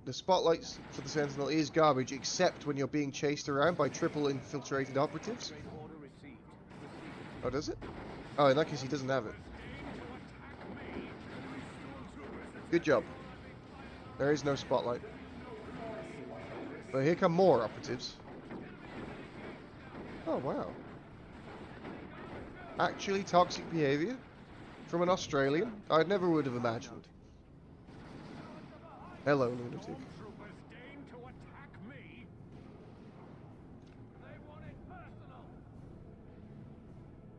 The spotlights for the Sentinel is garbage, except when you're being chased around by triple infiltrated operatives. Order received. Oh, does it? Oh, in that case, he doesn't have it. Good job. There is no spotlight. But here come more operatives. Oh, wow. Actually toxic behavior from an Australian? I never would have imagined. Hello, lunatic. Troopers deign to attack me. They want it personal.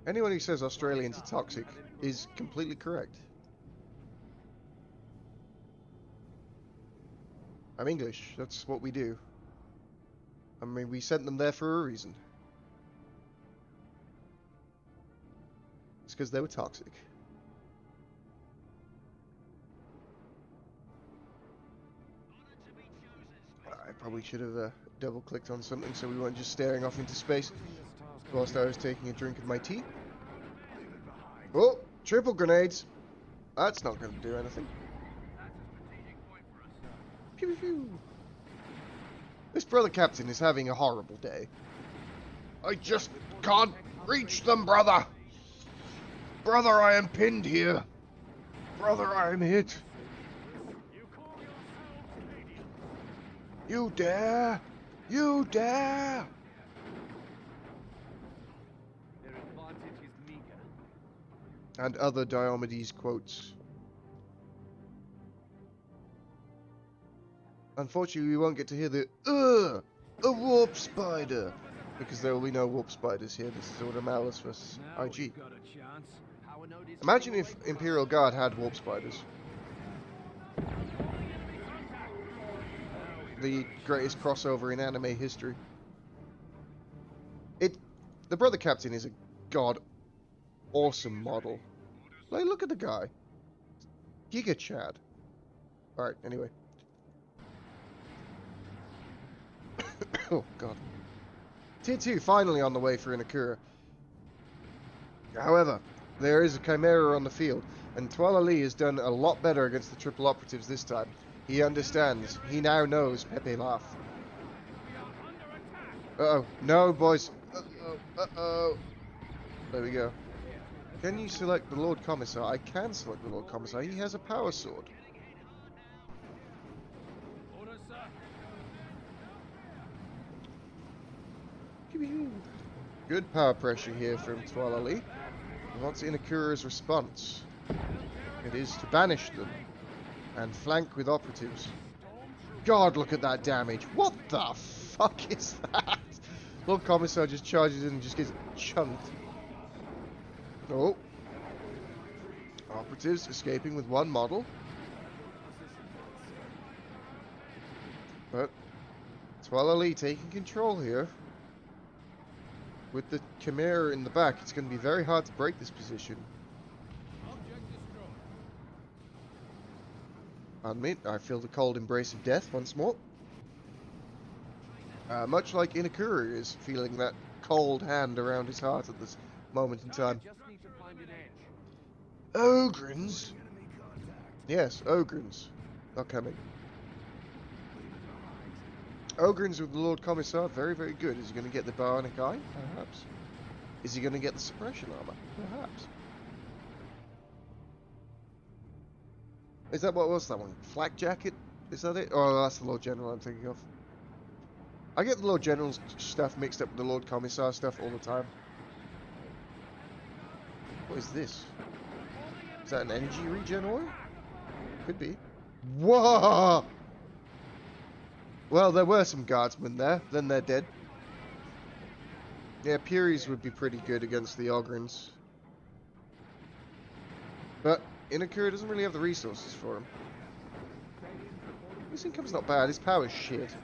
Anyone who says Australians are toxic is completely correct. I'm English, that's what we do. I mean, we sent them there for a reason. It's because they were toxic. I probably should have double-clicked on something so we weren't just staring off into space whilst I was taking a drink of my tea. Oh, triple grenades. That's not going to do anything. Pew, pew, pew. This brother captain is having a horrible day. I just can't reach them, brother. Brother, I am pinned here. Brother, I am hit. You dare? You dare? Their advantage is meager. And other Diomedes quotes. Unfortunately, we won't get to hear the a warp spider, because there will be no warp spiders here. This is Order Malice vs. IG. Got a chance. How notice Imagine if Imperial Guard had warp spiders. The greatest crossover in anime history. The brother captain is a god awesome model. Like, look at the guy. Giga Chad. Alright, anyway. Oh god. Tier 2 finally on the way for Inakura. However, there is a Chimera on the field, and Twala Lee has done a lot better against the triple operatives this time. He understands. He now knows Pepe laugh. Uh-oh. No, boys. Uh-oh. Uh-oh. There we go. Can you select the Lord Commissar? I can select the Lord Commissar. He has a power sword. Good power pressure here from Twala Lee. What's Inakura's response? It is to banish them and flank with operatives. God, look at that damage. What the fuck is that? Lord Commissar just charges in and just gets chunked. Oh. Operatives escaping with one model. But Twala Lee taking control here. With the Chimera in the back, it's going to be very hard to break this position. Admit, I feel the cold embrace of death once more. Much like Inakura is feeling that cold hand around his heart at this moment in time. Just need to find an edge. Ogrins? Yes, Ogrins are coming. Ogrins with the Lord Commissar, very, very good. Is he going to get the Bionic Eye? Perhaps. Is he going to get the Suppression Armor? Perhaps. Is that what was that one? Flak Jacket? Is that it? Oh, that's the Lord General I'm thinking of. I get the Lord General's stuff mixed up with the Lord Commissar stuff all the time. What is this? Is that an energy regen ore? Could be. Whoa! Well, there were some guardsmen there, then they're dead. Yeah, Puries would be pretty good against the Ogrins. But Inakura doesn't really have the resources for him. His income's not bad, his power's shit.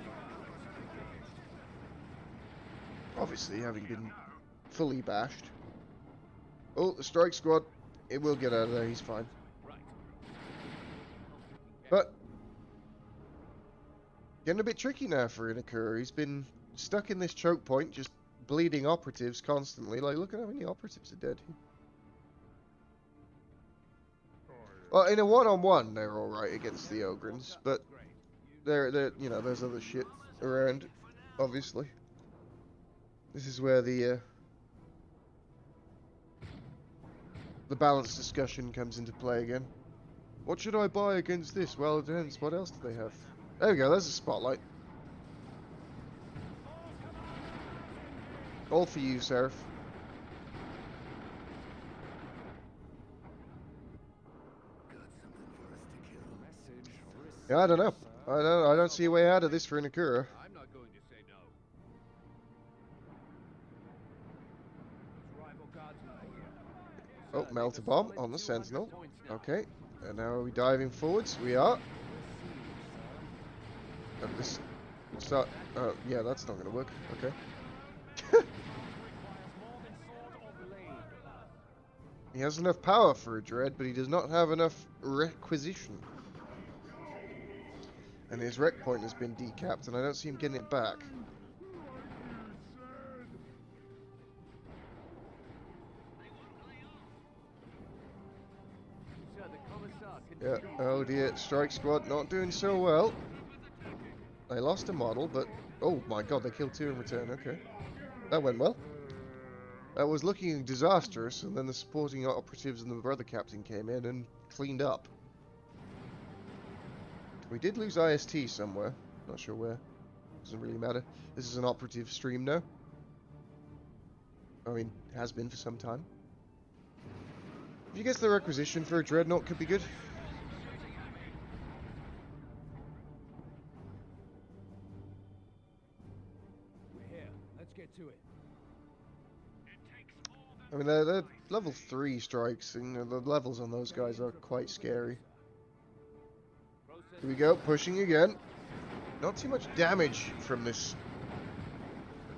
Obviously, having been fully bashed. Oh, the strike squad. It will get out of there, he's fine. But getting a bit tricky now for Inakura. He's been stuck in this choke point, just bleeding operatives constantly. Like, look at how many operatives are dead. Well, in a one-on-one, they're all right against the Ogrins, but they're you know, there's other shit around, obviously. This is where the balance discussion comes into play again. What should I buy against this? Well, it depends. What else do they have? There we go. There's a spotlight. All for you, Seraph. Yeah, I don't know. I don't see a way out of this for Inakura. I'm not going to say no. Rival guardsmen are here. Oh, melt a bomb on the Sentinel. Okay, and now are we diving forwards? We are. And this start. Yeah, that's not going to work. Okay. He has enough power for a Dread, but he does not have enough requisition. And his rec point has been decapped, and I don't see him getting it back. Yeah, oh dear, Strike Squad not doing so well. They lost a model, but... Oh my god, they killed 2 in return, okay. That went well. That was looking disastrous, and then the supporting operatives and the brother captain came in and cleaned up. We did lose IST somewhere. Not sure where. Doesn't really matter. This is an operative stream now. I mean, has been for some time. If you guess the requisition for a Dreadnought could be good. We're here. Let's get to it. I mean, they're level 3 strikes, and the levels on those guys are quite scary. Here we go, pushing again. Not too much damage from this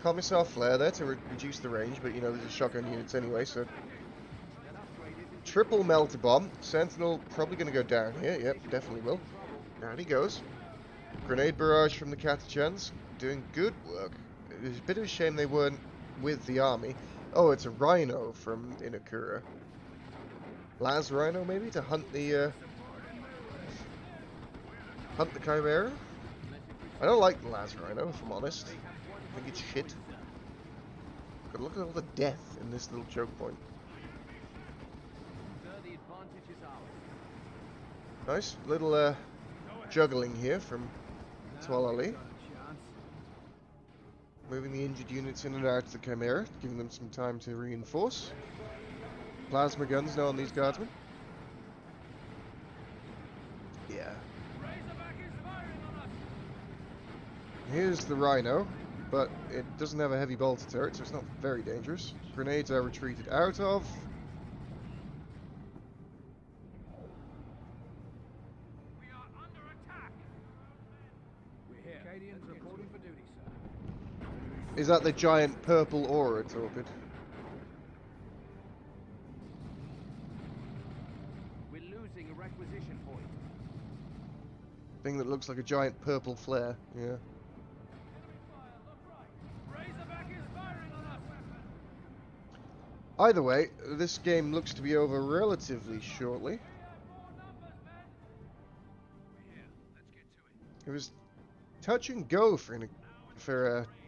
Commissar Flare there to reduce the range, but you know, there's shotgun units anyway, so... Triple Melter Bomb. Sentinel probably going to go down here. Yep, definitely will. Down he goes. Grenade Barrage from the Catachans. Doing good work. It was a bit of a shame they weren't with the army. Oh, it's a Rhino from Inakura. Las Rhino, maybe, to hunt the Chimera? I don't like the Las Rhino, if I'm honest. I think it's shit. But look at all the death in this little choke point. Nice little juggling here from Tualali. Moving the injured units in and out to the Chimera, giving them some time to reinforce. Plasma guns now on these guardsmen. Yeah. Here's the Rhino, but it doesn't have a heavy bolter turret, so it's not very dangerous. Grenades are retreated out of. We are under attack. We're here. Acadians reporting for duty, sir. Is that the giant purple aura torpid? We're losing a requisition point. Thing that looks like a giant purple flare, yeah. Either way, this game looks to be over relatively shortly. It was touch and go for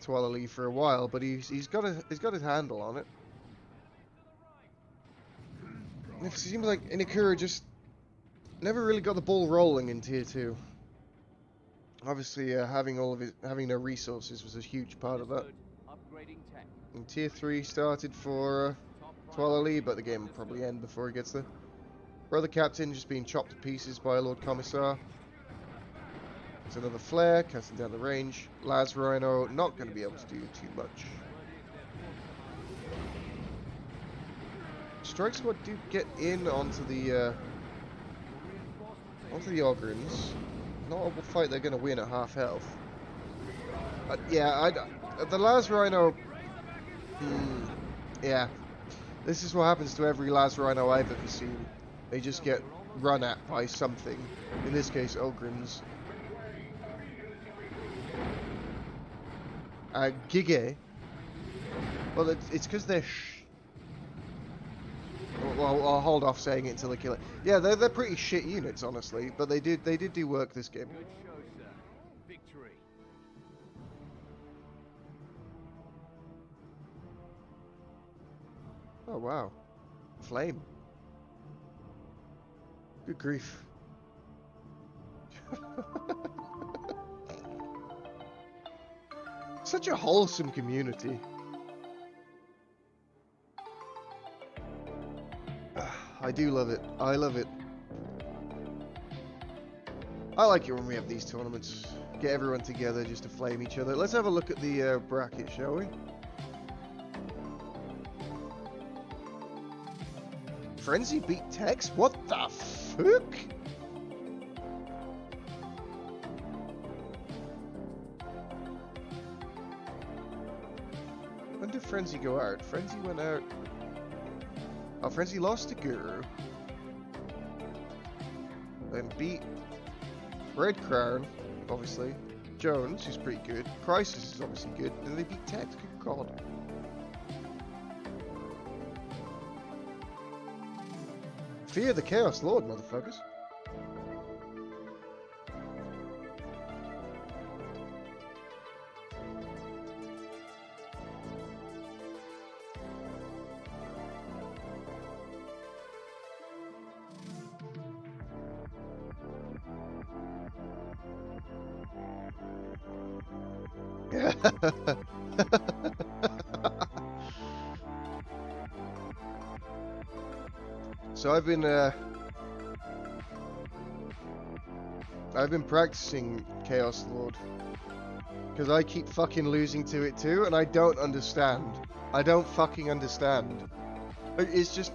Tualali for a while, but he's got his handle on it. It seems like Inakura just never really got the ball rolling in Tier 2. Obviously, having no resources was a huge part of that. And Tier 3 started for Tualali, but the game will probably end before he gets there. Brother Captain just being chopped to pieces by Lord Commissar. There's another flare, casting down the range. Las Rhino not going to be able to do too much. Strike Squad do get in onto the Ogrins. Not a fight they're going to win at half health. Yeah, the Las Rhino... yeah. This is what happens to every Las Rhino I've ever seen. They just get run at by something. In this case, Ogrins. Gige. Well, it's because they're well, I'll hold off saying it until they kill it. Yeah, they're pretty shit units, honestly, but they did do work this game. Good show, sir. Victory. Oh wow, flame. Good grief. Such a wholesome community. I do love it. I love it. I like it when we have these tournaments. Get everyone together just to flame each other. Let's have a look at the bracket, shall we? Frenzy beat Tex? What the fuck? When did Frenzy go out? Frenzy went out... Oh, Frenzy lost to Guru. Then beat Red Crown, obviously. Jones, who's pretty good. Crisis is obviously good. Then they beat Tex. Good God. Fear the Chaos Lord, motherfuckers. So I've been practicing Chaos Lord because I keep fucking losing to it too, and I don't understand. I don't fucking understand. It's just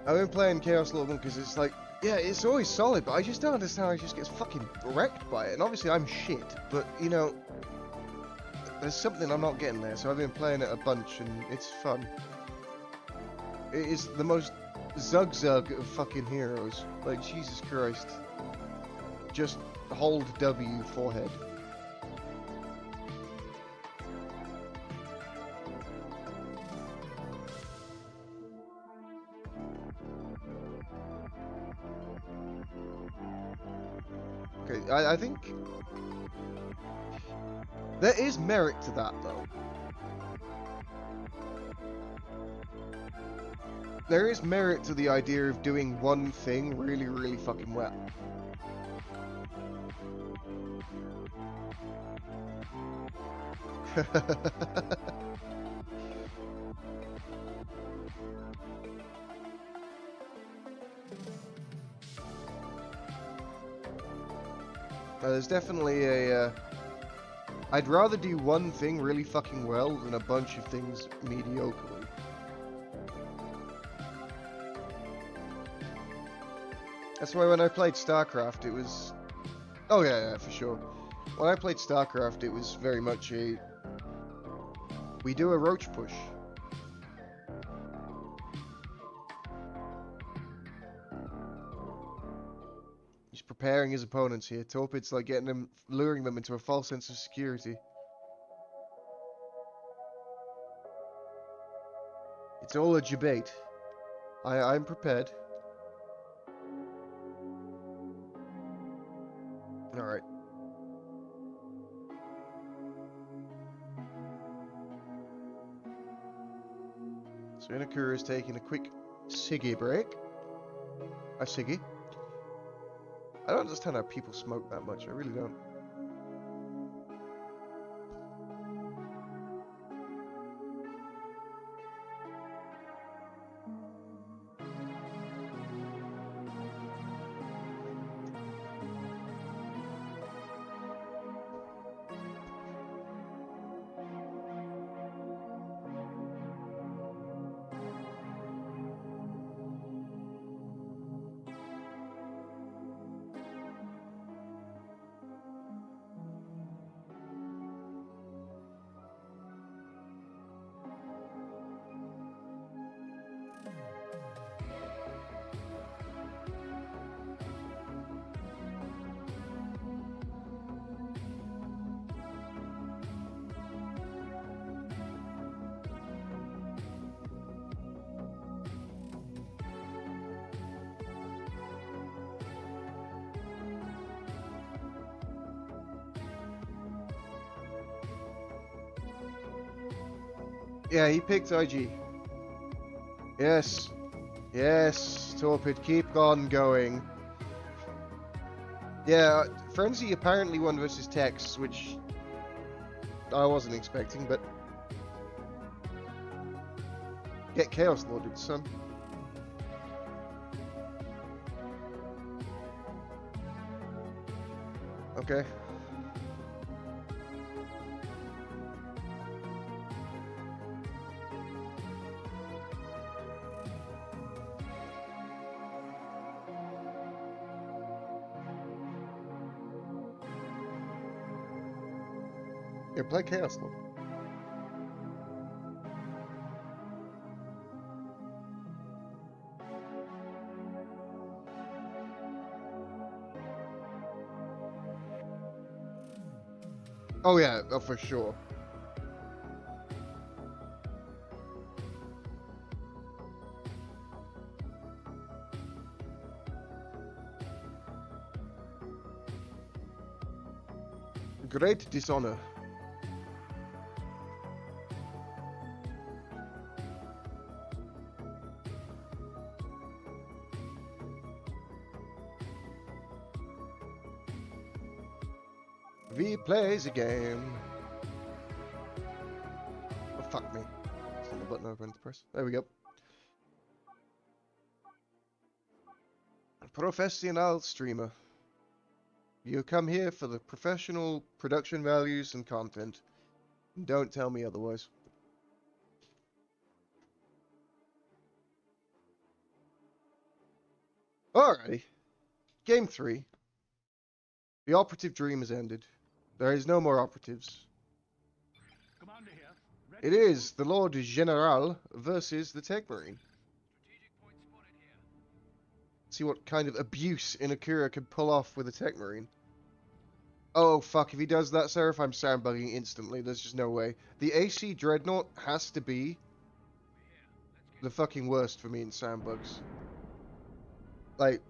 I've been playing Chaos Lord because it's like, yeah, it's always solid, but I just don't understand how it just gets fucking wrecked by it. And obviously I'm shit, but, you know, there's something I'm not getting there, so I've been playing it a bunch, and it's fun. It is the most zug-zug of fucking heroes. Like, Jesus Christ. Just hold W, forehead. Okay, I think there is merit to that, though. There is merit to the idea of doing one thing really, really fucking well. There's definitely a... I'd rather do one thing really fucking well than a bunch of things mediocrely. That's why when I played StarCraft, it was... Oh yeah, for sure. When I played StarCraft, it was very much a... We do a roach push. He's preparing his opponents here. Torpid's like getting them, luring them into a false sense of security. It's all a debate. I'm prepared. Alright. So Inakura is taking a quick ciggy break. A ciggy. I don't understand how people smoke that much. I really don't. Yeah, he picked IG. Yes. Yes, Torpid, keep on going. Yeah, Frenzy apparently won versus Tex, which I wasn't expecting, but... Get Chaos Lorded, son. Okay. Yeah, play Chaos Lord. Oh yeah, oh, for sure. Great dishonor. V plays a game. Oh, fuck me. It's not the button over to press. There we go. Professional streamer. You come here for the professional production values and content. Don't tell me otherwise. Alrighty. Game 3. The operative dream has ended. There is no more operatives. Commander here. It is the Lord General versus the Tech Marine. See what kind of abuse Inakura can pull off with a Tech Marine. Oh fuck, if he does that, Seraph, I'm sandbugging instantly. There's just no way. The AC Dreadnought has to be the fucking worst for me in sandbugs. Like,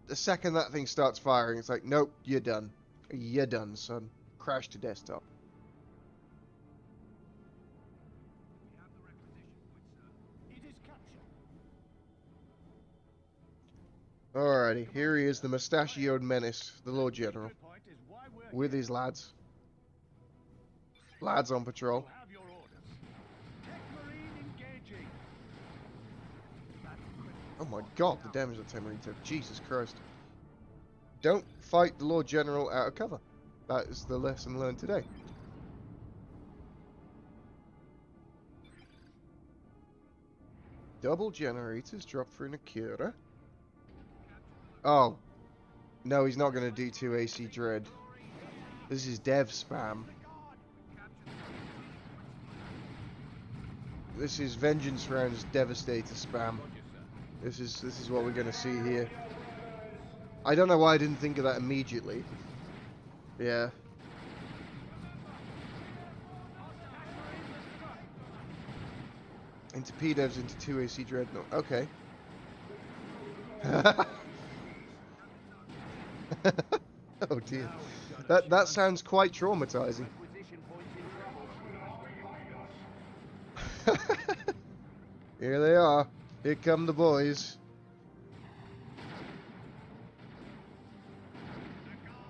the second that thing starts firing, it's like, nope, you're done. You're done, son. Crash to desktop. It is captured. Alrighty, here he is, the mustachioed menace, the Lord General, Point is why we're with his lads. Lads on patrol. You have your orders. Tech Marine engaging. Oh my god, the damage that Tech Marine took. Jesus Christ. Don't fight the Lord General out of cover. That is the lesson learned today. Double generators drop for an Akira. Oh. No, he's not going to do 2 AC Dread. This is dev spam. This is Vengeance Rounds Devastator spam. This is what we're going to see here. I don't know why I didn't think of that immediately. Yeah. Into P-Devs into 2 AC Dreadnought. Okay. Oh dear. That sounds quite traumatizing. Here they are. Here come the boys.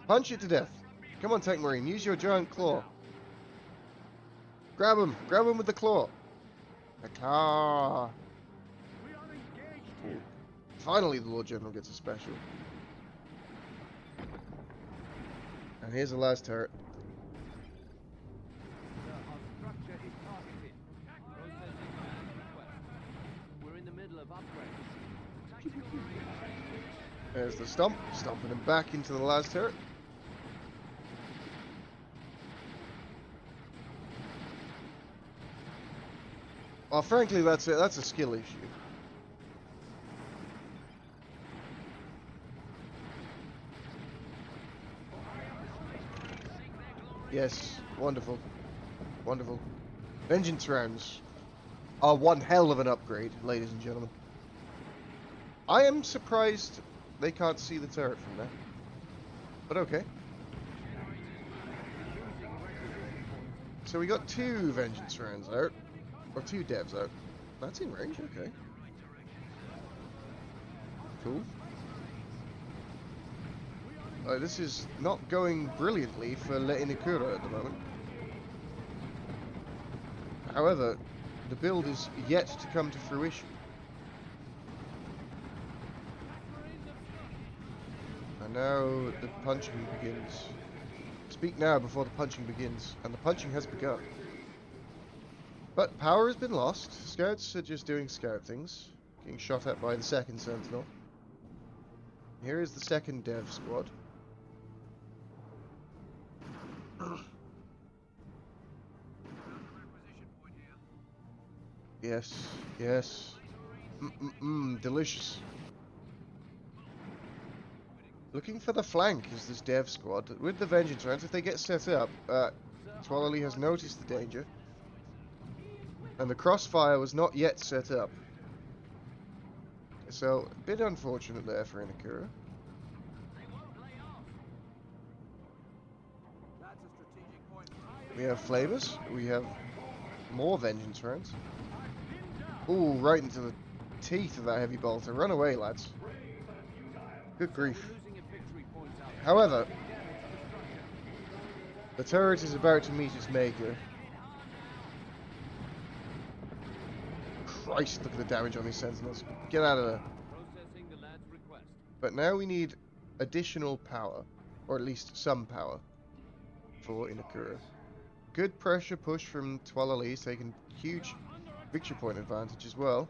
Punch it to death. Come on, Tech Marine. Use your giant claw. Grab him. Grab him with the claw. The claw. We are engaged here. Finally, the Lord General gets a special. And here's the last turret. Our structure is targeted. Processing command request. We're in the middle of upgrades. Tactical range. There's the stomp. Stomping him back into the last turret. Well, frankly, that's a skill issue. Yes, wonderful. Wonderful. Vengeance rounds are one hell of an upgrade, ladies and gentlemen. I am surprised they can't see the turret from there. But okay. So we got 2 vengeance rounds out. Or 2 devs out. That's in range, okay. Cool. This is not going brilliantly for Inakura at the moment. However, the build is yet to come to fruition. And now the punching begins. Speak now before the punching begins. And the punching has begun. But power has been lost. Scouts are just doing scout things. Getting shot at by the second sentinel. Here is the second dev squad. Yes, yes. Delicious. Looking for the flank is this dev squad. With the Vengeance rounds, if they get set up, Twalali has noticed the danger. And the crossfire was not yet set up. So, a bit unfortunate there for Inakura. We have flavors. We have more Vengeance rounds. Ooh, right into the teeth of that heavy bolter. Run away, lads. Good grief. However, the turret is about to meet its maker. Christ, look at the damage on these sentinels. Get out of there. But now we need additional power. Or at least some power. For Inakura. Good pressure push from Twalali's taking huge victory point advantage as well.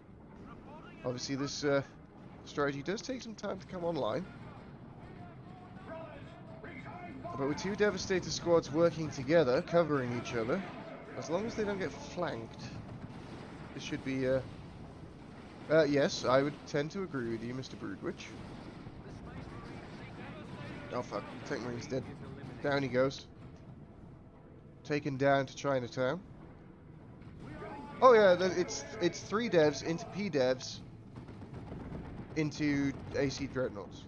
Obviously this strategy does take some time to come online. But with 2 Devastator squads working together, covering each other, as long as they don't get flanked, this should be, yes, I would tend to agree with you, Mr. Broodwitch. Oh fuck, Tank Marine's dead. Down he goes. Taken down to Chinatown. Oh yeah, it's 3 devs into P devs into AC Dreadnoughts.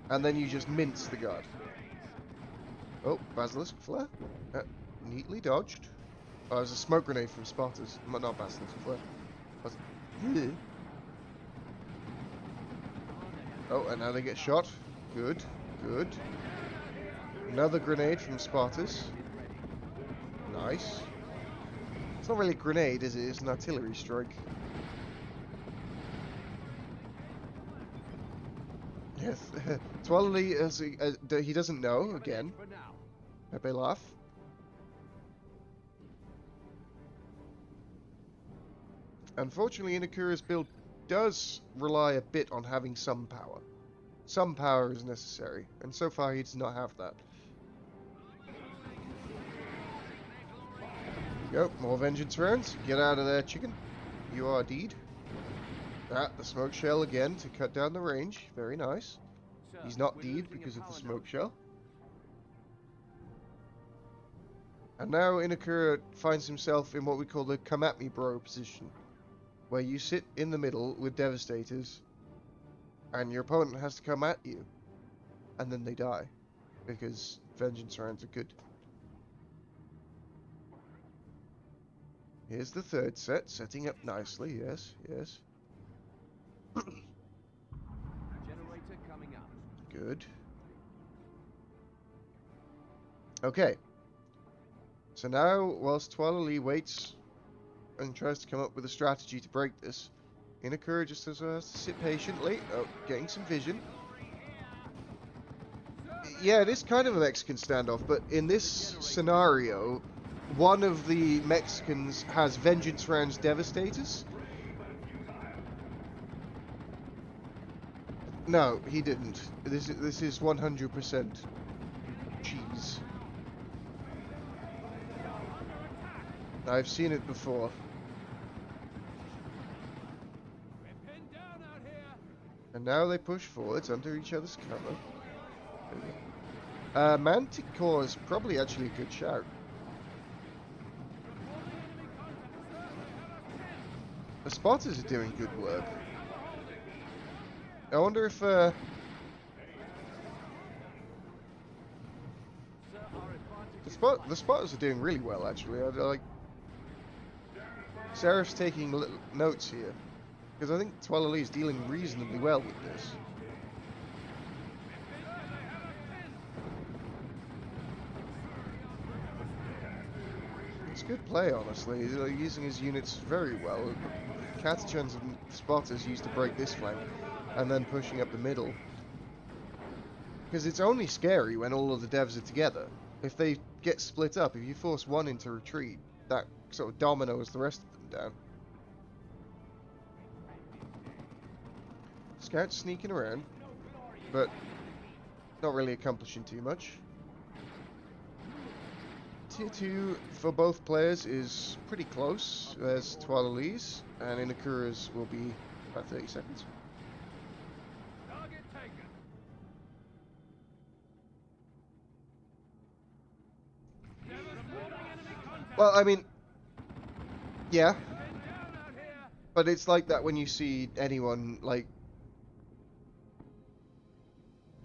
And then you just mince the guard. Oh, Basilisk Flare. Neatly dodged. Oh, it was a smoke grenade from spotters. Not Basilisk Flare. Oh, and now they get shot. Good, good. Another grenade from spotters. Nice. It's not really a grenade, is it? It's an artillery strike. Yes. Twalali, he doesn't know, again. Pepe laugh. Unfortunately, Inakura's build does rely a bit on having some power. Some power is necessary, and so far he does not have that. Go, more Vengeance rounds. Get out of there, chicken. You are deed. The smoke shell again to cut down the range. Very nice. He's not deed because of the smoke shell. And now Inakura finds himself in what we call the come at me bro position. Where you sit in the middle with Devastators. And your opponent has to come at you. And then they die. Because Vengeance rounds are good. Here's the third set. Setting up nicely. Yes, yes. Generator coming up. Good. Okay. So now, whilst Twalali waits and tries to come up with a strategy to break this, Inakura just has to sit patiently. Oh, getting some vision. Yeah, it is kind of a Mexican standoff, but in this scenario, one of the Mexicans has Vengeance rounds Devastators. No, he didn't. This is 100% cheese. I've seen it before. And now they push forwards under each other's cover. Manticore is probably actually a good shout. The spotters are doing good work. I wonder if The spotters are doing really well, actually. I like... Seraph's taking little notes here. Because I think Twalali is dealing reasonably well with this. It's good play, honestly. He's using his units very well. Catachans and spotters used to break this flank, and then pushing up the middle. Because it's only scary when all of the devs are together. If they get split up, if you force one into retreat, that sort of dominoes the rest of them down. Scouts sneaking around, but not really accomplishing too much. Tier 2 for both players is pretty close. There's Twalali's, and Inakura's will be about 30 seconds. Target taken. Well, I mean, yeah. But it's like that when you see anyone, like,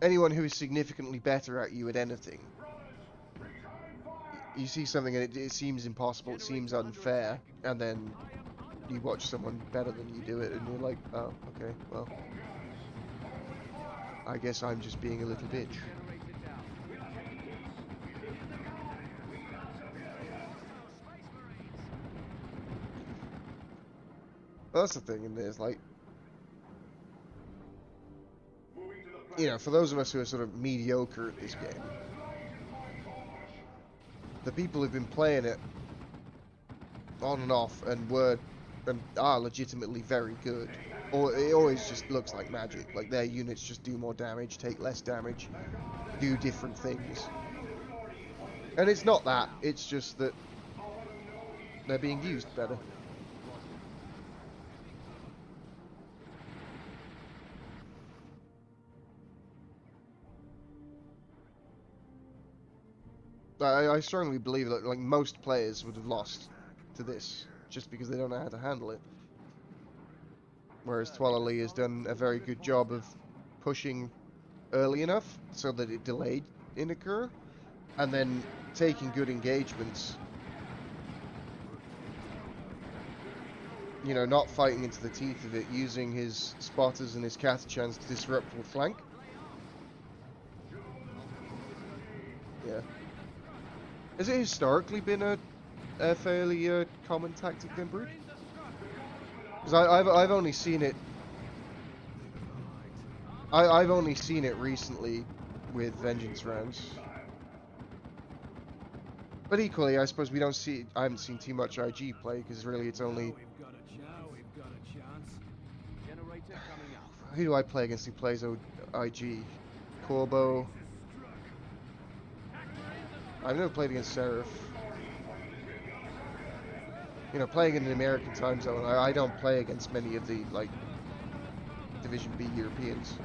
anyone who is significantly better at you at anything. You see something and it seems impossible, it seems unfair, and then you watch someone better than you do it, and you're like, oh, okay, well, I guess I'm just being a little bitch. Well, that's the thing, and there's like, you know, for those of us who are sort of mediocre at this game, the people who've been playing it on and off and are legitimately very good, or it always just looks like magic. Like their units just do more damage, take less damage, do different things. And it's not that, it's just that they're being used better. I strongly believe that like most players would have lost to this just because they don't know how to handle it. Whereas Twalali has done a very good job of pushing early enough so that it delayed Inakura, and then taking good engagements. You know, not fighting into the teeth of it, using his spotters and his Catachans to disrupt the flank. Yeah. Has it historically been a fairly common tactic then, Brood? Because I've only seen it. I've only seen it recently with Vengeance rounds. But equally, I suppose I haven't seen too much IG play because really it's only. Who do I play against who plays IG? Corbo. I've never played against Seraph. You know, playing in the American time zone, I don't play against many of the, like, Division B Europeans.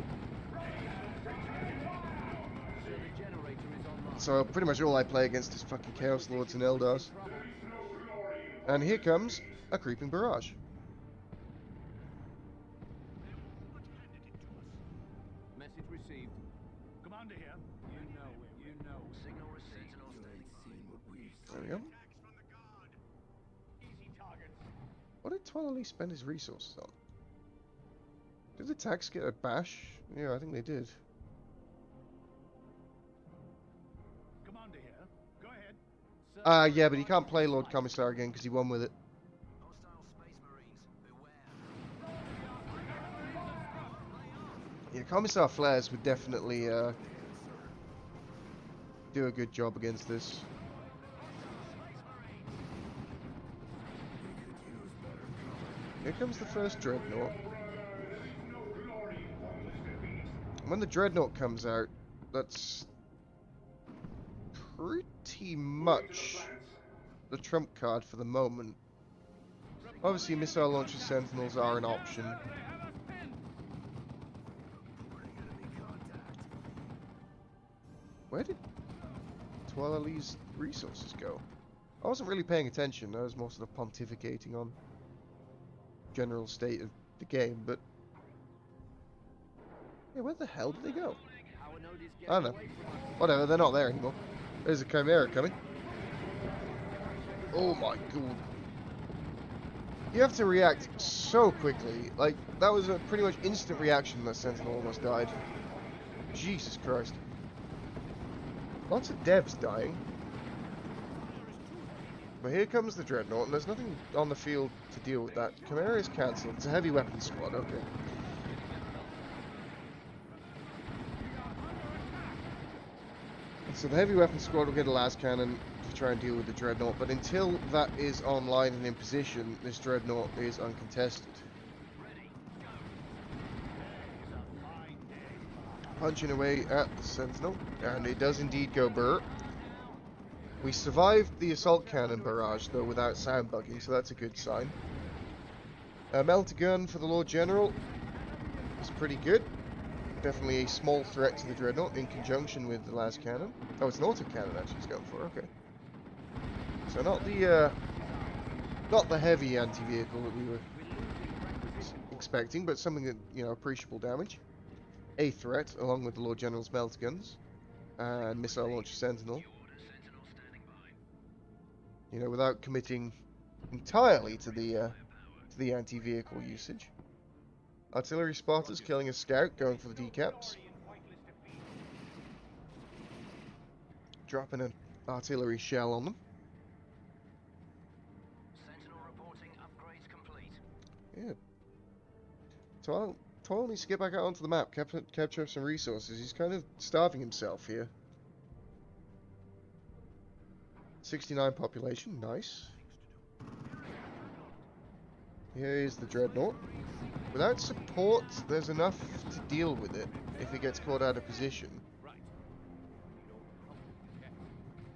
So pretty much all I play against is fucking Chaos Lords and Eldars. And here comes a creeping barrage. Message received. Commander here. You know. Signal received. There we go. What did Twalali spend his resources on? Did the tax get a bash? Yeah, I think they did. Commander here. Go ahead. Yeah, but he can't play Lord Commissar again because he won with it. Yeah, Commissar Flares would definitely do a good job against this. Here comes the first Dreadnought. When the Dreadnought comes out, that's pretty much the trump card for the moment. Obviously, missile launcher sentinels are an option. Where did Twalali's resources go? I wasn't really paying attention. I was more sort of pontificating on general state of the game, but yeah, where the hell did they go? I don't know. Whatever, they're not there anymore. There's a Chimera coming. Oh my god. You have to react so quickly. Like, that was a pretty much instant reaction that Sentinel almost died. Jesus Christ. Lots of devs dying. But here comes the Dreadnought, and there's nothing on the field to deal with that. Chimera is cancelled. It's a heavy weapons squad, okay. So the heavy weapons squad will get a last cannon to try and deal with the Dreadnought, but until that is online and in position, this Dreadnought is uncontested. Punching away at the Sentinel, and it does indeed go burr. We survived the assault cannon barrage, though, without sound bugging, so that's a good sign. Melter gun for the Lord General is pretty good. Definitely a small threat to the Dreadnought in conjunction with the last cannon. Oh, it's an auto cannon actually he's going for, okay. So not the heavy anti-vehicle that we were expecting, but something that, you know, appreciable damage. A threat, along with the Lord General's melter guns and missile launcher Sentinel. You know, without committing entirely to the anti-vehicle usage. Artillery spotters killing a scout, going for the decaps. Dropping an artillery shell on them. Sentinel reporting upgrades complete. Yeah. Toil needs to get back out onto the map, capture up some resources. He's kind of starving himself here. 69 population, nice. Here is the Dreadnought. Without support, there's enough to deal with it if it gets caught out of position.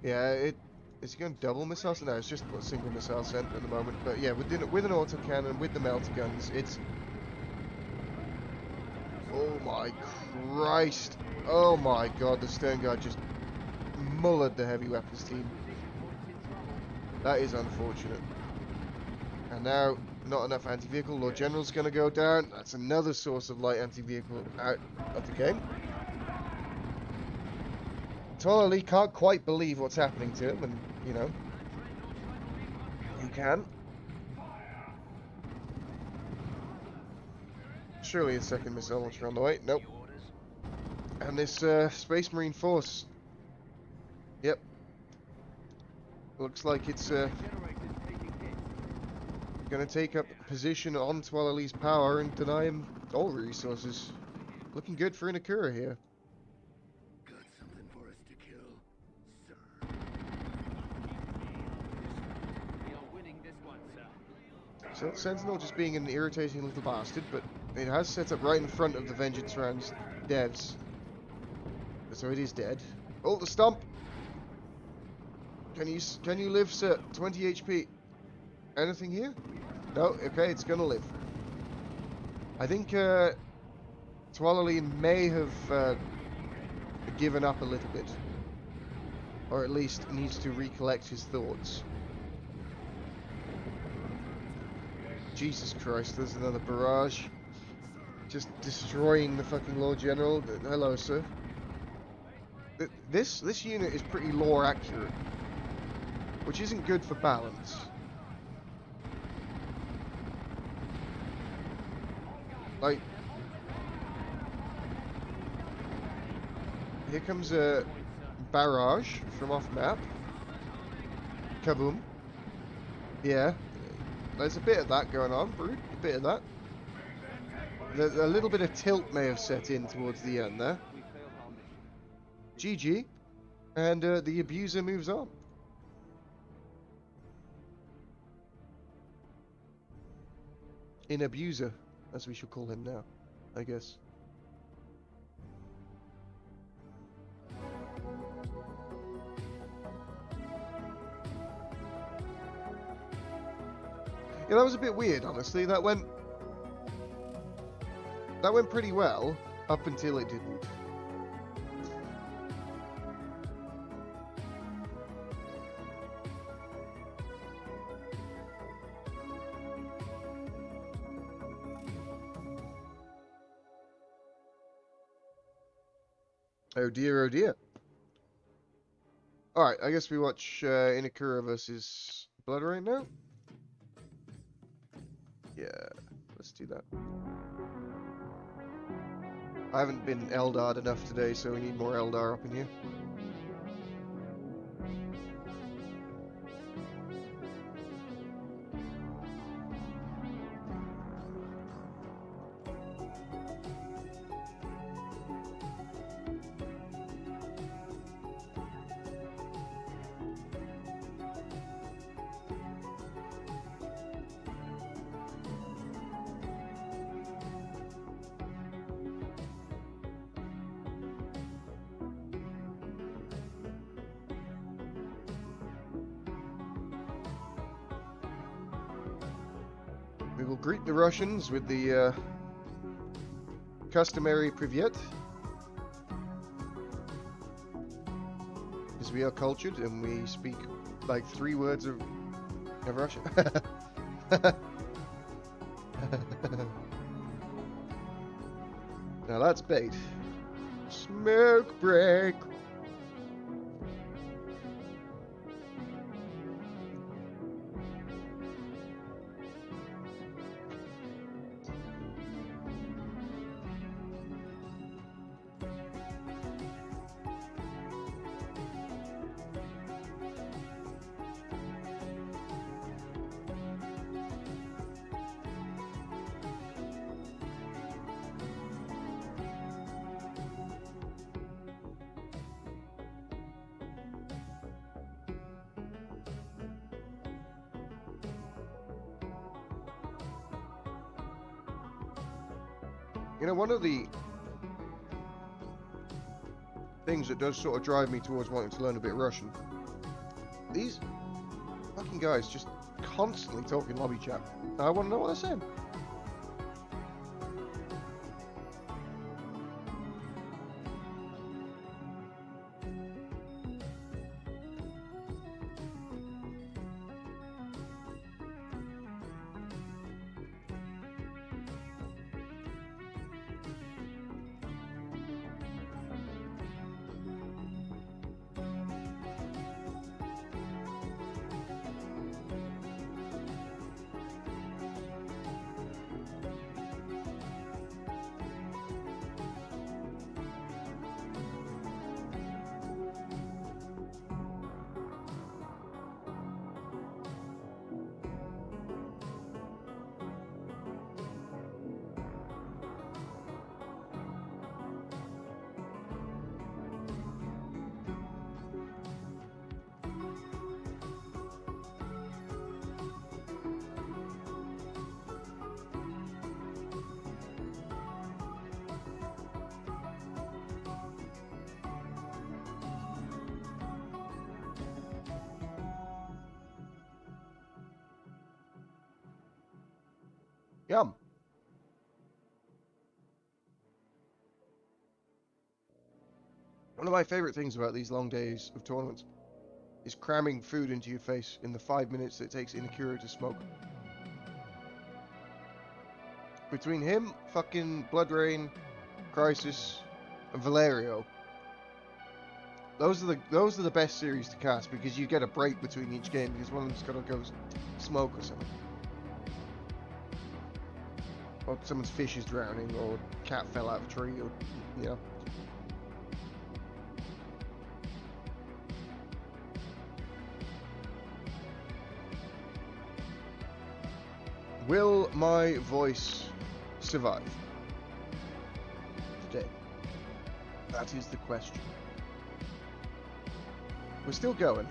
Yeah, is he going double missiles? No, it's just a single missile sent at the moment. But yeah, with an autocannon, with the melter guns, it's... Oh my Christ! Oh my god, the Stern Guard just mullered the heavy weapons team. That is unfortunate. And now, not enough anti-vehicle. Lord General's going to go down. That's another source of light anti-vehicle out of the game. Toil can't quite believe what's happening to him, and, you know, he can. Surely a second missile launcher on the way. Nope. And this Space Marine force. Yep. Looks like it's going to take up position on Twalali's power and deny him all resources. Looking good for Inakura here. Got something for us to kill, sir. We are winning this one, sir. So Sentinel just being an irritating little bastard, but it has set up right in front of the Vengeance Rounds devs. So it is dead. Oh, the stomp! Can you live, sir? 20 HP. Anything here? No? Okay, it's gonna live. I think Twalali may have given up a little bit. Or at least needs to recollect his thoughts. Jesus Christ, there's another barrage. Just destroying the fucking Lord General. Hello, sir. This unit is pretty lore accurate. Which isn't good for balance. Like, here comes a barrage from off map. Kaboom. Yeah, there's a bit of that going on, Brood. A bit of that. A little bit of tilt may have set in towards the end there. GG. And the abuser moves on. In abuser, as we should call him now, I guess. Yeah, that was a bit weird, honestly. That went pretty well up until it didn't. Oh dear, oh dear. Alright, I guess we watch Inakura versus Blood right now. Yeah, let's do that. I haven't been Eldar'd enough today, so we need more Eldar up in here. We will greet the Russians with the customary privyet, because we are cultured and we speak like 3 words of Russian. Now that's bait. Smoke break. You know, one of the things that does sort of drive me towards wanting to learn a bit Russian, these fucking guys just constantly talking lobby chat. I want to know what they're saying. Yum. One of my favorite things about these long days of tournaments is cramming food into your face in the 5 minutes that it takes Inakura to smoke. Between him, fucking Blood Rain, Crisis, and Valerio, those are the best series to cast because you get a break between each game because one of them's gotta go smoke or something. Or someone's fish is drowning, or a cat fell out of a tree, or, you know. Will my voice survive today? That is the question. We're still going.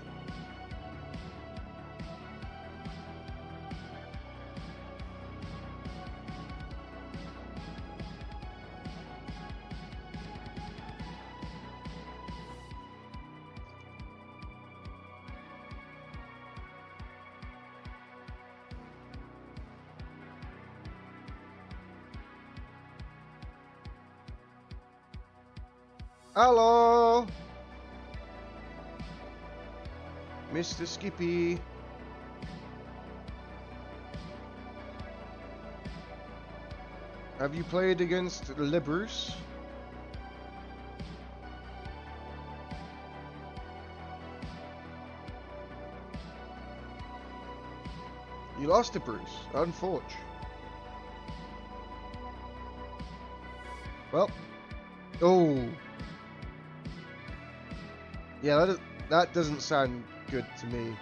Hello, Mr. Skippy. Have you played against Liberus? You lost it, Bruce. Unfortunate. Well. Oh. Yeah, that doesn't sound good to me.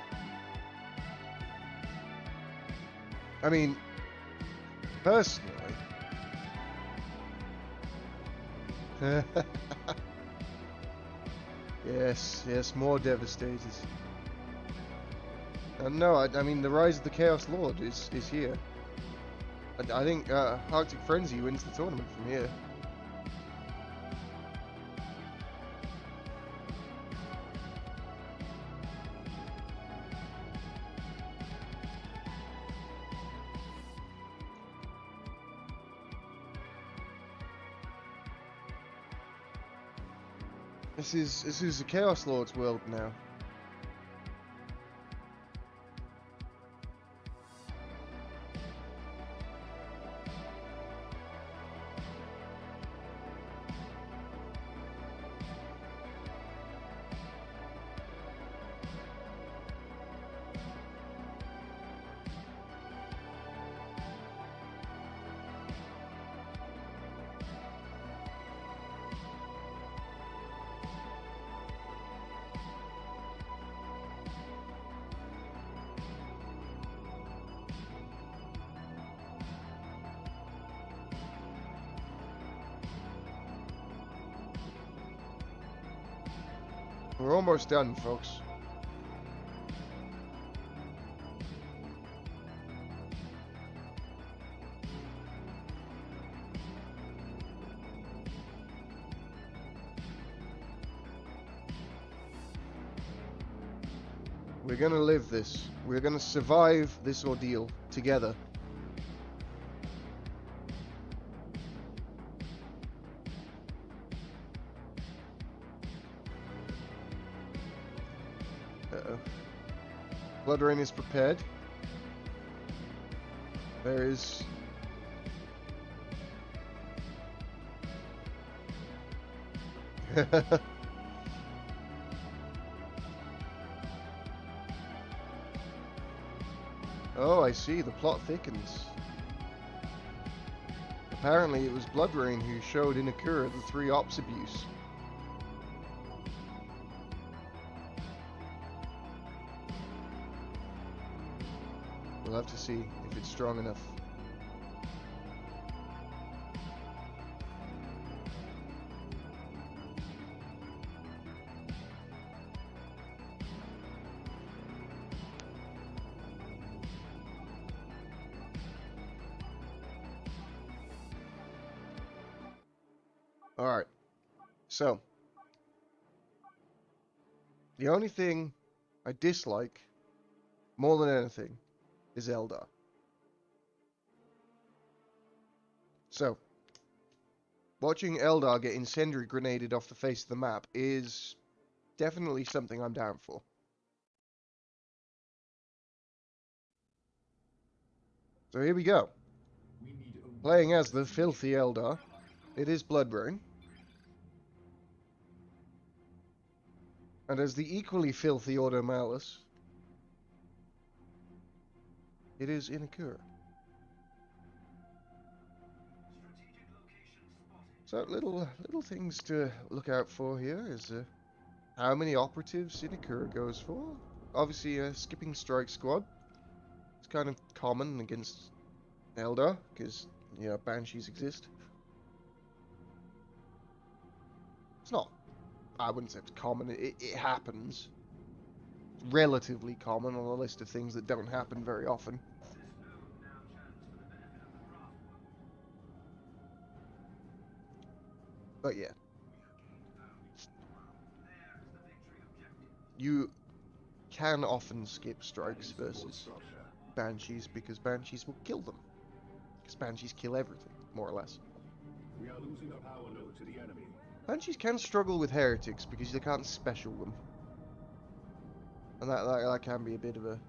I mean, personally. Yes, more devastators. No, I mean, the Rise of the Chaos Lord is here. I think Arctic Frenzy wins the tournament from here. This is the Chaos Lord's world now. We're almost done, folks. We're gonna live this. We're gonna survive this ordeal together. Uh-oh. Blood Rain is prepared. There is... Oh, I see. The plot thickens. Apparently it was Blood Rain who showed Inakura the 3 ops abuse. We'll have to see if it's strong enough. Alright, so the only thing I dislike more than anything is Eldar. So, watching Eldar get incendiary grenaded off the face of the map is definitely something I'm down for. So here we go. Playing as the filthy Eldar. It is Blood Rain. And as the equally filthy Ordo Malus, it is Inakura. So little things to look out for here is how many operatives Inakura goes for. Obviously a skipping strike squad. It's kind of common against Eldar, because, you know, Banshees exist. It's not, I wouldn't say it's common, it happens. It's relatively common on a list of things that don't happen very often. But yeah. You can often skip strikes versus Banshees because Banshees will kill them. Because Banshees kill everything, more or less. We are losing a power node to the enemy. Banshees can struggle with heretics because they can't special them. And that can be a bit of an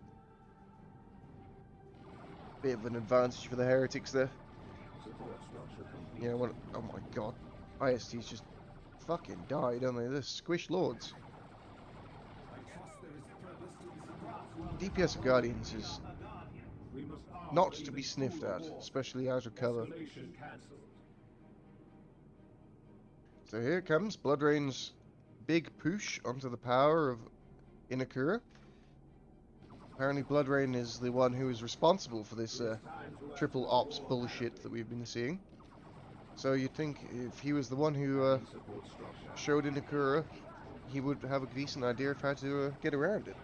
advantage for the heretics there. Yeah, when, oh my god. ISTs just fucking die, don't they? They're squish lords. DPS of Guardians is not to be sniffed at, especially out of cover. Escalation cancelled. So here comes Bloodrain's big push onto the power of Inakura. Apparently Bloodrain is the one who is responsible for this triple ops bullshit that we've been seeing. So you'd think if he was the one who Support structure. showed Inakura, he would have a decent idea of how to get around it.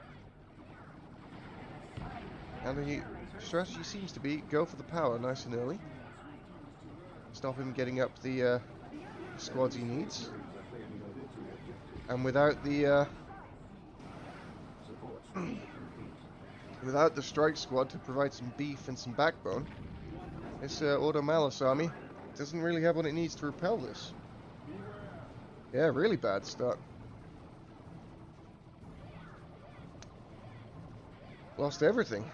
And the strategy seems to be go for the power nice and early. Stop him getting up the squads he needs. And without the without the strike squad to provide some beef and some backbone, this Auto Malus army doesn't really have what it needs to repel this. Yeah, really bad start. Lost everything.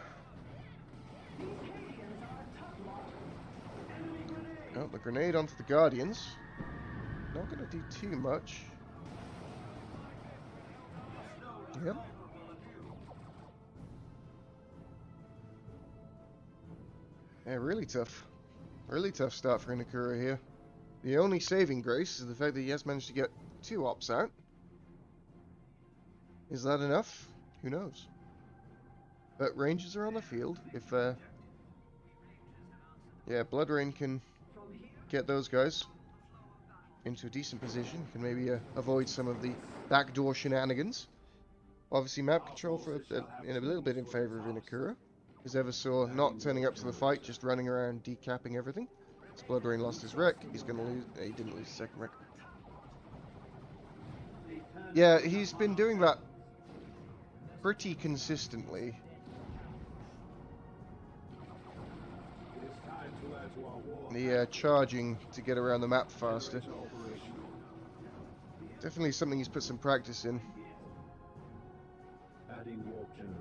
Oh, the grenade onto the Guardians. Not going to do too much. Yep. Yeah, really tough. Really tough start for Inakura here. The only saving grace is the fact that he has managed to get 2 ops out. Is that enough? Who knows? But Rangers are on the field. If yeah, Bloodrain can get those guys into a decent position, can maybe avoid some of the backdoor shenanigans. Obviously map control for in a little bit in favor of Inakura. As ever saw, not turning up to the fight, just running around decapping everything. As Bloodrain lost his wreck, he's going to lose. He didn't lose his second wreck. Yeah, he's been doing that pretty consistently. It's time to add to our war. The charging to get around the map faster. Operational. Definitely something he's put some practice in. Adding warp generator.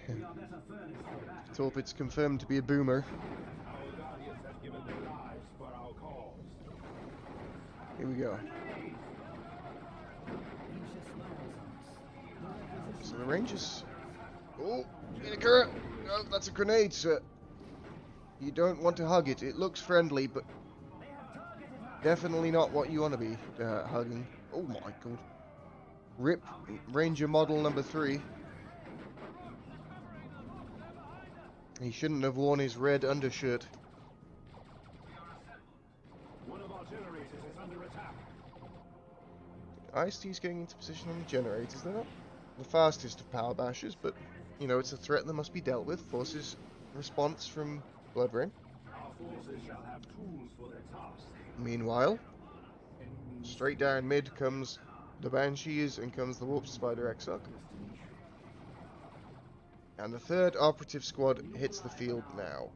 We are better furnished for that. Torpid's confirmed to be a boomer. Our guardians have given their lives for our cause. Here we go. So the Rangers... Oh, Inakura! No, that's a grenade, sir. You don't want to hug it. It looks friendly, but definitely not what you want to be hugging. Oh my god. RIP Ranger model number 3. He shouldn't have worn his red undershirt. One of our generators is under attack. IST's getting into position on the generators. They're not the fastest of power bashers, but, you know, it's a threat that must be dealt with. Forces response from Bloodrain. Our forces shall have tools for their task. Meanwhile, straight down mid comes the Banshees and comes the Warp Spider Exarch. And the third operative squad hits the field now.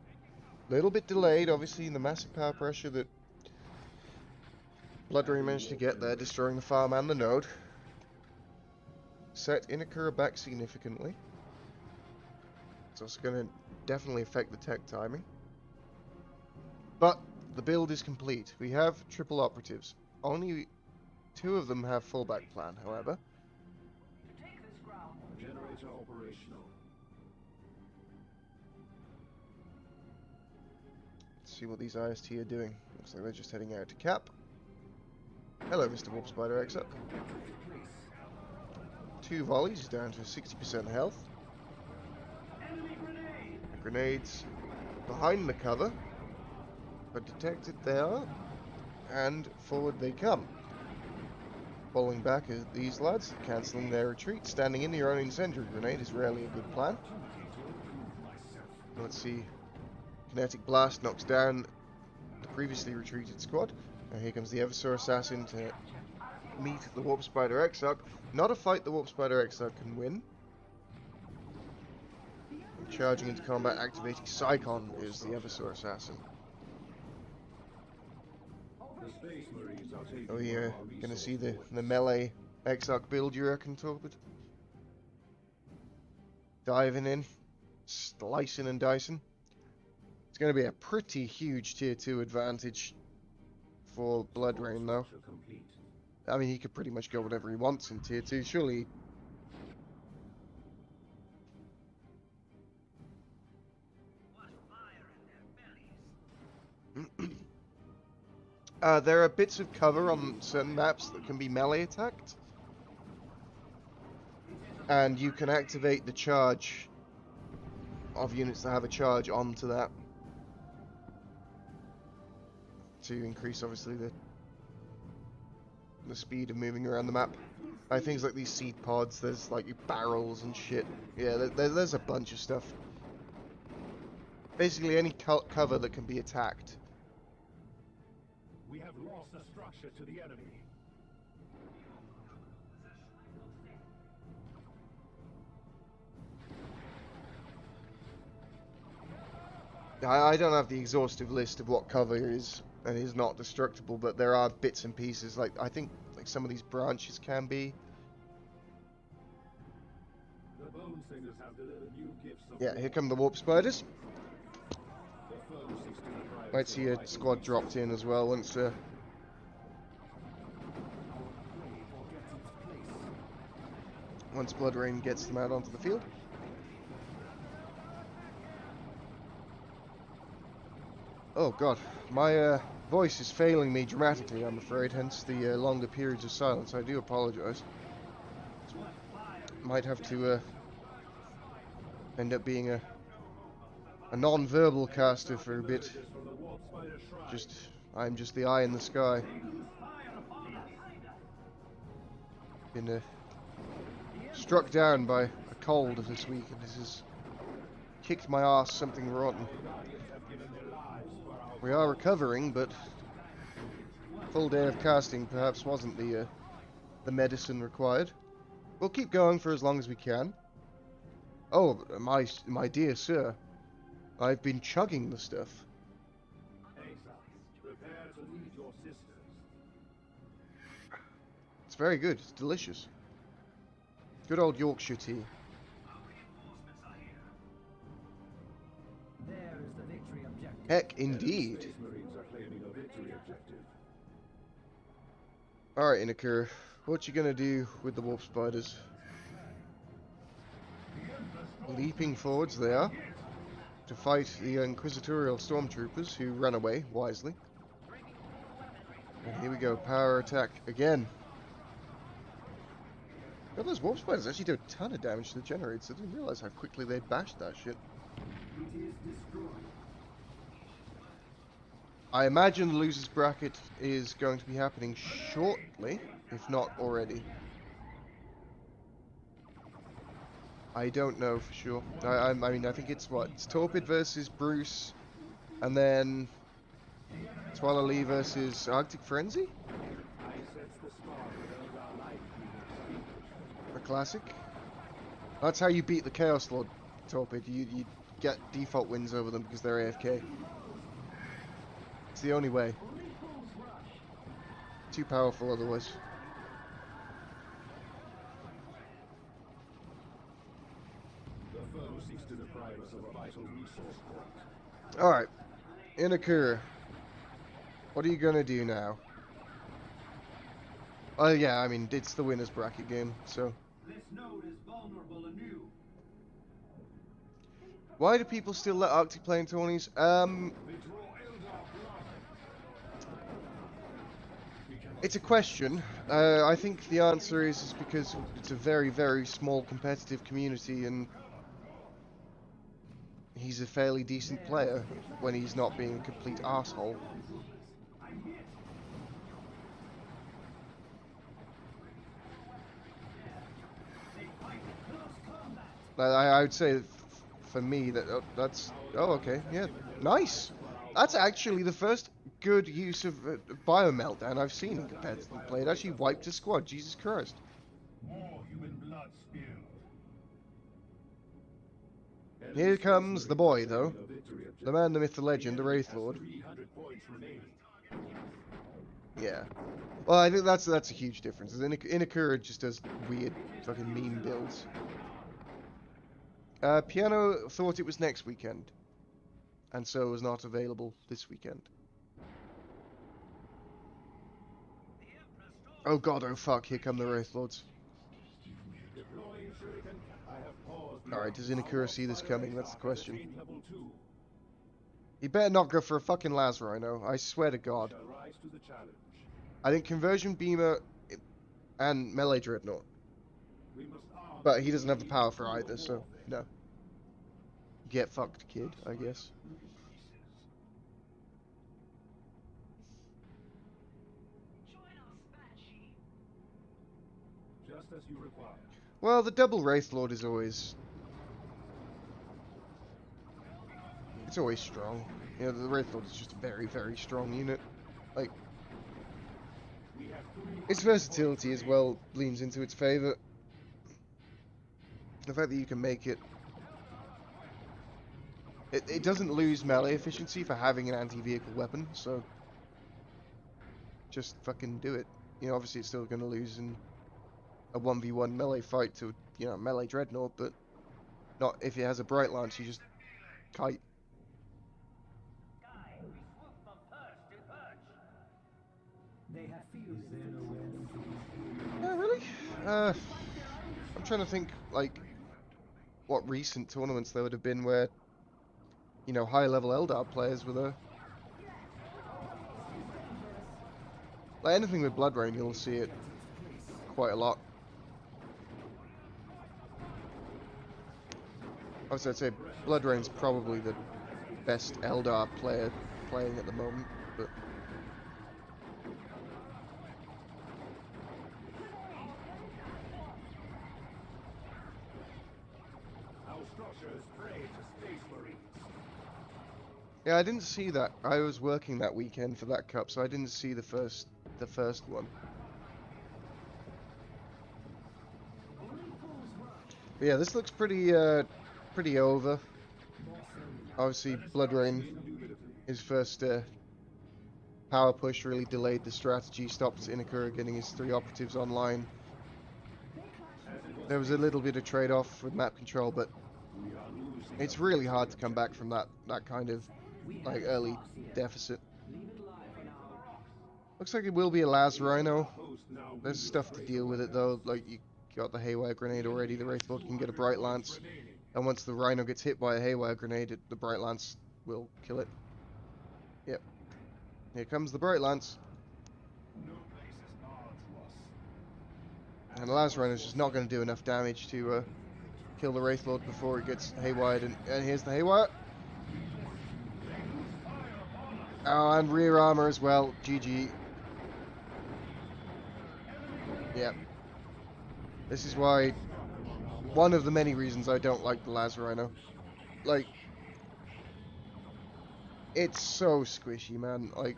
Little bit delayed, obviously, in the massive power pressure that Bloodrain managed to get there, destroying the farm and the node. Set Inakura back significantly. It's also going to definitely affect the tech timing. But the build is complete. We have triple operatives. Only 2 of them have fallback plan, however. Generator operational. Let's see what these IST are doing. Looks like they're just heading out to cap. Hello, Mr. Warp Spider Exarch. 2 volleys down to 60% health. Grenades behind the cover, but detected they are, and forward they come. Falling back as these lads, cancelling their retreat. Standing in your own incendiary grenade is rarely a good plan. Let's see. Kinetic Blast knocks down the previously retreated squad. Now here comes the Eversor Assassin to meet the Warp Spider Exarch. Not a fight the Warp Spider Exarch can win. Charging into combat, activating Psychon is the Eversor Assassin. The Space Marines are taking Oh, yeah, our gonna resources. see the melee Exarch build, you reckon, Torpid? Diving in, slicing and dicing. It's gonna be a pretty huge tier 2 advantage for Bloodrain, though. Structure complete. I mean, he could pretty much go whatever he wants in tier 2, surely. There are bits of cover on certain maps that can be melee attacked. And you can activate the charge of units that have a charge onto that. To increase, obviously, the speed of moving around the map. Things like these seed pods, there's like barrels and shit. Yeah, there's a bunch of stuff. Basically any cover that can be attacked. We have lost the structure to the enemy. I don't have the exhaustive list of what cover is and is not destructible, but there are bits and pieces. Like I think like some of these branches can be. The bone singers have delivered new gifts of Yeah, here come the warp spiders. the foe seeks to deprive Might see a squad dropped in as well once once Blood Rain gets them out onto the field. Oh god, my voice is failing me dramatically, I'm afraid, hence the longer periods of silence. I do apologise. Might have to end up being a non-verbal caster for a bit. I'm just the eye in the sky. Been struck down by a cold this week, and this has kicked my ass something rotten. We are recovering, but full day of casting perhaps wasn't the medicine required. We'll keep going for as long as we can. Oh, my dear sir, I've been chugging the stuff. prepare to lead your sisters. It's very good. It's delicious. Good old Yorkshire tea. There is the victory objective. Heck, indeed. Space Marines are claiming a victory objective. Alright, Inakura, what you gonna do with the warp spiders? Leaping forwards they are, to fight the Inquisitorial Stormtroopers, who ran away, wisely. And here we go, power attack again. God, those warp spiders actually do a ton of damage to the generators. I didn't realize how quickly they bashed that shit. It is destroyed. I imagine the losers bracket is going to be happening shortly, if not already. I don't know for sure. I mean, I think it's what? It's Torpid versus Bruce, and then Twala Lee versus Arctic Frenzy? I sense the spark of Eldar life being extinguished. A classic. That's how you beat the Chaos Lord, Torpid. You get default wins over them because they're AFK. It's the only way. Too powerful otherwise. The foe seeks to deprive us of a vital resource point. Alright. Inakura. What are you gonna do now? Oh yeah, I mean, it's the winner's bracket game, so... This node is vulnerable anew. Why do people still let Arctic play in tourneys? They draw Eldar blood. It's a question. I think the answer is because it's a very, very small competitive community, and he's a fairly decent player when he's not being a complete arsehole. I would say for me that's oh okay, yeah, nice. That's actually the first good use of bio meltdown I've seen in competitive play. It actually wiped a squad. Jesus Christ. More human blood spilled. Here comes the boy, though. The man, the myth, the legend, the Wraith Lord. 300 points remaining. Yeah. Well, I think that's a huge difference. Inakura just does weird fucking meme builds. Piano thought it was next weekend, and so was not available this weekend. Oh god, oh fuck, here come the Wraith Lords. Deploying Shuriken. I have paused. Alright, does Inakura see this coming? That's the question. Level 2. He better not go for a fucking Las Rhino, I swear to god. Shall rise rise to the challenge. I think Conversion Beamer and Melee Dreadnought. We must arm But he doesn't have the power for either, so no. Get fucked, kid, I guess. just as you require. Well, the double Wraith Lord is always... It's always strong. You know, the Wraith Lord is just a very, very strong unit. Like, its versatility as well leans into its favour. The fact that you can make it... It doesn't lose melee efficiency for having an anti-vehicle weapon, so... Just fucking do it. You know, obviously it's still going to lose in a 1v1 melee fight to, you know, melee Dreadnought, but not if it has a Bright Lance, you just kite. They have field defense. Yeah, really? I'm trying to think, like, what recent tournaments there would have been where, you know, high-level Eldar players were there. Like, anything with Blood Rain, you'll see it quite a lot. Obviously, I'd say Blood Rain's probably the best Eldar player playing at the moment, but... Our structures pray to space marines. Yeah, I didn't see that. I was working that weekend for that cup, so I didn't see the first one. But yeah, this looks pretty over. Obviously, Blood Rain, his first power push really delayed the strategy, stopped Inakura getting his 3 operatives online. There was a little bit of trade-off with map control, but it's really hard to come back from that kind of like early deficit. Looks like it will be a Las Rhino. There's stuff to deal with it though, like you got the Haywire Grenade already, the Wraith Lord can get a Bright Lance, and once the Rhino gets hit by a Haywire Grenade, the Bright Lance will kill it. Yep. Here comes the Bright Lance. And the Las Rhino's just not going to do enough damage to kill the Wraith Lord before it gets Haywired, and here's the Haywire. Oh, and rear armor as well. GG. Yep. This is why... One of the many reasons I don't like the Las Rhino. Like... It's so squishy, man. Like...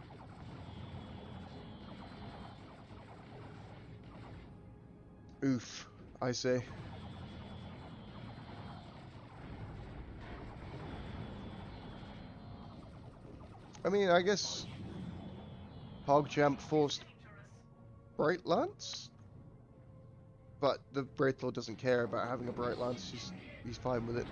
Oof, I say. I mean, I guess PogChamp forced Bright Lance, but the Wraith Lord doesn't care about having a Bright Lance. He's fine with it.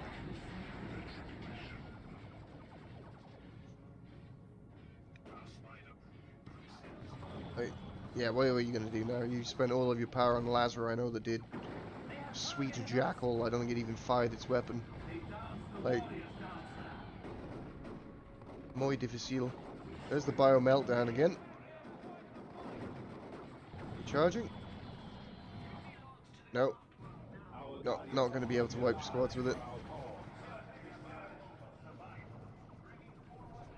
Like, yeah, what are you gonna do now? You spent all of your power on Lazar, I know that did. Sweet Jackal, I don't think it even fired its weapon. Like, muy difícil. There's the Bio Meltdown again. Charging? No. Not going to be able to wipe squads with it.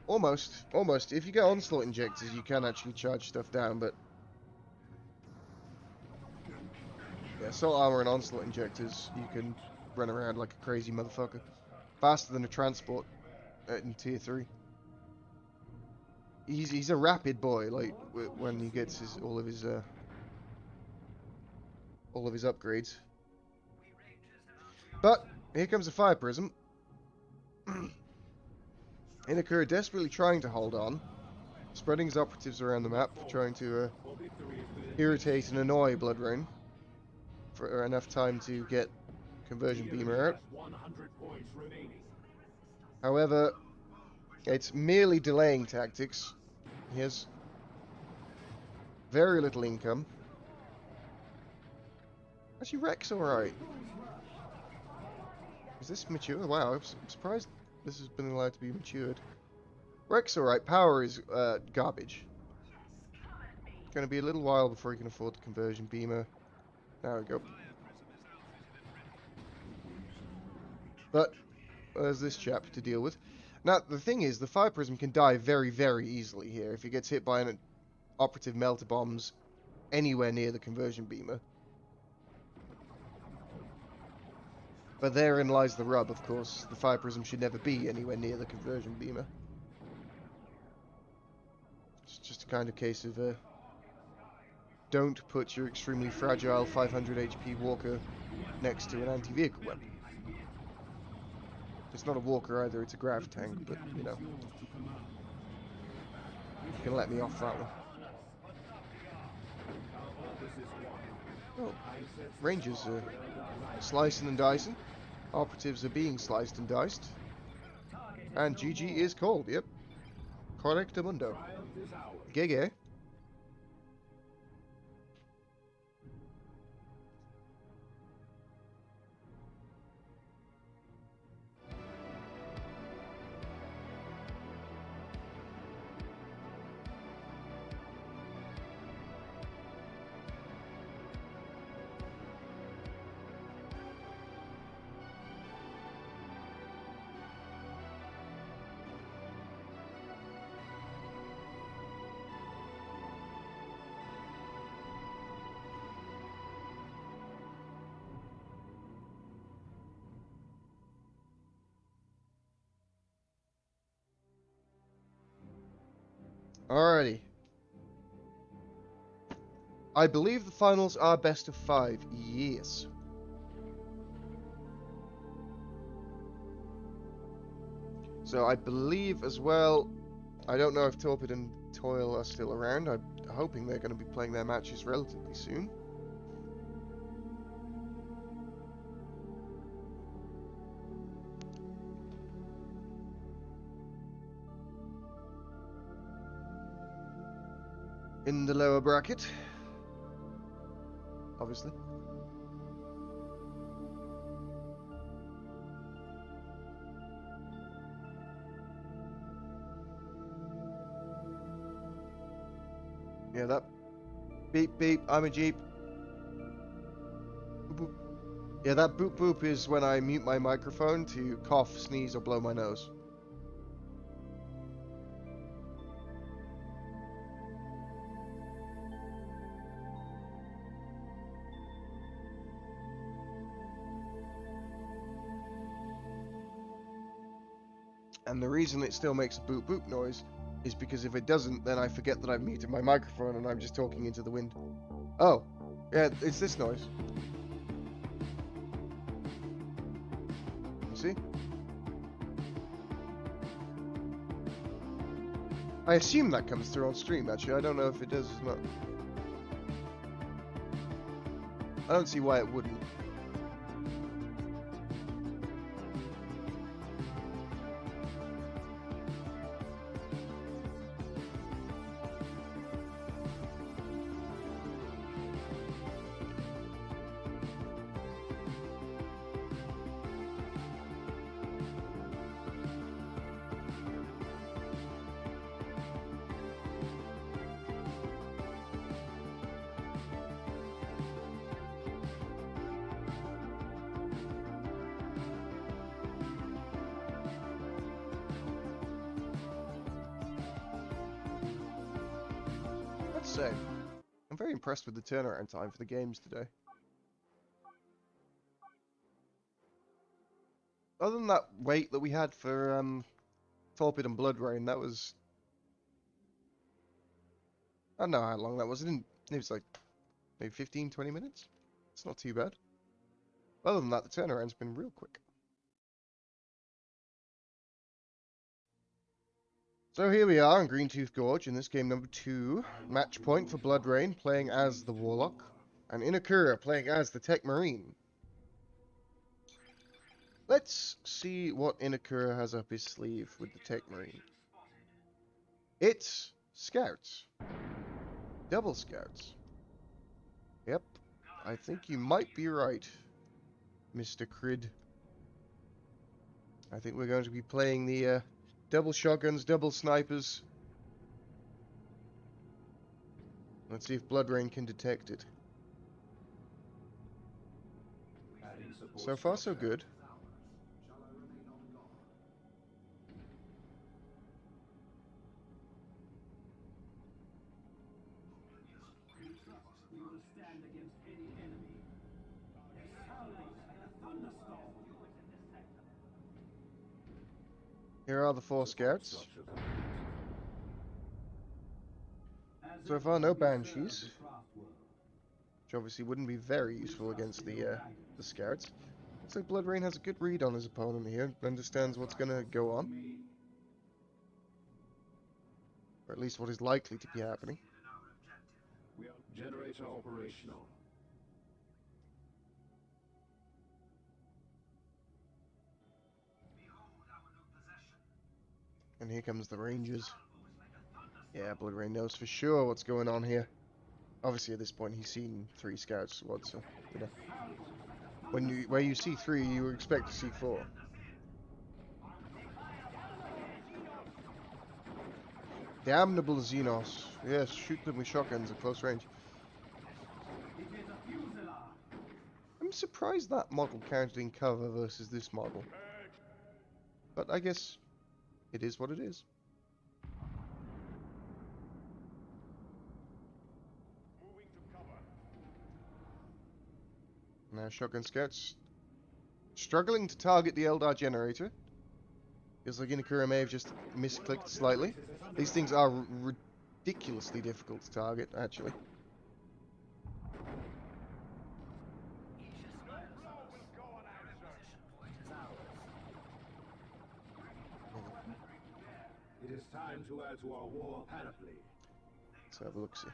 Almost. Almost. If you get Onslaught Injectors, you can actually charge stuff down, but... Yeah, Assault Armor and Onslaught Injectors, you can run around like a crazy motherfucker. Faster than a Transport in Tier 3. He's a rapid boy, like, when he gets all of his upgrades. But, here comes a Fire Prism. Inakura desperately trying to hold on, spreading his operatives around the map, trying to irritate and annoy Blood Rain for enough time to get Conversion Beamer out. However, it's merely delaying tactics. He has very little income. Actually, Rex alright. Is this mature? Wow, I'm surprised this has been allowed to be matured. Rex alright, power is garbage. Going to be a little while before he can afford the conversion beamer. There we go. But there's this chap to deal with. Now, the thing is, the Fire Prism can die very, very easily here if he gets hit by an operative melter bombs anywhere near the conversion beamer. But therein lies the rub, of course. The Fire Prism should never be anywhere near the conversion beamer. It's just a kind of case of, don't put your extremely fragile 500 HP walker next to an anti-vehicle weapon. It's not a walker either, it's a grav tank, but, you know. You can let me off that one. Oh, Rangers are slicing and dicing. Operatives are being sliced and diced. And GG is called, yep. Correctamundo. GG. Alrighty. I believe the finals are best of 5. Yes. So I believe as well, I don't know if Torpid and Toil are still around. I'm hoping they're going to be playing their matches relatively soon. In the lower bracket, obviously. Yeah, that beep beep, I'm a Jeep. Boop, boop. Yeah, that boop boop is when I mute my microphone to cough, sneeze, or blow my nose. And the reason it still makes a boop boop noise is because if it doesn't, then I forget that I've muted my microphone and I'm just talking into the wind. Oh, yeah, it's this noise. You see? I assume that comes through on stream, actually. I don't know if it does or not. I don't see why it wouldn't. Say, I'm very impressed with the turnaround time for the games today. Other than that wait that we had for Torpid and Blood Rain, that was... I don't know how long that was. It was like maybe 15-20 minutes. It's not too bad. Other than that, the turnaround's been real quick. So here we are in Greentooth Gorge in this game number 2. Match point for Blood Rain playing as the Warlock. And Inakura playing as the Tech Marine. Let's see what Inakura has up his sleeve with the Tech Marine. It's Scouts. Double Scouts. Yep, I think you might be right, Mr. Crid. I think we're going to be playing the double shotguns, double snipers. Let's see if Blood Rain can detect it. Adding support So far, so structure. good. We will stand against any enemy. Howling like a thunderstorm. Here are the 4 scouts. Structure. As So ever, far, no we serve banshees, the craft world. which obviously wouldn't be very useful against the scouts. Looks like Blood Rain has a good read on his opponent here, understands what's going to go on, or at least what is likely to be happening. We are generator operational. And here comes the Rangers. Yeah, Blood Rain knows for sure what's going on here. Obviously, at this point, he's seen 3 scouts squads, so you know. Where you see 3, you expect to see 4. Damnable Xenos. Yes, shoot them with shotguns at close range. It is a fusillade. I'm surprised that model counted in cover versus this model. But I guess it is what it is. Moving to cover. Now shotgun scouts struggling to target the Eldar generator. Feels like Inakura may have just misclicked slightly. These things are ridiculously difficult to target, actually. It is time to add to our war panoply. Let's have a look-see.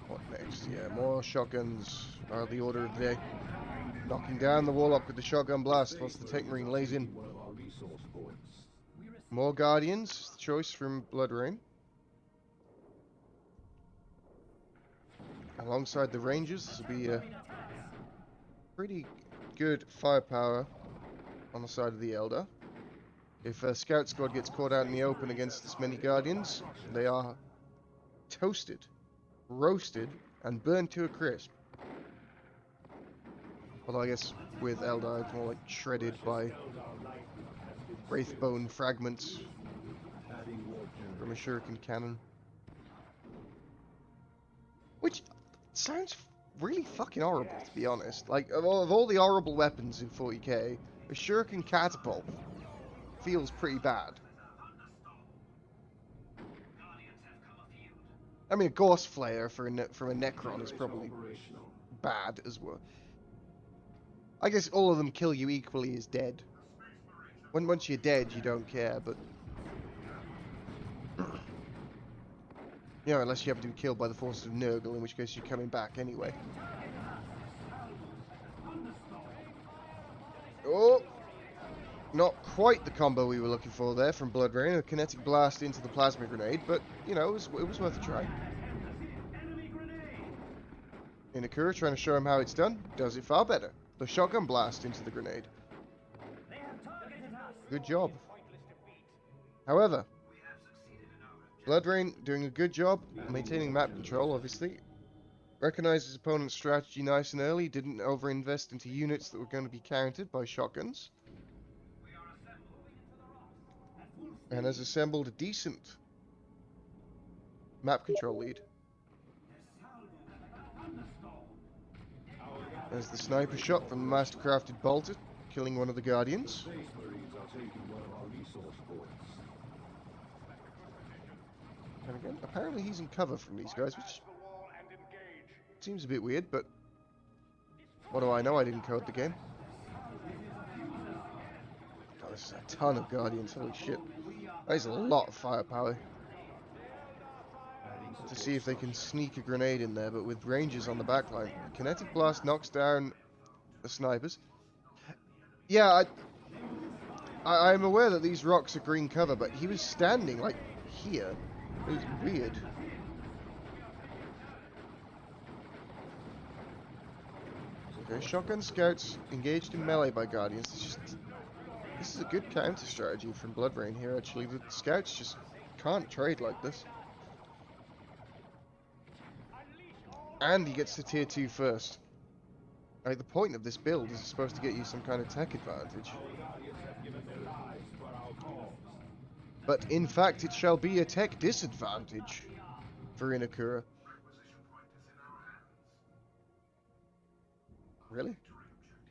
What next? Yeah, more shotguns are the order of the day. Knocking down the wall up with the shotgun blast whilst the Tech Marine lays in. One of our resource points. More Guardians, the choice from Blood Rain. Alongside the Rangers, this will be a pretty good firepower on the side of the Eldar. If a Scout Squad gets caught out in the open against this many Guardians, they are toasted, roasted, and burned to a crisp. Although I guess with Eldar it's more like shredded by Wraithbone fragments from a shuriken cannon. Which sounds really fucking horrible, to be honest. Like, of all the horrible weapons in 40k, a shuriken catapult feels pretty bad. I mean, a Ghost Flare from a Necron is probably bad as well. I guess all of them kill you equally as dead. Once you're dead, you don't care, but... you know, unless you happen to be killed by the forces of Nurgle, in which case you're coming back anyway. Oh! Not quite the combo we were looking for there from Blood Rain. A kinetic blast into the plasma grenade, but, you know, it was worth a try. Inakura trying to show him how it's done. Does it far better. The shotgun blast into the grenade. Good job. However, Blood Rain doing a good job maintaining map control, obviously. Recognized his opponent's strategy nice and early. Didn't overinvest into units that were going to be countered by shotguns. And has assembled a decent map control lead. There's the sniper shot from the mastercrafted bolter, killing one of the Guardians. Space Marines are taking one of our resource points. And again, apparently he's in cover from these guys, which seems a bit weird, but what do I know? I didn't code the game. Oh, this is a ton of Guardians, holy shit. That is a lot of firepower. To see if they can sneak a grenade in there, but with Rangers on the backline. Kinetic Blast knocks down the snipers. Yeah, I'm aware that these rocks are green cover, but he was standing, like, here. It was weird. Okay, shotgun scouts engaged in melee by Guardians. This is a good counter strategy from Blood Rain here, actually. The scouts just can't trade like this. And he gets to tier 2 first. Like, the point of this build is supposed to get you some kind of tech advantage. But in fact, it shall be a tech disadvantage for Inakura. Really?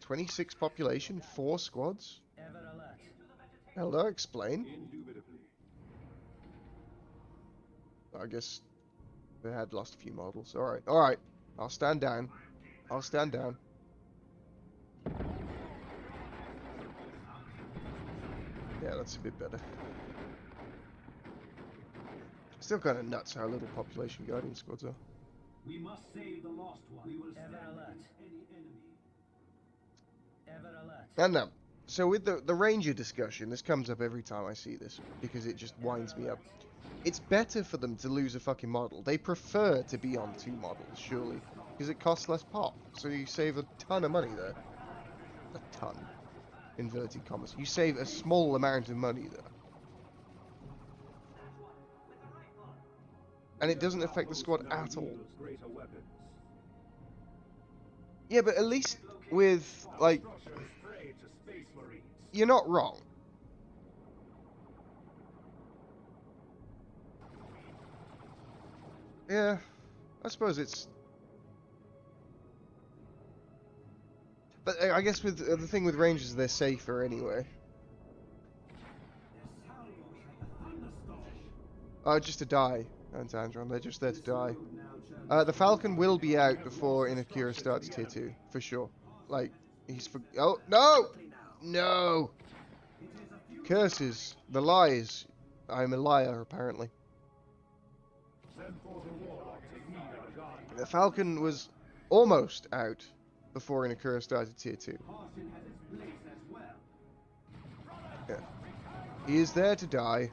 26 population, 4 squads? Eldar, explain. I guess they had lost a few models. Alright, alright. I'll stand down. I'll stand down. Yeah, that's a bit better. Still kind of nuts how little population Guardian squads are. We must save the lost one. We will stand against any enemy. Ever alert. And now, so with the Ranger discussion, this comes up every time I see this, because it just winds me up. It's better for them to lose a fucking model. They prefer to be on 2 models, surely, because it costs less pop, so you save a ton of money there. A ton. Inverted commas. You save a small amount of money there. And it doesn't affect the squad at all. Yeah, but at least with, like, you're not wrong. Yeah, I suppose it's... But I guess with the thing with Rangers, they're safer anyway. Oh, just to die, Antandron. They're just there to die. The Falcon will be out before Inakura starts tier 2, for sure. Like, he's for... Oh, no! No! Curses. The lies. I'm a liar, apparently. The Falcon was almost out before Inakura started tier 2. Yeah. He is there to die.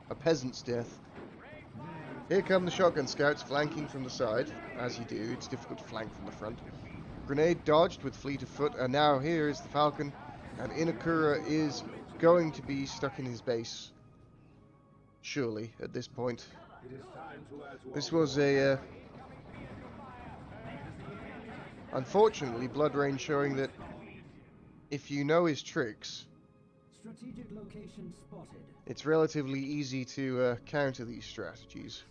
A peasant's death. Here come the shotgun scouts flanking from the side. As you do, it's difficult to flank from the front. Grenade dodged with fleet of foot, and now here is the Falcon, and Inakura is going to be stuck in his base. Surely, at this point. This was a... unfortunately, Blood Rain showing that if you know his tricks, Strategic location spotted. it's relatively easy to counter these strategies.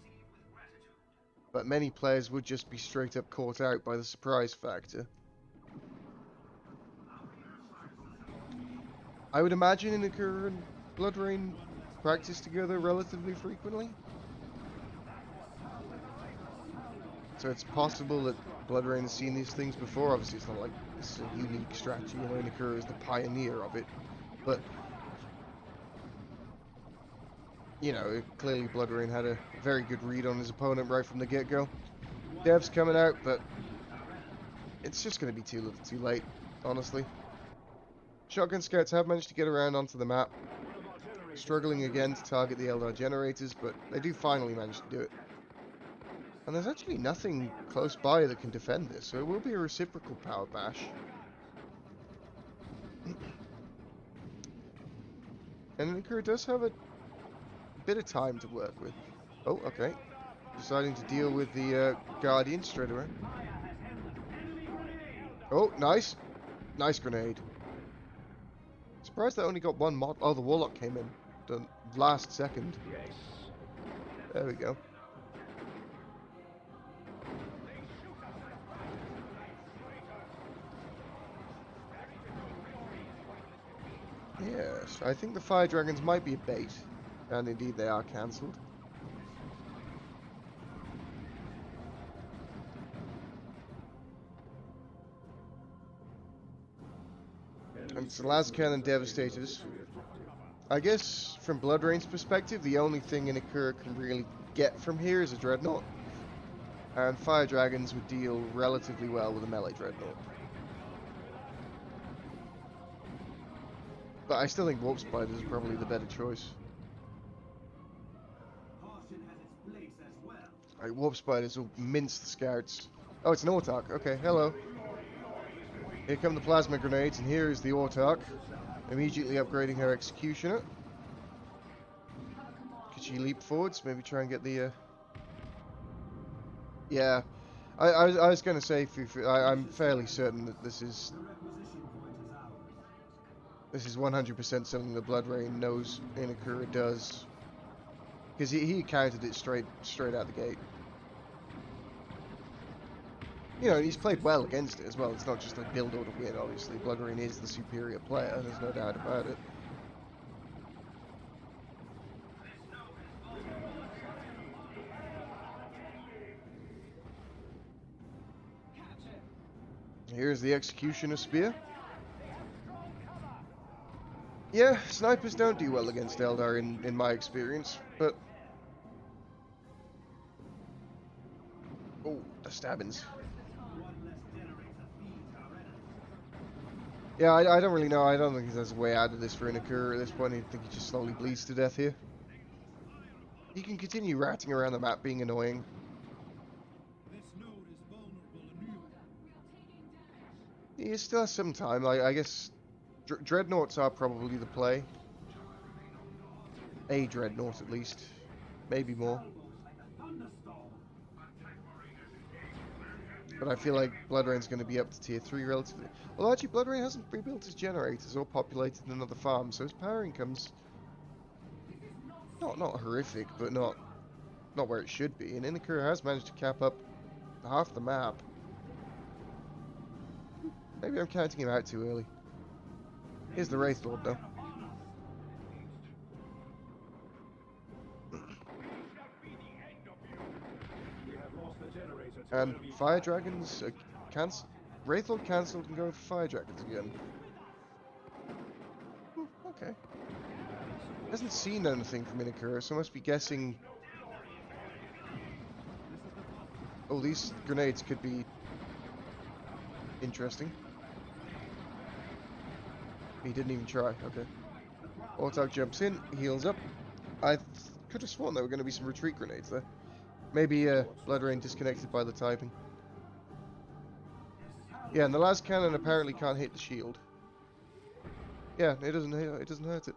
But many players would just be straight up caught out by the surprise factor. I would imagine Inakura and Blood Rain practice together relatively frequently. So it's possible that Blood Rain has seen these things before. Obviously it's not like this is a unique strategy, you know, Inakura is the pioneer of it. But, you know, clearly Blood Rain had a very good read on his opponent right from the get-go. Dev's coming out, but it's just going to be too little too late, honestly. Shotgun scouts have managed to get around onto the map, struggling again to target the Eldar generators, but they do finally manage to do it. And there's actually nothing close by that can defend this, so it will be a reciprocal power bash. And Inakura does have a bit of time to work with. Oh, okay. Deciding to deal with the Guardian straight away. Oh, nice. Nice grenade. Surprised that only got one mod. Oh, the Warlock came in the last second. There we go. Yes, I think the Fire Dragons might be a bait. And indeed they are cancelled. And it's the Lascan and Devastators. I guess, from Blood Rain's perspective, the only thing Inakura can really get from here is a Dreadnought. And Fire Dragons would deal relatively well with a melee Dreadnought. But I still think Warp Spiders is probably the better choice. Right, Warp Spiders will mince the scouts. Oh, it's an Autarch. Okay, hello. Here come the Plasma Grenades, and here is the Autarch. Immediately upgrading her Executioner. Could she leap forwards? Maybe try and get the... Yeah. I was going to say, Fufu, I'm fairly certain that this is The requisition point is ours. This is 100% something that Blood Rain knows Inakura does. Because he countered it straight out the gate. You know, he's played well against it as well. It's not just like build or to win, obviously. Blood Rain is the superior player, there's no doubt about it. Here's the Executioner Spear. Yeah, snipers don't do well against Eldar in my experience, but... Oh, the stabbings. Yeah, I don't really know. I don't think there's a way out of this for Inakura at this point. I think he just slowly bleeds to death here. He can continue ratting around the map being annoying. This node is vulnerable anew. He still has some time. I guess Dreadnoughts are probably the play. A Dreadnought at least. Maybe more. But I feel like Blood Rain's going to be up to tier 3 relatively. Well, actually, Blood Rain hasn't rebuilt his generators or populated another farm, so his power income's not horrific, but not where it should be. And Inakura has managed to cap up half the map. Maybe I'm counting him out too early. Here's the Wraith Lord, though. And Fire Dragons cancel. Wraith Lord cancelled and go for Fire Dragons again. Okay. Hasn't seen anything from Inakura, so must be guessing. Oh, these grenades could be interesting. He didn't even try. Okay. Orbital jumps in, heals up. I could have sworn there were going to be some retreat grenades there. Maybe Blood Rain disconnected by the typing. Yeah, and the last cannon apparently can't hit the shield. Yeah, it doesn't hurt it.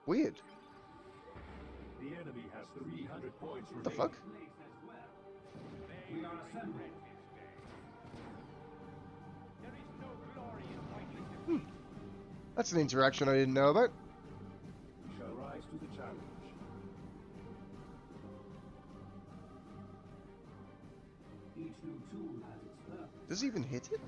Weird. The enemy has 300 points What the fuck? We are assembling. That's an interaction I didn't know about. We shall rise to the challenge. Each new tool has its purpose. Does he even hit it?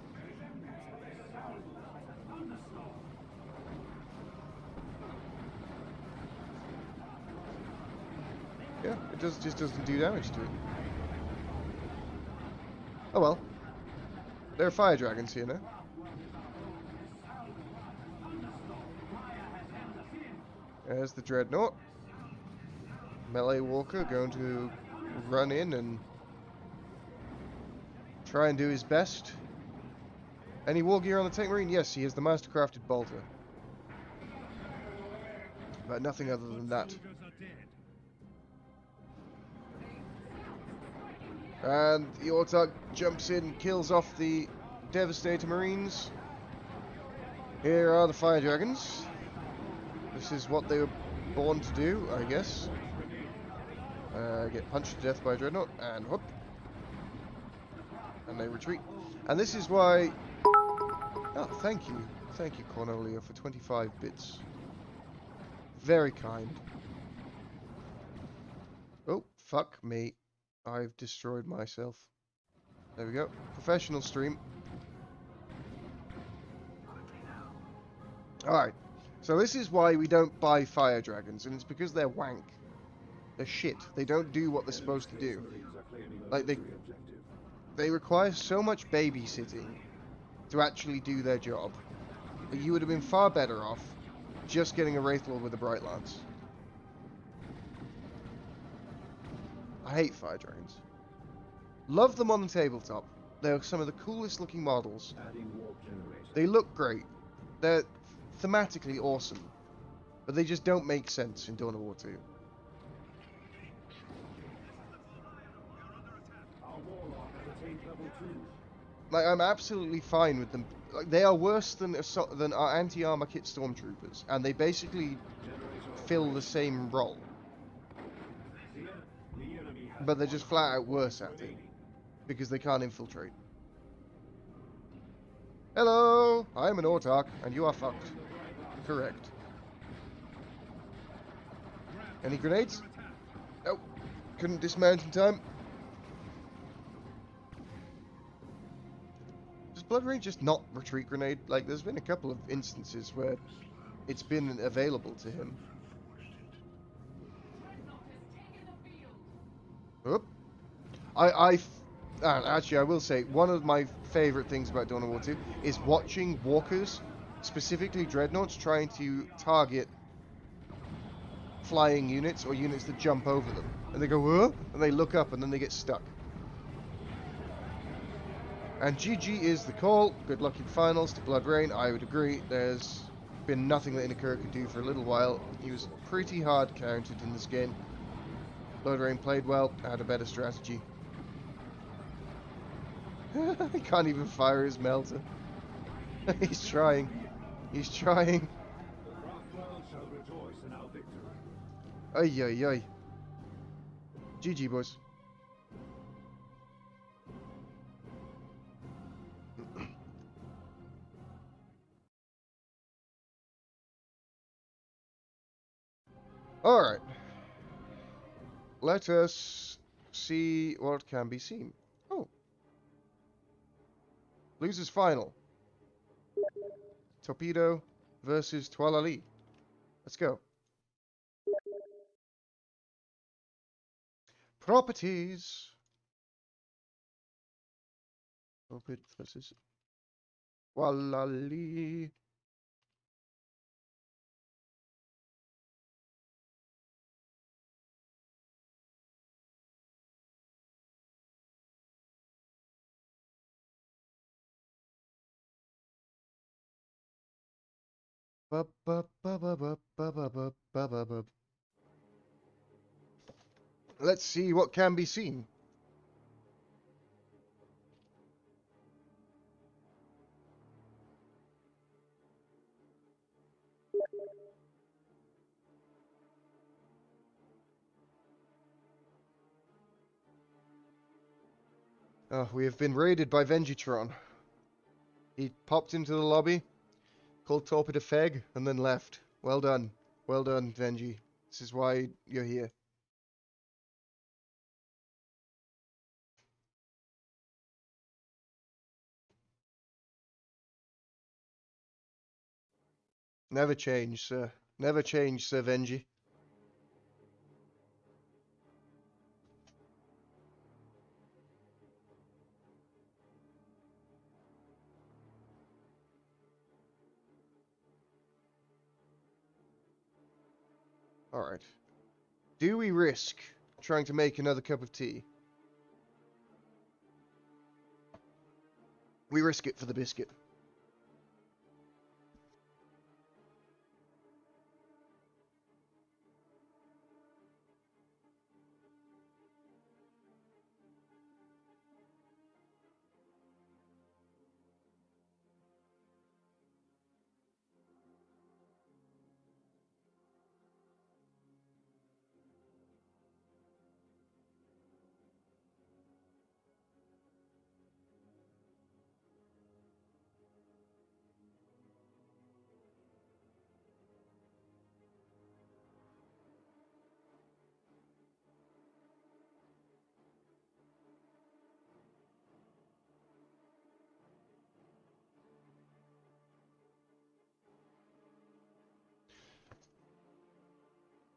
Yeah, it just doesn't do damage to it. Oh well. There are fire dragons here now. There's the Dreadnought. Melee Walker going to run in and try and do his best. Any war gear on the Tank Marine? Yes, he has the Mastercrafted Bolter. But nothing other than that. Soldiers are dead. And the Autarch jumps in, kills off the Devastator Marines. Here are the Fire Dragons. This is what they were born to do, I guess. Get punched to death by a Dreadnought, and whoop. And they retreat. And this is why... Oh, thank you. Thank you, Cornelia, for 25 bits. Very kind. Oh, fuck me. I've destroyed myself. There we go. Professional stream. Alright. So this is why we don't buy Fire Dragons, and it's because they're wank. They're shit. They don't do what they're supposed to do. Like, they require so much babysitting to actually do their job that you would have been far better off just getting a Wraith Lord with a Bright Lance. I hate Fire Dragons. Love them on the tabletop. They're some of the coolest looking models. They look great. They're thematically awesome. But they just don't make sense in Dawn of War 2. Like, I'm absolutely fine with them. Like, they are worse than our anti-armor kit stormtroopers, and they basically fill the same role. But they're just flat out worse at it. because they can't infiltrate. Hello, I am an autarch, and you are fucked. Correct. Any grenades? Nope. Couldn't dismount in time. Does Blood Rain just not retreat grenade? Like, there's been a couple of instances where it's been available to him. Oop. Actually, I will say, one of my favourite things about Dawn of War 2 is watching walkers, specifically Dreadnoughts, trying to target flying units or units that jump over them. And they go, whoa, and they look up and then they get stuck. And GG is the call. Good luck in finals to Blood Rain. I would agree. There's been nothing that Inakura could do for a little while. He was pretty hard countered in this game. Blood Rain played well, had a better strategy. He can't even fire his melter. He's trying. He's trying. Ay, ay, ay. GG, boys. Alright. Let us see what can be seen. Oh. Losers final. Torpedo versus Twalali. Let's go. Properties. Torpedo versus Twalali. Let's see what can be seen. Oh, we have been raided by Vengitron. He popped into the lobby, called Torpedo Feg, and then left. Well done. Well done, Vengi. This is why you're here. Never change, sir. Never change, Sir Vengi. Alright. Do we risk trying to make another cup of tea? We risk it for the biscuit.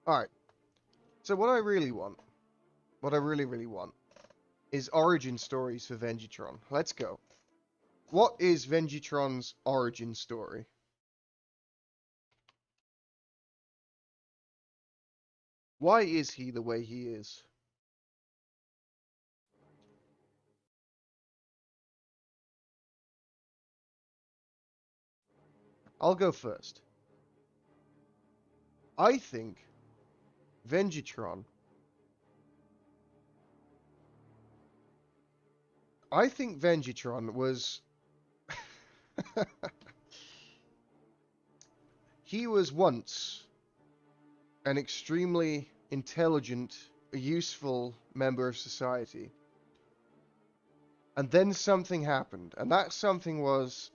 Alright. So what I really want, what I really want, is origin stories for Vengitron. Let's go. What is Vengitron's origin story? Why is he the way he is? I'll go first. I think Vengitron was he was once an extremely intelligent, useful member of society. And then something happened, and that something was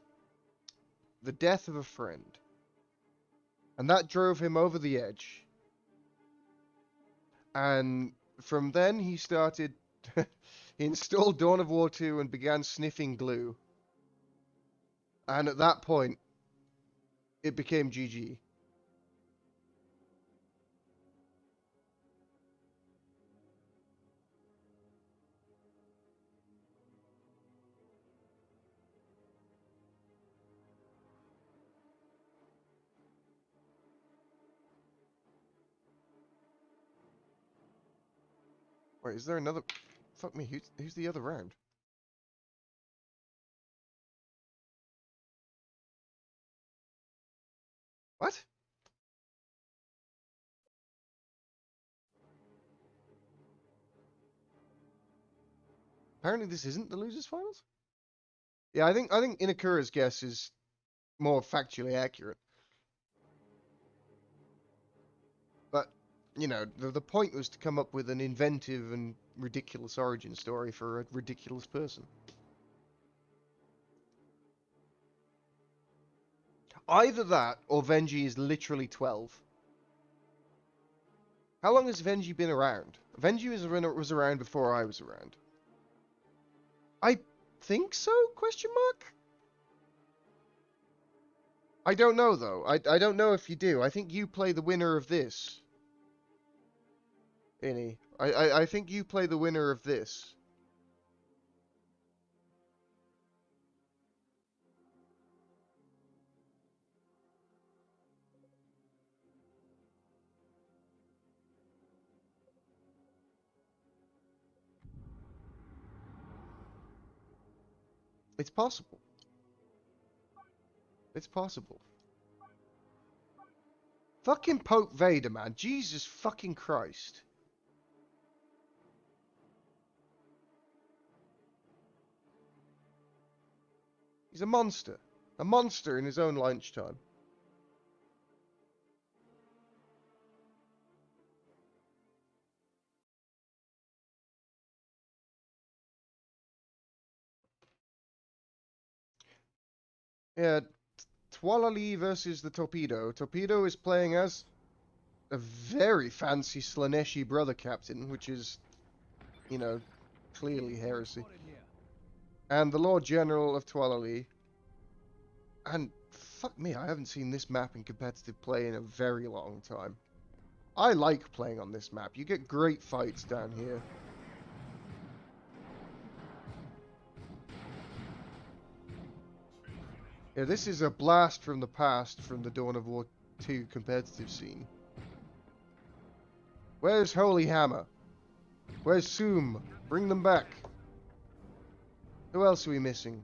the death of a friend. And that drove him over the edge. And from then he started... he installed Dawn of War 2 and began sniffing glue. And at that point, it became GG. Wait, is there another... Fuck me, who's the other round? What? Apparently this isn't the losers finals? Yeah, I think Inakura's guess is more factually accurate. But, you know, the point was to come up with an inventive and ridiculous origin story for a ridiculous person. Either that, or Venji is literally 12. How long has Venji been around? Venji was around before I was around. I think so? Question mark? I don't know, though. I don't know if you do. I think you play the winner of this. Innie. I think you play the winner of this. It's possible. It's possible. Fucking Pope Vader, man. Jesus fucking Christ. He's a monster. A monster in his own lunchtime. Yeah, Twalali versus the Torpedo. Torpedo is playing as a very fancy Slaneshi brother captain, which is, you know, clearly heresy. And the Lord General of Twalali. And fuck me, I haven't seen this map in competitive play in a very long time. I like playing on this map. You get great fights down here. Yeah, this is a blast from the past from the Dawn of War 2 competitive scene. Where's Holy Hammer? Where's Soom? Bring them back. Who else are we missing?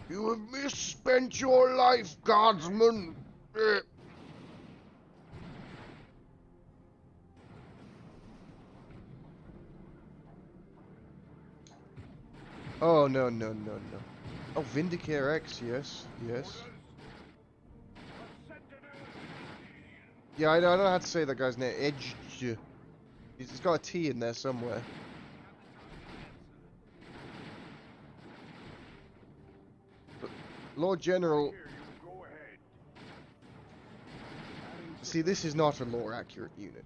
You have misspent your life, guardsman! Oh, no. Oh, Vindicare X, yes. Yeah, I don't know how to say that guy's name. Edge. He's got a T in there somewhere. But Lord General... See, this is not a lore-accurate unit.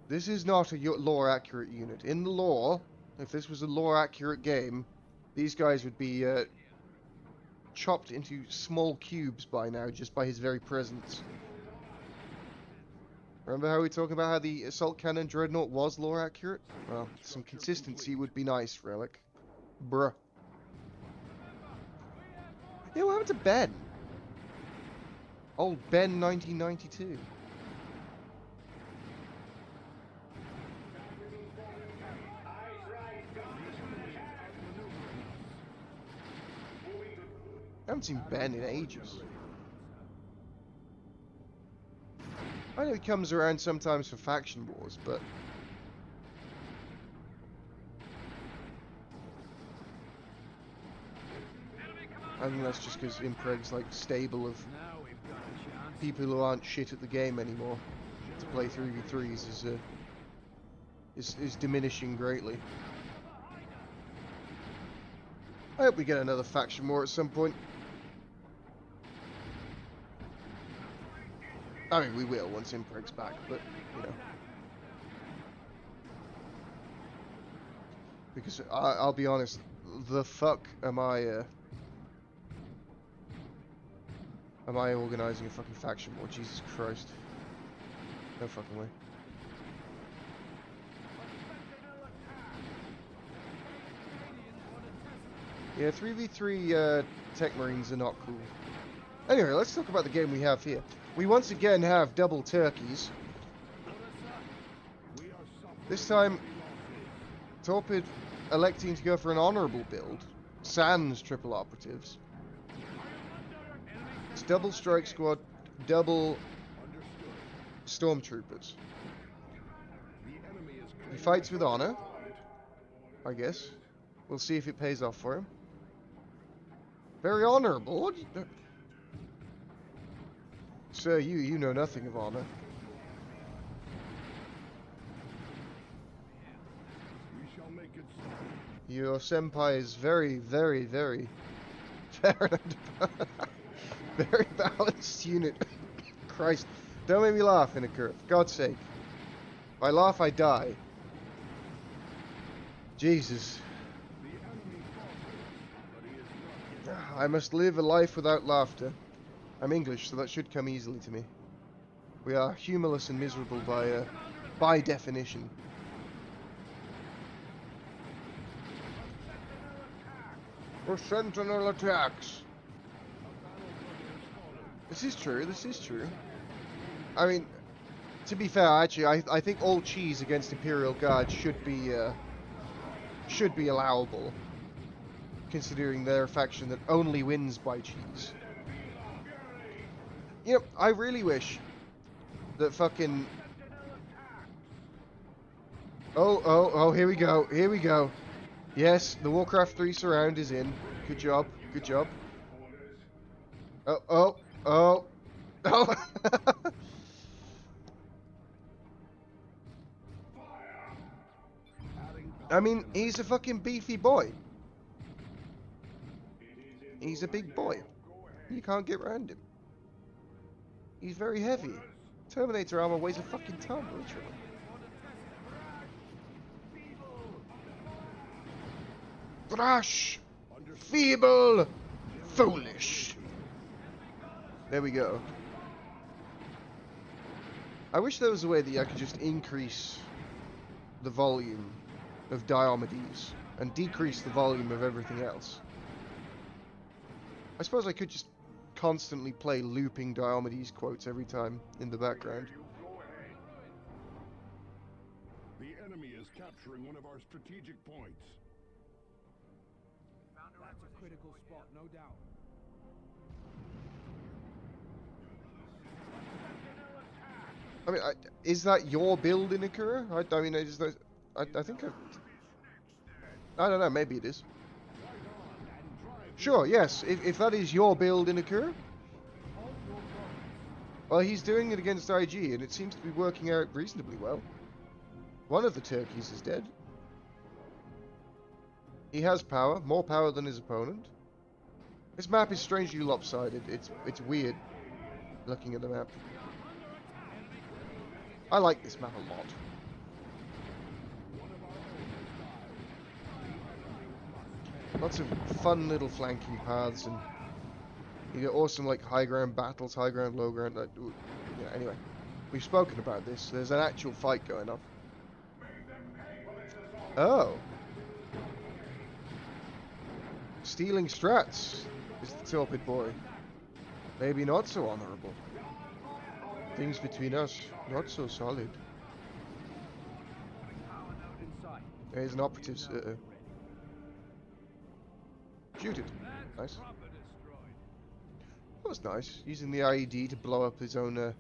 This is not a lore-accurate unit. In the lore, if this was a lore-accurate game, these guys would be chopped into small cubes by now, just by his very presence. Remember how we talked about how the Assault Cannon Dreadnought was lore-accurate? Well, some consistency would be nice, Relic. Bruh. Yeah, what happened to Ben? Old Ben 1992. I haven't seen Ben in ages. I know he comes around sometimes for faction wars, but... I think that's just because Impreg's like stable of people who aren't shit at the game anymore to play 3v3s is diminishing greatly. I hope we get another faction war at some point. I mean, we will once Impreg's back, but, you know. Because, I'll be honest, the fuck am I organising a fucking faction war? Jesus Christ. No fucking way. Yeah, 3v3 Tech Marines are not cool. Anyway, let's talk about the game we have here. We once again have double turkeys. This time, Torpid electing to go for an honourable build, sans triple operatives. It's double strike squad, double stormtroopers. He fights with honour, I guess. We'll see if it pays off for him. Very honourable. Sir, you know nothing of honour. Your senpai is very, very, very fair and very balanced unit. Christ, don't make me laugh in a curve. For God's sake. If I laugh, I die. Jesus. I must live a life without laughter. I'm English, so that should come easily to me. We are humorless and miserable by definition. Or sentinel attacks. This is true, this is true. I mean, to be fair, actually, I think all cheese against Imperial Guard should be allowable. Considering they're a faction that only wins by cheese. You know, I really wish that fucking... Oh, here we go, here we go. Yes, the Warcraft 3 surround is in. Good job, good job. Oh. I mean, he's a fucking beefy boy. He's a big boy. You can't get around him. He's very heavy. Terminator armor weighs a fucking ton, literally. Brash! Feeble! Foolish! There we go. I wish there was a way that I could just increase the volume of Diomedes and decrease the volume of everything else. I suppose I could just constantly play looping Diomedes quotes every time in the background. The enemy is capturing one of our strategic points. That's a critical spot, no doubt. I mean, is that your build in Akura? I mean, I think I don't know, maybe it is. Sure, yes, if that is your build in Akura. Well, he's doing it against IG, and it seems to be working out reasonably well. One of the turkeys is dead. He has power, more power than his opponent. This map is strangely lopsided. It's weird looking at the map. I like this map a lot. Lots of fun little flanking paths, and you get awesome like high ground battles, high ground, low ground. Yeah, anyway, we've spoken about this. There's an actual fight going on. Oh. Stealing strats is the Torpid boy. Maybe not so honourable. Things between us, not so solid. There's an operative. Shoot it. Nice. That was nice. Using the IED to blow up his own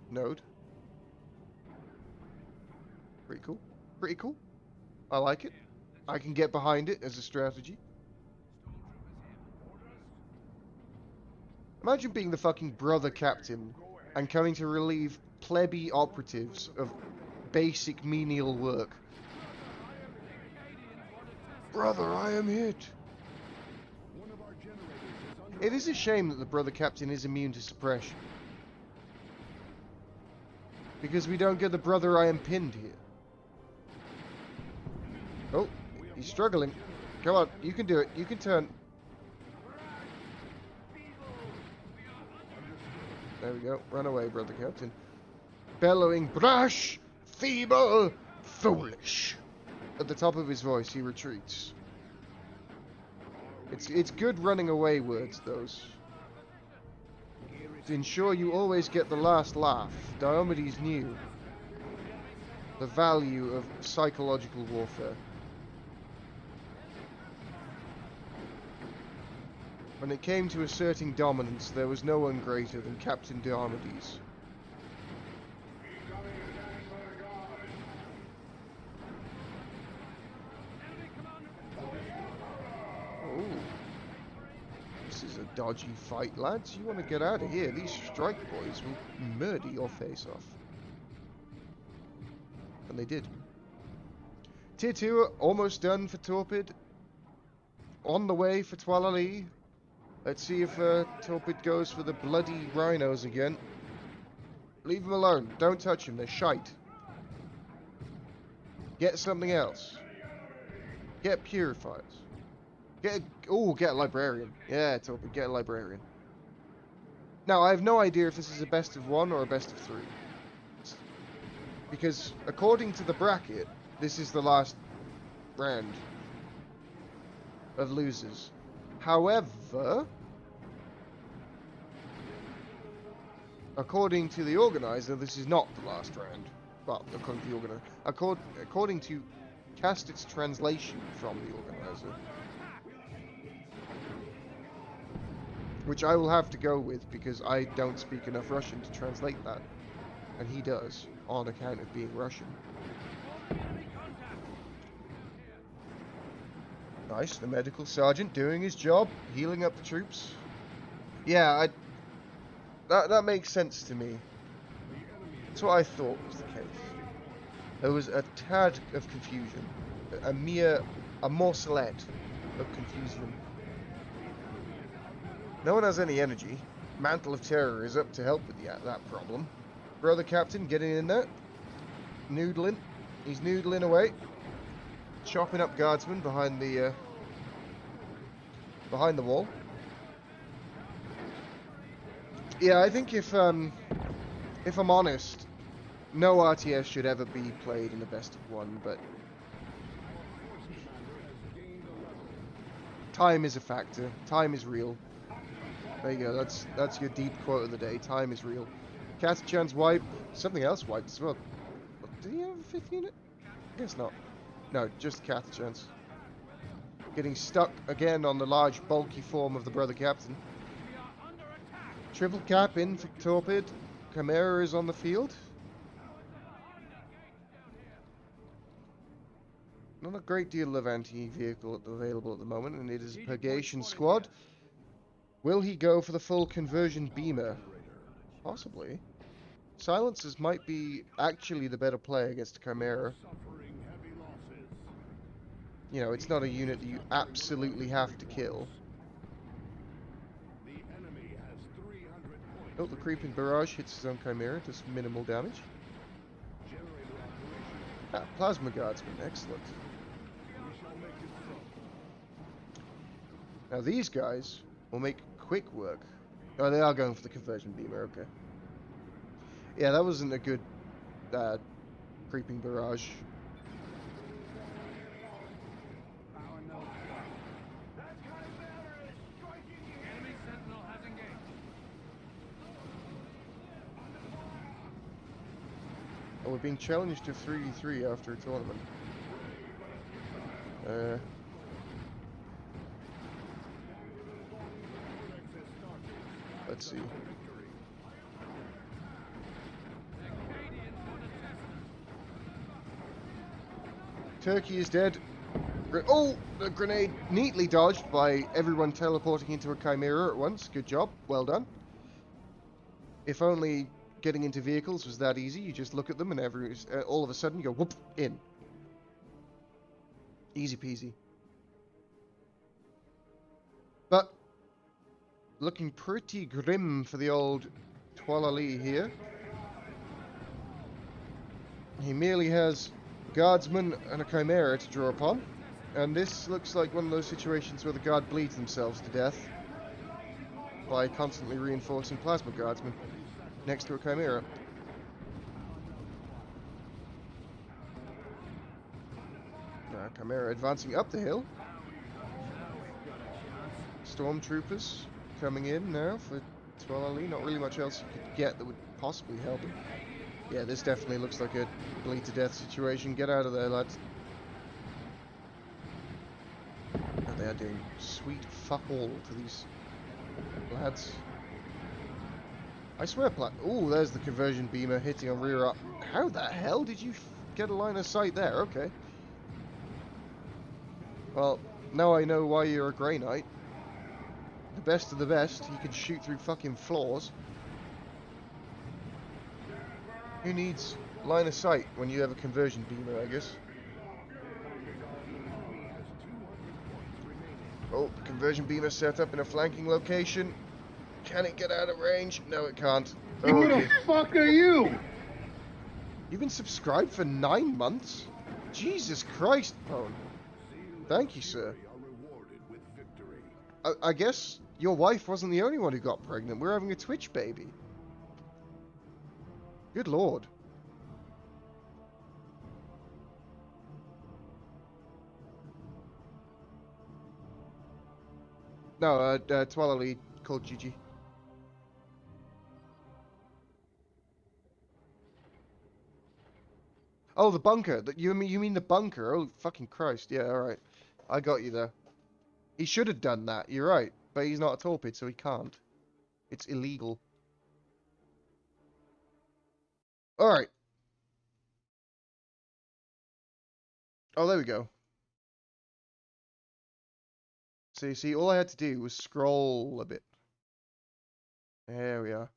node. Pretty cool. Pretty cool. I like it. I can get behind it as a strategy. Imagine being the fucking brother captain and coming to relieve plebby operatives of basic menial work. Brother, I am hit. It is a shame that the brother captain is immune to suppression. Because we don't get the brother I am pinned here. Oh, he's struggling. Come on, you can do it. You can turn. There we go. Run away, brother captain. Bellowing, brash, feeble, foolish. At the top of his voice, he retreats. It's good running away words, those. To ensure you always get the last laugh, Diomedes knew the value of psychological warfare. When it came to asserting dominance, there was no one greater than Captain Diomedes. Dodgy fight, lads. You want to get out of here. These strike boys will murder your face off. And they did. Tier 2 are almost done for Torpid. On the way for Twalali. Let's see if Torpid goes for the bloody rhinos again. Leave them alone. Don't touch them. They're shite. Get something else. Get purifiers. Get a librarian. Yeah, Torpid, get a librarian. Now, I have no idea if this is a best of 1 or a best of 3. Because, according to the bracket, this is the last round of losers. However, according to the organizer, this is not the last round. Well, according to the organizer. According to Castit's translation from the organizer, which I will have to go with because I don't speak enough Russian to translate that. And he does, on account of being Russian. Nice, the medical sergeant doing his job, healing up the troops. Yeah, that makes sense to me. That's what I thought was the case. There was a tad of confusion. A morcelet of confusion. No one has any energy. Mantle of Terror is up to help with that problem. Brother Captain getting in there. Noodling. He's noodling away. Chopping up guardsmen behind the wall. Yeah, I think if I'm honest, no RTS should ever be played in the best of 1, but time is a factor. Time is real. There you go, that's your deep quote of the day. Time is real. Katachan's wipe. Something else wiped as well. Did he have a 5th unit? I guess not. No, just Katachan's. Getting stuck again on the large, bulky form of the brother captain. Triple cap in for Torpid. Chimera is on the field. Not a great deal of anti-vehicle available at the moment, and it is a Purgation squad. Will he go for the full conversion beamer? Possibly. Silencers might be actually the better play against Chimera. You know, it's not a unit that you absolutely have to kill. Oh, the creeping barrage hits his own Chimera, does minimal damage. Ah, Plasma Guardsman, excellent. Now these guys will make quick work. Oh, they are going for the conversion beamer, okay. Yeah, that wasn't a good creeping barrage. Oh, we're being challenged to 3v3 after a tournament. Let's see. Turkey is dead. Oh, the grenade neatly dodged by everyone teleporting into a Chimera at once. Good job. Well done. If only getting into vehicles was that easy. You just look at them and all of a sudden you go, whoop, in. Easy peasy. But looking pretty grim for the old Twalali here. He merely has guardsmen and a Chimera to draw upon. And this looks like one of those situations where the guard bleeds themselves to death by constantly reinforcing plasma guardsmen next to a Chimera. Chimera advancing up the hill. Stormtroopers coming in now for Twalali. Not really much else you could get that would possibly help him. Yeah, this definitely looks like a bleed to death situation. Get out of there, lads. And they are doing sweet fuck all to these lads. I swear, ooh, there's the conversion beamer hitting on rear up. How the hell did you get a line of sight there? Okay. Well, now I know why you're a Grey Knight. The best of the best, you can shoot through fucking floors. Who needs line of sight when you have a conversion beamer, I guess? Oh, the conversion beamer set up in a flanking location. Can it get out of range? No, it can't. Who the fuck are you? You've been subscribed for 9 months? Jesus Christ, Pone. Thank you, sir. I guess your wife wasn't the only one who got pregnant. We're having a Twitch baby. Good lord. No, Twalali called Gigi. Oh, the bunker. You mean the bunker? Oh, fucking Christ. Yeah, alright. I got you there. He should have done that, you're right. But he's not a torpid, so he can't. It's illegal. Alright. Oh, there we go. So you see, all I had to do was scroll a bit. There we are.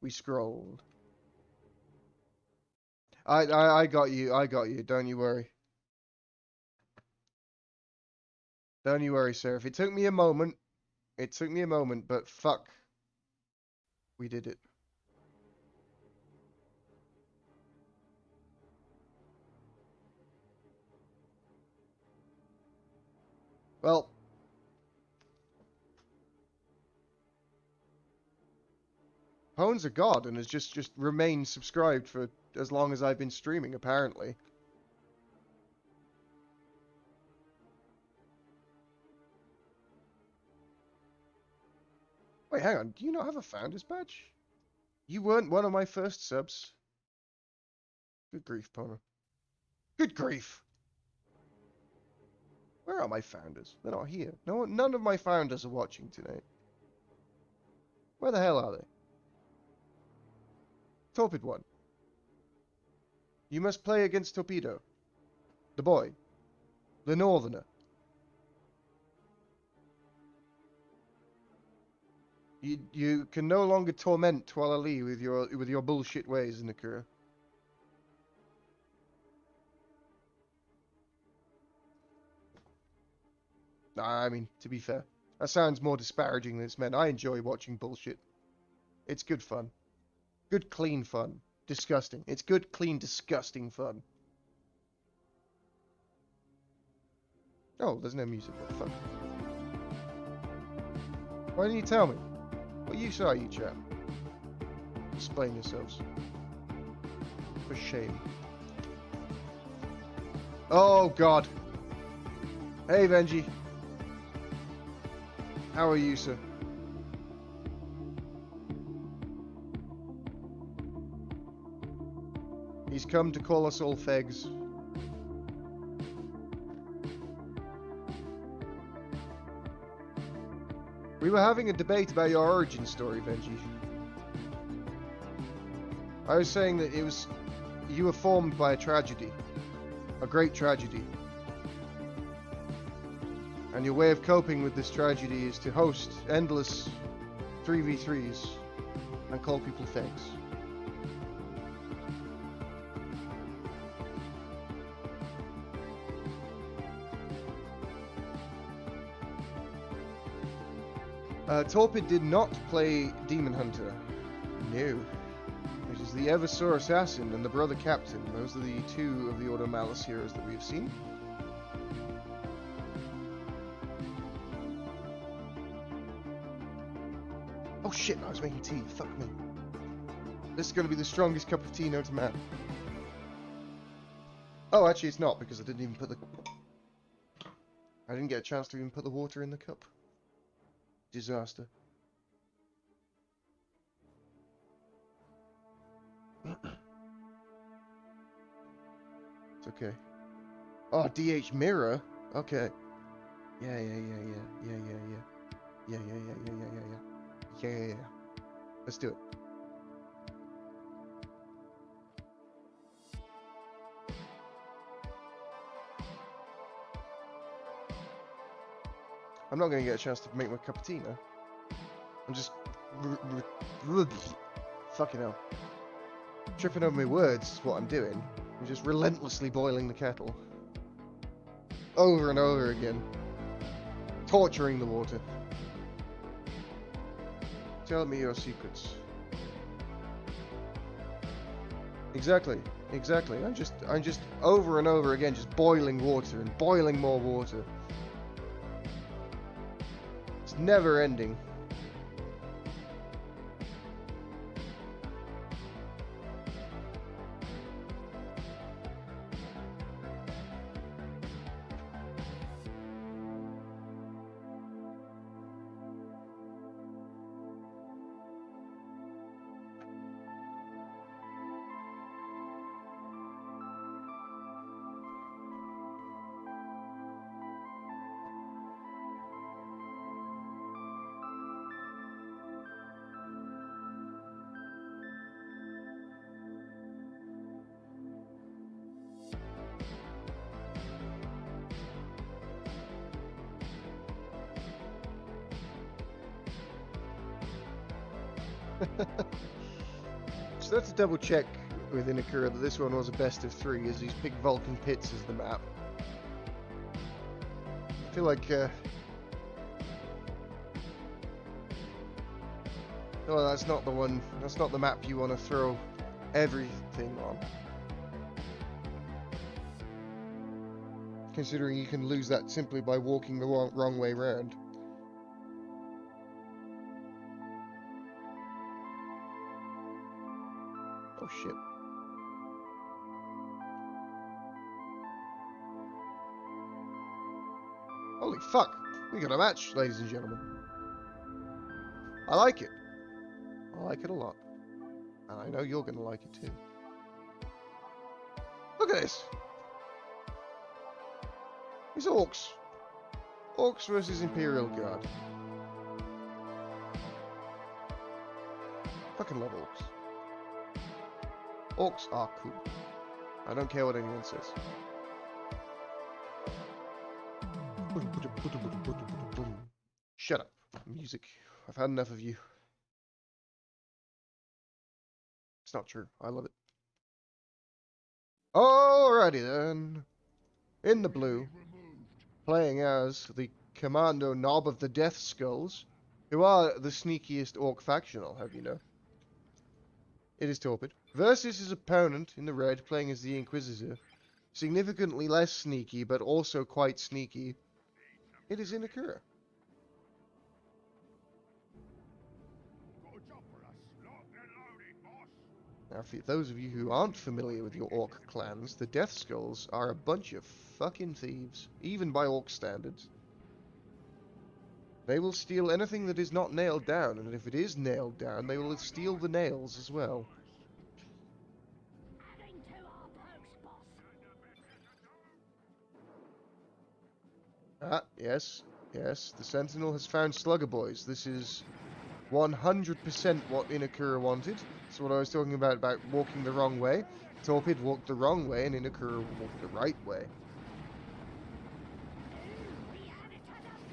We scrolled. I got you, don't you worry. Don't you worry, sir. If it took me a moment, but fuck. We did it. Well. Pone's a god and has just remained subscribed for as long as I've been streaming, apparently. Wait, hang on. Do you not have a Founder's Badge? You weren't one of my first subs. Good grief, Pona. Good grief! Where are my Founders? They're not here. None of my Founders are watching tonight. Where the hell are they? Torpid 1. You must play against Torpedo. The boy. The Northerner. You can no longer torment Twalali with your bullshit ways, Nakura. I mean, to be fair, that sounds more disparaging than it's meant. I enjoy watching bullshit. It's good fun. Good, clean fun. Disgusting. It's good, clean, disgusting fun. Oh, there's no music. What the fuck? Why didn't you tell me? What use are you, chap? Explain yourselves. For shame. Oh, God. Hey, Benji. How are you, sir? He's come to call us all fegs. We were having a debate about your origin story, Benji. I was saying that it was you were formed by a tragedy. A great tragedy. And your way of coping with this tragedy is to host endless 3v3s and call people thanks. Torpid did not play Demon Hunter. No. It is the Eversor Assassin and the Brother Captain. Those are the two of the Order Malus heroes that we have seen. Oh shit, I was making tea. Fuck me. This is going to be the strongest cup of tea known to man. Oh, actually it's not, because I didn't even put the... I didn't get a chance to even put the water in the cup. Disaster. It's okay. Oh, DH Mirror? Okay. Yeah. Yeah. Let's do it. I'm not going to get a chance to make my cup of tea now. I'm just... Fucking hell. Tripping over my words is what I'm doing. I'm just relentlessly boiling the kettle. Over and over again. Torturing the water. Tell me your secrets. Exactly. I'm just over and over again just boiling water and boiling more water. It's never ending. So that's a double check with Inakura that this one was a best of 3, as he's picked Vulcan Pits as the map. I feel like oh, that's not the one, that's not the map you want to throw everything on. Considering you can lose that simply by walking the wrong way round. Oh shit. Holy fuck! We got a match, ladies and gentlemen. I like it. I like it a lot. And I know you're gonna like it too. Look at this! It's Orcs. Orcs versus Imperial Guard. Fucking love Orcs. Orcs are cool. I don't care what anyone says. Shut up, music. I've had enough of you. It's not true. I love it. Alrighty then. In the blue, playing as the Commando Knob of the Death Skulls, who are the sneakiest Orc faction, I'll have you know. It is Torpid. Versus his opponent in the red, playing as the Inquisitor. Significantly less sneaky, but also quite sneaky. It is Inakura. Now, for those of you who aren't familiar with your Orc clans, the Death Skulls are a bunch of fucking thieves, even by Orc standards. They will steal anything that is not nailed down, and if it is nailed down, they will steal the nails as well. Ah, yes, the Sentinel has found Slugger Boys. This is 100% what Inakura wanted. That's what I was talking about walking the wrong way. Torpid walked the wrong way and Inakura walked the right way.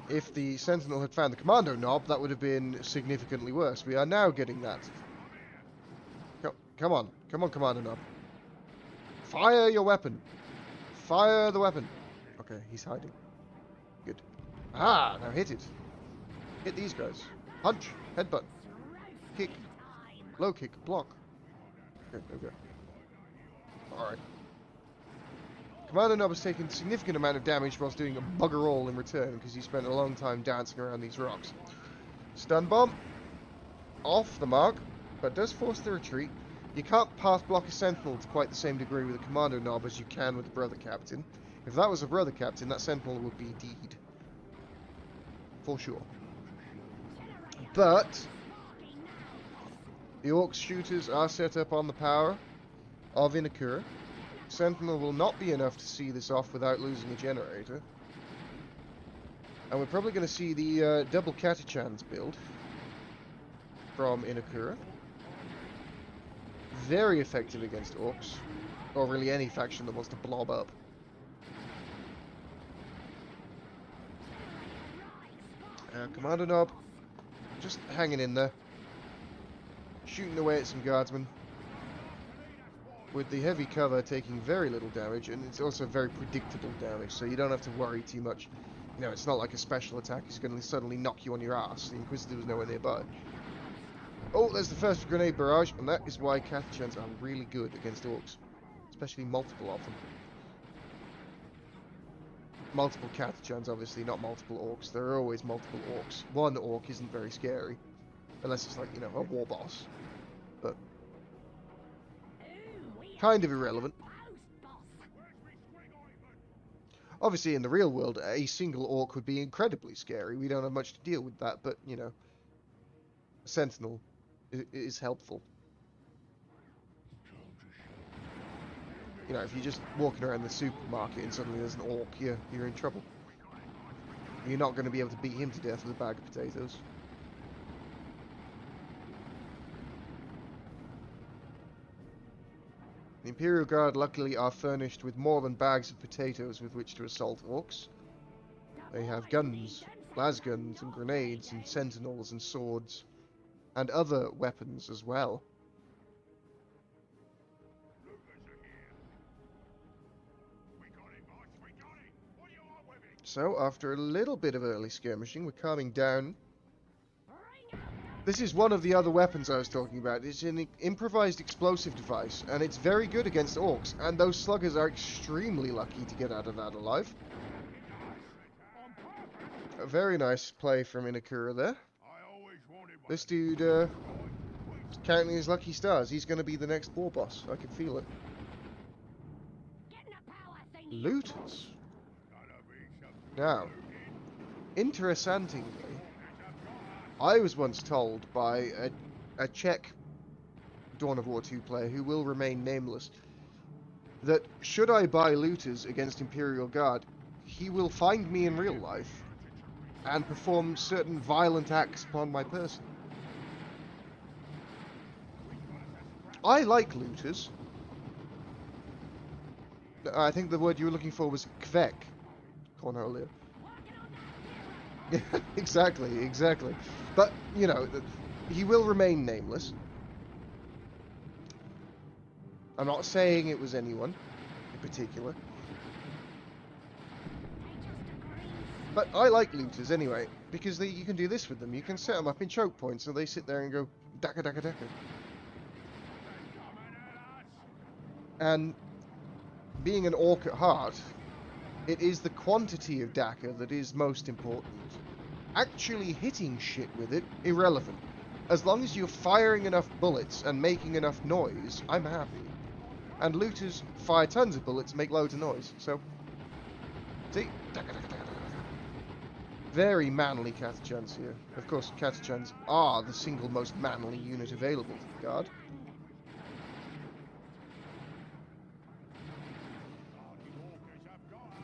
If the Sentinel had found the commando knob, that would have been significantly worse. We are now getting that. Come on, commando knob. Fire your weapon. Fire the weapon. Okay, he's hiding. Good. Ah, now hit it. Hit these guys. Punch. Headbutt. Kick. Low kick. Block. Okay. Alright. Commander Knob has taken a significant amount of damage whilst doing a bugger all in return because he spent a long time dancing around these rocks. Stun bomb. Off the mark, but does force the retreat. You can't path block a Sentinel to quite the same degree with a Commando Knob as you can with the Brother Captain. If that was a Brother Captain, that Sentinel would be deed. For sure. But the Orcs shooters are set up on the power of Inakura. Sentinel will not be enough to see this off without losing a generator. And we're probably going to see the double Catachans build from Inakura. Very effective against Orcs, or really any faction that wants to blob up. Commander Knob, just hanging in there, shooting away at some guardsmen, with the heavy cover taking very little damage, and it's also very predictable damage, so you don't have to worry too much. You know, it's not like a special attack is going to suddenly knock you on your ass. The Inquisitor was nowhere nearby. Oh, there's the first grenade barrage, and that is why Catachans are really good against Orcs. Especially multiple of them. Multiple Catachans, obviously, not multiple Orcs. There are always multiple Orcs. One Orc isn't very scary. Unless it's like, you know, a war boss. But kind of irrelevant. Obviously, in the real world, a single Orc would be incredibly scary. We don't have much to deal with that, but, you know, a Sentinel is helpful. You know, if you're just walking around the supermarket and suddenly there's an Orc, you're in trouble. You're not going to be able to beat him to death with a bag of potatoes. The Imperial Guard luckily are furnished with more than bags of potatoes with which to assault Orcs. They have guns, lasguns and grenades and sentinels and swords and other weapons as well. So, after a little bit of early skirmishing, we're calming down. This is one of the other weapons I was talking about. It's an improvised explosive device, and it's very good against Orcs, and those sluggers are extremely lucky to get out of that alive. A very nice play from Inakura there. This dude, is counting his lucky stars. He's going to be the next war boss. I can feel it. Looters. Now, interestingly, I was once told by a Czech Dawn of War 2 player who will remain nameless that should I buy looters against Imperial Guard, he will find me in real life and perform certain violent acts upon my person. I like looters. I think the word you were looking for was kvek, Cornelia. Yeah, exactly. But, you know, he will remain nameless. I'm not saying it was anyone in particular. But I like looters anyway, because you can do this with them. You can set them up in choke points, so they sit there and go, daka daka daka. And being an Orc at heart, it is the quantity of daka that is most important. Actually hitting shit with it, irrelevant. As long as you're firing enough bullets and making enough noise, I'm happy. And looters fire tons of bullets and make loads of noise, so... See? Very manly Catachans here. Of course, Catachans are the single most manly unit available to the Guard.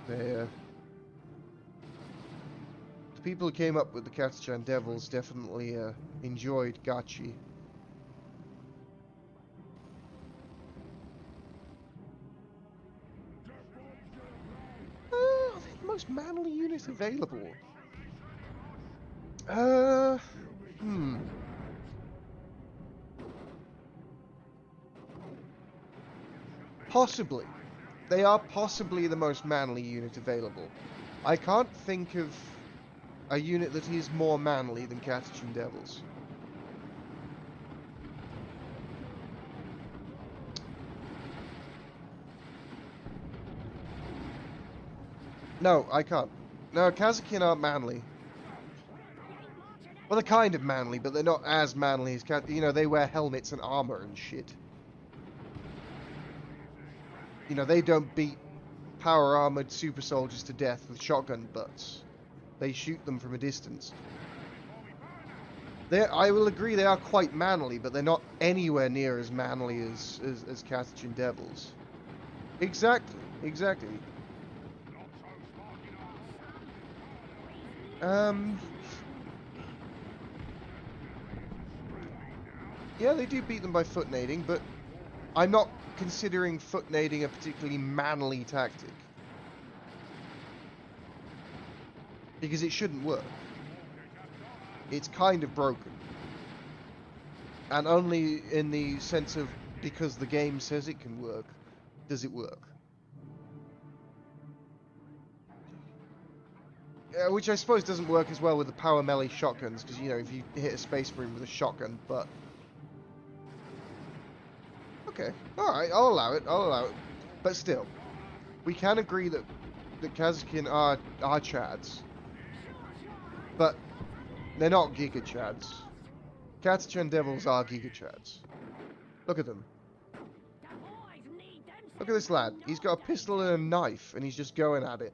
The people who came up with the Catachan Devils definitely enjoyed Gachi. most manly unit available? Possibly. They are possibly the most manly unit available. I can't think of a unit that is more manly than Catachan Devils. No, I can't. No, Kazakhstan aren't manly. Well, they're kind of manly, but they're not as manly as You know, they wear helmets and armor and shit. You know, they don't beat power-armored super soldiers to death with shotgun butts. They shoot them from a distance. I will agree they are quite manly, but they're not anywhere near as manly as Catachan Devils. Exactly, exactly. Yeah, they do beat them by foot nading, but I'm not considering foot nading a particularly manly tactic. Because it shouldn't work. It's kind of broken. And only in the sense of because the game says it can work, does it work. Which I suppose doesn't work as well with the power melee shotguns, because, you know, if you hit a space marine with a shotgun, but... Okay, alright, I'll allow it, But still, we can agree that Kazakhstan are chads. But they're not Giga Chads. Catachan Devils are Giga Chads. Look at them. Look at this lad. He's got a pistol and a knife, and he's just going at it.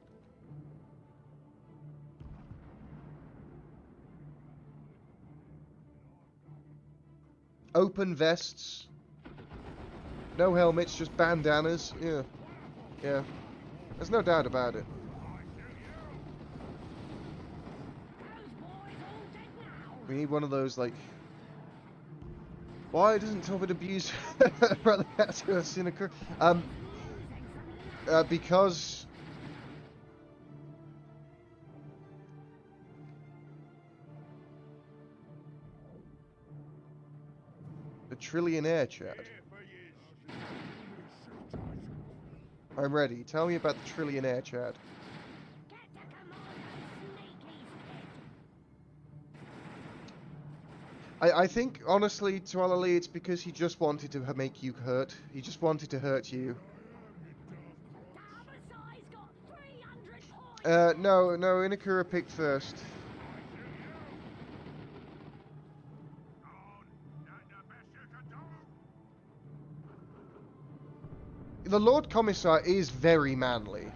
Open vests. No helmets, just bandanas. Yeah. Yeah. There's no doubt about it. We need one of those, like... Why doesn't Tobit abuse Brother Hatcher Cyniker? Because... The Trillionaire Chad. I'm ready. Tell me about the Trillionaire Chad. I think, honestly, to Alali, it's because he just wanted to make you hurt. He just wanted to hurt you. No, Inakura picked first. The Lord Commissar is very manly.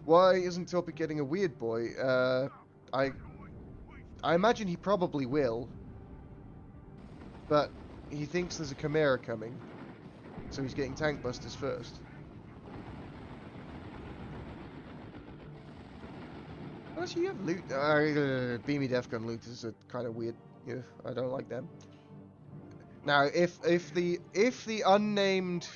Why isn't Topic getting a weird boy? I imagine he probably will. But he thinks there's a Chimera coming. So he's getting tank busters first. Actually, you have loot. Beamy Defcon looters are kind of weird. Yeah, I don't like them. Now, if the unnamed...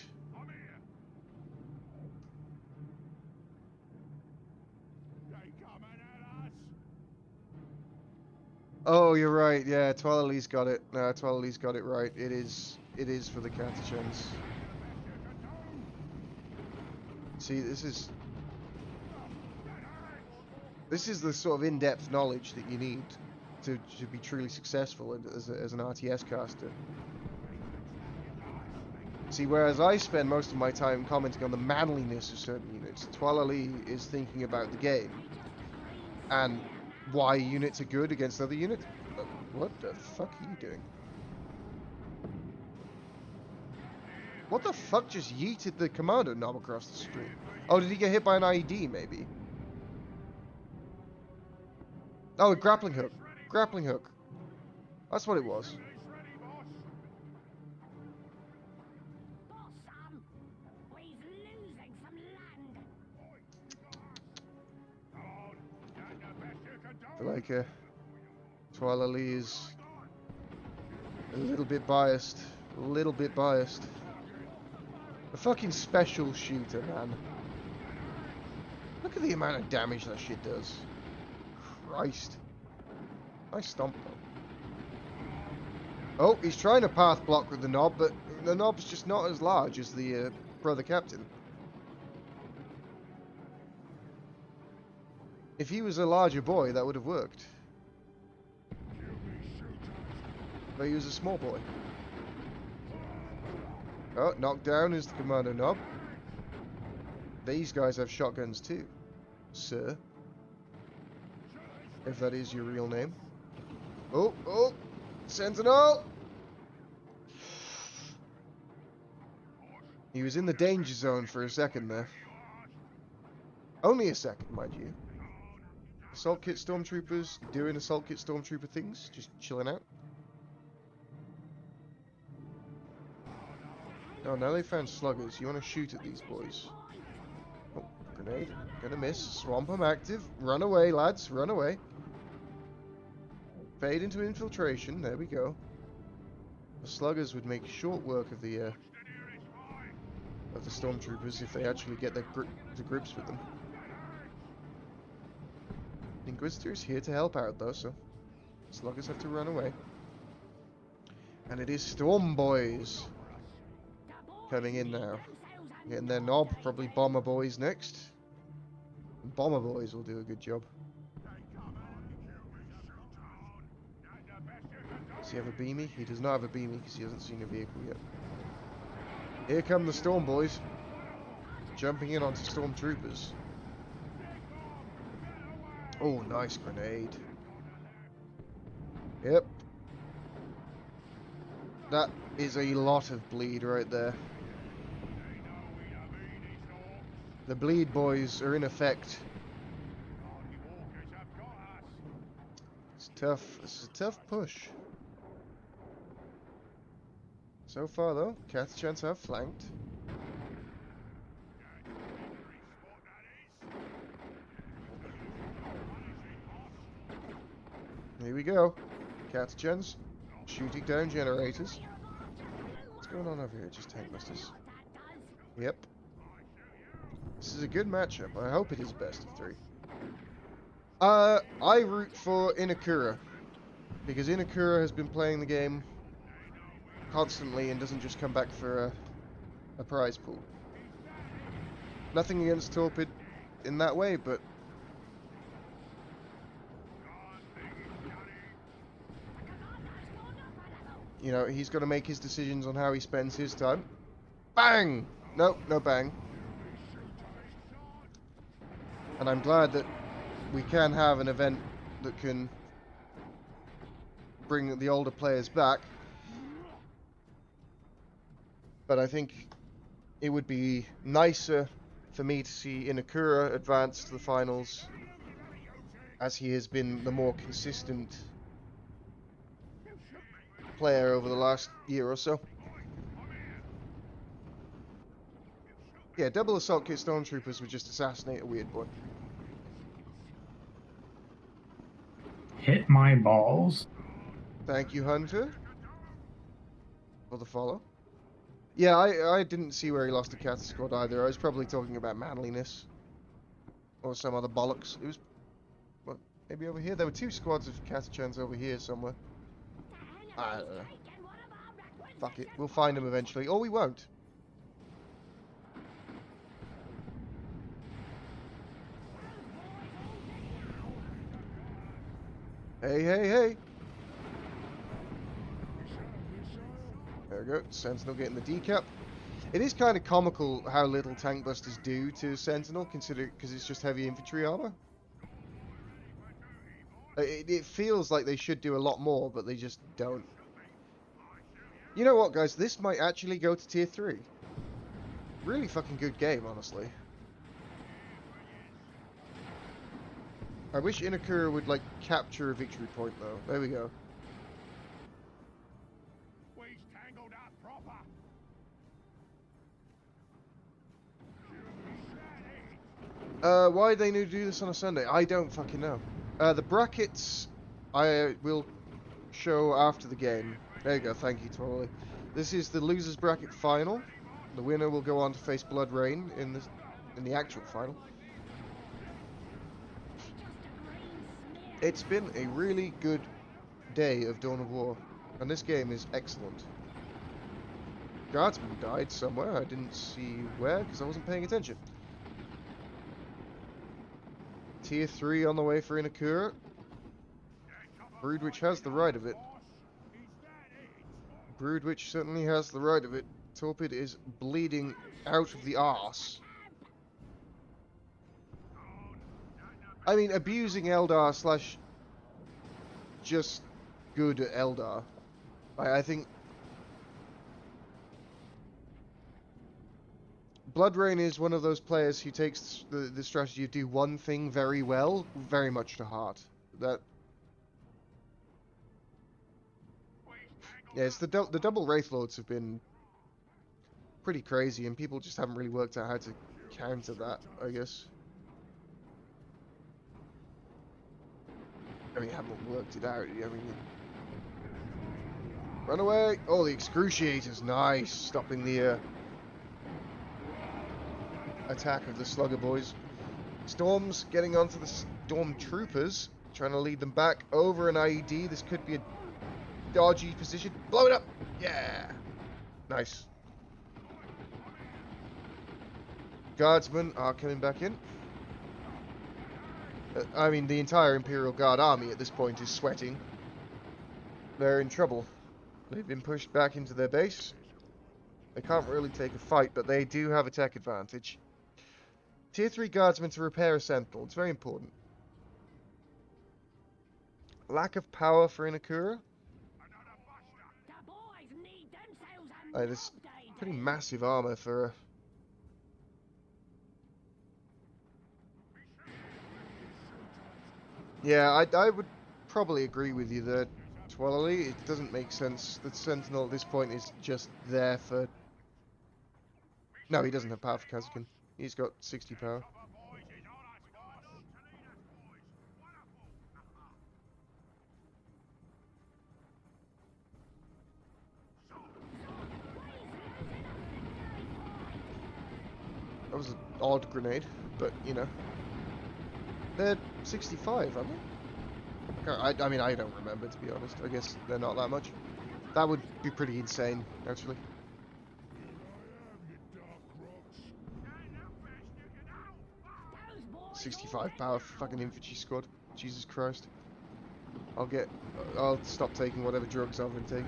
Oh, you're right. Yeah, Twalali's got it. No, Twalali's got it right. It is for the Catachans. See, this is the sort of in-depth knowledge that you need to be truly successful as an RTS caster. See, whereas I spend most of my time commenting on the manliness of certain units, Twalali is thinking about the game and why units are good against other units. What the fuck are you doing? What the fuck just yeeted the commander knob across the screen? Oh, did he get hit by an IED, maybe? Oh, a grappling hook. Grappling hook. That's what it was. I feel like Twalali is a little bit biased. A little bit biased. A fucking special shooter, man. Look at the amount of damage that shit does. Christ. Nice stomp, though. Oh, he's trying to path block with the knob, but the knob's just not as large as the brother captain. If he was a larger boy, that would have worked. But he was a small boy. Oh, knocked down is the commando knob. These guys have shotguns too, sir. If that is your real name. Oh, oh! Sentinel! He was in the danger zone for a second there. Only a second, mind you. Assault kit stormtroopers doing assault kit stormtrooper things, just chilling out. Oh, now they found sluggers. You want to shoot at these boys. Oh, grenade. Gonna miss. Swamp them active. Run away, lads. Run away. Fade into infiltration. There we go. The sluggers would make short work of the stormtroopers if they actually get their to grips with them. The Inquisitor is here to help out, though, so sluggers have to run away. And it is Storm Boys coming in now. Getting their knob, probably Bomber Boys next. And Bomber Boys will do a good job. Does he have a beamy? He does not have a beamy because he hasn't seen a vehicle yet. Here come the Storm Boys. Jumping in onto Stormtroopers. Oh, nice grenade. Yep. That is a lot of bleed right there. The bleed boys are in effect. It's tough. This is a tough push. So far, though, Catachans have flanked. Here we go. Catachans shooting down generators. What's going on over here? Just tank busters. Yep. This is a good matchup. I hope it is best of 3. I root for Inakura because Inakura has been playing the game constantly and doesn't just come back for a prize pool. Nothing against Torpid in that way, but you know, he's got to make his decisions on how he spends his time. Bang! Nope, no bang. And I'm glad that we can have an event that can bring the older players back. But I think it would be nicer for me to see Inakura advance to the finals, as he has been the more consistent player over the last year or so. Yeah, double assault kit stormtroopers would just assassinate a weird boy. Hit my balls. Thank you, Hunter, for the follow. Yeah, I didn't see where he lost the Cat squad either. I was probably talking about manliness or some other bollocks. It was, well, maybe over here. There were 2 squads of Catachans over here somewhere. I don't know. Fuck it. We'll find them eventually. Or we won't. Hey, hey, hey. There we go. Sentinel getting the decap. It is kind of comical how little tank busters do to Sentinel, considering because it's just heavy infantry armor. It feels like they should do a lot more, but they just don't. You know what, guys? This might actually go to tier 3. Really fucking good game, honestly. I wish Inakura would, like, capture a victory point, though. There we go. Why they need to do this on a Sunday? I don't fucking know. The brackets I will show after the game. There you go, thank you, Torley. This is the losers bracket final. The winner will go on to face Blood Rain in the actual final. It's been a really good day of Dawn of War, and this game is excellent. Guardsman died somewhere, I didn't see where because I wasn't paying attention. Tier 3 on the way for Inakura. Broodwitch has the right of it. Broodwitch certainly has the right of it. Torpid is bleeding out of the arse. I mean, abusing Eldar slash just good at Eldar. I think Blood Rain is one of those players who takes the strategy of do one thing very well, very much to heart. Yeah, it's the double Wraith Lords have been pretty crazy, and people just haven't really worked out how to counter that, I guess. I mean, haven't worked it out. I mean, run away! Oh, the Excruciators, nice, stopping the attack of the Slugger boys. Storms getting onto the Storm Troopers, trying to lead them back over an IED. This could be a dodgy position. Blow it up! Yeah! Nice. Guardsmen are coming back in. I mean, the entire Imperial Guard army at this point is sweating. They're in trouble. They've been pushed back into their base. They can't really take a fight, but they do have attack advantage. Tier 3 Guardsmen to repair a Sentinel. It's very important. Lack of power for Inakura. This pretty massive armor for a... Yeah, I would probably agree with you there, Twally. It doesn't make sense. The Sentinel at this point is just there for... No, he doesn't have power for Kazakin. He's got 60 power. That was an odd grenade, but, you know. They're 65, aren't they? I mean, I don't remember, to be honest. I guess they're not that much. That would be pretty insane, actually. 65 power fucking infantry squad. Jesus Christ. I'll stop taking whatever drugs I've been taking.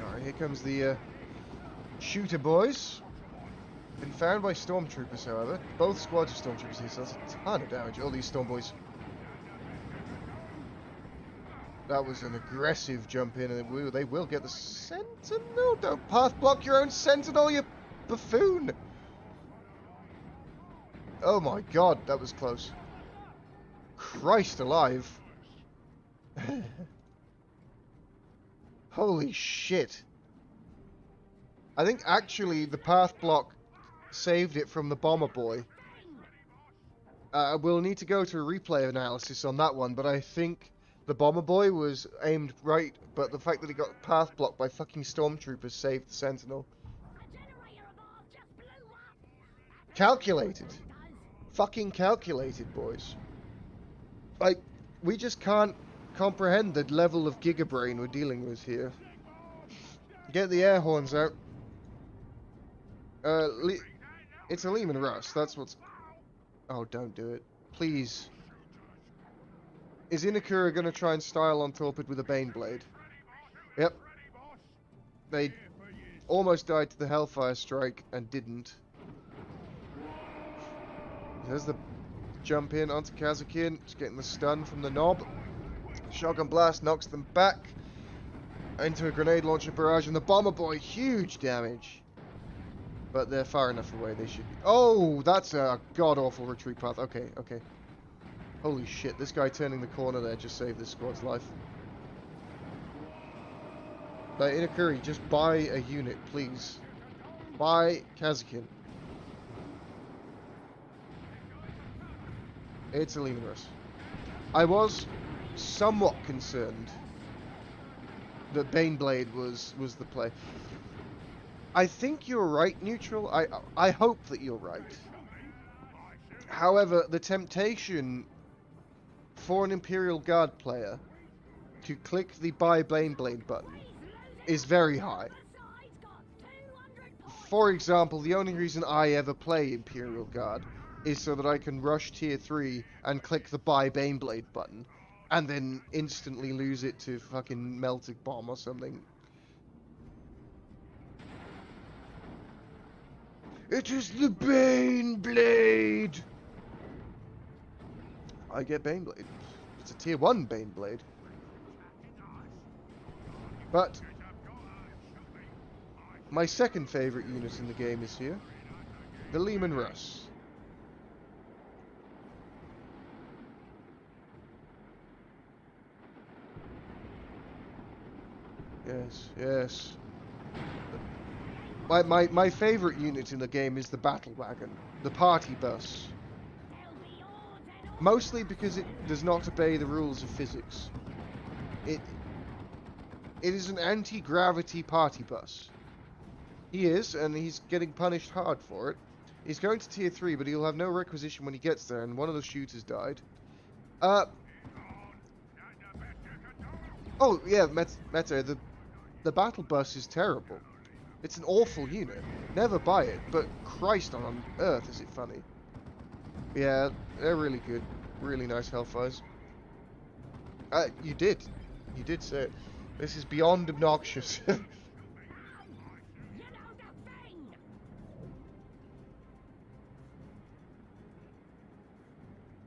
Alright, here comes the shooter boys. Been found by stormtroopers, however. Both squads of stormtroopers here, so that's a ton of damage. All these storm boys. That was an aggressive jump in, and they will get the Sentinel. Don't path block your own Sentinel, you buffoon! Oh my god, that was close. Christ alive. Holy shit. I think actually the path block saved it from the bomber boy. We'll need to go to a replay analysis on that one, but I think the bomber boy was aimed right, but the fact that he got path blocked by fucking stormtroopers saved the Sentinel. Calculated. Fucking calculated, boys. Like, we just can't comprehend the level of gigabrain we're dealing with here. Get the air horns out. It's a Lehman Russ, that's what's... Oh, don't do it. Please. Is Inakura going to try and style on Torpid with a Baneblade? Yep. They almost died to the Hellfire Strike and didn't. There's the jump in onto Kazakin. Just getting the stun from the knob. Shotgun Blast knocks them back into a grenade launcher barrage, and the Bomber Boy, huge damage. But they're far enough away, they should be... Oh, that's a god-awful retreat path. Okay, okay. Holy shit, this guy turning the corner there just saved this squad's life. Like, in a curry, just buy a unit, please. Buy Kazakin. It's a Lehman Russ. I was somewhat concerned that Baneblade was the play. I think you're right, Neutral. I hope that you're right. However, the temptation for an Imperial Guard player to click the buy Baneblade button is very high. For example, the only reason I ever play Imperial Guard is so that I can rush tier 3 and click the buy Baneblade button and then instantly lose it to fucking Melted Bomb or something. It is the Baneblade! I get Baneblade. It's a tier 1 Baneblade. But my second favourite unit in the game is here. The Lehman Russ. Yes, yes. My favourite unit in the game is the Battle Wagon, the Party Bus. Mostly because it does not obey the rules of physics. It is an anti-gravity party bus. He is, and he's getting punished hard for it. He's going to tier 3, but he'll have no requisition when he gets there, and one of the shooters died. Oh, yeah, Meta, the battle bus is terrible. It's an awful unit. Never buy it, but Christ on earth is it funny. Yeah, they're really good. Really nice Hellfires. You did say it. This is beyond obnoxious.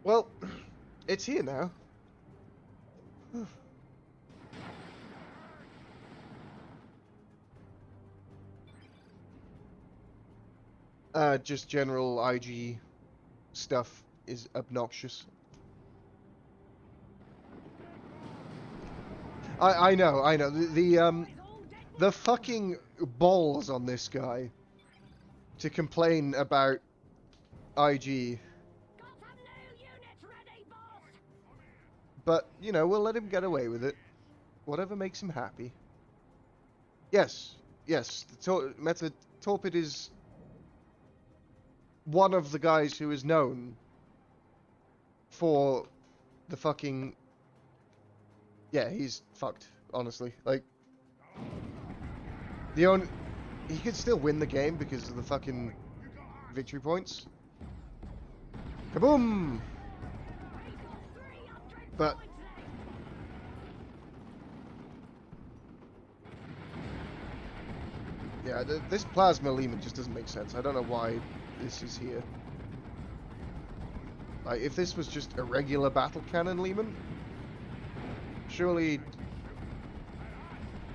Well, it's here now. Just general IG stuff is obnoxious. I know. The fucking balls on this guy to complain about IG. But, you know, we'll let him get away with it. Whatever makes him happy. Yes. Meta Torpid is one of the guys who is known for the fucking... Yeah, he's fucked, honestly. Like, the only... He could still win the game because of the fucking victory points. Kaboom! But... Yeah, this Plasma Lehman just doesn't make sense. I don't know why this is here. Like, if this was just a regular battle cannon Lehman, surely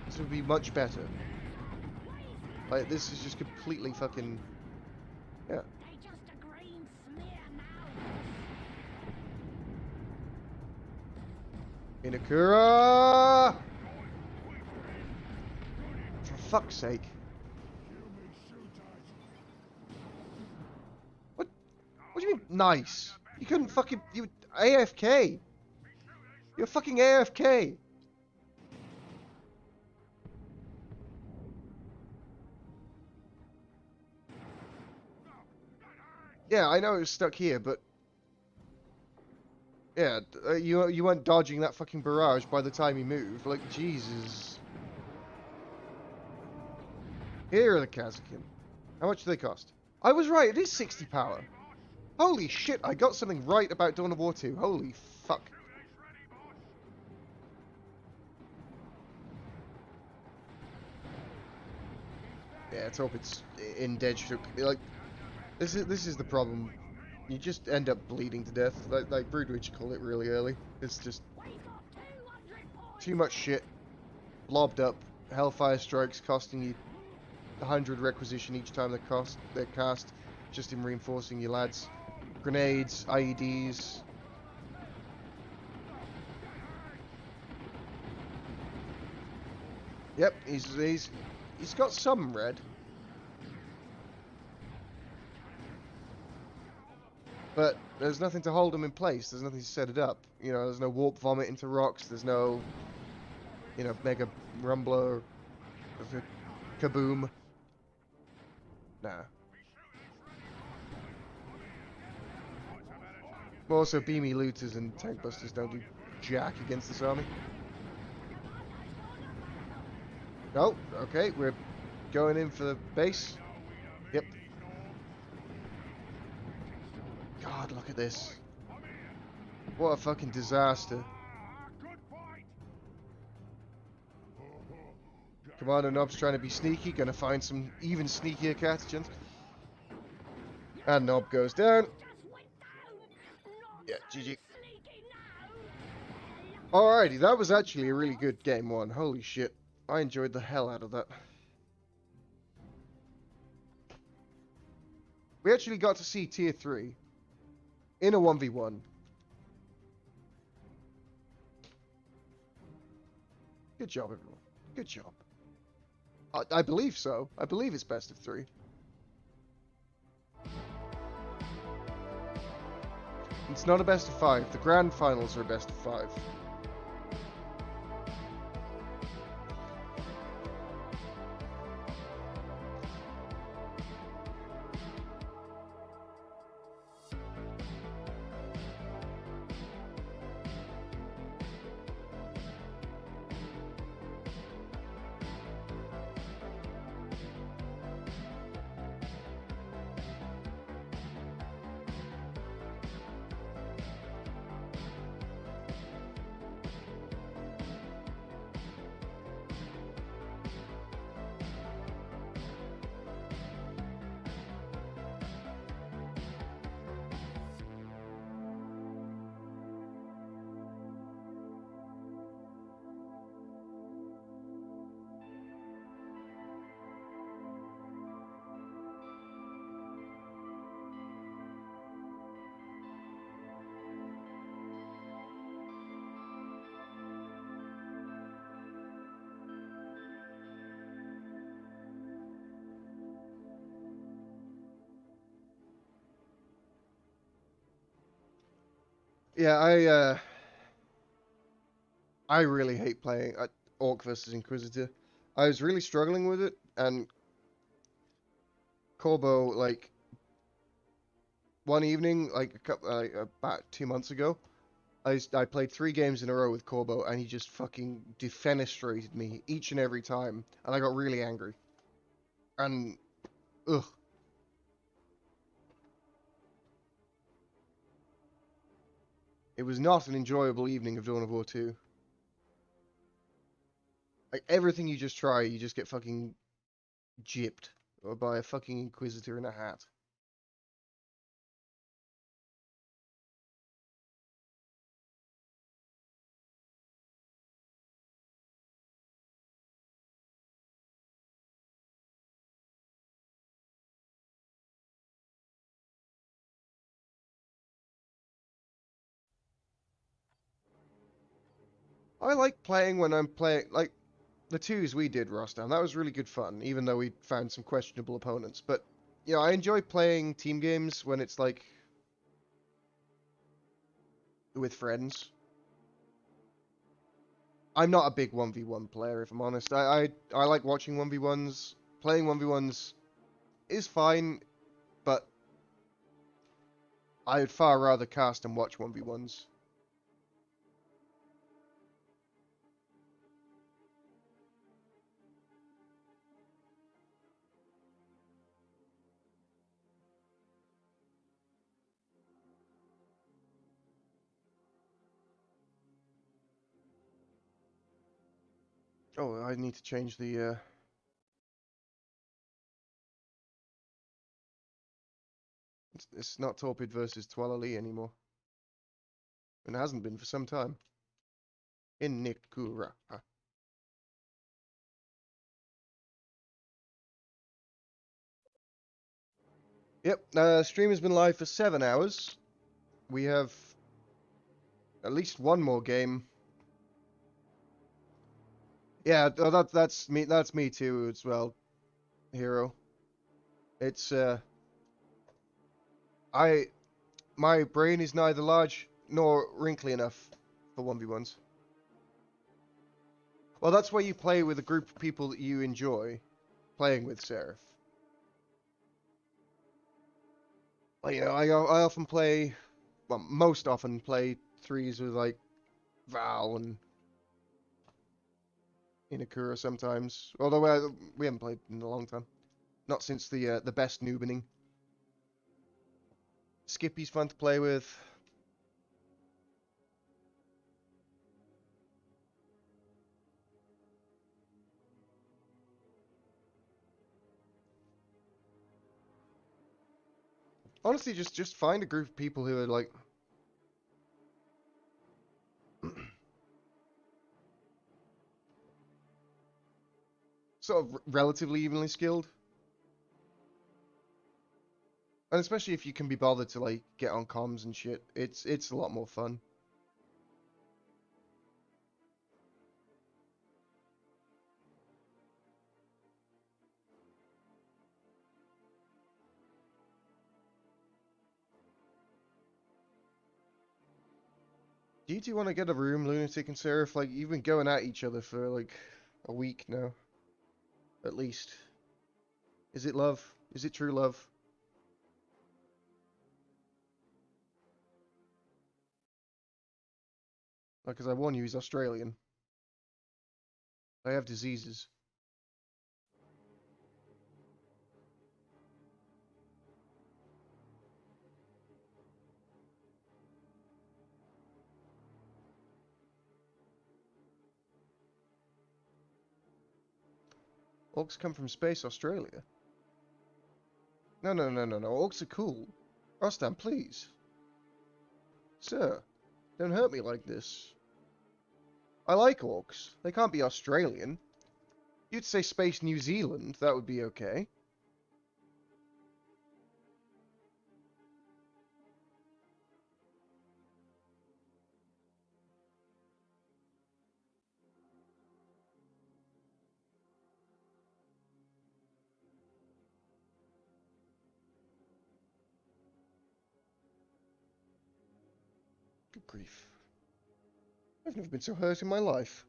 this would be much better. Like, this is just completely fucking... Yeah. Inakura! For fuck's sake. What do you mean, nice? You couldn't fucking... You... AFK! You're fucking AFK! Yeah, I know it was stuck here, but... Yeah, you weren't dodging that fucking barrage by the time you moved. Like, Jesus. Here are the Kazakin. How much do they cost? I was right, it is 60 power. Holy shit, I got something right about Dawn of War 2. Holy fuck. Yeah, let's hope it's in dead shook. Like, this is the problem. You just end up bleeding to death. Like Broodwitch called it really early. It's just too much shit. Blobbed up. Hellfire strikes costing you 100 requisition each time they're cast. Just in reinforcing your lads. Grenades, IEDs. Yep, he's got some red. But there's nothing to hold him in place. There's nothing to set it up. You know, there's no warp vomit into rocks. There's no, you know, mega rumbler of a kaboom. Nah. Also, beamy looters and tank busters don't do jack against this army. Oh, okay, we're going in for the base. Yep. God, look at this. What a fucking disaster. Commander Nob's trying to be sneaky, gonna find some even sneakier cartogens. And Nob goes down. Yeah, GG. Alrighty, that was actually a really good game one. Holy shit. I enjoyed the hell out of that. We actually got to see Tier 3 in a 1v1. Good job, everyone. Good job. I believe so. I believe it's best of 3. It's not a best of 5. The grand finals are a best of 5. Yeah, I really hate playing Orc versus Inquisitor. I was really struggling with it, and Corbo, like, one evening, like about 2 months ago, I played 3 games in a row with Corbo, and he just fucking defenestrated me each and every time, and I got really angry. And, ugh. It was not an enjoyable evening of Dawn of War 2. Like, everything you just try, you just get fucking gypped or by a fucking Inquisitor in a hat. I like playing when I'm playing, like, the 2s we did, Rostam. That was really good fun, even though we found some questionable opponents. But, you know, I enjoy playing team games when it's, like, with friends. I'm not a big 1v1 player, if I'm honest. I like watching 1v1s. Playing 1v1s is fine, but I would far rather cast and watch 1v1s. Oh, I need to change the, It's not Torpid versus Twalali anymore. And it hasn't been for some time. In Nikura. Yep, stream has been live for 7 hours. We have at least one more game Yeah, that's me. That's me too as well, Hero. It's my brain is neither large nor wrinkly enough for 1v1s. Well, that's why you play with a group of people that you enjoy playing with, Seraph. Like, you know, I often play, well, most often play threes with like Val and Inakura sometimes. Although we haven't played in a long time, not since the best noobining. Skippy's fun to play with. Honestly, just find a group of people who are like sort of relatively evenly skilled. And especially if you can be bothered to like get on comms and shit, it's a lot more fun. Do you two want to get a room, Lunatic and Seraph? Like, you've been going at each other for like a week now. At least. Is it love? Is it true love? Because I warn you, he's Australian. They have diseases. Orcs come from space, Australia. No. Orcs are cool. Rostam, please. Sir, don't hurt me like this. I like orcs. They can't be Australian. You'd say Space New Zealand, that would be okay. Good grief. I've never been so hurt in my life.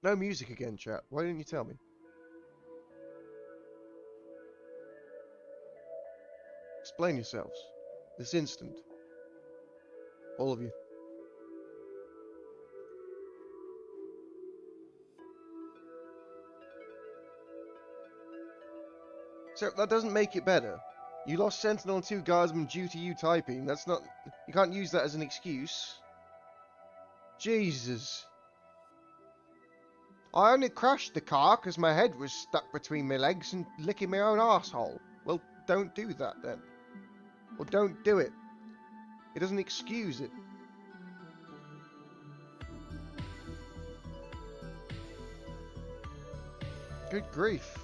No music again, chat. Why didn't you tell me? Explain yourselves. This instant. All of you. So, that doesn't make it better. You lost Sentinel and 2 Guardsmen due to you typing. That's not... You can't use that as an excuse. Jesus. I only crashed the car because my head was stuck between my legs and licking my own arsehole. Well, don't do that then. Or don't do it. It doesn't excuse it. Good grief.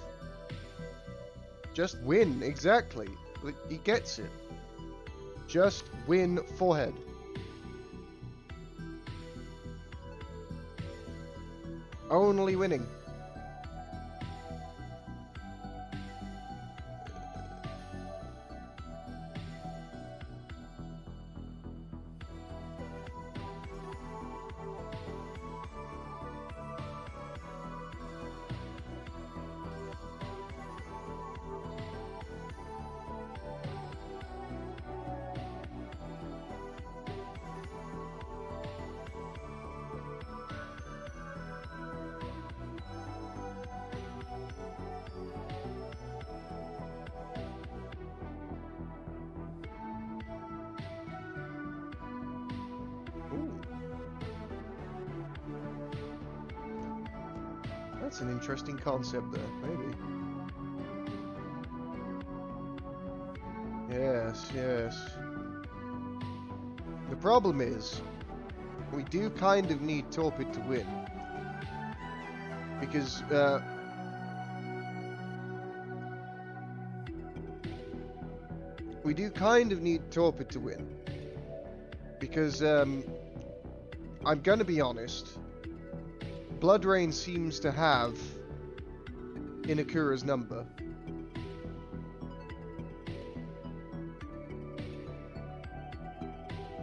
Just win, exactly. He gets it. Just win forehead. Only winning. That's an interesting concept there, maybe. Yes, yes. The problem is, we do kind of need Torpid to win. Because, we do kind of need Torpid to win. Because, I'm gonna be honest. Blood Rain seems to have Inakura's number.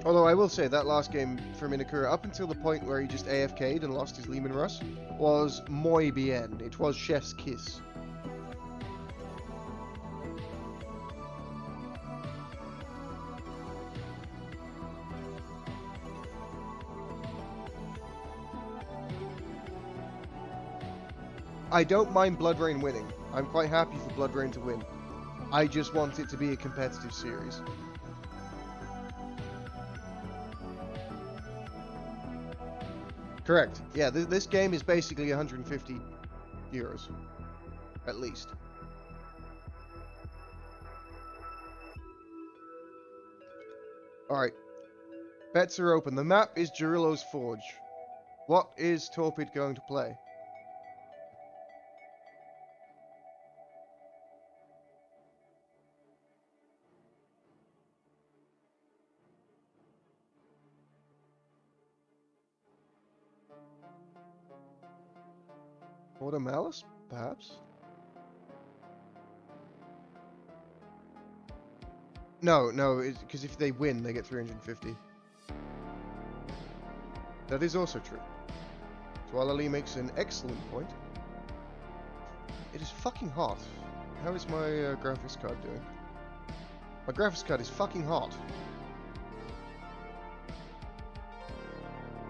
Although I will say that last game from Inakura, up until the point where he just AFK'd and lost his Lehman Russ, was muy bien. It was chef's kiss. I don't mind Blood Rain winning. I'm quite happy for Blood Rain to win. I just want it to be a competitive series. Correct. Yeah, this game is basically 150 euros. At least. Alright. Bets are open. The map is Gerillo's Forge. What is Torpid going to play? Order Malice, perhaps? No, because if they win, they get 350. That is also true. Swalali makes an excellent point. It is fucking hot. How is my graphics card doing? My graphics card is fucking hot.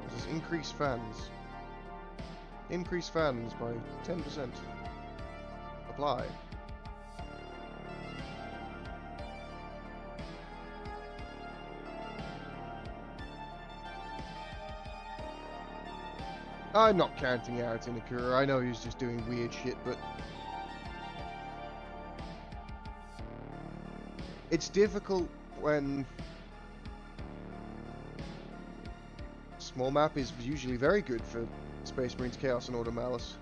This is increase fans. Increase fans by 10%. Apply. I'm not counting out Inakura. I know he's just doing weird shit, but it's difficult when small map is usually very good for Space Marines, Chaos, and Order Malice.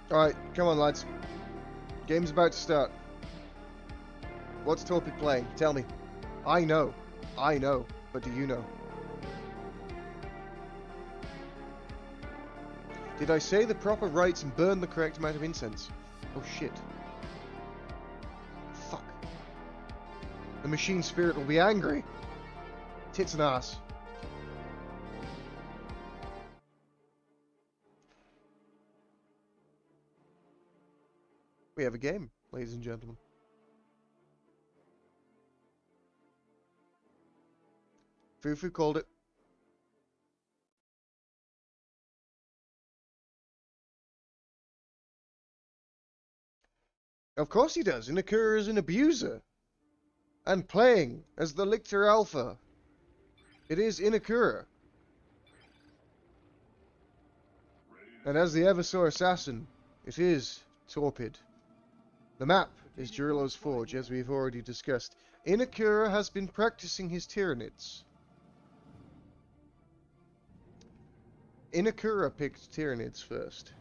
Alright, come on lads. Game's about to start. What's Torpid playing? Tell me. I know, but do you know? Did I say the proper rites and burn the correct amount of incense? Oh shit. Fuck. The machine spirit will be angry. Tits and ass. We have a game, ladies and gentlemen. Fufu called it. Of course he does. Inakura is an abuser. And playing as the Lictor Alpha. It is Inakura. And as the Eversor Assassin, it is Torpid. The map is Gerillo's Forge, as we've already discussed. Inakura has been practicing his Tyranids. Inakura picked Tyranids first.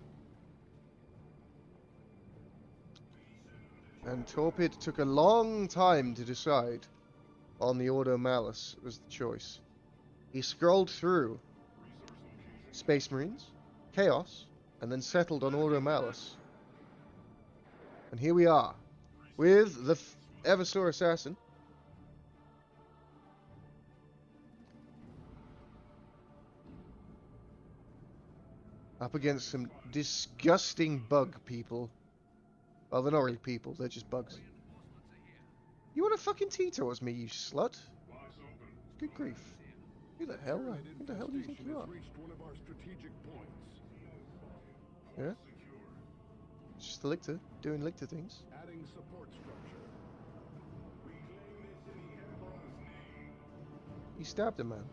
And Torpid took a long time to decide on the Order Malice as the choice. He scrolled through Space Marines, Chaos, and then settled on Order Malice. And here we are, with the Eversor Assassin. Up against some disgusting bug people. Well, they're not really people, they're just bugs. You want to fucking Tito's me, you slut? Good grief. Who the hell? Who the hell do you think you are? Reached one of our strategic points. Yeah? It's just the Lictor, doing Lictor things. Adding support structure. You stabbed him, man.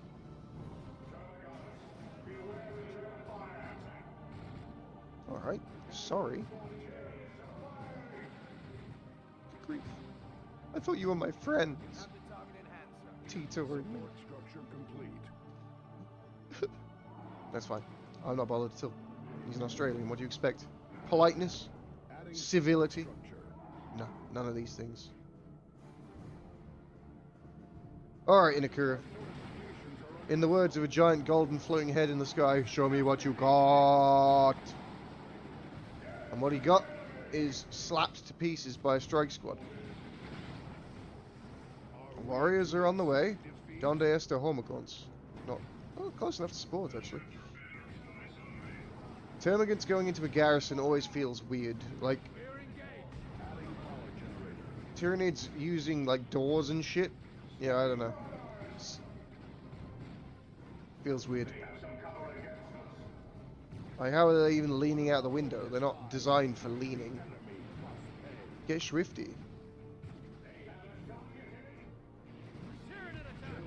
Alright, sorry. Good grief. I thought you were my friends. Have the target in hand, sir. Teetering me. Support structure complete. That's fine. I'm not bothered at all. He's an Australian. What do you expect? Politeness? Adding Civility? structure. No, none of these things. Alright, Inakura. In the words of a giant golden floating head in the sky, show me what you got. And what he got is slapped to pieces by a strike squad. Warriors are on the way. Donde está Homicons? Not close enough to sport, actually. Termagants going into a garrison always feels weird. Like, Tyranids using, like, doors and shit. Yeah, I don't know. Feels weird. Like, how are they even leaning out the window? They're not designed for leaning. Get swifty.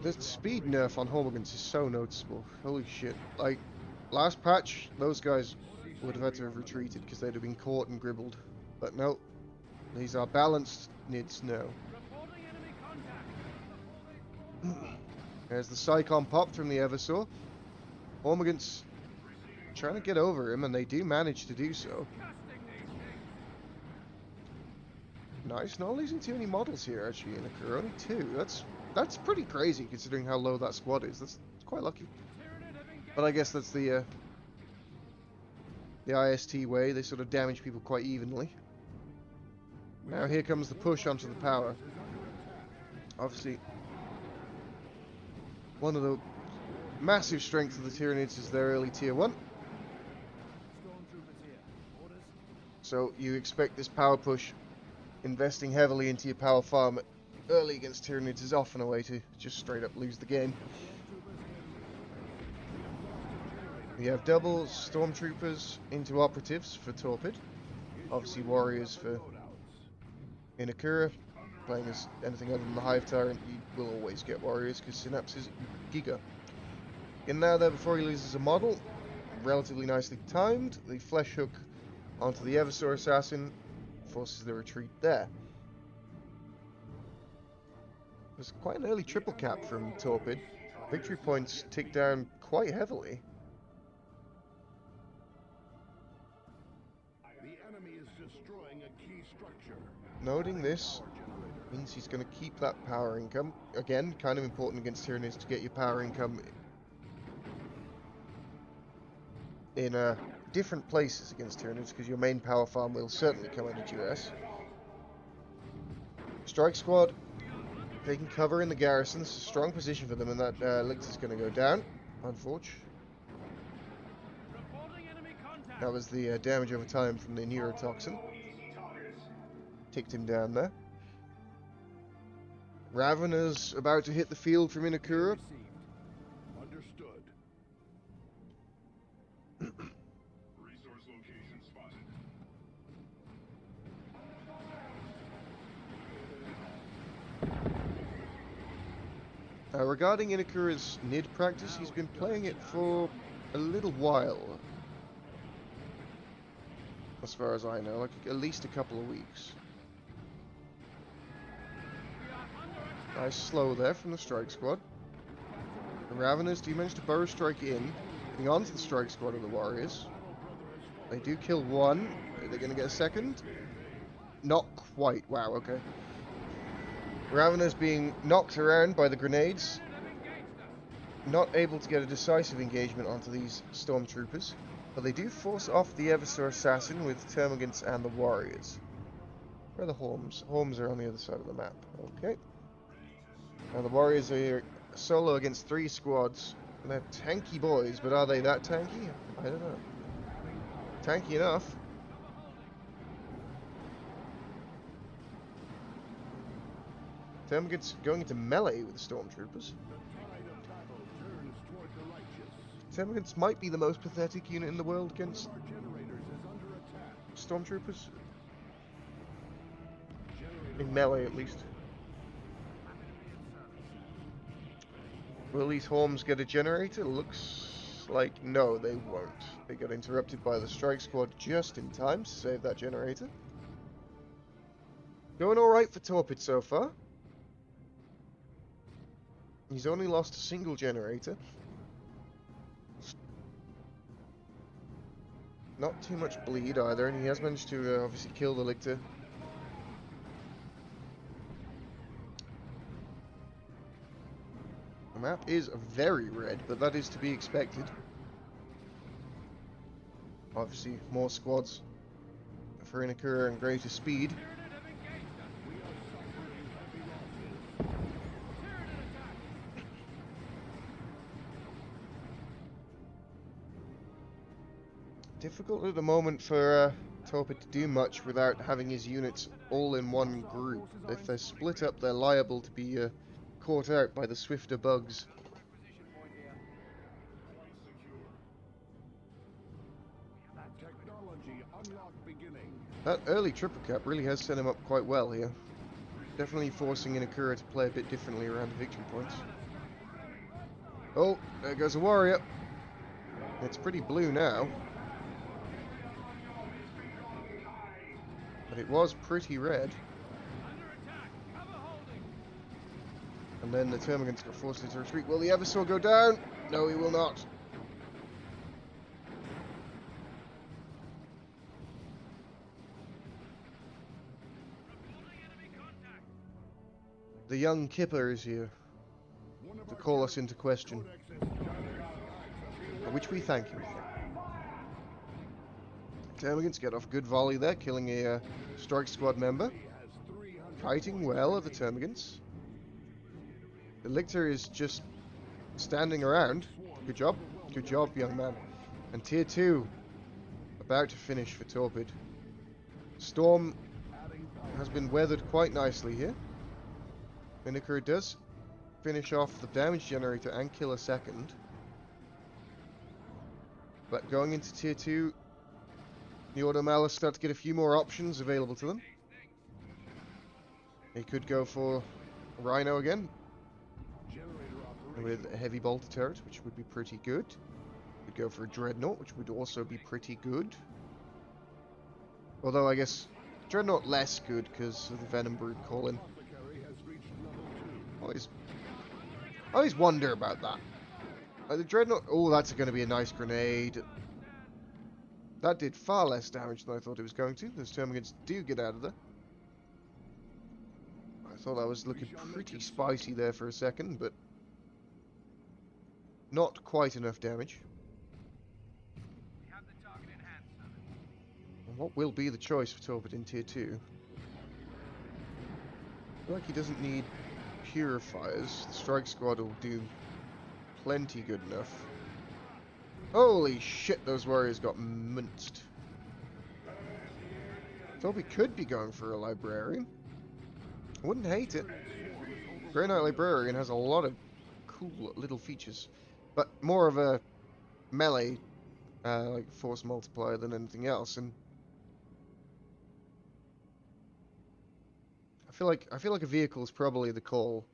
The speed nerf on Homogans is so noticeable. Holy shit. Like, last patch, those guys would have had to have retreated because they'd have been caught and gribbled. But no. These are balanced nids now. There's the Psychon pop from the Eversaw. Hormagaunts trying to get over him, and they do manage to do so. Nice, not losing too many models here actually in Akura, only 2. That's pretty crazy considering how low that squad is. That's quite lucky. But I guess that's the IST way. They sort of damage people quite evenly. Now here comes the push onto the power. Obviously, one of the massive strengths of the Tyranids is their early tier 1. So you expect this power push, investing heavily into your power farm early against Tyranids is often a way to just straight up lose the game. We have double Stormtroopers into Operatives for Torpid. Obviously Warriors for Inakura. Playing as anything other than the Hive Tyrant, you will always get Warriors because Synapse is Giga. In now there before he loses a model, relatively nicely timed, the Flesh Hook onto the Eversaw Assassin forces the retreat there. There's quite an early triple cap from Torpid. Victory points tick down quite heavily. The enemy is destroying a key structure. Noting this means he's going to keep that power income. Again, kind of important against Tyranids to get your power income in different places against Tyranids, because your main power farm will certainly come out of duress. Strike Squad taking cover in the garrison. This is a strong position for them, and that Lictor's going to go down, unfortunately. That was the damage over time from the neurotoxin. Ticked him down there. Ravener's about to hit the field from Inakura. Understood. Resource location spotted. Regarding Inakura's Nid practice, he's been playing it for a little while. As far as I know, like at least a couple of weeks. Nice slow there from the Strike Squad. The Raveners do manage to burrow strike in, getting onto the Strike Squad of the Warriors. They do kill one. Are they going to get a second? Not quite. Wow, okay. Raveners being knocked around by the grenades. Not able to get a decisive engagement onto these Stormtroopers. But they do force off the Eversaw Assassin with Termagants and the Warriors. Where are the Horms? Horms are on the other side of the map. Okay. Now the Warriors are here solo against 3 squads. And they're tanky boys, but are they that tanky? I don't know. Tanky enough. Termagants going into melee with the Stormtroopers. Termagants might be the most pathetic unit in the world against Our generators is under attack. stormtroopers. Generator In melee, at least. Will these Horms get a generator? Looks like no, they won't. They got interrupted by the strike squad just in time to save that generator. Going alright for Torpid so far. He's only lost a single generator. Not too much bleed either, and he has managed to obviously kill the Lictor. The map is very red, but that is to be expected. Obviously, more squads for Inakura and greater speed. Difficult at the moment for Torpid to do much without having his units all in one group. If they're split up, they're liable to be caught out by the swifter bugs. technology unlock beginning. That early triple cap really has set him up quite well here. Definitely forcing Inakura to play a bit differently around the victory points. Oh, there goes a warrior. It's pretty blue now. But it was pretty red. And then the Termagants got forced into retreat. Will the Eversaw go down? No, he will not. The young Kipper is here to call us into question, for which we thank him. Termagants get off a good volley there, killing a strike squad member. Kiting well at the Termagants. The Lictor is just standing around. Good job. Good job, young man. And tier 2 about to finish for Torpid. Storm has been weathered quite nicely here. Inakura does finish off the damage generator and kill a second. But going into tier 2, the Ordo Malus start to get a few more options available to them. They could go for Rhino again, with a heavy bolter turret, which would be pretty good. Could go for a Dreadnought, which would also be pretty good. Although I guess Dreadnought less good because of the Venom Brood calling. I always wonder about that. Like the Dreadnought, oh, that's going to be a nice grenade. That did far less damage than I thought it was going to. Those Termagants do get out of there. I thought I was looking pretty spicy there for a second, but not quite enough damage. And what will be the choice for Torpid in tier 2? I feel like he doesn't need purifiers. The strike squad will do plenty good enough. Holy shit, those warriors got minced. Thought we could be going for a librarian. I wouldn't hate it. Dreadnought Librarian has a lot of cool little features, but more of a melee like force multiplier than anything else. And I feel like a vehicle is probably the call.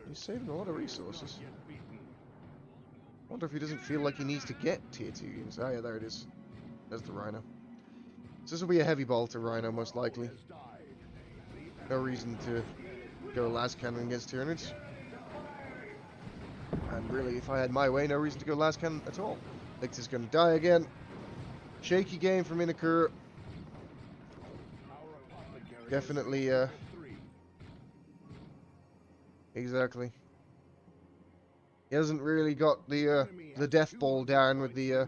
He's saving a lot of resources. Wonder if he doesn't feel like he needs to get tier 2 units. Ah, yeah, there it is. There's the Rhino. So this will be a heavy bolter Rhino, most likely. No reason to go last cannon against Tyranids. And really, if I had my way, no reason to go last cannon at all. Lictor's gonna die again. Shaky game from Inakura. Definitely, exactly. He hasn't really got the death ball down with the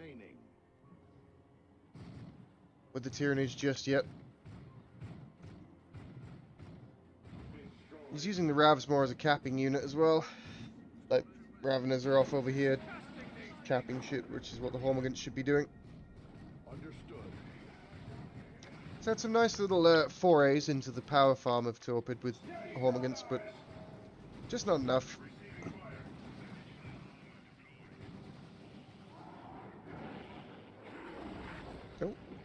Tyranids just yet. He's using the Ravs more as a capping unit as well. Like, Raveners are off over here capping shit, which is what the Hormigants should be doing. So had some nice little forays into the power farm of Torpid with Hormigants, but just not enough.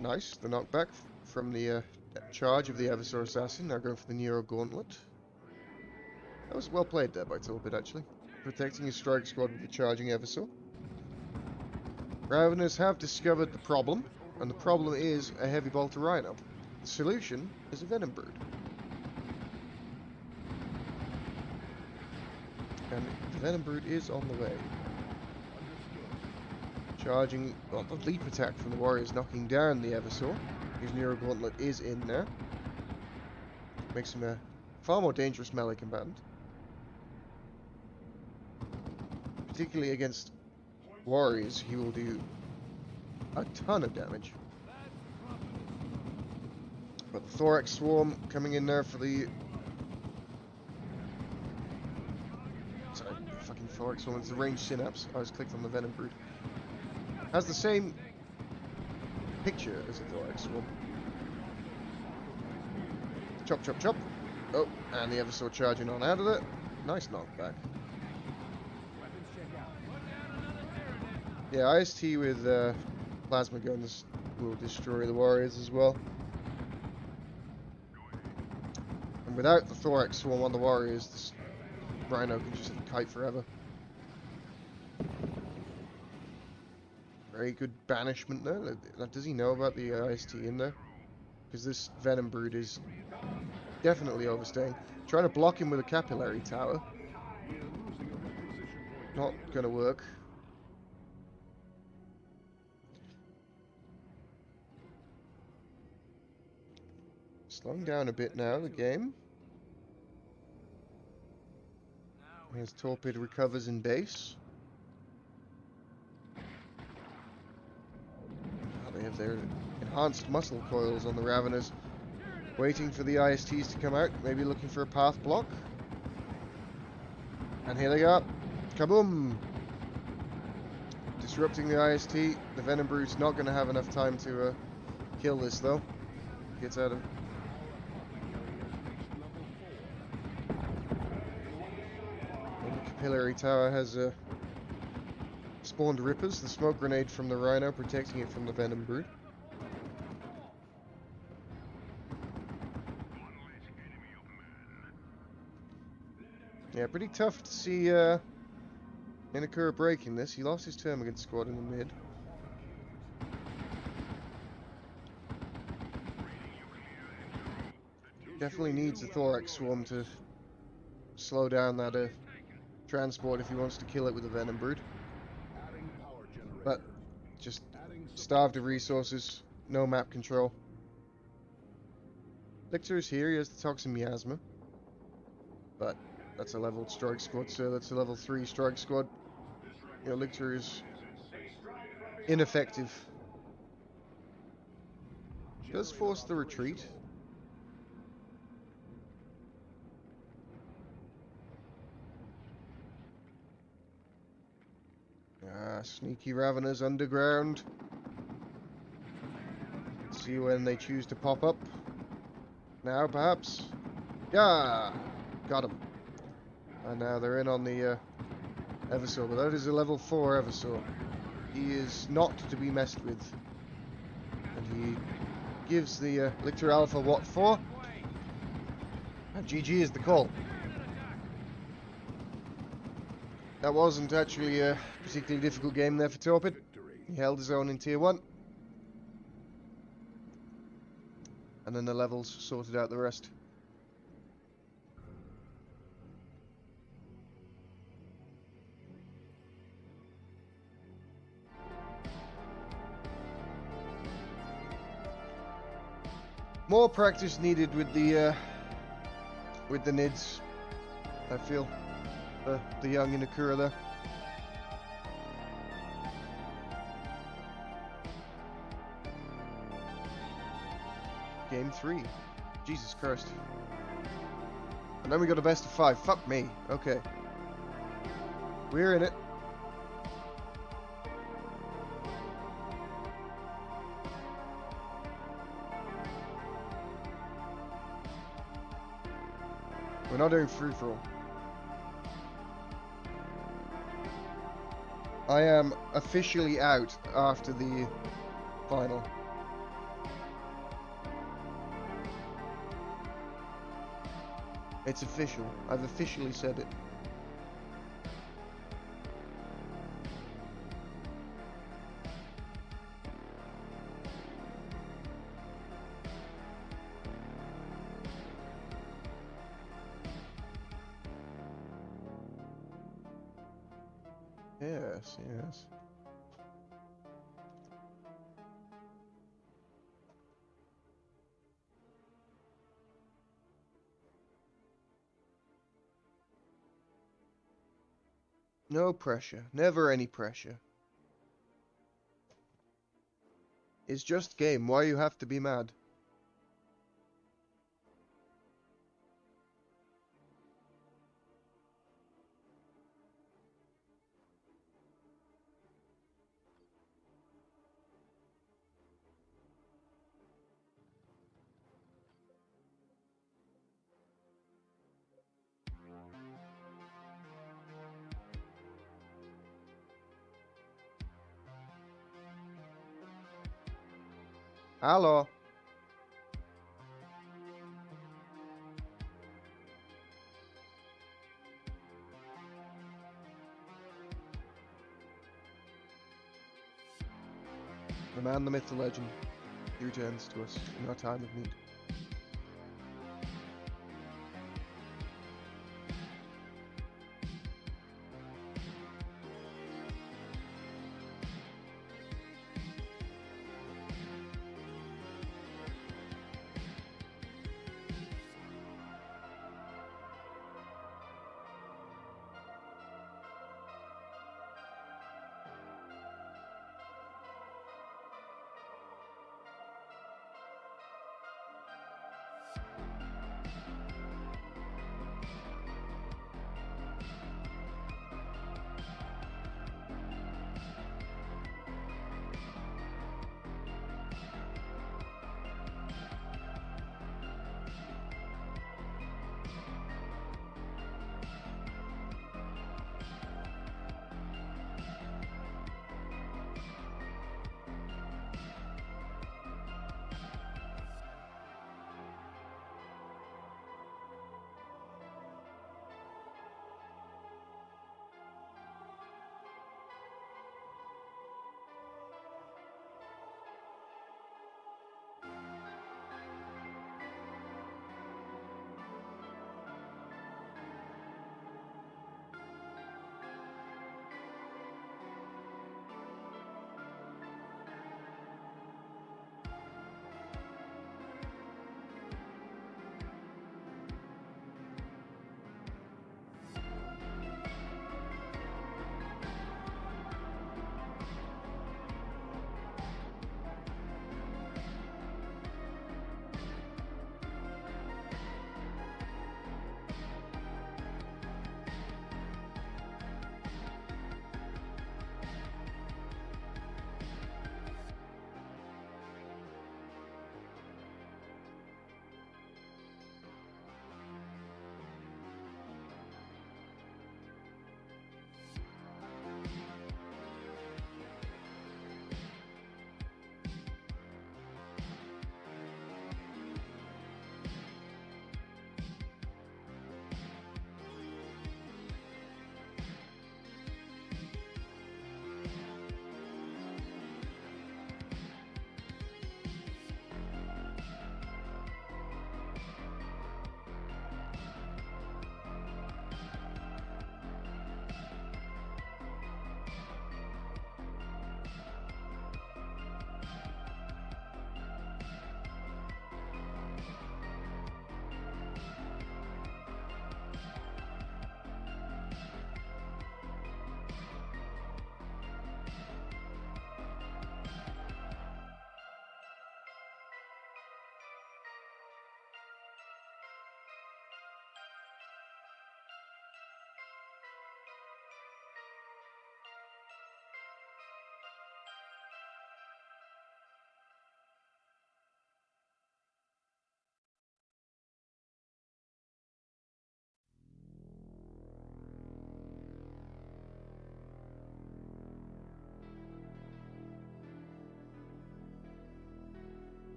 Nice, the knockback from the charge of the Eversor Assassin. Now going for the Nero Gauntlet. That was well played there by Torpid, actually. Protecting his strike squad with the charging Eversor. Raveners have discovered the problem, and the problem is a heavy bolter Rhino. The solution is a Venom Brood. And the Venom Brood is on the way. Charging, well, the leap attack from the Warriors knocking down the Eversor. His Nero Gauntlet is in there. Makes him a far more dangerous melee combatant. Particularly against Warriors, he will do a ton of damage. But the Thorax Swarm coming in there for the... Sorry, the fucking Thorax Swarm, it's the ranged Synapse. I was clicked on the Venom Brood. Has the same picture as a Thorax Swarm. Chop, chop, chop. Oh, and the Eversor charging on out of it. Nice knockback. Yeah, IST with plasma guns will destroy the Warriors as well. And without the Thorax Swarm on the Warriors, this Rhino can just kite forever. Very good banishment there. Does he know about the IST in there? Because this Venom Brood is definitely overstaying. Trying to block him with a Capillary Tower. Not gonna work. Slowing down a bit now, the game. As Torpid recovers in base. They have their enhanced muscle coils on the Raveners. Waiting for the ISTs to come out. Maybe looking for a path block. And here they go. Kaboom! Disrupting the IST. The Venom Brood's not going to have enough time to kill this though. Gets out of... And the Capillary Tower has spawned Rippers. The smoke grenade from the Rhino protecting it from the Venom Brood. Yeah, pretty tough to see Inakura breaking this. He lost his term against squad in the mid. Definitely needs a Thorax Swarm to slow down that transport if he wants to kill it with a Venom Brood. But just starved of resources, no map control. Lictor is here, he has the Toxin Miasma. But that's a leveled strike squad, so that's a level 3 strike squad. You know, Lictor is ineffective. Does force the retreat. Sneaky Raveners underground. Let's see when they choose to pop up. Now, perhaps. Yeah! Got him. And now they're in on the Eversor, but that is a level 4 Eversor. He is not to be messed with. And he gives the Lictor Alpha what for? And GG is the call. That wasn't actually a particularly difficult game there for Torpid. He held his own in Tier 1. And then the levels sorted out the rest. More practice needed with the NIDs, I feel. The young Inakura there. Game 3. Jesus Christ. And then we got a best of 5. Fuck me. Okay. We're in it. We're not doing free-for-all. I am officially out after the final. It's official. I've officially said it. Yes, yes. No pressure. Never any pressure. It's just game. Why you have to be mad? Hello. The man, the myth, the legend. He returns to us in our time of need.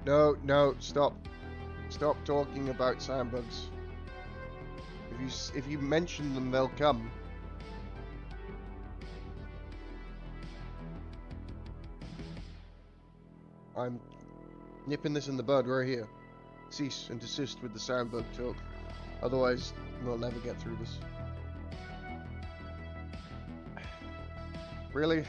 No, no, stop. Stop talking about sandbugs. If you mention them, they'll come. I'm nipping this in the bud right here. Cease and desist with the sandbug talk. Otherwise, we'll never get through this. Really?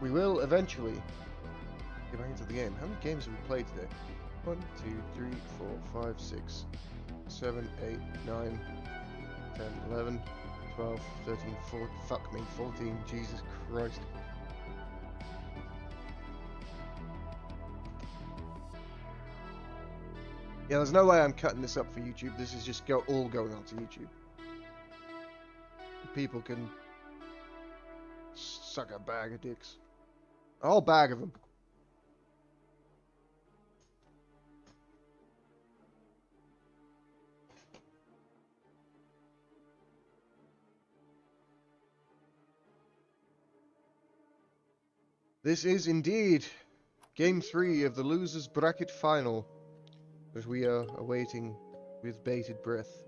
We will eventually get back into the game. How many games have we played today? 1, 2, 3, 4, 5, 6, 7, 8, 9, 10, 11, 12, 13, 14, fuck me, 14, Jesus Christ. Yeah, there's no way I'm cutting this up for YouTube. This is just all going onto YouTube. People can suck a bag of dicks. A whole bag of them. This is indeed Game 3 of the Losers Bracket Final, that we are awaiting with bated breath.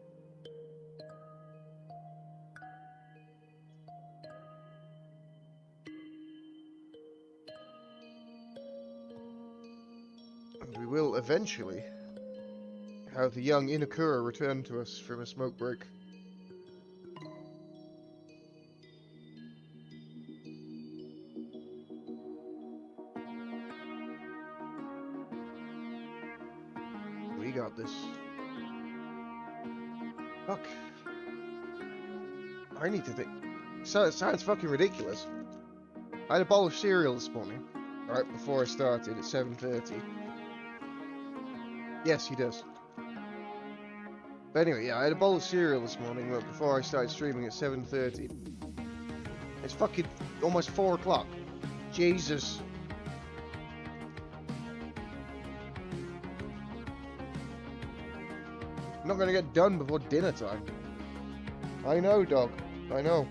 And we will eventually have the young Inakura return to us from a smoke break. We got this. Fuck. I need to think. So it sounds fucking ridiculous. I had a bowl of cereal this morning, right before I started at 7:30. Yes, he does. But anyway, yeah, I had a bowl of cereal this morning before I started streaming at 7:30. It's fucking almost 4 o'clock. Jesus. I'm not gonna get done before dinner time. I know, dog. I know.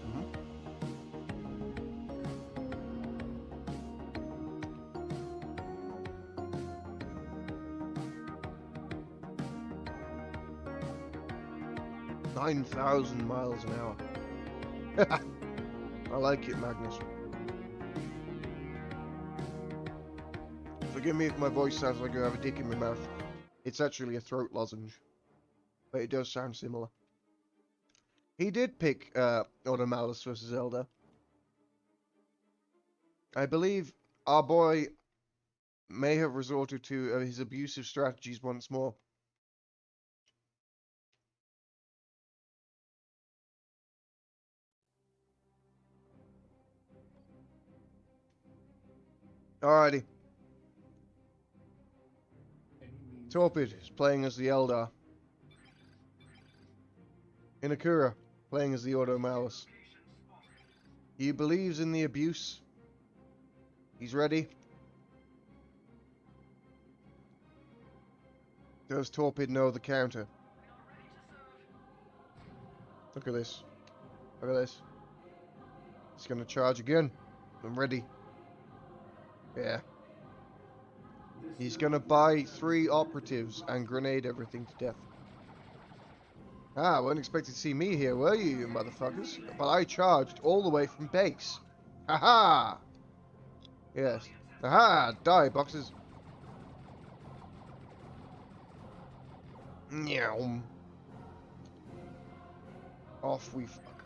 Mm-hmm. 9,000 miles an hour. I like it, Magnus. Forgive me if my voice sounds like I have a dick in my mouth. It's actually a throat lozenge. But it does sound similar. He did pick Automalus versus Eldar. I believe our boy may have resorted to his abusive strategies once more. Alrighty. Torpid is playing as the Eldar. Inakura playing as the Automalus. He believes in the abuse. He's ready. Does Torpid know the counter? Look at this. Look at this. He's gonna charge again. I'm ready. Yeah. He's gonna buy 3 operatives and grenade everything to death. Ah, weren't expecting to see me here, were you motherfuckers? But I charged all the way from base. Haha! Yes. Aha! Die, boxes. Meow. Off we fuck.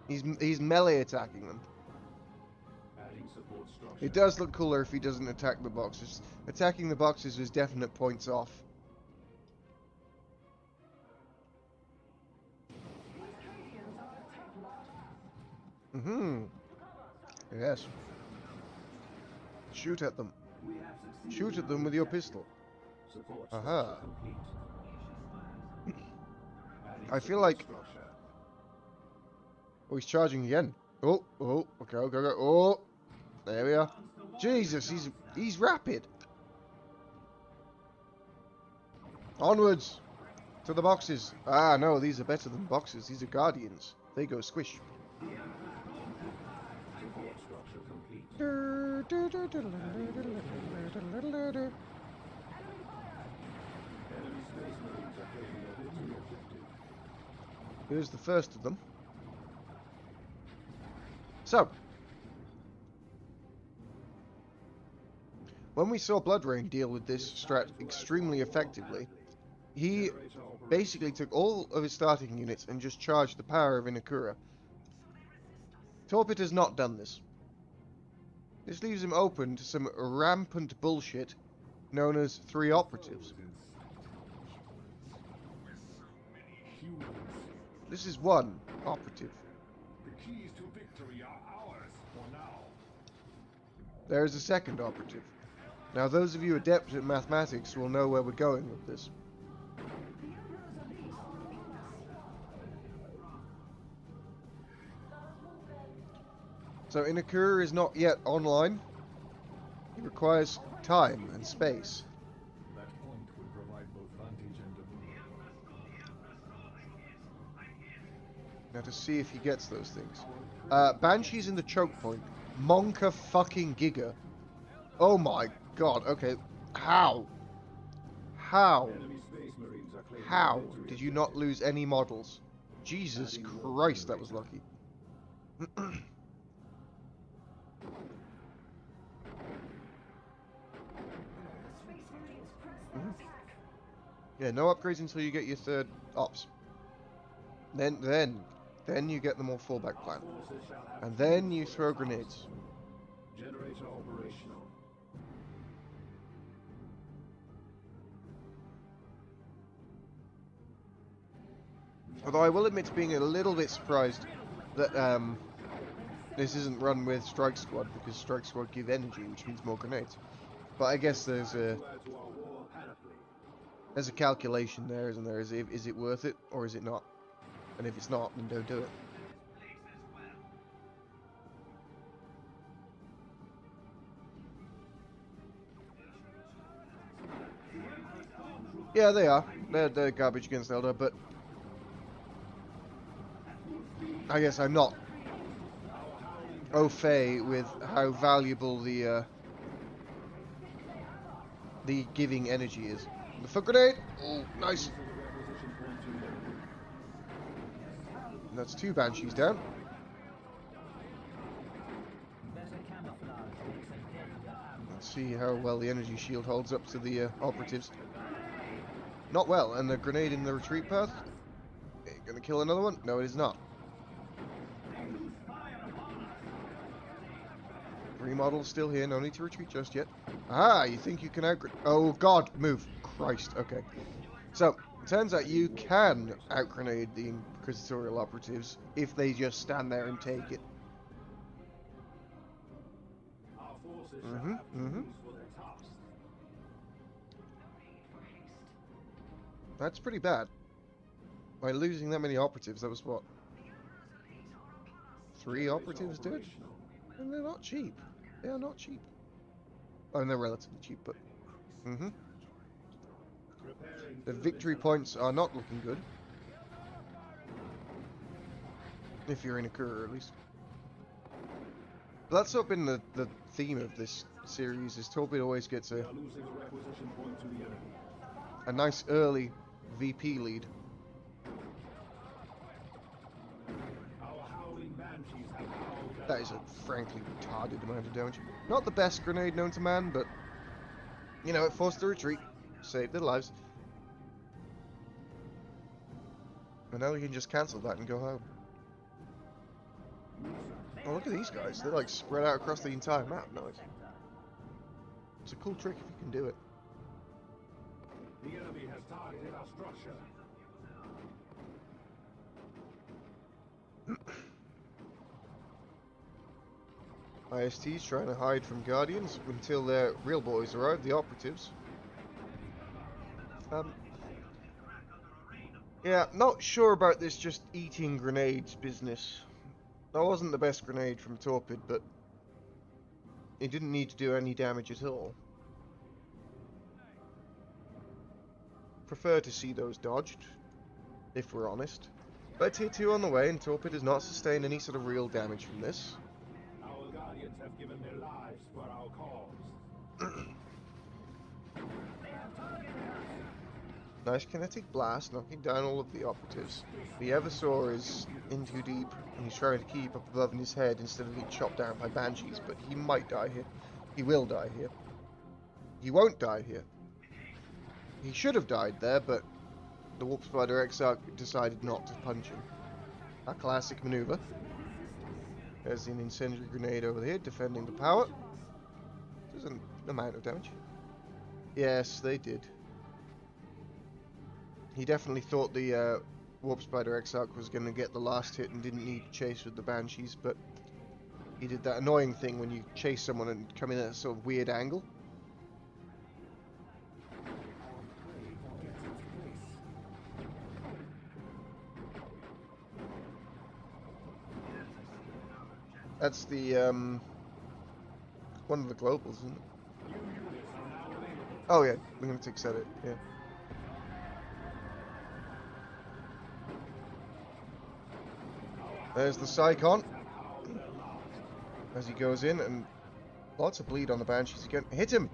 He's melee attacking them. Adding support structure. It does look cooler if he doesn't attack the boxes. Attacking the boxes is definite points off. Yes. Shoot at them. We have succeeded. Shoot at them with your pistol. Support Aha. structure complete. Adding I feel support like... structure. Oh, he's charging again. Oh, okay, okay, okay. Oh, there we are. Jesus, he's rapid. Onwards to the boxes. Ah, no, these are better than boxes. These are guardians. They go squish. Support structure complete. Enemy space marines are taking a victory objective. Here's the first of them. So, when we saw Blood Rain deal with this strat extremely effectively, he basically took all of his starting units and just charged the power of Inakura. Torpid has not done this. This leaves him open to some rampant bullshit known as 3 operatives. Humans. This is 1 operative. The keys to victory are ours for now. There is a 2nd operative. Now those of you adept at mathematics will know where we're going with this. So Inakura is not yet online. He requires time and space. That point would provide both vantage and dominion. Now to see if he gets those things. Banshee's in the choke point. Monka fucking Giga. Oh my god, okay. How? How? Enemy space marines are claiming How the victory did you not lose any models? Jesus Christ, that was lucky. Yeah, no upgrades until you get your 3rd ops. Then you get the more fallback plan. Forces shall have And then you throw grenades. generator operational. Although I will admit to being a little bit surprised that this isn't run with Strike Squad, because Strike Squad give energy, which means more grenades. But I guess there's a To add to our war panoply. calculation there, isn't there? Is it worth it or is it not? And if it's not, then don't do it. Yeah, they are. They're garbage against Eldar, but I guess I'm not au fait with how valuable the giving energy is. The foot grenade! Oh, nice. That's 2 Banshees down. Better camouflage makes a deadlier ambush. Let's see how well the energy shield holds up to the operatives. Not well, and the grenade in the retreat path. Gonna kill another one? No, it is not. 3 models still here, no need to retreat just yet. Ah, you think you can out-grenade? Oh god, move. Christ, okay. So, it turns out you can out-grenade the Inquisitorial operatives if they just stand there and take it. Our forces shall have tools for their tasks. That's pretty bad. By losing that many operatives, that was what? 3 operatives dead? Operational. And they're not cheap. They are not cheap. Oh, and they're relatively cheap, but... Preparing The victory points are not looking good. If you're in a Kura, at least. But that's sort of been the theme of this series is Torpedo always gets We are losing a requisition point to the enemy. a nice early VP lead. Our howling banshees have howled their That is a last. frankly retarded amount of damage. Not the best grenade known to man, but you know, it forced the retreat, saved their lives. And now we can just cancel that and go home. Oh, look at these guys. They're like spread out across the entire map. Nice. It's a cool trick if you can do it. The enemy has targeted our structure. IST's trying to hide from Guardians until their real boys arrive, the operatives. Yeah, not sure about this just eating grenades business. That wasn't the best grenade from Torpid, but it didn't need to do any damage at all. Prefer to see those dodged, if we're honest. But tier 2 on the way, and Torpid has not sustained any sort of real damage from this. Our guardians have given their lives for our cause. Nice kinetic blast, knocking down all of the operatives. The Eversaur is in too deep, and he's trying to keep up above in his head instead of being chopped down by banshees, but he might die here. He will die here. He won't die here. He should have died there, but the Warp Spider Exarch decided not to punch him. A classic maneuver. There's an incendiary grenade over here, defending the power. There's an amount of damage. Yes, they did. He definitely thought the Warp Spider Exarch was going to get the last hit and didn't need to chase with the Banshees, but he did that annoying thing when you chase someone and come in at a sort of weird angle. That's the, one of the globals, isn't it? Oh yeah, Lunatics said it, yeah. There's the Psychon. As he goes in, and lots of bleed on the Banshees again. Hit him!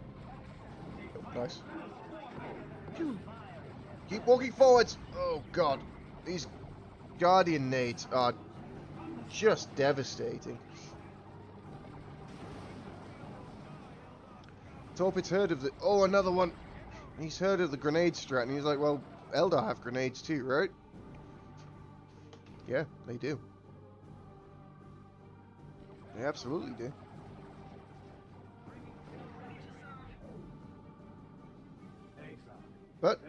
Nice. Keep walking forwards! Oh god. These Guardian nades are just devastating. Torpid's heard of the... Oh, another one! He's heard of the grenade strat, and he's like, well, Eldar have grenades too, right? Yeah, they do. They absolutely do. But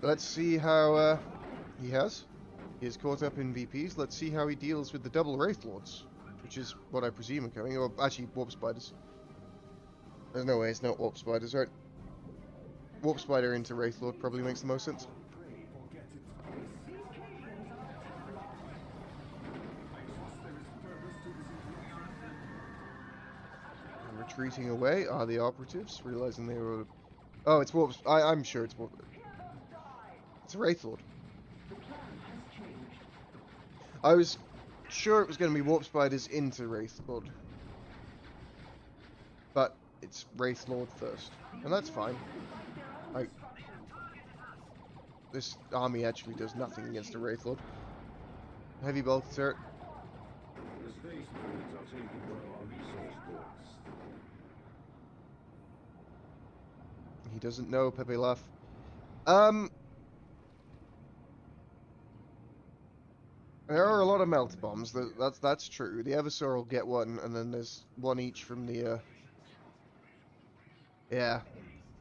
let's see how he has. He is caught up in VPs. Let's see how he deals with the double Wraith Lords, which is what I presume are coming. Or actually, Warp Spiders. There's no way it's not Warp Spiders, right? Warp Spider into Wraith Lord probably makes the most sense. Retreating away are the operatives, realizing they were... Oh, it's Warp... I'm sure it's Warp... It's a Wraith Lord. I was sure it was going to be Warp Spiders into Wraith Lord. But it's Wraith Lord first. And that's fine. Like... This army actually does nothing against a Wraith Lord. Heavy bolter turret. The space marines are taking one of our resource ports. He doesn't know, Pepe Laugh. There are a lot of melt bombs. That's true. The Eversaur will get one, and then there's one each from the. Yeah,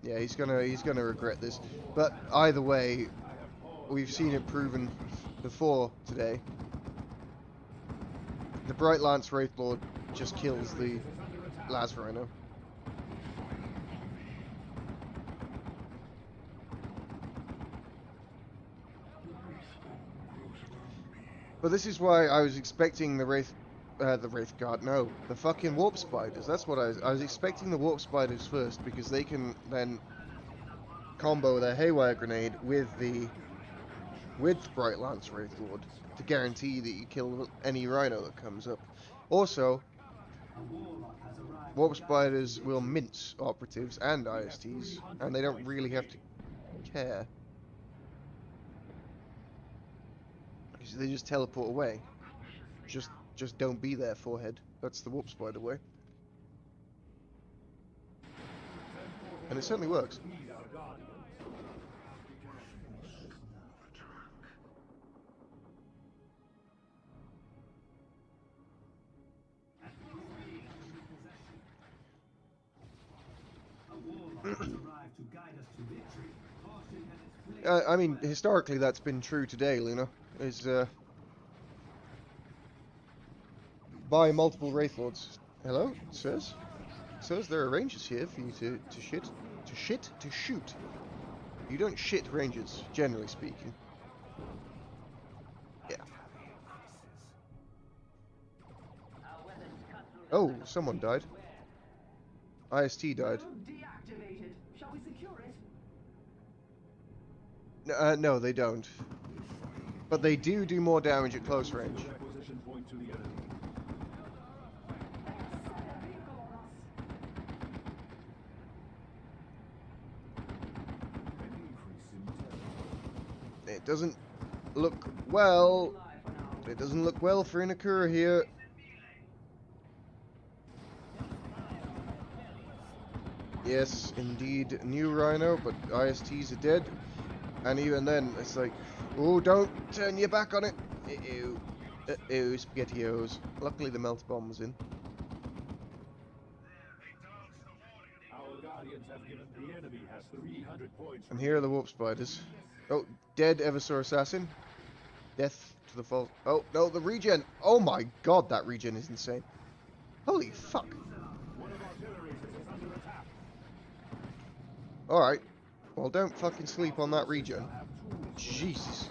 he's gonna regret this. But either way, we've seen it proven before today. The Bright Lance Wraith Lord just kills the Las Rhino. But this is why I was expecting the Wraith Guard, no, the fucking Warp Spiders. That's what I was expecting the Warp Spiders first, because they can then combo their Haywire Grenade with Bright Lance Wraith Lord to guarantee that you kill any Rhino that comes up. Also, Warp Spiders will mince operatives and ISTs, and they don't really have to care. They just teleport away. Just don't be there, forehead. That's the Warp Spider way. And it certainly works. I mean, historically that's been true today, Luna. Is buy multiple Wraith Lords. Hello? It says there are ranges here for you to shoot. You don't shit ranges, generally speaking. Yeah. Oh, someone died. IST died. Deactivated. Shall we secure it? No, they don't. But they do more damage at close range. Acquisition point to the enemy. Set a vehicle on us. An increase in terror. It doesn't look well. It doesn't look well for Inakura here. Yes, indeed, new Rhino, but ISTs are dead. And even then, it's like, oh, don't turn your back on it. Uh-oh. Uh-oh, SpaghettiOs. Luckily the melt bomb was in. Our guardians have given the enemy has 300 points. And here are the Warp Spiders. Oh, dead Eversaur Assassin. Death to the false. Oh, no, the regen. Oh my god, that regen is insane. Holy fuck. One of our generators is under attack. Alright. Well, don't fucking sleep on that regen. Jesus.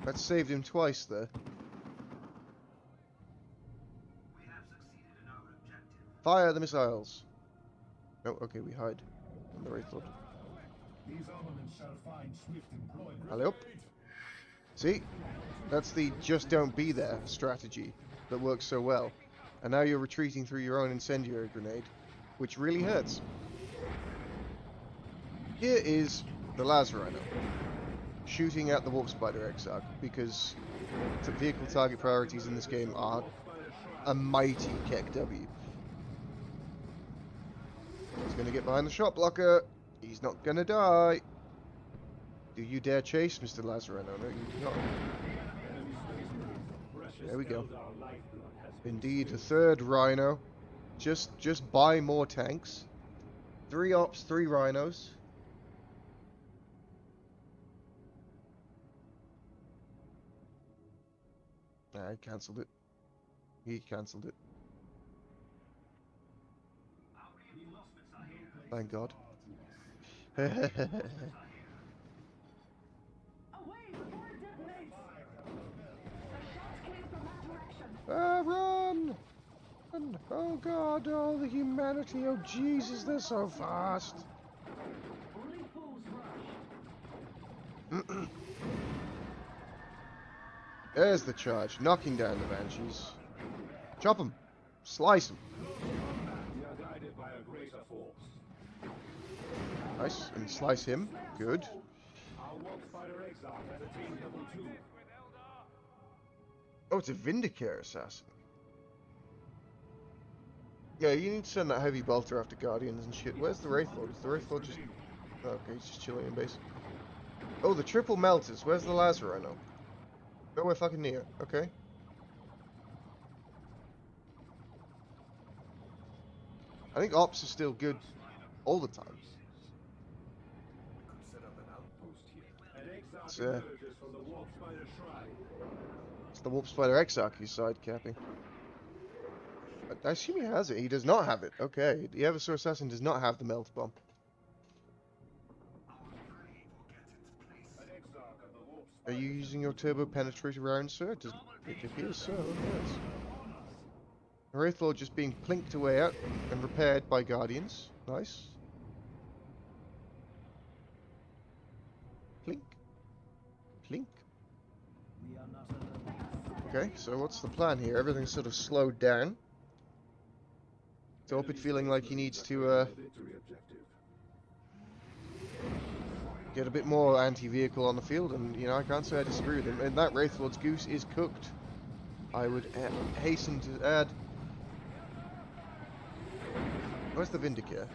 That saved him twice there. Fire the missiles. Oh, okay, we hide. On the Wraith Lord. These armaments shall find swift employment. Hello? See? That's the just don't be there strategy that works so well. And now you're retreating through your own incendiary grenade, which really hurts. Here is the Lazarino shooting at the Warp Spider Exarch, because the vehicle target priorities in this game are a mighty Keck W. He's going to get behind the shot blocker. He's not going to die. Do you dare chase, Mr. Lazarino? No, you do not. There we go. Indeed, a third Rhino. Just buy more tanks. 3 ops, 3 Rhinos. Nah, he cancelled it. He cancelled it. Thank God. Away before it detonates. The shots came from that direction. Run! Run! Oh God, all the humanity, oh Jesus, they're so fast. Only fools rush. There's the charge, knocking down the Banshees. Chop them. Slice them. We are guided by a greater force. Nice, and slice him. Good. Our Warp Spider Exarch has attained level 2. Oh, it's a Vindicator Assassin. Yeah, you need to send that heavy bolter after Guardians and shit. Where's the Wraith Lord? Is the Wraith Lord just... Oh, okay, he's just chilling in base. Oh, the triple melters. Where's the Lazarino? Nowhere fucking near. Okay. I think ops is still good all the time. It's the Warp Spider Exarch he's side capping. I assume he has it. He does not have it. Okay. The Eversaur Assassin does not have the melt bomb. Are you using your turbo penetrator round, sir? It appears so, yes. Wraith Lord just being plinked away at and repaired by Guardians. Nice. Plink. Plink. Okay, so what's the plan here? Everything's sort of slowed down. Torpid feeling like he needs to get a bit more anti-vehicle on the field, and you know, I can't say I disagree with him. And that Wraithlord's goose is cooked. I would hasten to add. Where's the Vindicare?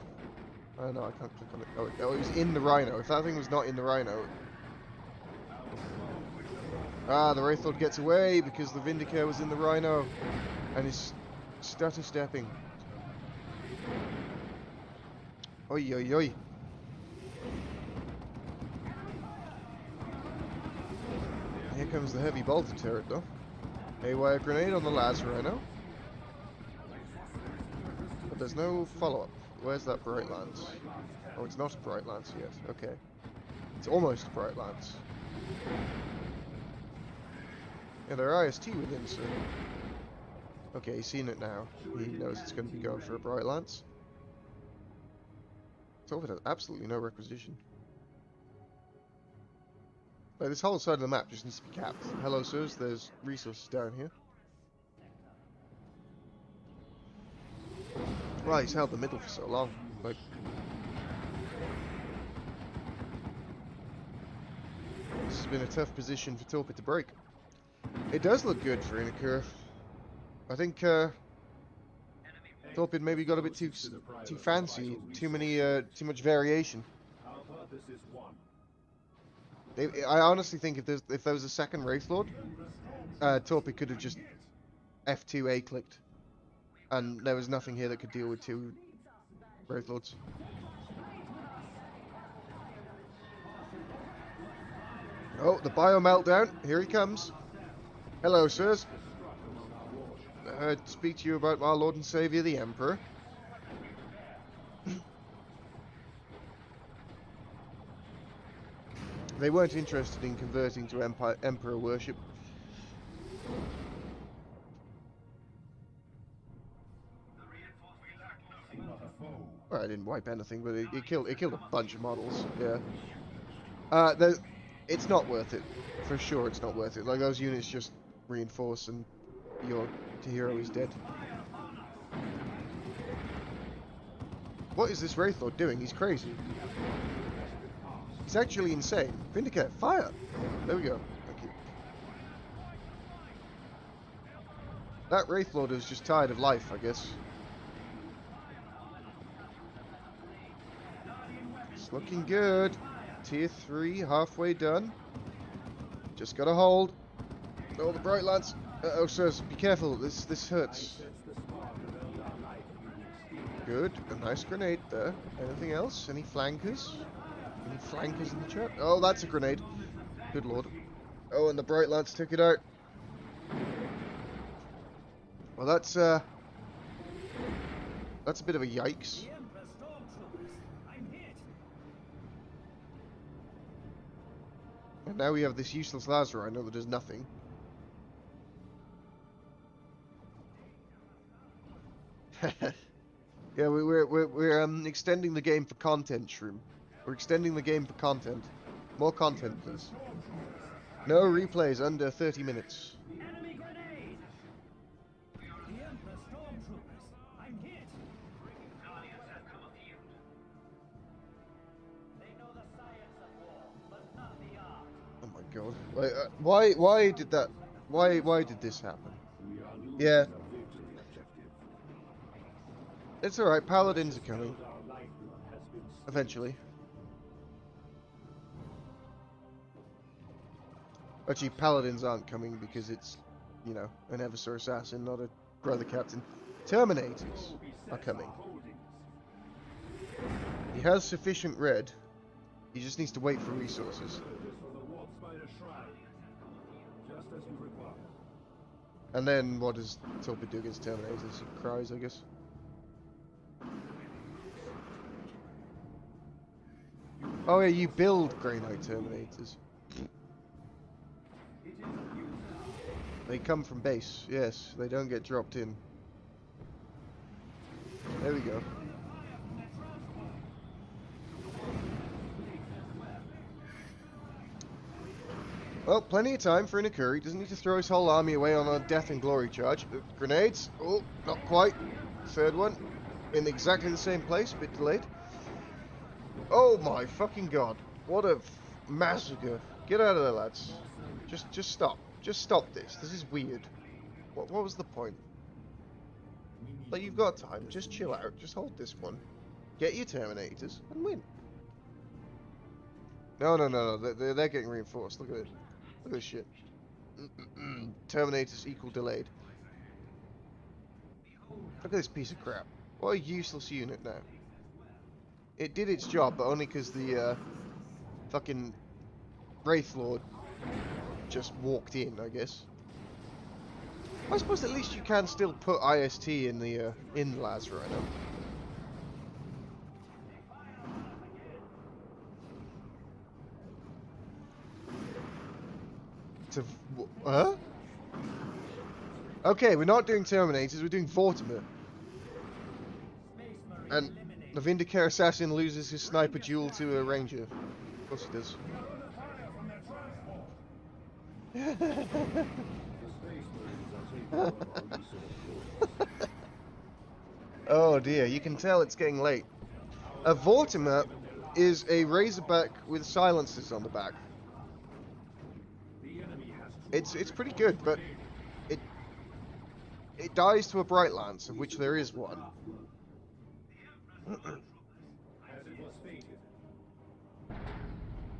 Oh no, I can't click on it. Oh, it was in the Rhino. If that thing was not in the Rhino... Ah, the Wraithlord gets away because the Vindicare was in the Rhino. And is stutter stepping. Oi, oi, oi. Here comes the heavy bolter turret though. A wire grenade on the last Rhino. But there's no follow-up. Where's that Bright Lance? Oh, it's not a Bright Lance yet. Okay. It's almost a Bright Lance. Yeah, they're IST within, so... Okay, he's seen it now. He knows it's going to be going for a Bright Lance. Torpid has absolutely no requisition. Like, this whole side of the map just needs to be capped. Hello, sirs, there's resources down here. Well, he's held the middle for so long. Like, this has been a tough position for Torpid to break. It does look good for Inakura. I think Torpid maybe got a bit too fancy, too much variation. I honestly think if there was a second Wraithlord, Torpid could have just F2 A clicked, and there was nothing here that could deal with two Wraithlords. Oh, the bio meltdown! Here he comes. Hello, sirs. Speak to you about our Lord and Savior, the Emperor. They weren't interested in converting to Emperor worship. Well, I didn't wipe anything, but it killed a bunch of models. Yeah. It's not worth it. For sure, it's not worth it. Like, those units just reinforce, and your hero is dead. What is this Wraithlord doing? He's crazy. He's actually insane. Vindicate, fire! There we go. Thank you. That Wraithlord is just tired of life, I guess. It's looking good. Tier 3, halfway done. Just gotta hold. Oh, the Bright Lance. Uh-oh, sirs, be careful. This hurts. Good. A nice grenade there. Anything else? Any flankers? Any flankers in the chat? Oh, that's a grenade. Good lord. Oh, and the Bright Lance took it out. Well, that's a bit of a yikes. And now we have this useless laser rhino that does nothing. Yeah, we're extending the game for content, Shroom. We're extending the game for content. More content, please. No replays under 30 minutes. Enemy grenade! The Emperor stormtroopers! I'm hit! Guardians have come afield. They know the science of war, but not the art. Oh my god. Why did this happen? Yeah. It's alright, Paladins are coming. Eventually. Actually, Paladins aren't coming because it's, you know, an Eversor assassin, not a brother captain. Terminators are coming. He has sufficient red. He just needs to wait for resources. And then what does Torpid do against Terminators? He cries, I guess. Oh yeah, you build Grey Knight Terminators. They come from base, yes. They don't get dropped in. There we go. Well, plenty of time for Inakura. He doesn't need to throw his whole army away on a death and glory charge. Grenades. Oh, not quite. Third one. in exactly the same place, a bit delayed. Oh my fucking god. What a massacre. Get out of there, lads. Just stop. Just stop this. This is weird. What was the point? Like, you've got time. Just chill out. Just hold this one. Get your Terminators and win. No. They're getting reinforced. Look at it. Look at this shit. Terminators equal delayed. Look at this piece of crap. What a useless unit now. It did its job, but only because the fucking Wraith Lord just walked in, I guess. I suppose at least you can still put IST in the Las Rhino. Huh? Okay, we're not doing Terminators, we're doing Vortimer. And the Vindicare Assassin loses his sniper duel to a Ranger. Of course he does. Oh dear, you can tell it's getting late. A Vortimer is a Razorback with silencers on the back. It's pretty good, but it dies to a Bright Lance, of which there is one.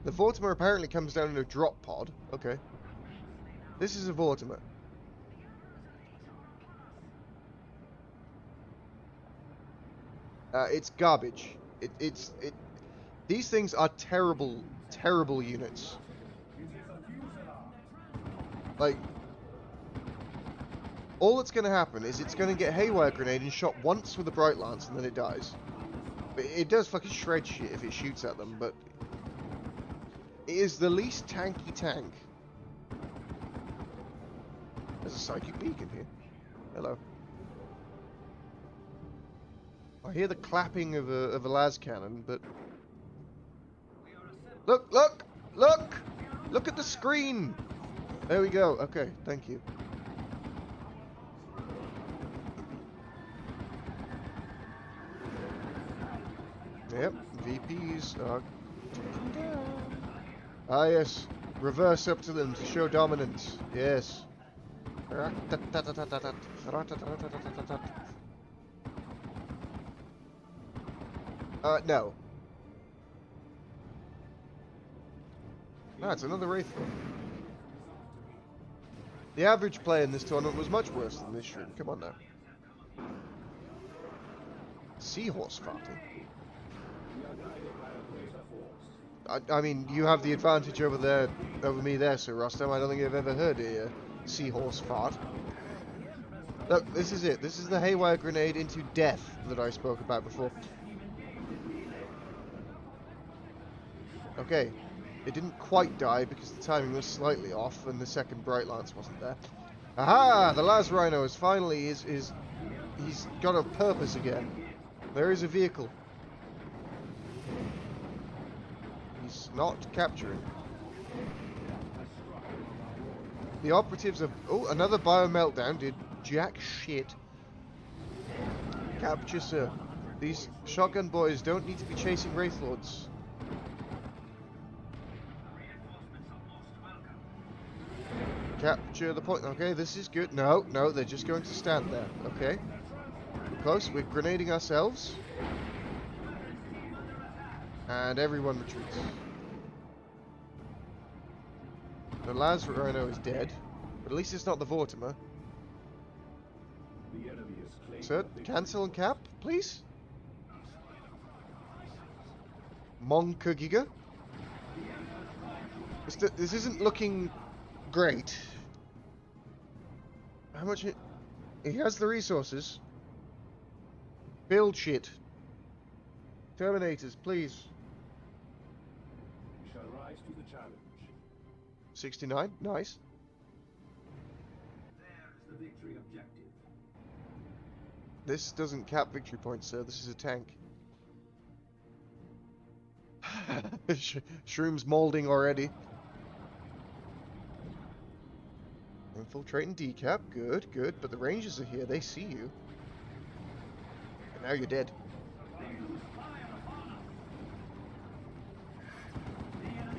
The Vortimer apparently comes down in a drop pod. Okay. This is a Vortimer. It's garbage. These things are terrible, terrible units. Like, all that's going to happen is it's going to get Haywire Grenade and shot once with a Bright Lance and then it dies. But it does fucking shred shit if it shoots at them, but it is the least tanky tank. There's a psychic beacon here. Hello. I hear the clapping of a las cannon, but look! Look at the screen. There we go. Okay, thank you. Yep, VPs are taken down. Ah yes, reverse up to them to show dominance. Yes. No. No, it's another Wraith. The average play in this tournament was much worse than this stream. Come on now. Seahorse farting. I mean, you have the advantage over me there, Sir Rostam. I don't think I've ever heard a seahorse fart. Look, this is it. This is the Haywire Grenade into death that I spoke about before. Okay, it didn't quite die because the timing was slightly off and the second Bright Lance wasn't there. Aha! The Las Rhino is finally he's got a purpose again. There is a vehicle. He's not capturing. The operatives have... Oh, another bio meltdown did jack shit. Capture, sir. These shotgun boys don't need to be chasing Wraith Lords. Capture the point. Okay, this is good. No, they're just going to stand there. Okay. We're close. We're grenading ourselves. And everyone retreats. The Las Rhino is dead. But at least it's not the Vortimer. Sir, cancel and cap, please. Monka Giga. This isn't looking great. How much he has the resources. Build shit. Terminators, please. We shall rise to the challenge. 69, nice. There is the victory objective. This doesn't cap victory points, sir. This is a tank. Shroom's molding already. Infiltrate and decap. Good, good. But the Rangers are here. They see you. Now you're dead.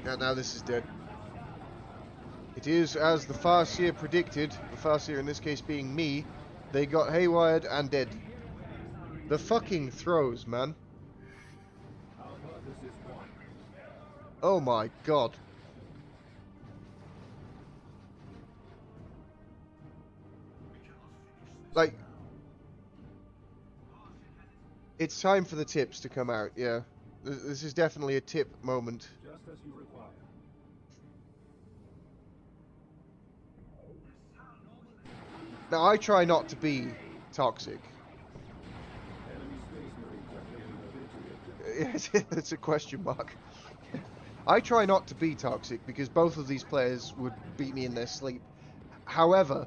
Yeah, now this is dead. It is as the Farseer predicted, the Farseer in this case being me, they got haywired and dead. The fucking throws, man. Oh my god. Like, it's time for the tips to come out, yeah. This is definitely a tip moment. Just as you require. Now, I try not to be toxic. It's a question mark. I try not to be toxic because both of these players would beat me in their sleep. However,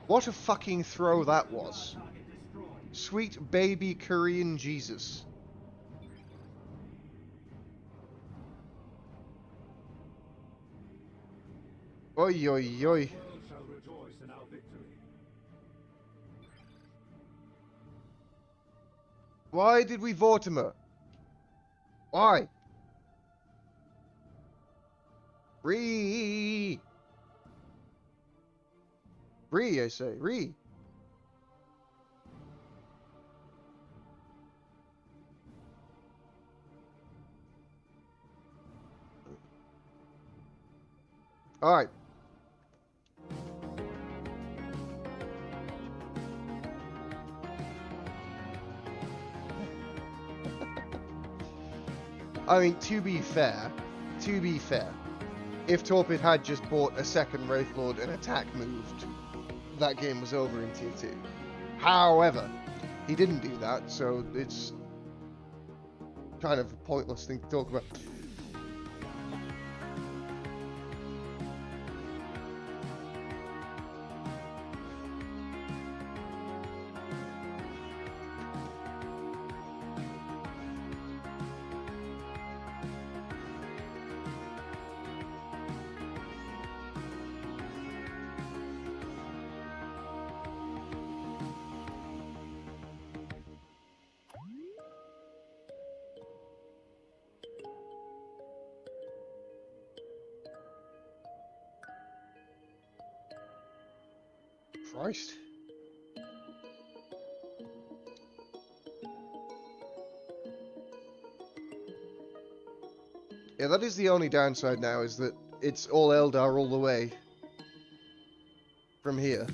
what a fucking throw that was. Sweet baby Korean Jesus. Oi, oi, oi. Shall rejoice in our victory. Why did we vote him? Why? Re. Re, I say. Re. Alright. I mean, to be fair, if Torpid had just bought a second Wraith Lord and attack moved, that game was over in Tier 2. However, he didn't do that, so it's kind of a pointless thing to talk about. Christ. Yeah, that is the only downside now, is that it's all Eldar all the way from here.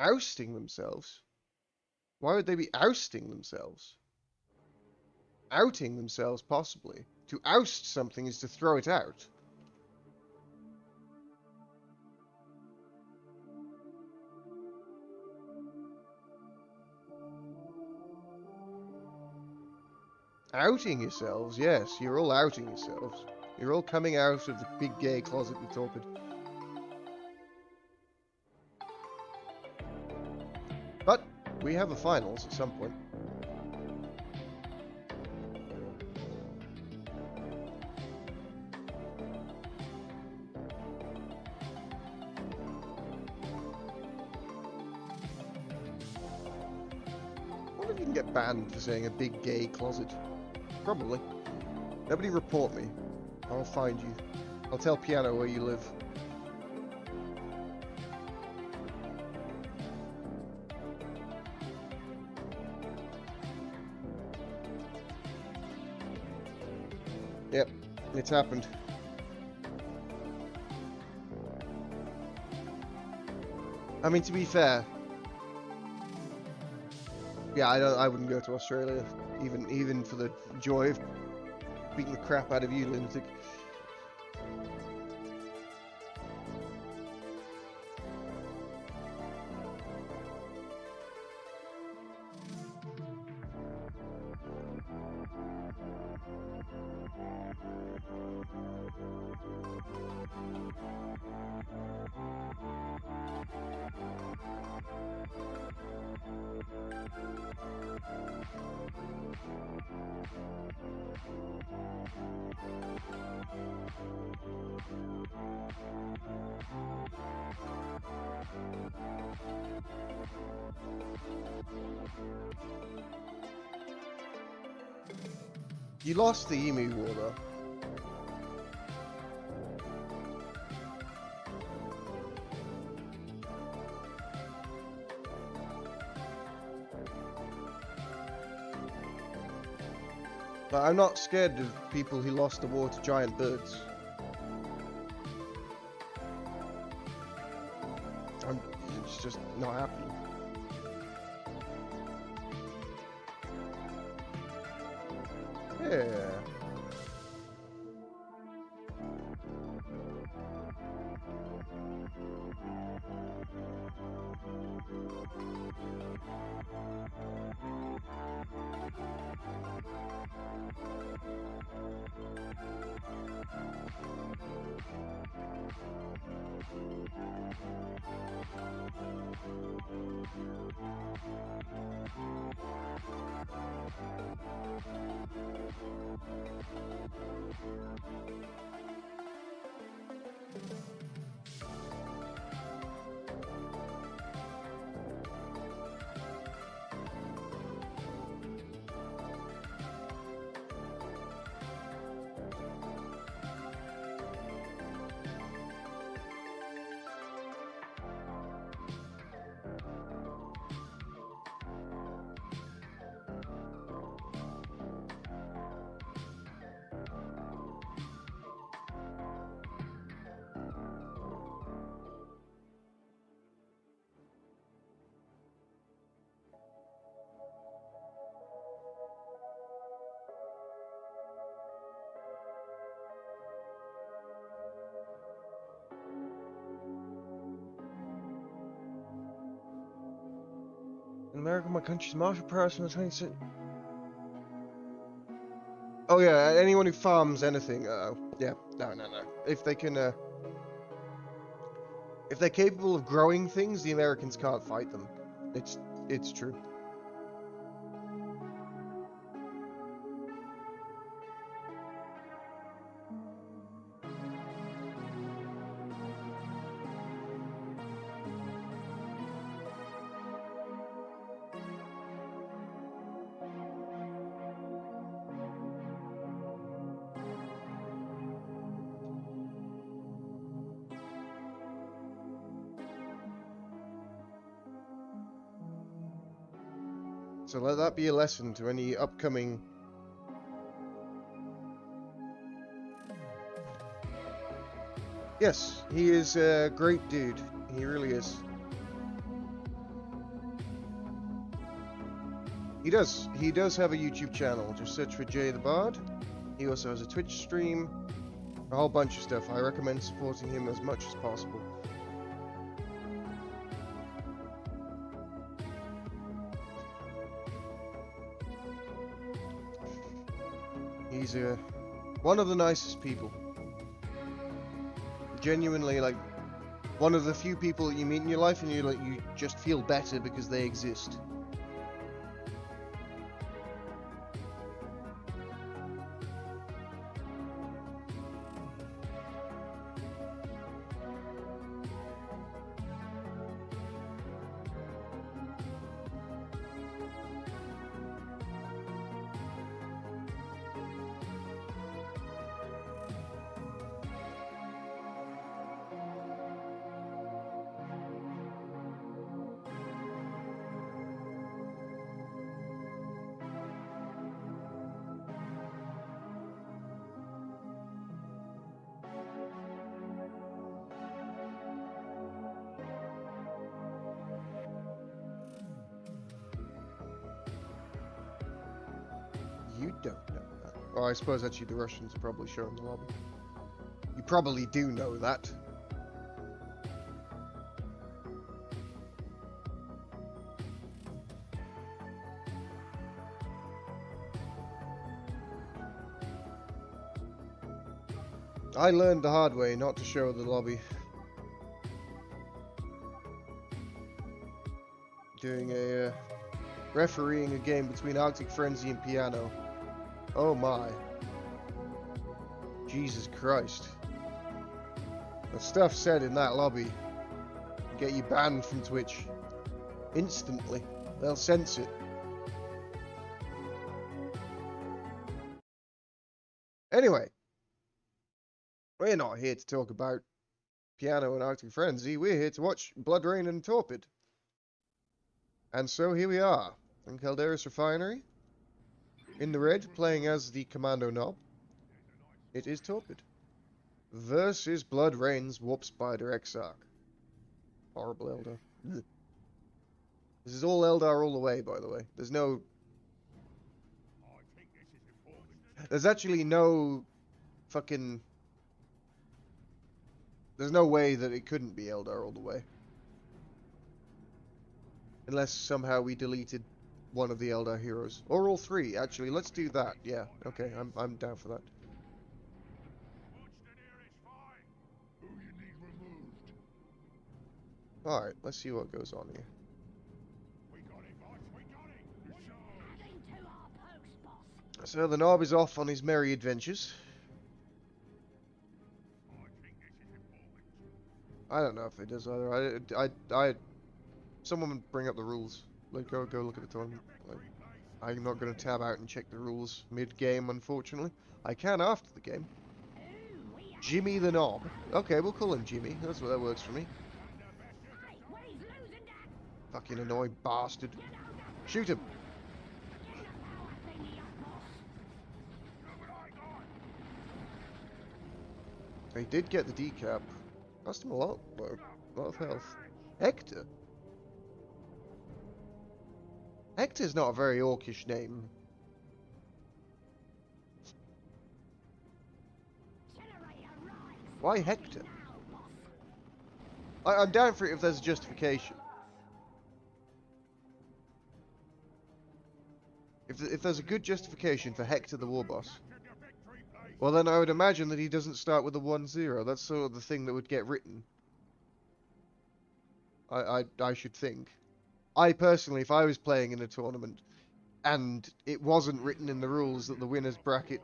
Ousting themselves? Why would they be ousting themselves? Outing themselves, possibly. To oust something is to throw it out. Outing yourselves, yes, you're all outing yourselves. You're all coming out of the big gay closet with Torpid. But we have a finals at some point. I wonder if you can get banned for saying a big gay closet. Probably. Nobody report me. I'll find you. I'll tell Piano where you live. Yep, it's happened. I mean, to be fair, yeah, I wouldn't go to Australia, even for the joy of beating the crap out of you, lunatic. You lost the Emu War, though. But I'm not scared of people who lost the war to giant birds. It's just not happening. Yeah. In America, my country's martial prowess from the 20th century. Oh yeah, anyone who farms anything. Yeah, no. If they can, if they're capable of growing things, the Americans can't fight them. It's true. So let that be a lesson to any upcoming... Yes, he is a great dude. He really is. He does have a YouTube channel. Just search for Jay the Bard. He also has a Twitch stream. A whole bunch of stuff. I recommend supporting him as much as possible. He's one of the nicest people. Genuinely, like, one of the few people that you meet in your life and you just feel better because they exist. You don't know that. Well, I suppose actually the Russians are probably showing the lobby. You probably do know that. I learned the hard way not to show the lobby. Doing a refereeing a game between Arctic Frenzy and Piano. Oh my. Jesus Christ. The stuff said in that lobby will get you banned from Twitch. Instantly. They'll censor it. Anyway, we're not here to talk about Piano and Arctic Frenzy. We're here to watch Blood Rain and Torpid. And so here we are, in Calderis Refinery. In the red, playing as the Commando Knob. It is Torpid. Versus Blood Rain's Warp Spider Exarch. Horrible Eldar. Ugh. This is all Eldar all the way, by the way. There's no... There's actually no fucking... There's no way that it couldn't be Eldar all the way. Unless somehow we deleted one of the Eldar heroes. Or all three, actually. Let's do that. Yeah, okay, I'm down for that. Alright, let's see what goes on here. So the Knob is off on his merry adventures. I don't know if it does either. Someone bring up the rules. Like, go look at the tournament. Like, I'm not going to tab out and check the rules mid-game, unfortunately. I can after the game. Jimmy the Knob. Okay, we'll call him Jimmy. That works for me. Fucking annoying bastard. Shoot him. He did get the decap. Cost him a lot, though. A lot of health. Hector? Hector's not a very orcish name. Why Hector? I'm down for it if there's a justification. If there's a good justification for Hector the war boss, well then I would imagine that he doesn't start with a 1-0. That's sort of the thing that would get written. I should think. I personally, if I was playing in a tournament and it wasn't written in the rules that the winner's bracket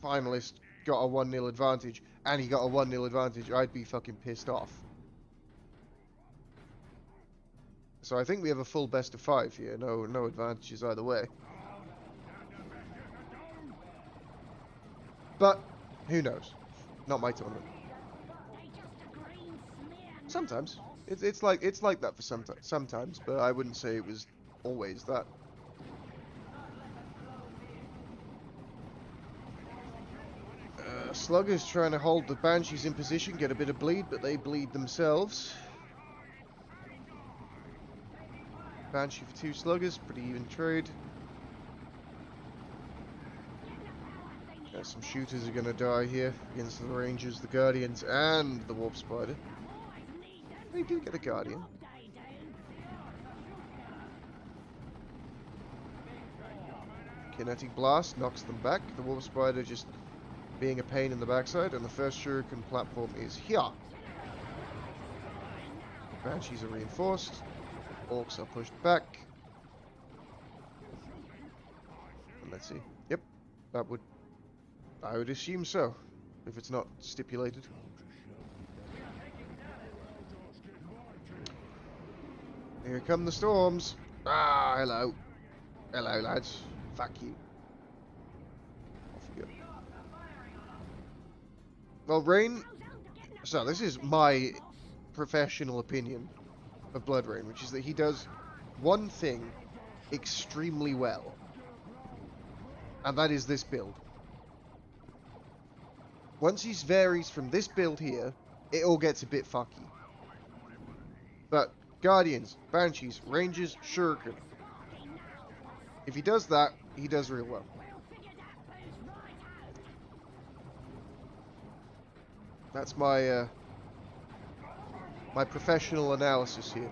finalist got a 1-0 advantage and he got a 1-0 advantage, I'd be fucking pissed off. So I think we have a full best of 5 here. No advantages either way. But who knows? Not my tournament. Sometimes it's like that for sometimes, but I wouldn't say it was always that. Slugger's trying to hold the Banshees in position, get a bit of bleed, but they bleed themselves. Banshee for 2 Sluggers, pretty even trade. Some shooters are going to die here against the Rangers, the Guardians, and the Warp Spider. They do get a Guardian. Kinetic Blast knocks them back. The Warp Spider just being a pain in the backside, and the first Shuriken platform is here. Banshees are reinforced. Orcs are pushed back. And let's see. Yep, I would assume so, if it's not stipulated. Here come the storms. Ah, hello. Hello, lads. Fuck you. Off you go. Well, Rain... So, this is my professional opinion of Blood Rain, which is that he does one thing extremely well. And that is this build. Once he varies from this build here, it all gets a bit fucky. But Guardians, Banshees, Rangers, Shuriken. If he does that, he does real well. That's my my professional analysis here.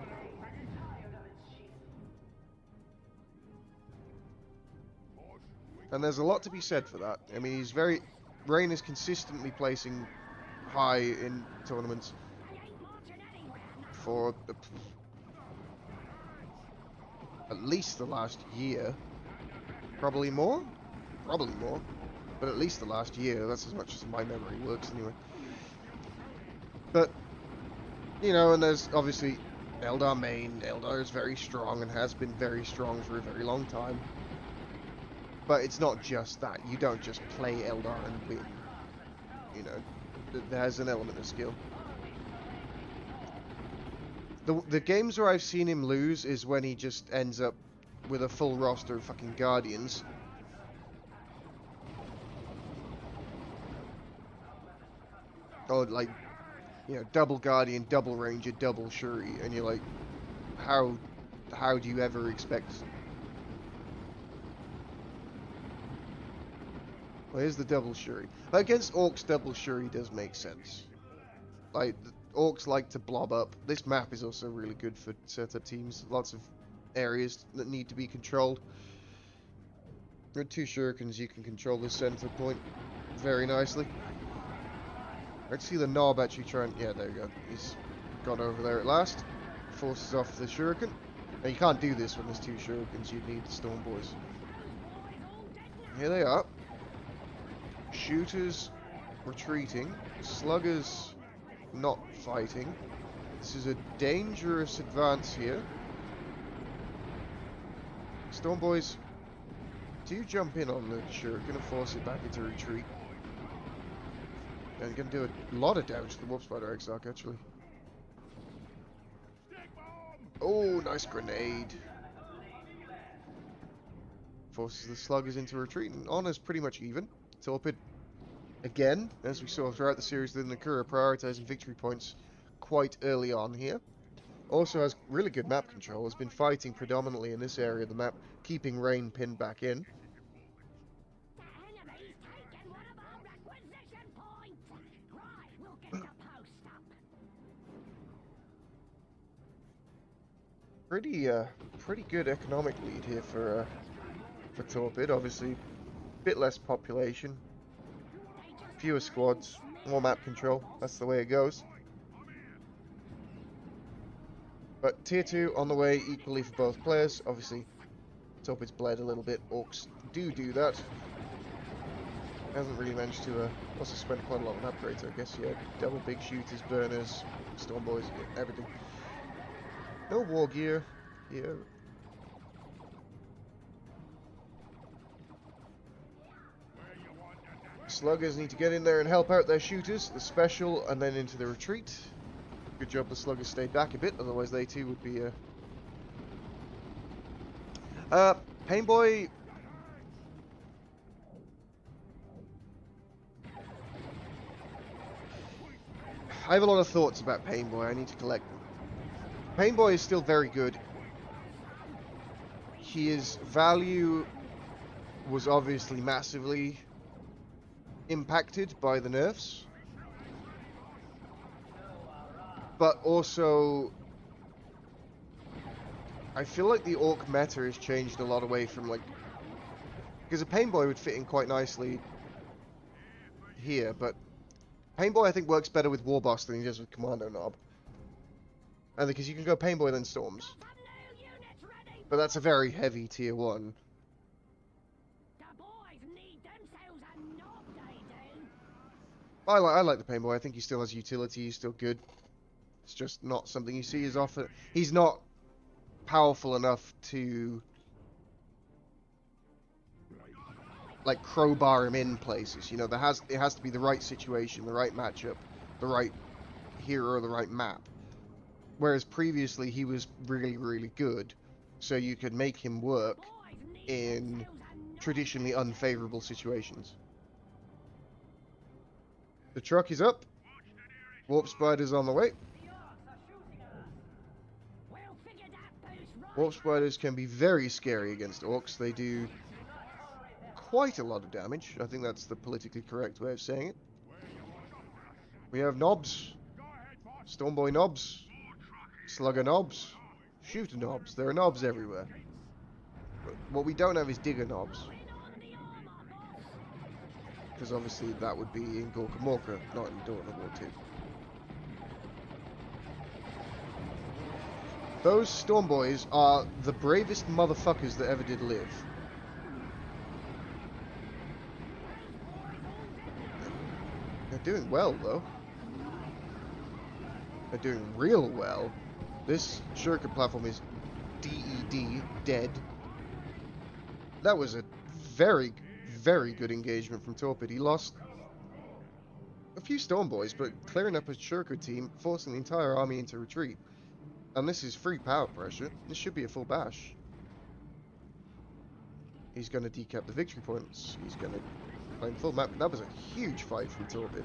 And there's a lot to be said for that. I mean, Rain is consistently placing high in tournaments for at least the last year. Probably more, but at least the last year. That's as much as my memory works anyway. But, you know, and there's obviously Eldar main. Eldar is very strong and has been very strong for a very long time. But it's not just that. You don't just play Eldar and win. You know, there's an element of skill. The games where I've seen him lose is when he just ends up with a full roster of fucking Guardians. Or like, you know, double Guardian, double Ranger, double Shuri, and you're like, how do you ever expect? Well, here's the double Shuri. Against Orcs, double Shuri does make sense. Like, Orcs like to blob up. This map is also really good for setup teams. Lots of areas that need to be controlled. With 2 shurikens, you can control the center point very nicely. Let's see the knob actually try and... Yeah, there you go. He's got over there at last. Forces off the shuriken. Now, you can't do this when there's 2 shurikens. You need the Storm Boys. Here they are. Shooters retreating. Sluggers not fighting. This is a dangerous advance here. Storm Boys do jump in on the shuriken and force it back into retreat. And going to do a lot of damage to the Warp Spider Exarch, actually. Oh, nice grenade. Forces the sluggers into retreat, and Honor's pretty much even. Torpid, again, as we saw throughout the series with Nakura, prioritizing victory points quite early on here. Also has really good map control, has been fighting predominantly in this area of the map, keeping Rain pinned back in. Pretty good economic lead here for Torpid. Obviously, a bit less population, fewer squads, more map control. That's the way it goes. But tier 2 on the way equally for both players. Obviously, Torpid's bled a little bit. Orcs do that. Hasn't really managed to also spend quite a lot on upgrades, I guess. Yeah, double big shooters, burners, Storm Boys, everything. No war gear here. Sluggers need to get in there and help out their shooters, the special, and then into the retreat. Good job the sluggers stayed back a bit, otherwise they too would be Painboy. I have a lot of thoughts about Painboy. I need to collect them. Painboy is still very good. His value was obviously massively impacted by the nerfs. But also, I feel like the Orc meta has changed a lot away from, like... Because a Painboy would fit in quite nicely here, but Painboy I think works better with Warboss than he does with Commando Knob. And because you can go Painboy then Storms. But that's a very heavy tier 1. I like the Painboy. I think he still has utility. He's still good. It's just not something you see as often. He's not powerful enough to like crowbar him in places. You know, it has to be the right situation, the right matchup, the right hero, the right map. Whereas previously he was really, really good, so you could make him work in traditionally unfavorable situations. The truck is up. Warp Spider's on the way. Warp Spiders can be very scary against Orcs. They do quite a lot of damage. I think that's the politically correct way of saying it. We have knobs. Stormboy knobs. Slugger knobs. Shooter knobs. There are knobs everywhere. But what we don't have is digger knobs. Because obviously that would be in Gorka Morka, not in Dawn of War 2. Those Stormboys are the bravest motherfuckers that ever did live. They're doing well, though. They're doing real well. This Shuriken platform is DED, dead. That was a very, very good engagement from Torpid. He lost a few Storm Boys, but clearing up a Shurker team, forcing the entire army into retreat. And this is free power pressure. This should be a full bash. He's going to decap the victory points. He's going to claim full map. That was a huge fight from Torpid.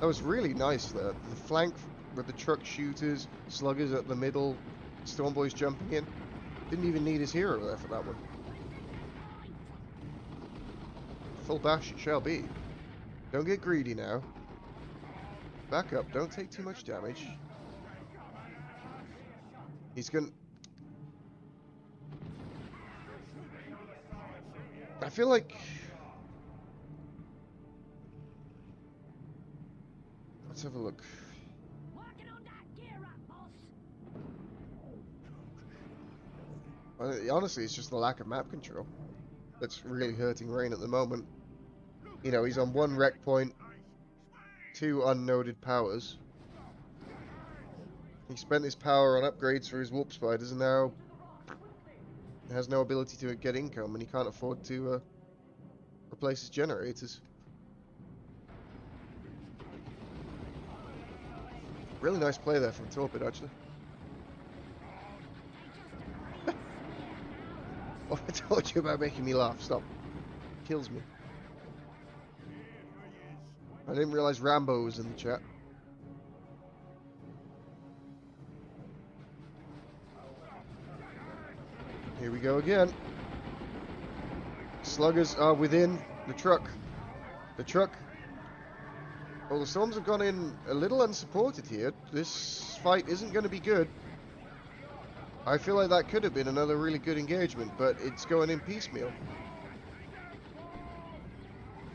That was really nice there. The flank with the truck shooters, sluggers at the middle, Storm Boys jumping in. Didn't even need his hero there for that one. Full bash it shall be. Don't get greedy now. Back up. Don't take too much damage. He's gonna... I feel like... Let's have a look. Working on that gear up, boss. Honestly, it's just the lack of map control that's really hurting Rain at the moment. You know, he's on 1 rec point, 2 unnoded powers. He spent his power on upgrades for his warp spiders and now has no ability to get income, and he can't afford to replace his generators. Really nice play there from Torpid, actually. What I told you about making me laugh, stop. Kills me. I didn't realize Rambo was in the chat. Here we go again. Sluggers are within the truck. The truck. Well, the Storms have gone in a little unsupported here. This fight isn't going to be good. I feel like that could have been another really good engagement, but it's going in piecemeal.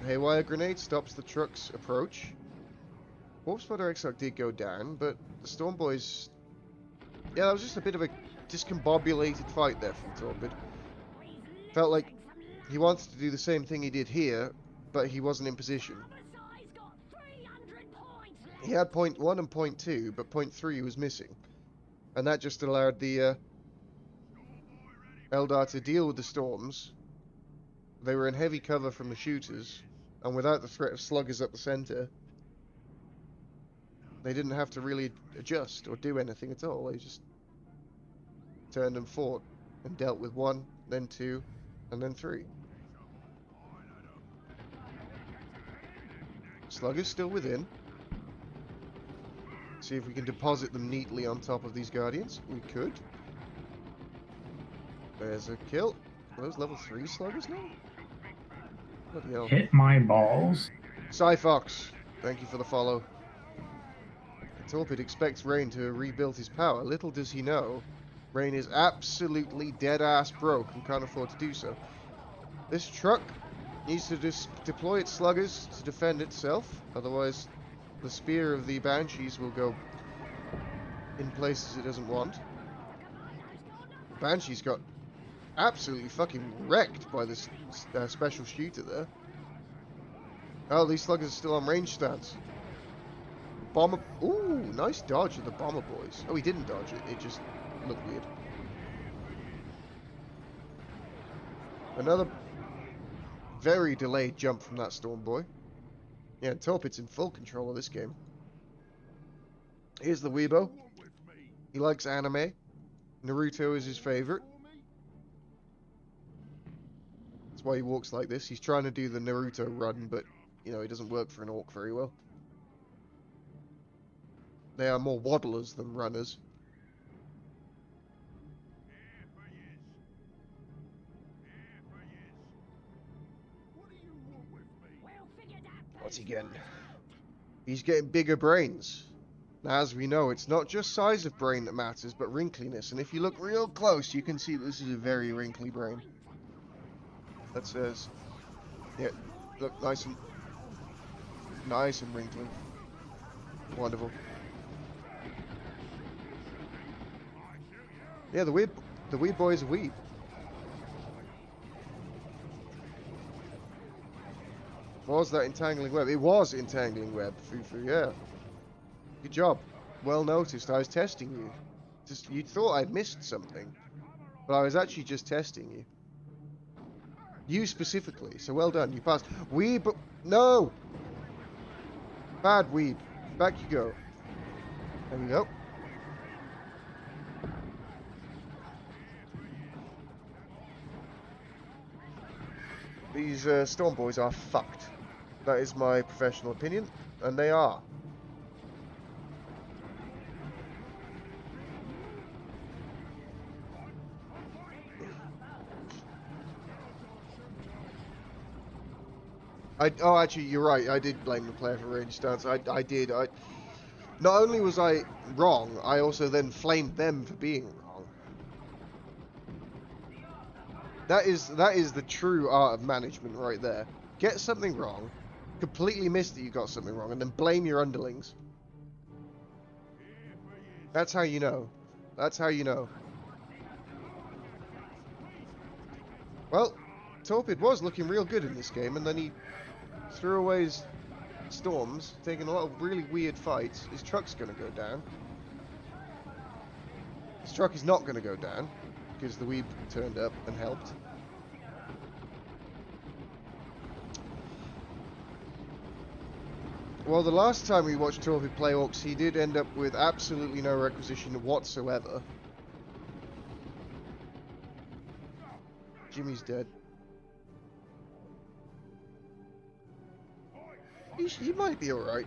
Haywire grenade stops the truck's approach. Warp Spider Exarch did go down, but the Storm Boys... Yeah, that was just a bit of a discombobulated fight there from Torpid. Felt like he wanted to do the same thing he did here, but he wasn't in position. He had point 1 and point 2, but point 3 was missing. And that just allowed the Eldar to deal with the storms. They were in heavy cover from the shooters, and without the threat of sluggers up the center, they didn't have to really adjust or do anything at all. They just turned and fought and dealt with 1, then 2, and then 3. Sluggers still within. See if we can deposit them neatly on top of these guardians. We could. There's a kill. Are those level 3 sluggers now? Bloody hell. Hit my balls. Cyfox, thank you for the follow. Torpid expects Rain to have rebuilt his power. Little does he know, Rain is absolutely dead-ass broke and can't afford to do so. This truck needs to just deploy its sluggers to defend itself, otherwise the spear of the Banshees will go in places it doesn't want. Banshees got absolutely fucking wrecked by this special shooter there. Oh, these sluggers are still on range stance. Bomber... Ooh, nice dodge of the Bomber Boys. Oh, he didn't dodge it. It just looked weird. Another very delayed jump from that Storm Boy. Yeah, Torpid's in full control of this game. Here's the Weebo. He likes anime. Naruto is his favorite. That's why he walks like this. He's trying to do the Naruto run, but, you know, it doesn't work for an orc very well. They are more waddlers than runners. What's he getting? He's getting bigger brains. Now, as we know, it's not just size of brain that matters, but wrinkliness. And if you look real close, you can see this is a very wrinkly brain. That says, yeah, look, nice and wrinkly. Wonderful. Yeah, the weed boy is a weeb. Was that entangling web? It was entangling web, Fufu, yeah. Good job. Well noticed. I was testing you. You thought I'd missed something, but I was actually just testing you. You specifically. So well done. You passed. Weeb. No! Bad Weeb. Back you go. There we go. These Storm Boys are fucked. That is my professional opinion. And they are. Oh, actually, you're right. I did blame the player for range stance. I did. Not only was I wrong, I also then flamed them for being wrong. That is the true art of management right there. Get something wrong, completely miss that you got something wrong, and then blame your underlings. That's how you know. That's how you know. Well, Torpid was looking real good in this game, and then he threw away his storms, taking a lot of really weird fights. His truck's going to go down. His truck is not going to go down, because the Weeb turned up and helped. Well, the last time we watched Torpid play Orcs, he did end up with absolutely no requisition whatsoever. Jimmy's dead. He might be alright.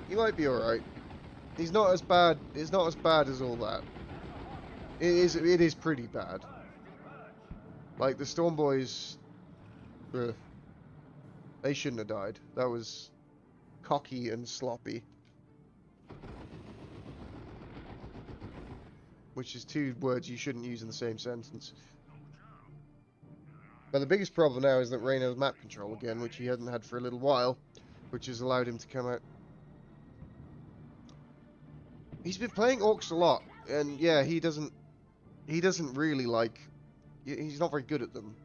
He might be alright. He's not as bad. It's not as bad as all that. It is pretty bad. Like the Storm Boys, they shouldn't have died. That was cocky and sloppy. Which is two words you shouldn't use in the same sentence. But the biggest problem now is that Rain has map control again, which he hadn't had for a little while, which has allowed him to come out. He's been playing Orcs a lot, and yeah, he doesn't really like. He's not very good at them,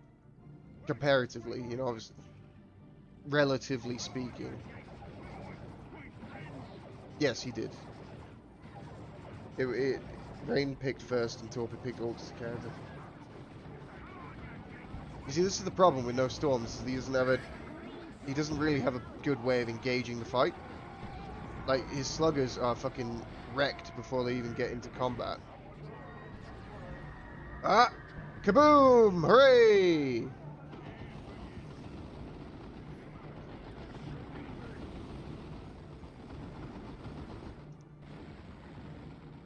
comparatively. You know, obviously, relatively speaking. Yes, he did. Rain picked first, and Torpid picked Orcs as a character. You see, this is the problem with no storms. He doesn't really have a good way of engaging the fight. Like, his sluggers are fucking wrecked before they even get into combat. Ah! Kaboom! Hooray!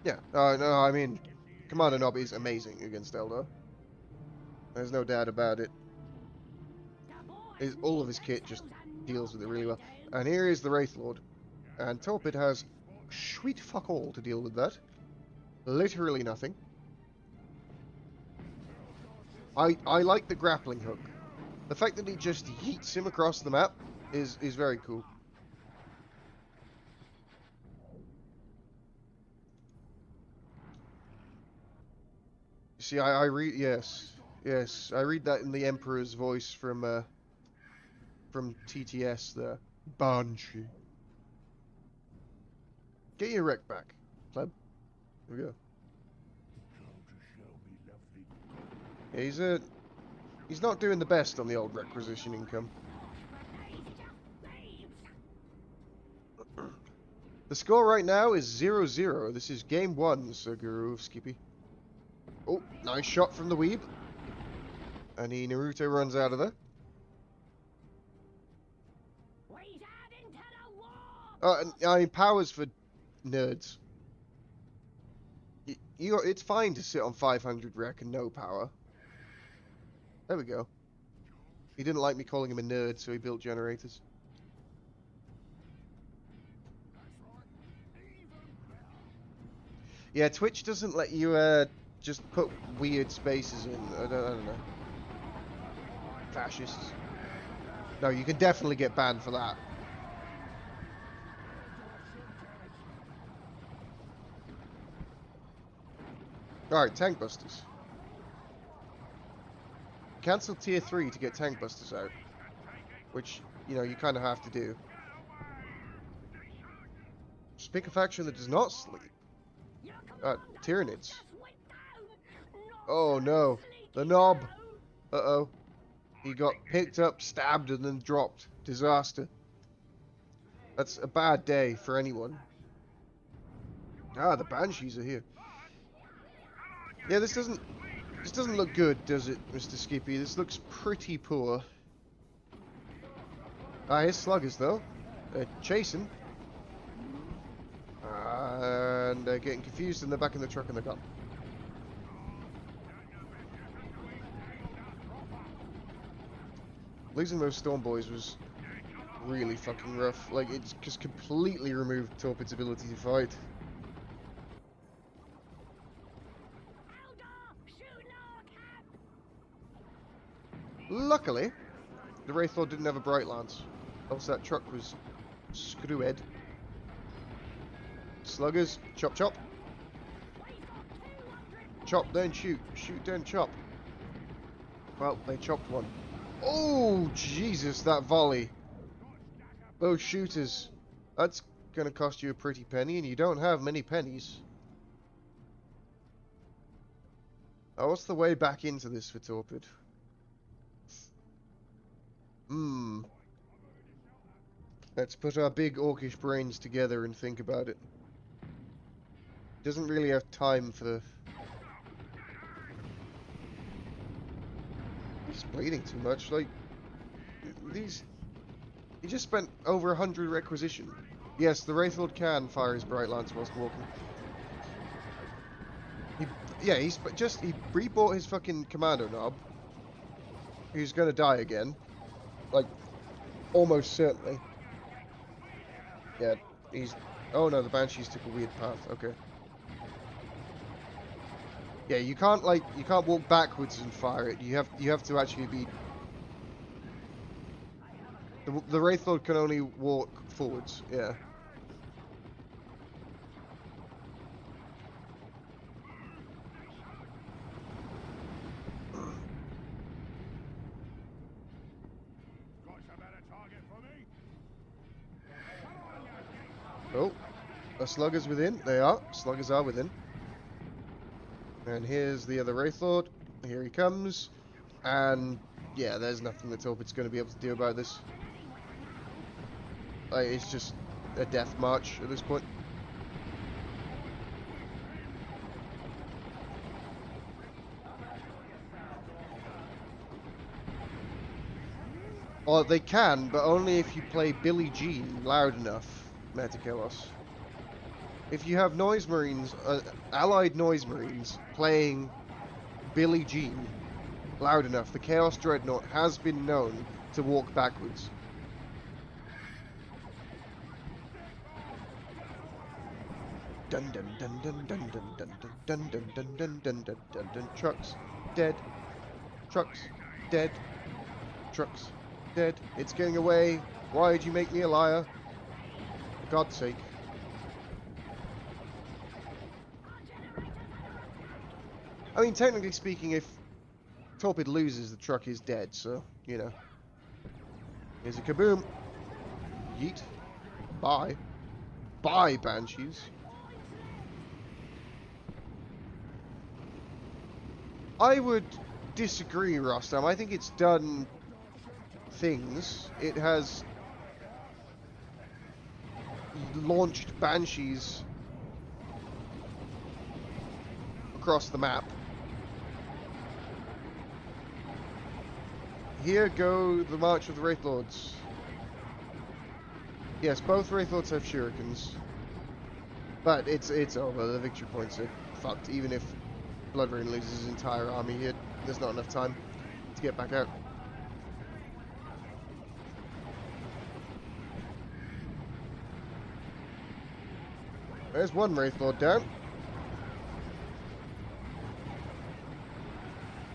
Yeah, no, I mean, Commander Nob is amazing against Eldar. There's no doubt about it. All of his kit just deals with it really well. And here is the Wraith Lord. And Torpid has sweet fuck all to deal with that. Literally nothing. I like the grappling hook. The fact that he just yeets him across the map is very cool. See, I read, yes, I read that in the Emperor's voice from TTS there. Banshee. Get your wreck back, pleb. Here we go. Yeah, he's not doing the best on the old requisition income. The score right now is 0-0. This is game 1, Sir Guru of Skippy. Oh, nice shot from the Weeb. And Naruto runs out of there. I mean, power's for nerds. It's fine to sit on 500 rec and no power. There we go. He didn't like me calling him a nerd, so he built generators. Yeah, Twitch doesn't let you just put weird spaces in. I don't know. Fascists. No, you can definitely get banned for that. Alright, tank busters. Cancel tier 3 to get tank busters out. Which, you know, you kind of have to do. Just pick a faction that does not sleep. Tyranids. Oh no. The knob. Uh-oh. He got picked up, stabbed, and then dropped. Disaster. That's a bad day for anyone. Ah, the Banshees are here. Yeah, this doesn't look good, does it, Mr. Skippy? This looks pretty poor. Ah, here's Sluggers, though. They're chasing. And they're getting confused, and they're back in the truck, and they're gone. Losing those Storm Boys was really fucking rough. Like, it just completely removed Torpid's ability to fight. Luckily, the Wraithlord didn't have a Bright Lance. Else that truck was screwed. Sluggers, chop chop. Chop then shoot. Shoot then chop. Well, they chopped one. Oh, Jesus, that volley. Those shooters. That's gonna cost you a pretty penny, and you don't have many pennies. Oh, what's the way back into this for Torpid? Let's put our big orcish brains together and think about it. Doesn't really have time for the... He's bleeding too much, like... These... He just spent over 100 requisition. Yes, the Wraithlord can fire his Bright Lance whilst walking. He rebought his fucking Commando knob. He's gonna die again. Like, almost certainly. Yeah, he's... Oh no, the Banshees took a weird path. Okay. Yeah, you can't walk backwards and fire it. You have to actually be... The Wraithlord can only walk forwards, yeah. Oh, are Sluggers within? They are. Sluggers are within. And here's the other Wraithlord. Here he comes. And, yeah, there's nothing that Torpid's going to be able to do about this. Like, it's just a death march at this point. Or they can, but only if you play Billie Jean loud enough. Metachaos. If you have Noise Marines, allied Noise Marines, playing Billie Jean loud enough, the Chaos Dreadnought has been known to walk backwards. Dun dun dun dun dun dun dun dun dun dun dun dun dun dun dun. Trucks dead. Trucks dead. Trucks dead. It's getting away. Why'd you make me a liar? For God's sake. I mean, technically speaking, if Torpid loses, the truck is dead, so, you know. Here's a kaboom. Yeet. Bye. Bye, Banshees. I would disagree, Rostam. I think it's done things. It has launched Banshees across the map. Here go the March of the Wraithlords. Yes, both Wraithlords have shurikens. But it's over. The victory points are fucked. Even if Bloodrain loses his entire army here, there's not enough time to get back out. There's one Wraithlord down.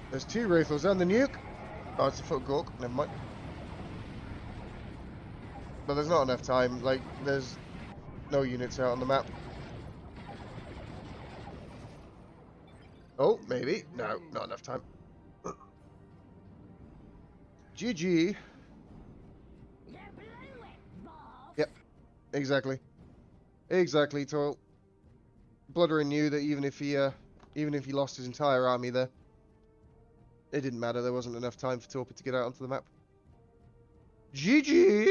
There's two Wraithlords and the nuke. Oh, it's a foot Gork. Never mind. But there's not enough time. Like, there's no units out on the map. Oh, maybe. No, not enough time. GG. Yep. Exactly. Exactly, Toil. Bloodrain knew that even if he lost his entire army there, It didn't matter, there wasn't enough time for Torpid to get out onto the map. GG!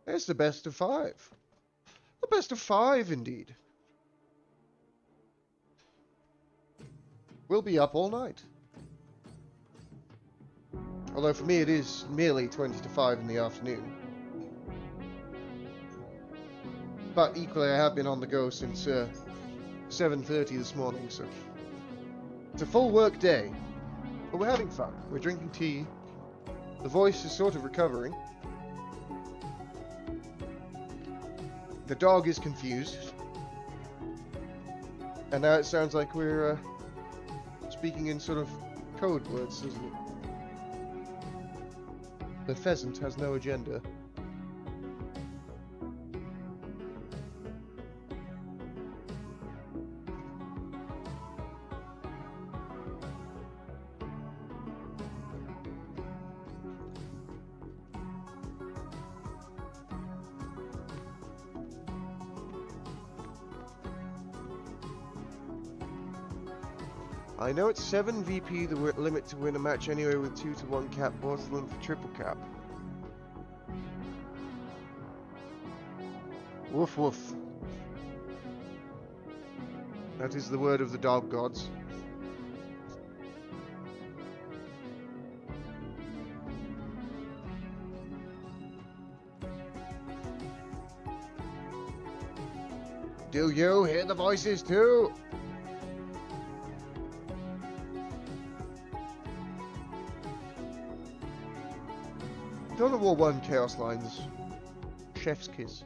It's the best of 5. The best of 5, indeed. We'll be up all night. Although for me it is merely 20 to 5 in the afternoon. But equally I have been on the go since 7:30 this morning, so it's a full work day. But we're having fun. We're drinking tea. The voice is sort of recovering. The dog is confused. And now it sounds like we're speaking in sort of code words, doesn't it? The pheasant has no agenda. I know it's 7 VP the limit to win a match anyway with 2 to 1 cap, Porcelain for triple cap. Woof woof. That is the word of the dog gods. Do you hear the voices too? Dawn of War 1 Chaos Lines. Chef's kiss.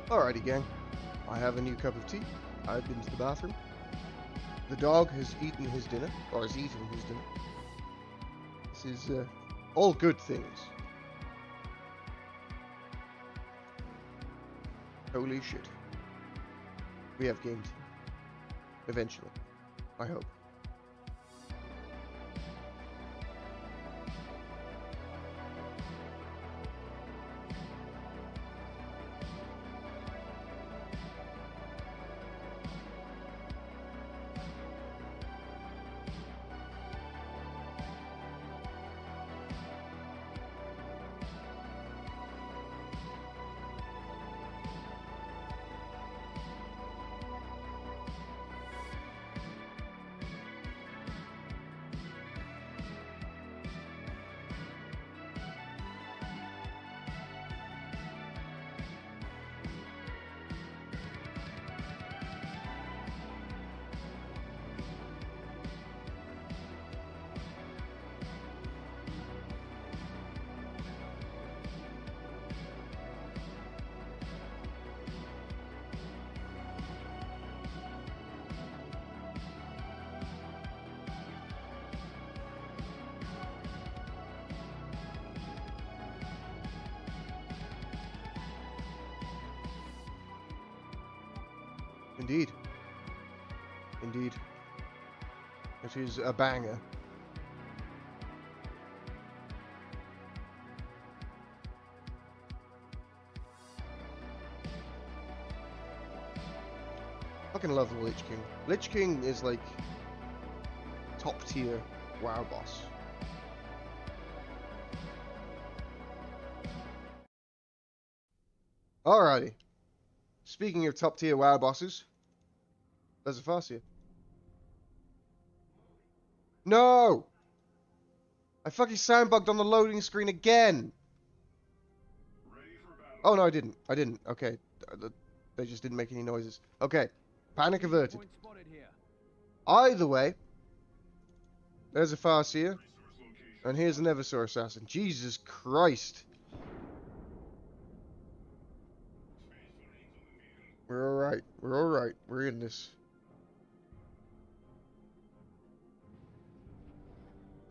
Alrighty, gang. I have a new cup of tea. I've been to the bathroom. The dog has eaten his dinner, or is eating his dinner. This is all good things. Holy shit. we have gained. Eventually. I hope. Indeed. Indeed. It is a banger. Fucking love the Lich King. Lich King is like top tier WoW boss. Alrighty. Speaking of top tier WoW bosses, there's a Farseer. No! I fucking soundbugged on the loading screen again! Ready for battle. Oh no, I didn't. I didn't. Okay. They just didn't make any noises. Okay. Panic averted. Point spotted here. Either way, there's a Farseer, Resource location. and here's an Eversor Assassin. Jesus Christ. Space Marines on the field. We're alright. We're alright. We're in this.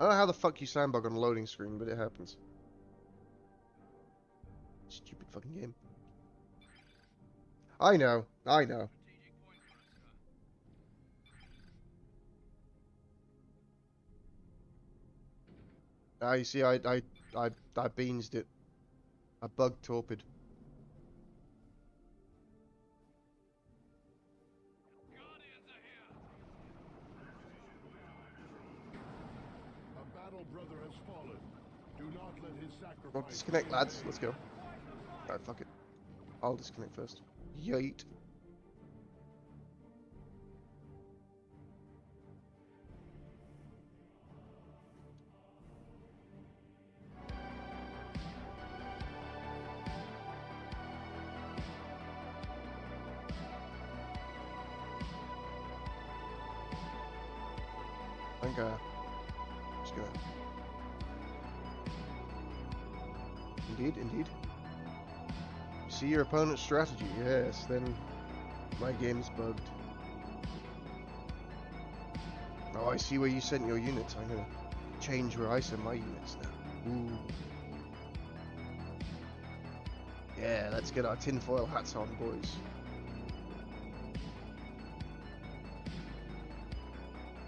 I don't know how the fuck you soundbug on a loading screen, but it happens. Stupid fucking game. I know. I know. Ah, you see, I beansed it. I bug torpid. A battle brother has fallen. Do not let his sacrifice. Well, disconnect, lads. Let's go. Alright, fuck it. I'll disconnect first. Yeet. I think just gonna. Indeed, indeed. You see your opponent's strategy, yes, then my game's bugged. Oh, I see where you sent your units. I'm gonna change where I send my units now. Ooh. Yeah, let's get our tinfoil hats on, boys.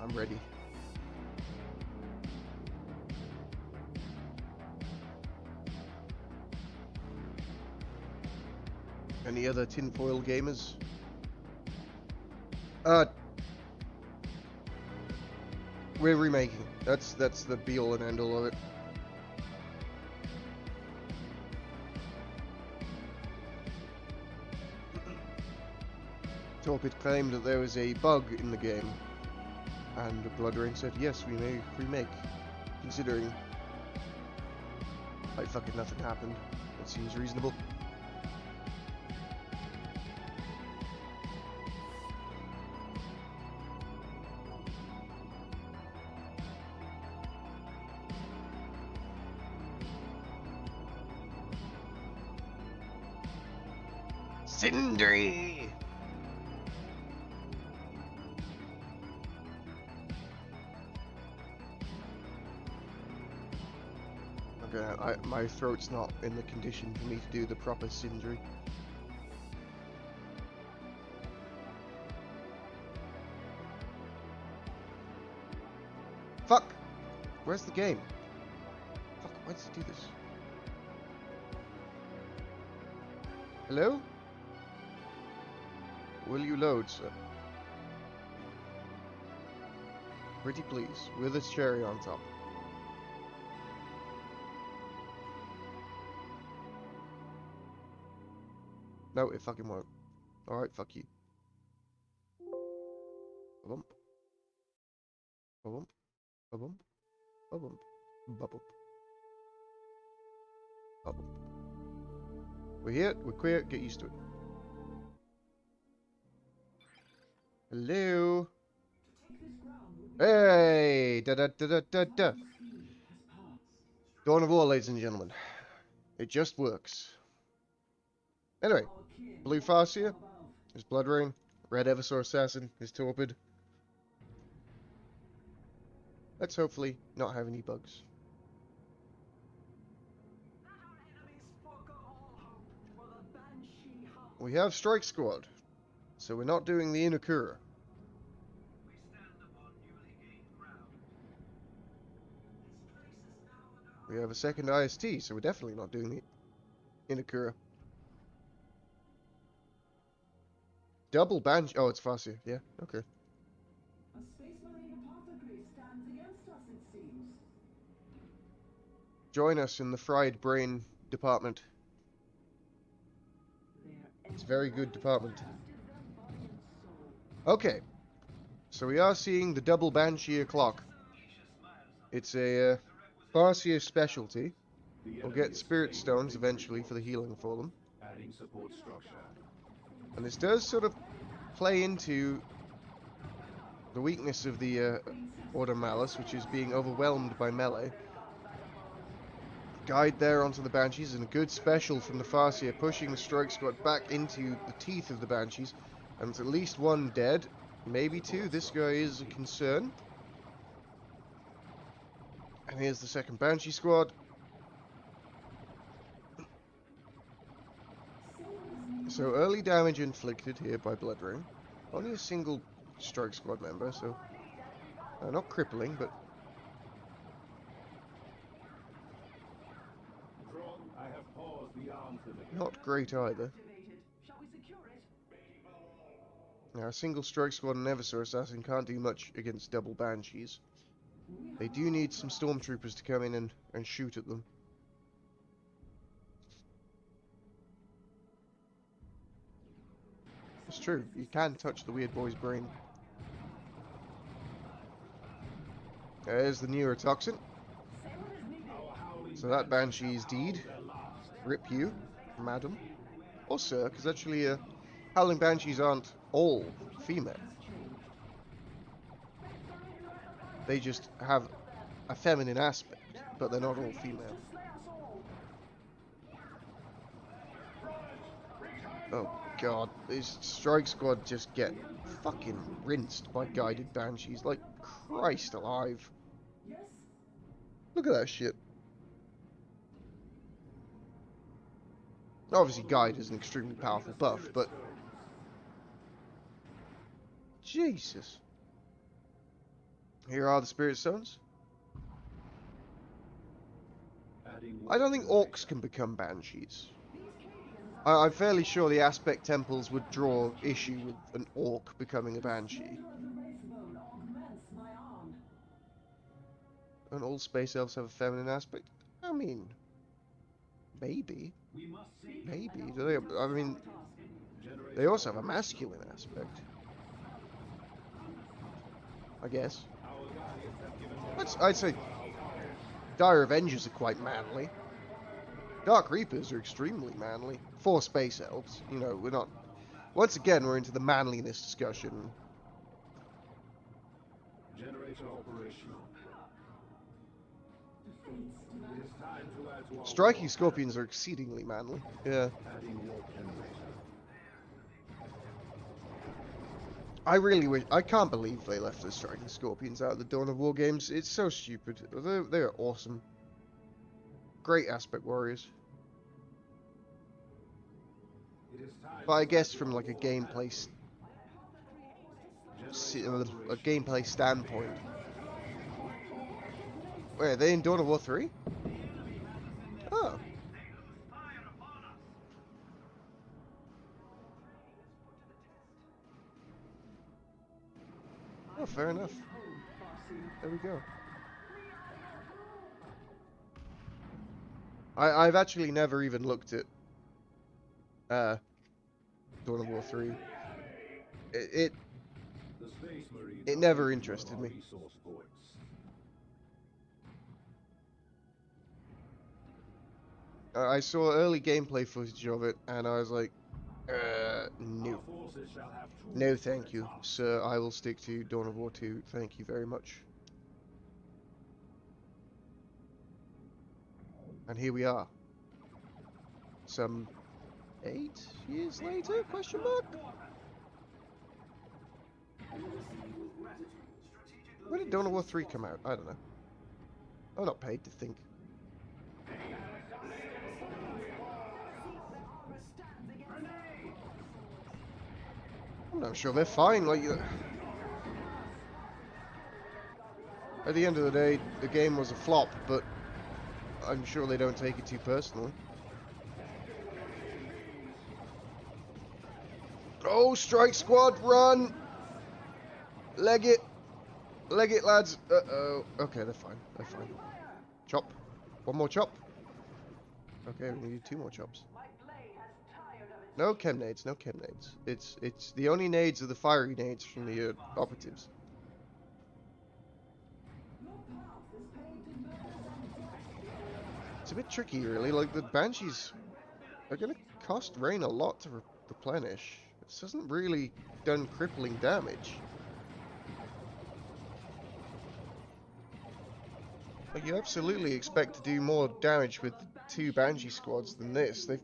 I'm ready. Any other tinfoil gamers? We're remaking. That's the be all and end all of it. Torpid claimed that there was a bug in the game, and Blood Rain said, yes, we may remake, considering like fucking nothing happened. That seems reasonable. Sindri! Okay, my throat's not in the condition for me to do the proper Sindri. Fuck! Where's the game? Fuck, why does it do this? Hello? Will you load, sir? Pretty please, with a cherry on top. No, it fucking won't. Alright, fuck you. Bump. Bump. Bump. Bump. Bump. Bump. We're here, we're queer, get used to it. Hello? Hey! Da da da da da da. Dawn of War, ladies and gentlemen. It just works. Anyway, Blue Farseer, his Blood Rain, Red Eversor Assassin, his Torpid. Let's hopefully not have any bugs. We have Strike Squad, so we're not doing the Inakura. We have a second IST, so we're definitely not doing the Inakura. Double Banshee. Oh, it's Farseer. Yeah, okay. A Space Marine apothecary stands against us, it seems. Join us in the fried brain department. It's a very good department. Okay. So we are seeing the double Banshee clock. It's a Farseer specialty. We'll get Spirit Stones eventually for the healing for them. Adding support structure. And this does sort of play into the weakness of the Order Malice, which is being overwhelmed by melee. Guide there onto the Banshees, and a good special from the Farseer, pushing the Strike Squad back into the teeth of the Banshees. And it's at least one dead, maybe two. This guy is a concern. And here's the second Banshee squad. So early damage inflicted here by Blood Rain. Only a single Strike Squad member, so not crippling, but I have paused the arms limit. not great either. Shall we secure it? Now, a single Strike Squad and Eversor Assassin can't do much against double Banshees. They do need some Stormtroopers to come in and shoot at them. It's true, you can touch the weird boy's brain. There's the neurotoxin. So that Banshee's deed. Rip you, madam. Or sir, because actually Howling Banshees aren't all female. They just have a feminine aspect, but they're not all female. Oh god, these Strike Squad just get fucking rinsed by guided Banshees, like Christ alive. Look at that shit. Obviously Guide is an extremely powerful buff, but Jesus. Here are the Spirit Stones. I don't think Orcs can become Banshees. I'm fairly sure the Aspect Temples would draw issue with an Orc becoming a Banshee. Don't all Space Elves have a feminine aspect? I mean, maybe. Maybe. Do they? I mean, they also have a masculine aspect. I guess. I'd say Dire Avengers are quite manly. Dark Reapers are extremely manly. For Space Elves. You know, we're not... Once again, we're into the manliness discussion. Generator operational. It is time to add to our Striking Scorpions are exceedingly manly. Yeah. adding warp generator. I really wish... I can't believe they left the Striking Scorpions out of the Dawn of War games. It's so stupid. They're awesome. Great aspect warriors. But I guess from like a gameplay standpoint, Wait, are they in Dawn of War 3? Oh. Oh, fair enough. There we go. I've actually never even looked at Dawn of War 3. It The Space Marines It are never taking interested one of me. our resource points. I saw early gameplay footage of it, and I was like, no. Our forces shall have tools No, for thank the you, task. sir. I will stick to Dawn of War 2. Thank you very much. And here we are. Some 8 years later? Question mark? When did Dawn of War 3 come out? I don't know. I'm not paid to think. I'm sure they're fine. Like, at the end of the day, the game was a flop, but I'm sure they don't take it too personally. Oh, strike squad, run! Leg it! Leg it, lads! Uh-oh. Okay, they're fine. They're fine. Chop. One more chop. Okay, we need 2 more chops. No chem nades, no chem nades. It's the only nades are the fiery nades from the operatives. It's a bit tricky, really. Like, the Banshees are going to cost Rain a lot to replenish. This hasn't really done crippling damage. Like, you absolutely expect to do more damage with 2 Banshee squads than this. They've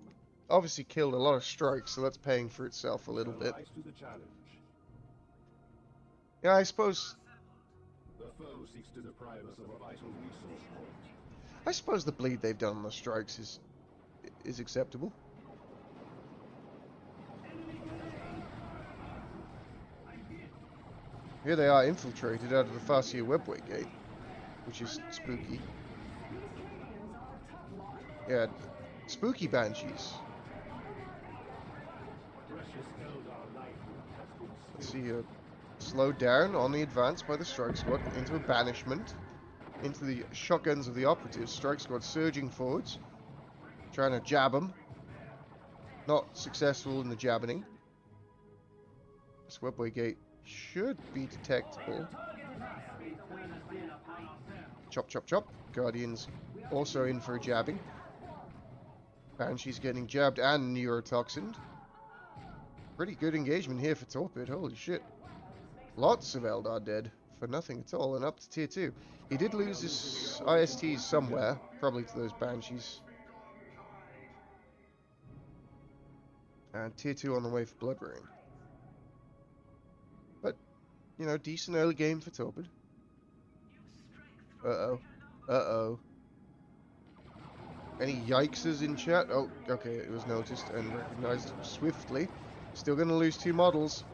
obviously killed a lot of strikes, so that's paying for itself a little bit. Rise to the challenge. Yeah, I suppose The foe seeks to deprive us of a vital resource point. I suppose the bleed they've done on the strikes is acceptable. Here they are infiltrated out of the Farseer Webway Gate, which is spooky. Yeah, spooky Banshees. Precious Eldar life has been Let's see here. Slowed down on the advance by the Strike Squad into a banishment. Into the shotguns of the operatives. Strike Squad surging forwards. Trying to jab them. Not successful in the jabbing. This Webway Gate should be detectable. Chop, chop, chop. Guardians also in for a jabbing. Banshee's getting jabbed and neurotoxined. Pretty good engagement here for Torpid. Holy shit. Lots of Eldar dead for nothing at all, and up to tier 2. He did lose his ISTs somewhere, probably to those Banshees. And tier 2 on the way for Blood Rain. But, you know, decent early game for Torpid. Uh-oh. Uh-oh. Any yikeses in chat? Oh, okay, it was noticed and recognized swiftly. Still gonna lose 2 models.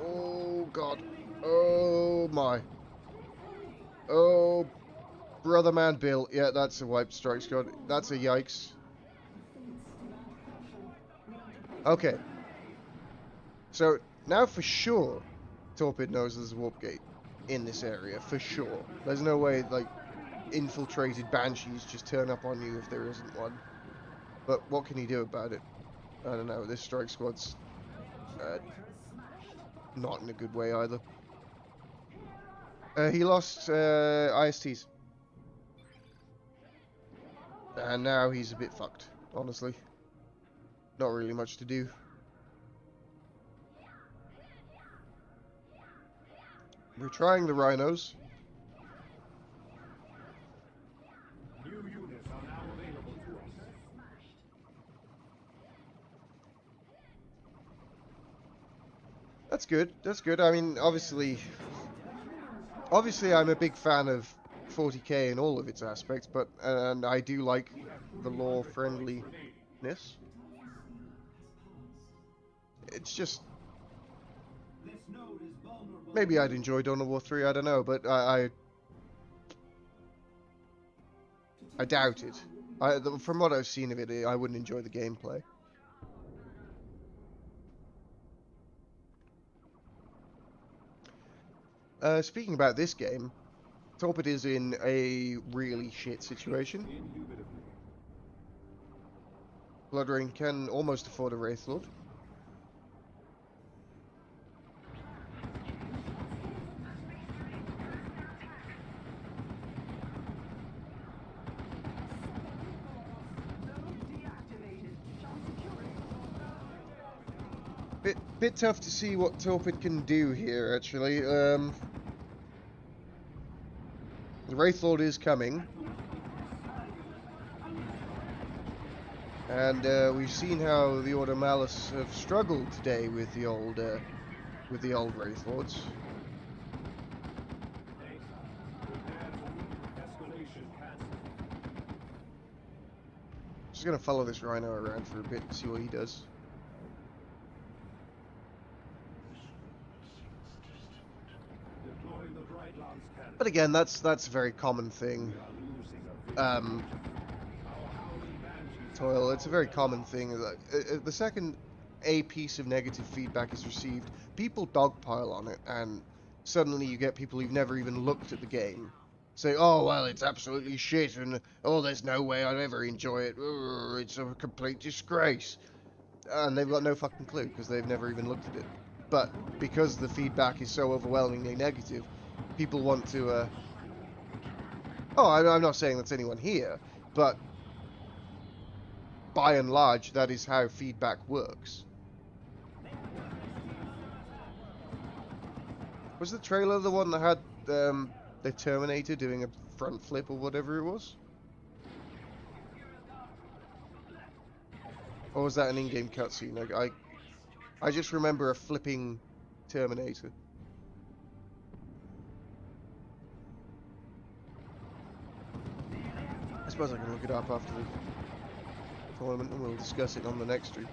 Oh, God. Oh, my. Oh, brother man Bill. Yeah, that's a wiped Strike Squad. That's a yikes. Okay. So, now for sure, Torpid knows there's a warp gate in this area. For sure. There's no way, like, infiltrated Banshees just turn up on you if there isn't one. But what can he do about it? I don't know. This Strike Squad's not in a good way either. He lost ISTs. And now he's a bit fucked, honestly. Not really much to do. We're trying the Rhinos. New units are now available to us. That's good. That's good. I mean, obviously I'm a big fan of 40k in all of its aspects, but and I do like the lore friendliness. It's just maybe I'd enjoy Dawn of War 3. I don't know, but I doubt it. From what I've seen of it, I wouldn't enjoy the gameplay. Speaking about this game, Torpid is in a really shit situation. Bloodrain can almost afford a Wraithlord. Bit tough to see what Torpid can do here, actually. The Wraithlord is coming. And we've seen how the Order Malice have struggled today with the old Wraithlords. Just gonna follow this Rhino around for a bit and see what he does. But again, that's a very common thing. Toil, it's a very common thing. The second a piece of negative feedback is received, people dogpile on it, and suddenly you get people who've never even looked at the game say, oh, well, it's absolutely shit, and oh, there's no way I'd ever enjoy it. It's a complete disgrace. And they've got no fucking clue, because they've never even looked at it. But because the feedback is so overwhelmingly negative, people want to, oh, I'm not saying that's anyone here, but by and large, that is how feedback works. Was the trailer the one that had the Terminator doing a front flip or whatever it was? Or was that an in-game cutscene? Like, I just remember a flipping Terminator. I suppose I can look it up after the tournament and we'll discuss it on the next stream.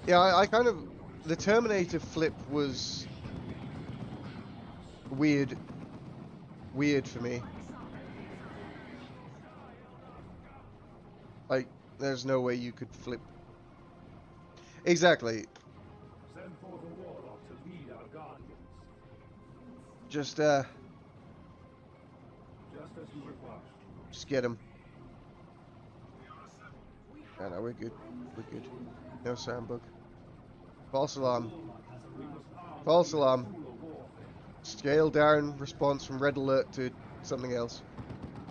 Yeah, I kind of... The Terminator flip was weird for me. Like, there's no way you could flip. Exactly. Send forth a warlock to lead our guardians. Just Just as you request. just get him. Yeah, no, we're good. We're good. No soundbug. False alarm. False alarm. Scale down response from red alert to something else.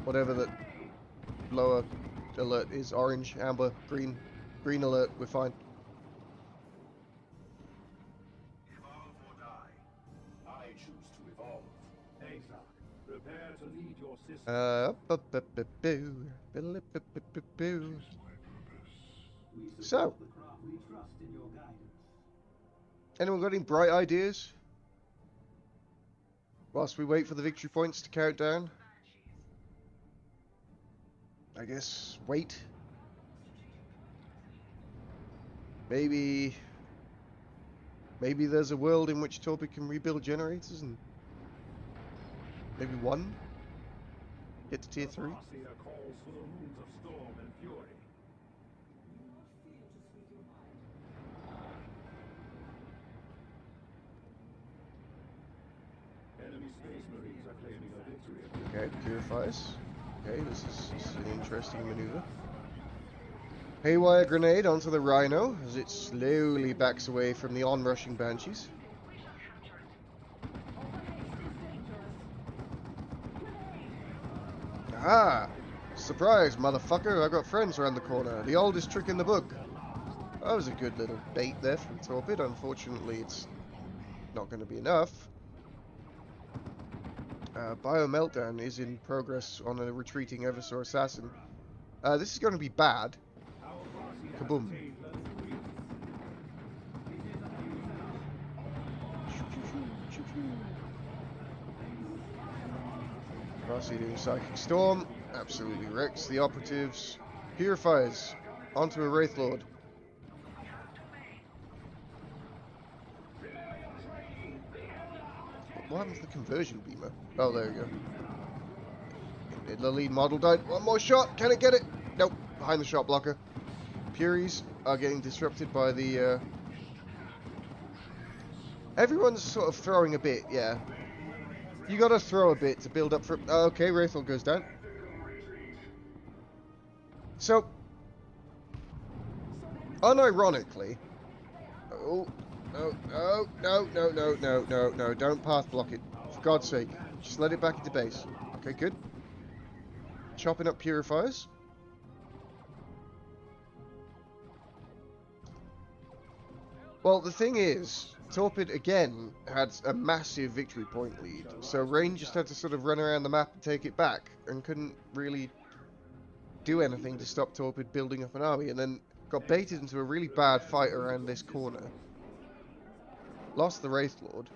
Whatever that lower alert is. Orange, amber, green. Green alert, we're fine. Evolve or die. I choose to evolve. Azak, prepare to lead your system. So, anyone got any bright ideas? Whilst we wait for the victory points to count down. I guess wait. Maybe there's a world in which Torpid can rebuild generators and maybe one get to tier 3. Calls for the runes of storm and fury. Enemy space marines are claiming a victory. Okay, purifies. Okay, this is an interesting maneuver. Haywire grenade onto the Rhino as it slowly backs away from the onrushing Banshees. Ah! Surprise, motherfucker! I got friends around the corner. The oldest trick in the book. That was a good little bait there from Torpid. Unfortunately, it's not going to be enough. Bio Meltdown is in progress on a retreating Eversor Assassin. This is going to be bad. Kaboom. Rossi doing Psychic Storm. Absolutely wrecks the operatives. Purifies onto a Wraithlord. What happened to the conversion beamer? Oh, there we go. The lead model died. One more shot. Can it get it? Nope. Behind the shot blocker. Furies are getting disrupted by the... Everyone's sort of throwing a bit, yeah. You gotta throw a bit to build up for... okay, Wraithwell goes down. So, unironically... Oh, no, don't path block it. For God's sake. Just let it back into base. Okay, good. Chopping up purifiers. Well, the thing is, Torpid again had a massive victory point lead, so Rain just had to sort of run around the map and take it back, and couldn't really do anything to stop Torpid building up an army, and then got baited into a really bad fight around this corner. Lost the Wraith Lord.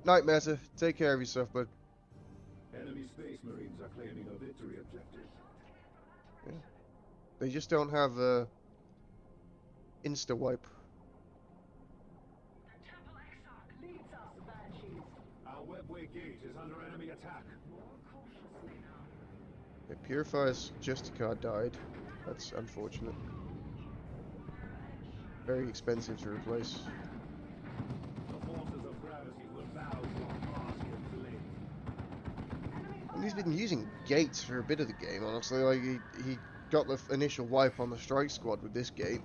Night Meta, take care of yourself, bud. Enemy Space Marines are claiming a victory objective. Yeah. They just don't have insta-wipe. Our webway gate is under enemy attack. Yeah, Purifier's Justicar died. That's unfortunate. Very expensive to replace. The forces of gravity will bow to our task of delay. And he's been using gates for a bit of the game, honestly. Like, he got the initial wipe on the strike squad with this gate.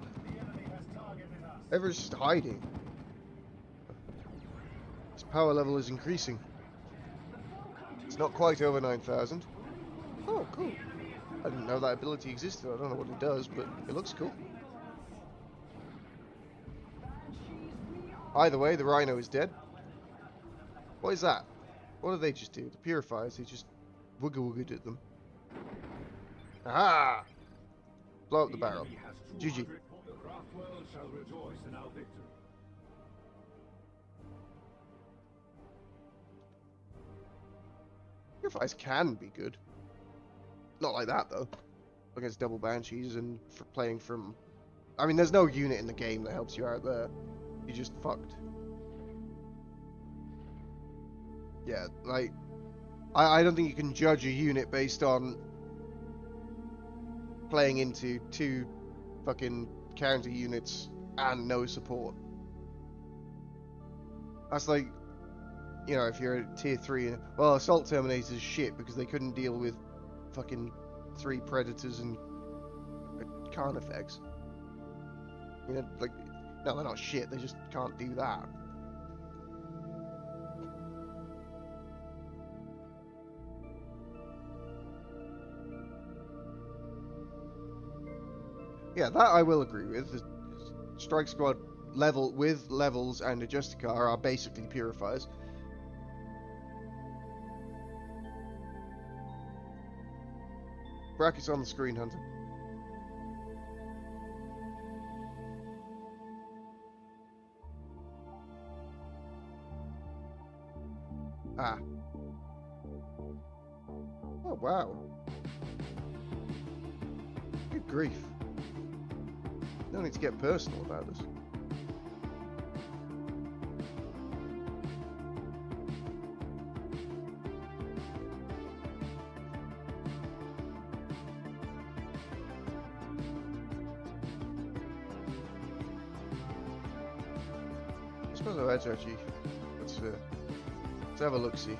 Everyone's just hiding. His power level is increasing. It's not quite over 9,000. Oh, cool. I didn't know that ability existed. I don't know what it does, but it looks cool. Either way, the Rhino is dead. What is that? What did they just do? The Purifiers, they just wooga-wooga'd at them. Aha! Blow up the barrel. GG. The craft world shall rejoice in our victory. Purifiers can be good. Not like that, though. Against double Banshees and for playing from... I mean, there's no unit in the game that helps you out there. You're just fucked. Yeah, like... I don't think you can judge a unit based on playing into 2 fucking counter units and no support. That's like, you know, if you're a tier 3, well, Assault Terminators is shit because they couldn't deal with fucking 3 Predators and Carnifex. You know, like, no, they're not shit, they just can't do that. Yeah, that I will agree with. The Strike Squad level with levels and a Justicar are basically Purifiers. Brackets on the screen, Hunter. Ah. Oh, wow. Good grief. No need to get personal about this. I suppose I'll actually let's have a look-see.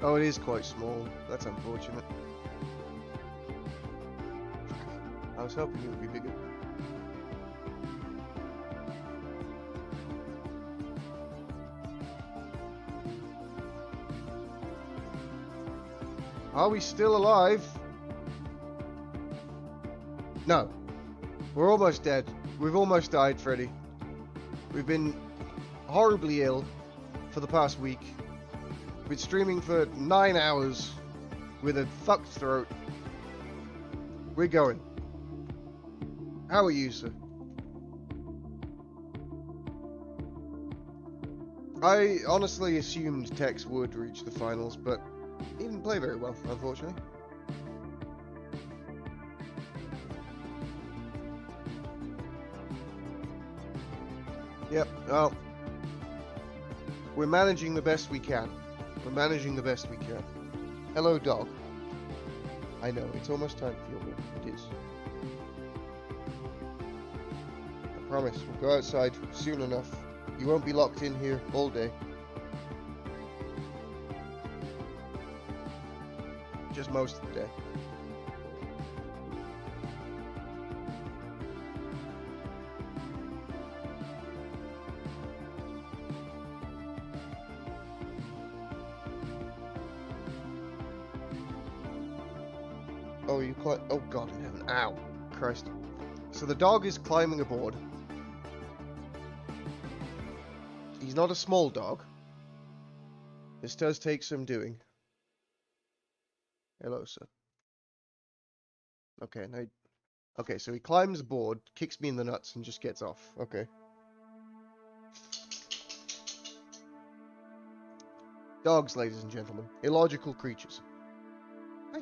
Oh, it is quite small. That's unfortunate. I was hoping it would be bigger. Are we still alive? No. We're almost dead. We've almost died, Freddy. We've been horribly ill for the past week. We've been streaming for 9 hours with a fucked throat. We're going. How are you, sir? I honestly assumed Tex would reach the finals, but he didn't play very well, unfortunately. Yep, well, we're managing the best we can. We're managing the best we can. Hello, dog. I know, it's almost time for your walk. It is. I promise, we'll go outside soon enough. You won't be locked in here all day. Just most of the day. Oh, you climb. Oh, God in heaven. Ow. Christ. So the dog is climbing aboard. He's not a small dog. This does take some doing. Hello, sir. Okay, now... Okay, so he climbs aboard, kicks me in the nuts, and just gets off. Okay. Dogs, ladies and gentlemen. Illogical creatures. Hey.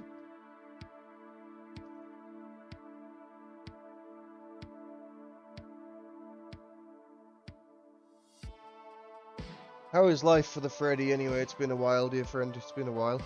How is life for the Freddy anyway? It's been a while, dear friend. It's been a while.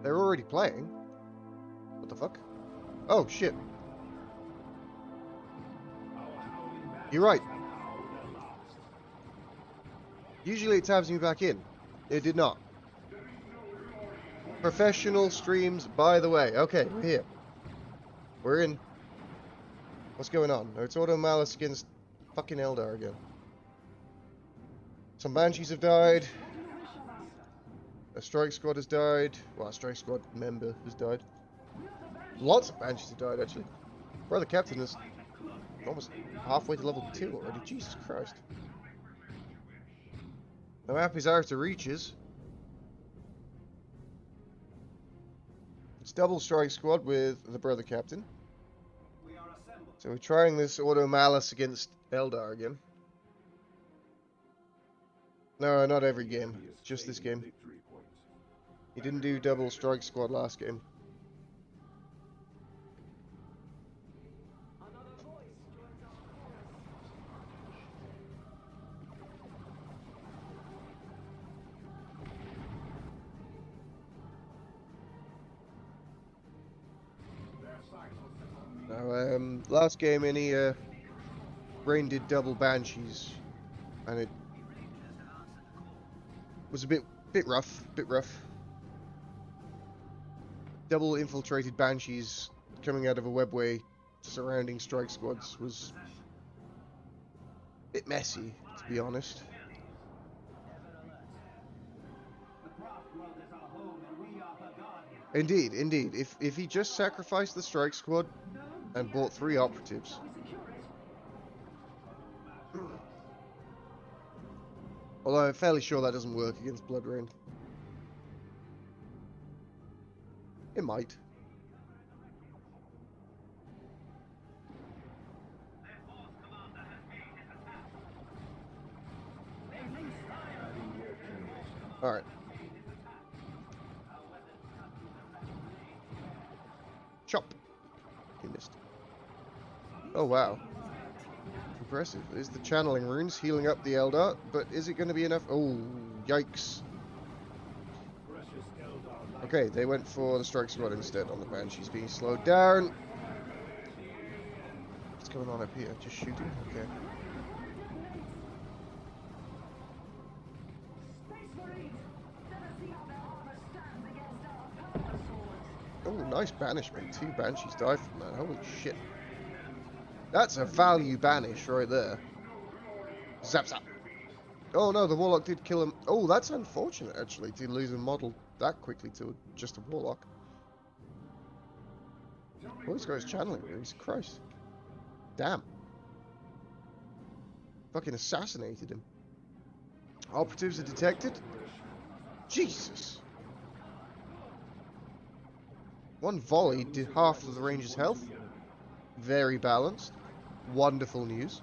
They're already playing? What the fuck? Oh, shit. You're right. Usually it tabs me back in. It did not. Professional streams, by the way. Okay, we're here. We're in. What's going on? Oh, it's Auto Malice against fucking Eldar again. Some Banshees have died. A strike squad has died. Well, a strike squad member has died. Lots of Banshees have died, actually. Brother Captain is almost halfway to level 2 already. Jesus Christ. The map is out to reaches. It's double strike squad with the Brother Captain. So we're trying this Auto Malice against Eldar again. No, not every game. Just this game. He didn't do double strike squad last game. Now, last game, Rain did double Banshees, and it was a bit rough, Double infiltrated Banshees coming out of a webway surrounding strike squads was a bit messy, to be honest. Indeed, indeed. If he just sacrificed the strike squad and bought 3 operatives. Although I'm fairly sure that doesn't work against Blood Rain. It might. Alright. Chop. He missed. Oh wow. Impressive. Is the channeling runes healing up the Eldar, but is it going to be enough? Oh, yikes. Okay, they went for the strike squad instead on the Banshees being slowed down. going on up here? Just shooting? Okay. Space Marines! Let us see how their armor stands against our power swords. Oh, nice banishment. 2 banshees died from that. Holy shit. That's a value banish right there. Zap zap. Oh no, the warlock did kill him. Oh, that's unfortunate actually, to lose a model that quickly to just a warlock. Oh, this guy's channeling runes. Christ. Damn. Fucking assassinated him. Operatives are detected. Jesus. One volley did half of the ranger's health. Very balanced. Wonderful news.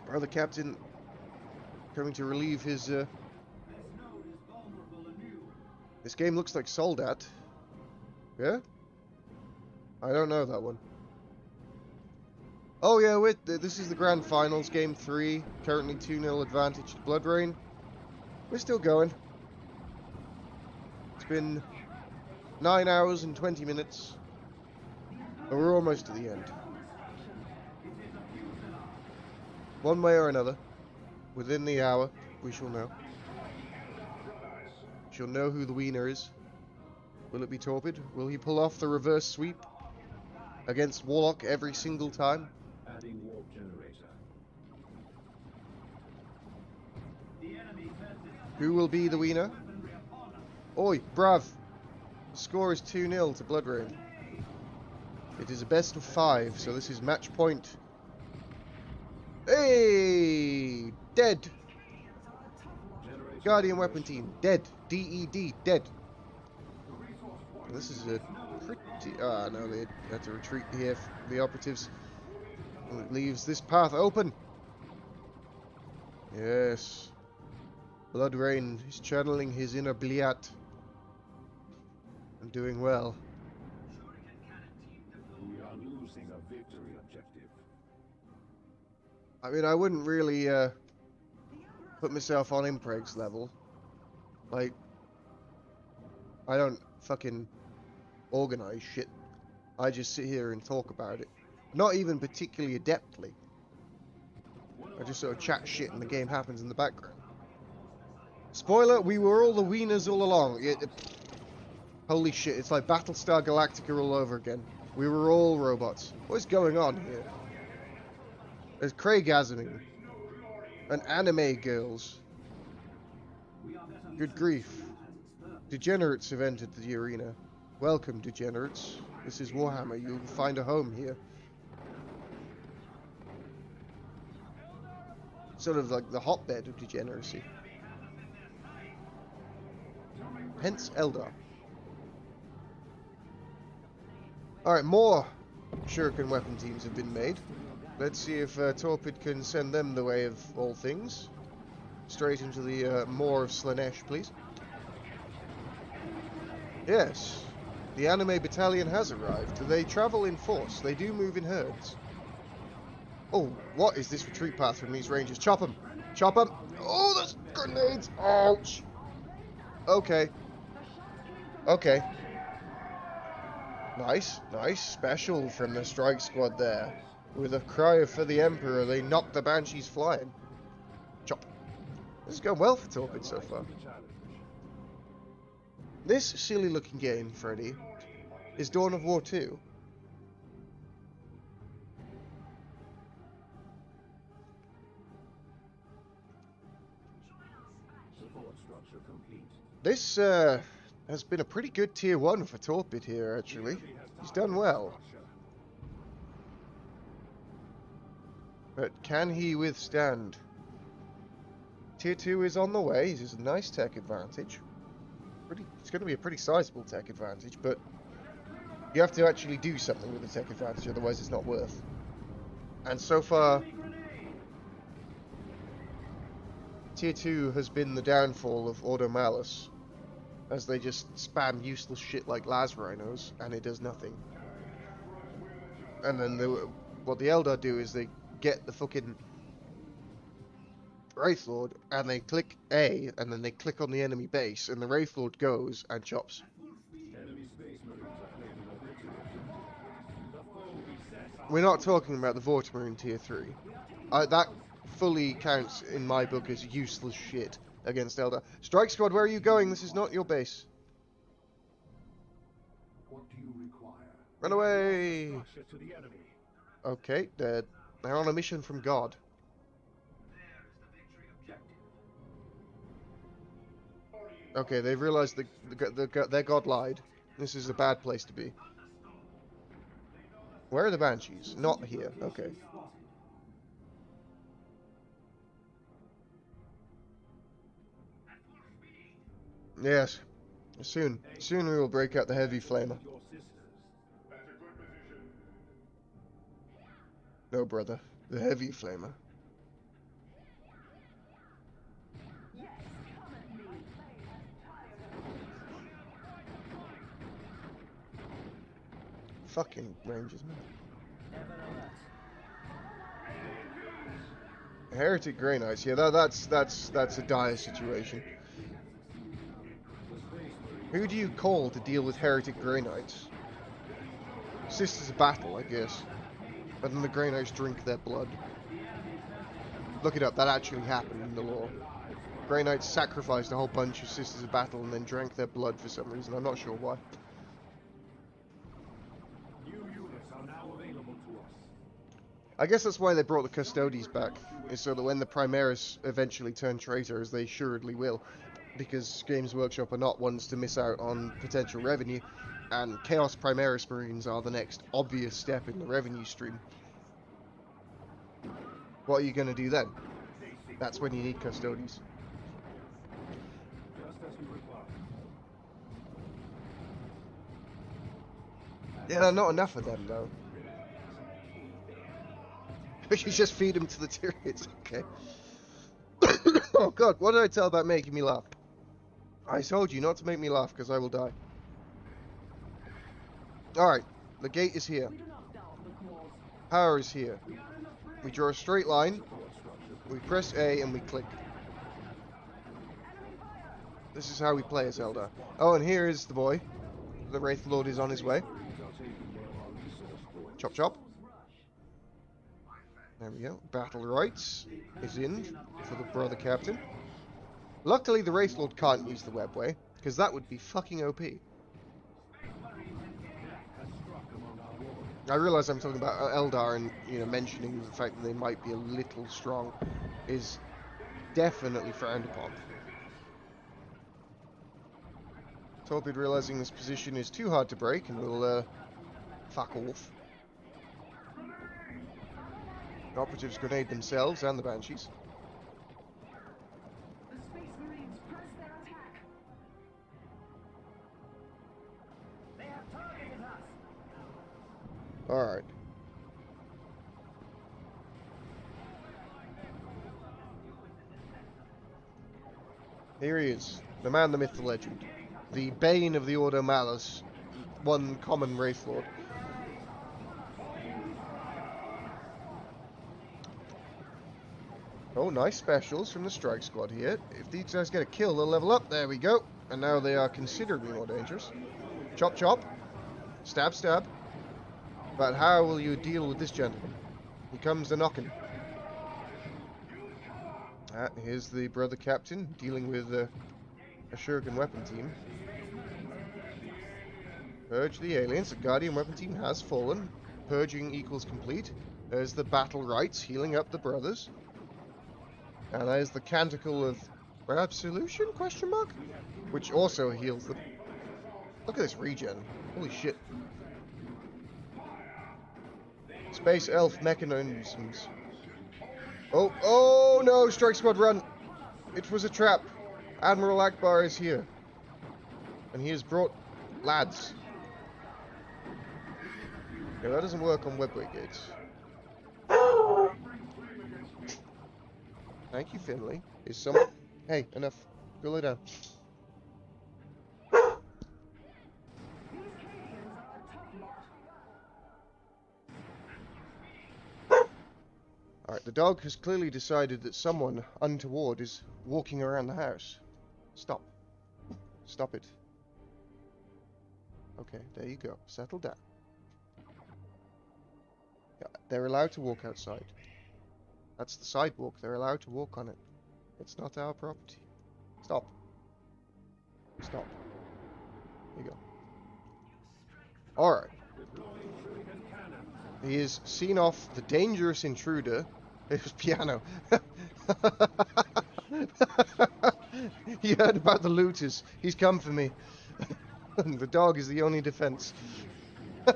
Brother Captain coming to relieve his... This game looks like Soldat. Yeah? I don't know that one. Oh yeah, this is the Grand Finals, Game 3. Currently 2-0 advantage to Blood Rain. We're still going. It's been 9 hours and 20 minutes. But we're almost at the end. One way or another, within the hour, we shall know. We shall know who the wiener is. Will it be Torpid? Will he pull off the reverse sweep against Warlock every single time? Adding warp generator. Who will be the wiener? Oi, brav! The score is 2-0 to Blood Rain. It is a best of 5, so this is match point. Hey! Dead! Guardian Weapon Team, dead. D-E-D, dead. This is a pretty... Ah, no, they had to retreat here for the operatives. And it leaves this path open. Yes. Blood Rain is channeling his inner Bliat. And doing well. We are losing a victory objective. I mean, I wouldn't really put myself on Impreg's level. Like, I don't fucking organize shit. I just sit here and talk about it. Not even particularly adeptly. I just sort of chat shit and the game happens in the background. Spoiler, we were all the wieners all along. Holy shit, it's like Battlestar Galactica all over again. We were all robots. What is going on here? There's Craigasming. And anime girls. Good grief. Degenerates have entered the arena. Welcome, degenerates. This is Warhammer. You'll find a home here. Sort of like the hotbed of degeneracy. Hence Eldar. Alright, more Shuriken weapon teams have been made. Let's see if Torpid can send them the way of all things. Straight into the Maw of Slanesh, please. Yes, the anime battalion has arrived. They travel in force. They do move in herds. Oh, what is this retreat path from these rangers? Chop them! Chop them! Oh, there's grenades! Ouch! Okay. Okay. Nice, nice. Special from the strike squad there. With a cry for the Emperor, they knock the Banshees flying. Chop. This is going well for Torpid so far. This silly looking game, Freddy, is Dawn of War 2. This has been a pretty good tier 1 for Torpid here, actually. He's done well. But can he withstand? Tier 2 is on the way. This is a nice tech advantage. It's going to be a pretty sizable tech advantage, but you have to actually do something with the tech advantage, otherwise it's not worth. And so far, Tier 2 has been the downfall of Ordo Malus, as they just spam useless shit like Las Rhinos, and it does nothing. And then what the Eldar do is they get the fucking Wraithlord, and they click A, and then they click on the enemy base, and the Wraithlord goes and chops. Enemy space marines are claiming a victory objective. The foe is we're not talking about the Vortimer in Tier 3. That fully counts in my book as useless shit against Eldar. Strike Squad, where are you going? This is not your base. What do you require? Run away! Structure to the enemy. Okay, they're on a mission from God. Okay, they've realized their God lied. This is a bad place to be. Where are the Banshees? Not here. Okay. Yes. Soon we will break out the heavy flamer. Your sisters. That's a good position. No, brother. The heavy flamer. Yes, come at me. Fucking Rangers, man. Heretic Grey Knights. Yeah, that's a dire situation. Who do you call to deal with Heretic Grey Knights? Sisters of Battle, I guess. But then the Grey Knights drink their blood. Look it up, that actually happened in the lore. Grey Knights sacrificed a whole bunch of Sisters of Battle and then drank their blood for some reason. I'm not sure why. New units are now available to us. I guess that's why they brought the Custodes back, is so that when the Primaris eventually turn traitors, they assuredly will. Because Games Workshop are not ones to miss out on potential revenue, and Chaos Primaris Marines are the next obvious step in the revenue stream. What are you going to do then? That's when you need Custodes. Just as you require. Yeah, not enough of them, though. You just feed them to the Tyrians, okay. Oh god, what did I tell about making me laugh? I told you not to make me laugh, because I will die. Alright, the gate is here. Power is here. We draw a straight line, we press A, and we click. This is how we play as Eldar. Oh, and here is the boy. The Wraith Lord is on his way. Chop chop. There we go. Battle Rights is in for the brother captain. Luckily, the Wraith Lord can't use the webway, because that would be fucking OP. I realize I'm talking about Eldar, and mentioning the fact that they might be a little strong is definitely frowned upon. Torpid realizing this position is too hard to break and will fuck off. The operatives grenade themselves and the Banshees. The Space Marines press their attack. They have targeted us. Alright. Here he is. The man, the myth, the legend. The bane of the Order Malus. One common Wraith Lord. Oh, nice specials from the Strike Squad here. If these guys get a kill, they'll level up. There we go. And now they are considerably more dangerous. Chop chop. Stab stab. But how will you deal with this gentleman? He comes a knocking. Here's the brother captain dealing with a Shuriken weapon team. Purge the aliens. The Guardian weapon team has fallen. Purging equals complete. There's the battle rights healing up the brothers. And there's the Canticle of Absolution? Question mark? Which also heals them. Look at this regen. Holy shit. Space Elf mechanisms. Oh no! Strike Squad, run! It was a trap. Admiral Akbar is here. And he has brought lads. Yeah, that doesn't work on webway gates. Thank you, Finley. Is someone... Hey, enough. Go lay down. Alright, the dog has clearly decided that someone untoward is walking around the house. Stop. Stop it. Okay, there you go. Settle down. They're allowed to walk outside. That's the sidewalk. They're allowed to walk on it. It's not our property. Stop. Stop. There you go. Alright. He has seen off the dangerous intruder. It was Piano. He heard about the looters. He's come for me. The dog is the only defense. Oh,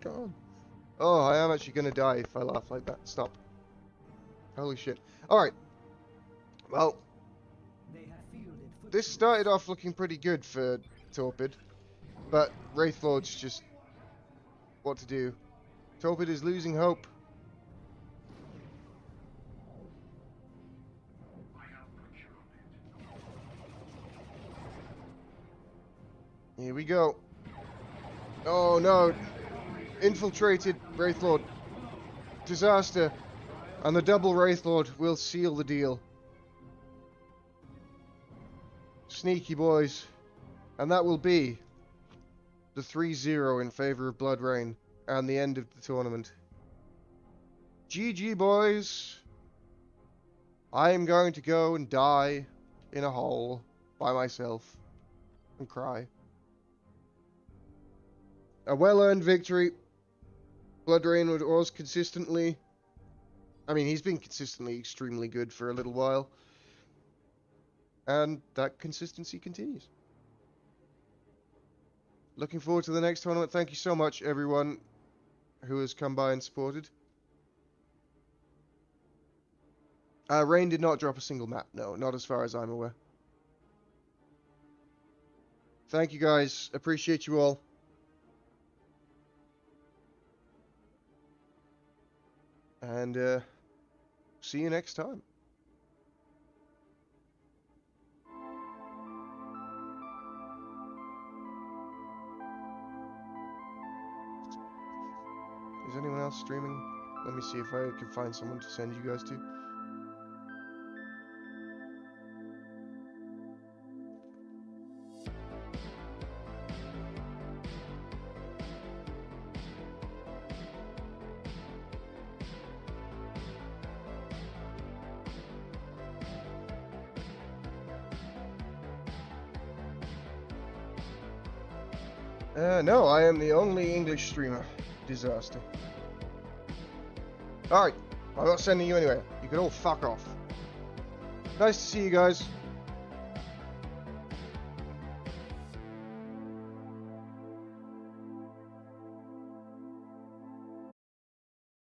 God. Oh, I am actually going to die if I laugh like that. Stop. Holy shit. Alright. Well, this started off looking pretty good for Torpid. But Wraithlord's just... what to do. Torpid is losing hope. Here we go. Oh no. Infiltrated Wraithlord. Disaster. And the double Wraithlord will seal the deal. Sneaky boys. And that will be the 3-0 in favor of Blood Rain and the end of the tournament. GG boys. I am going to go and die in a hole by myself and cry. A well-earned victory. Blood Rain was consistently... I mean, he's been consistently extremely good for a little while. And that consistency continues. Looking forward to the next tournament. Thank you so much, everyone who has come by and supported. Rain did not drop a single map. No, not as far as I'm aware. Thank you, guys. Appreciate you all. And, see you next time. Is anyone else streaming? Let me see if I can find someone to send you guys to. No, I am the only English streamer. Disaster. Alright, I'm not sending you anywhere. You can all fuck off. Nice to see you guys.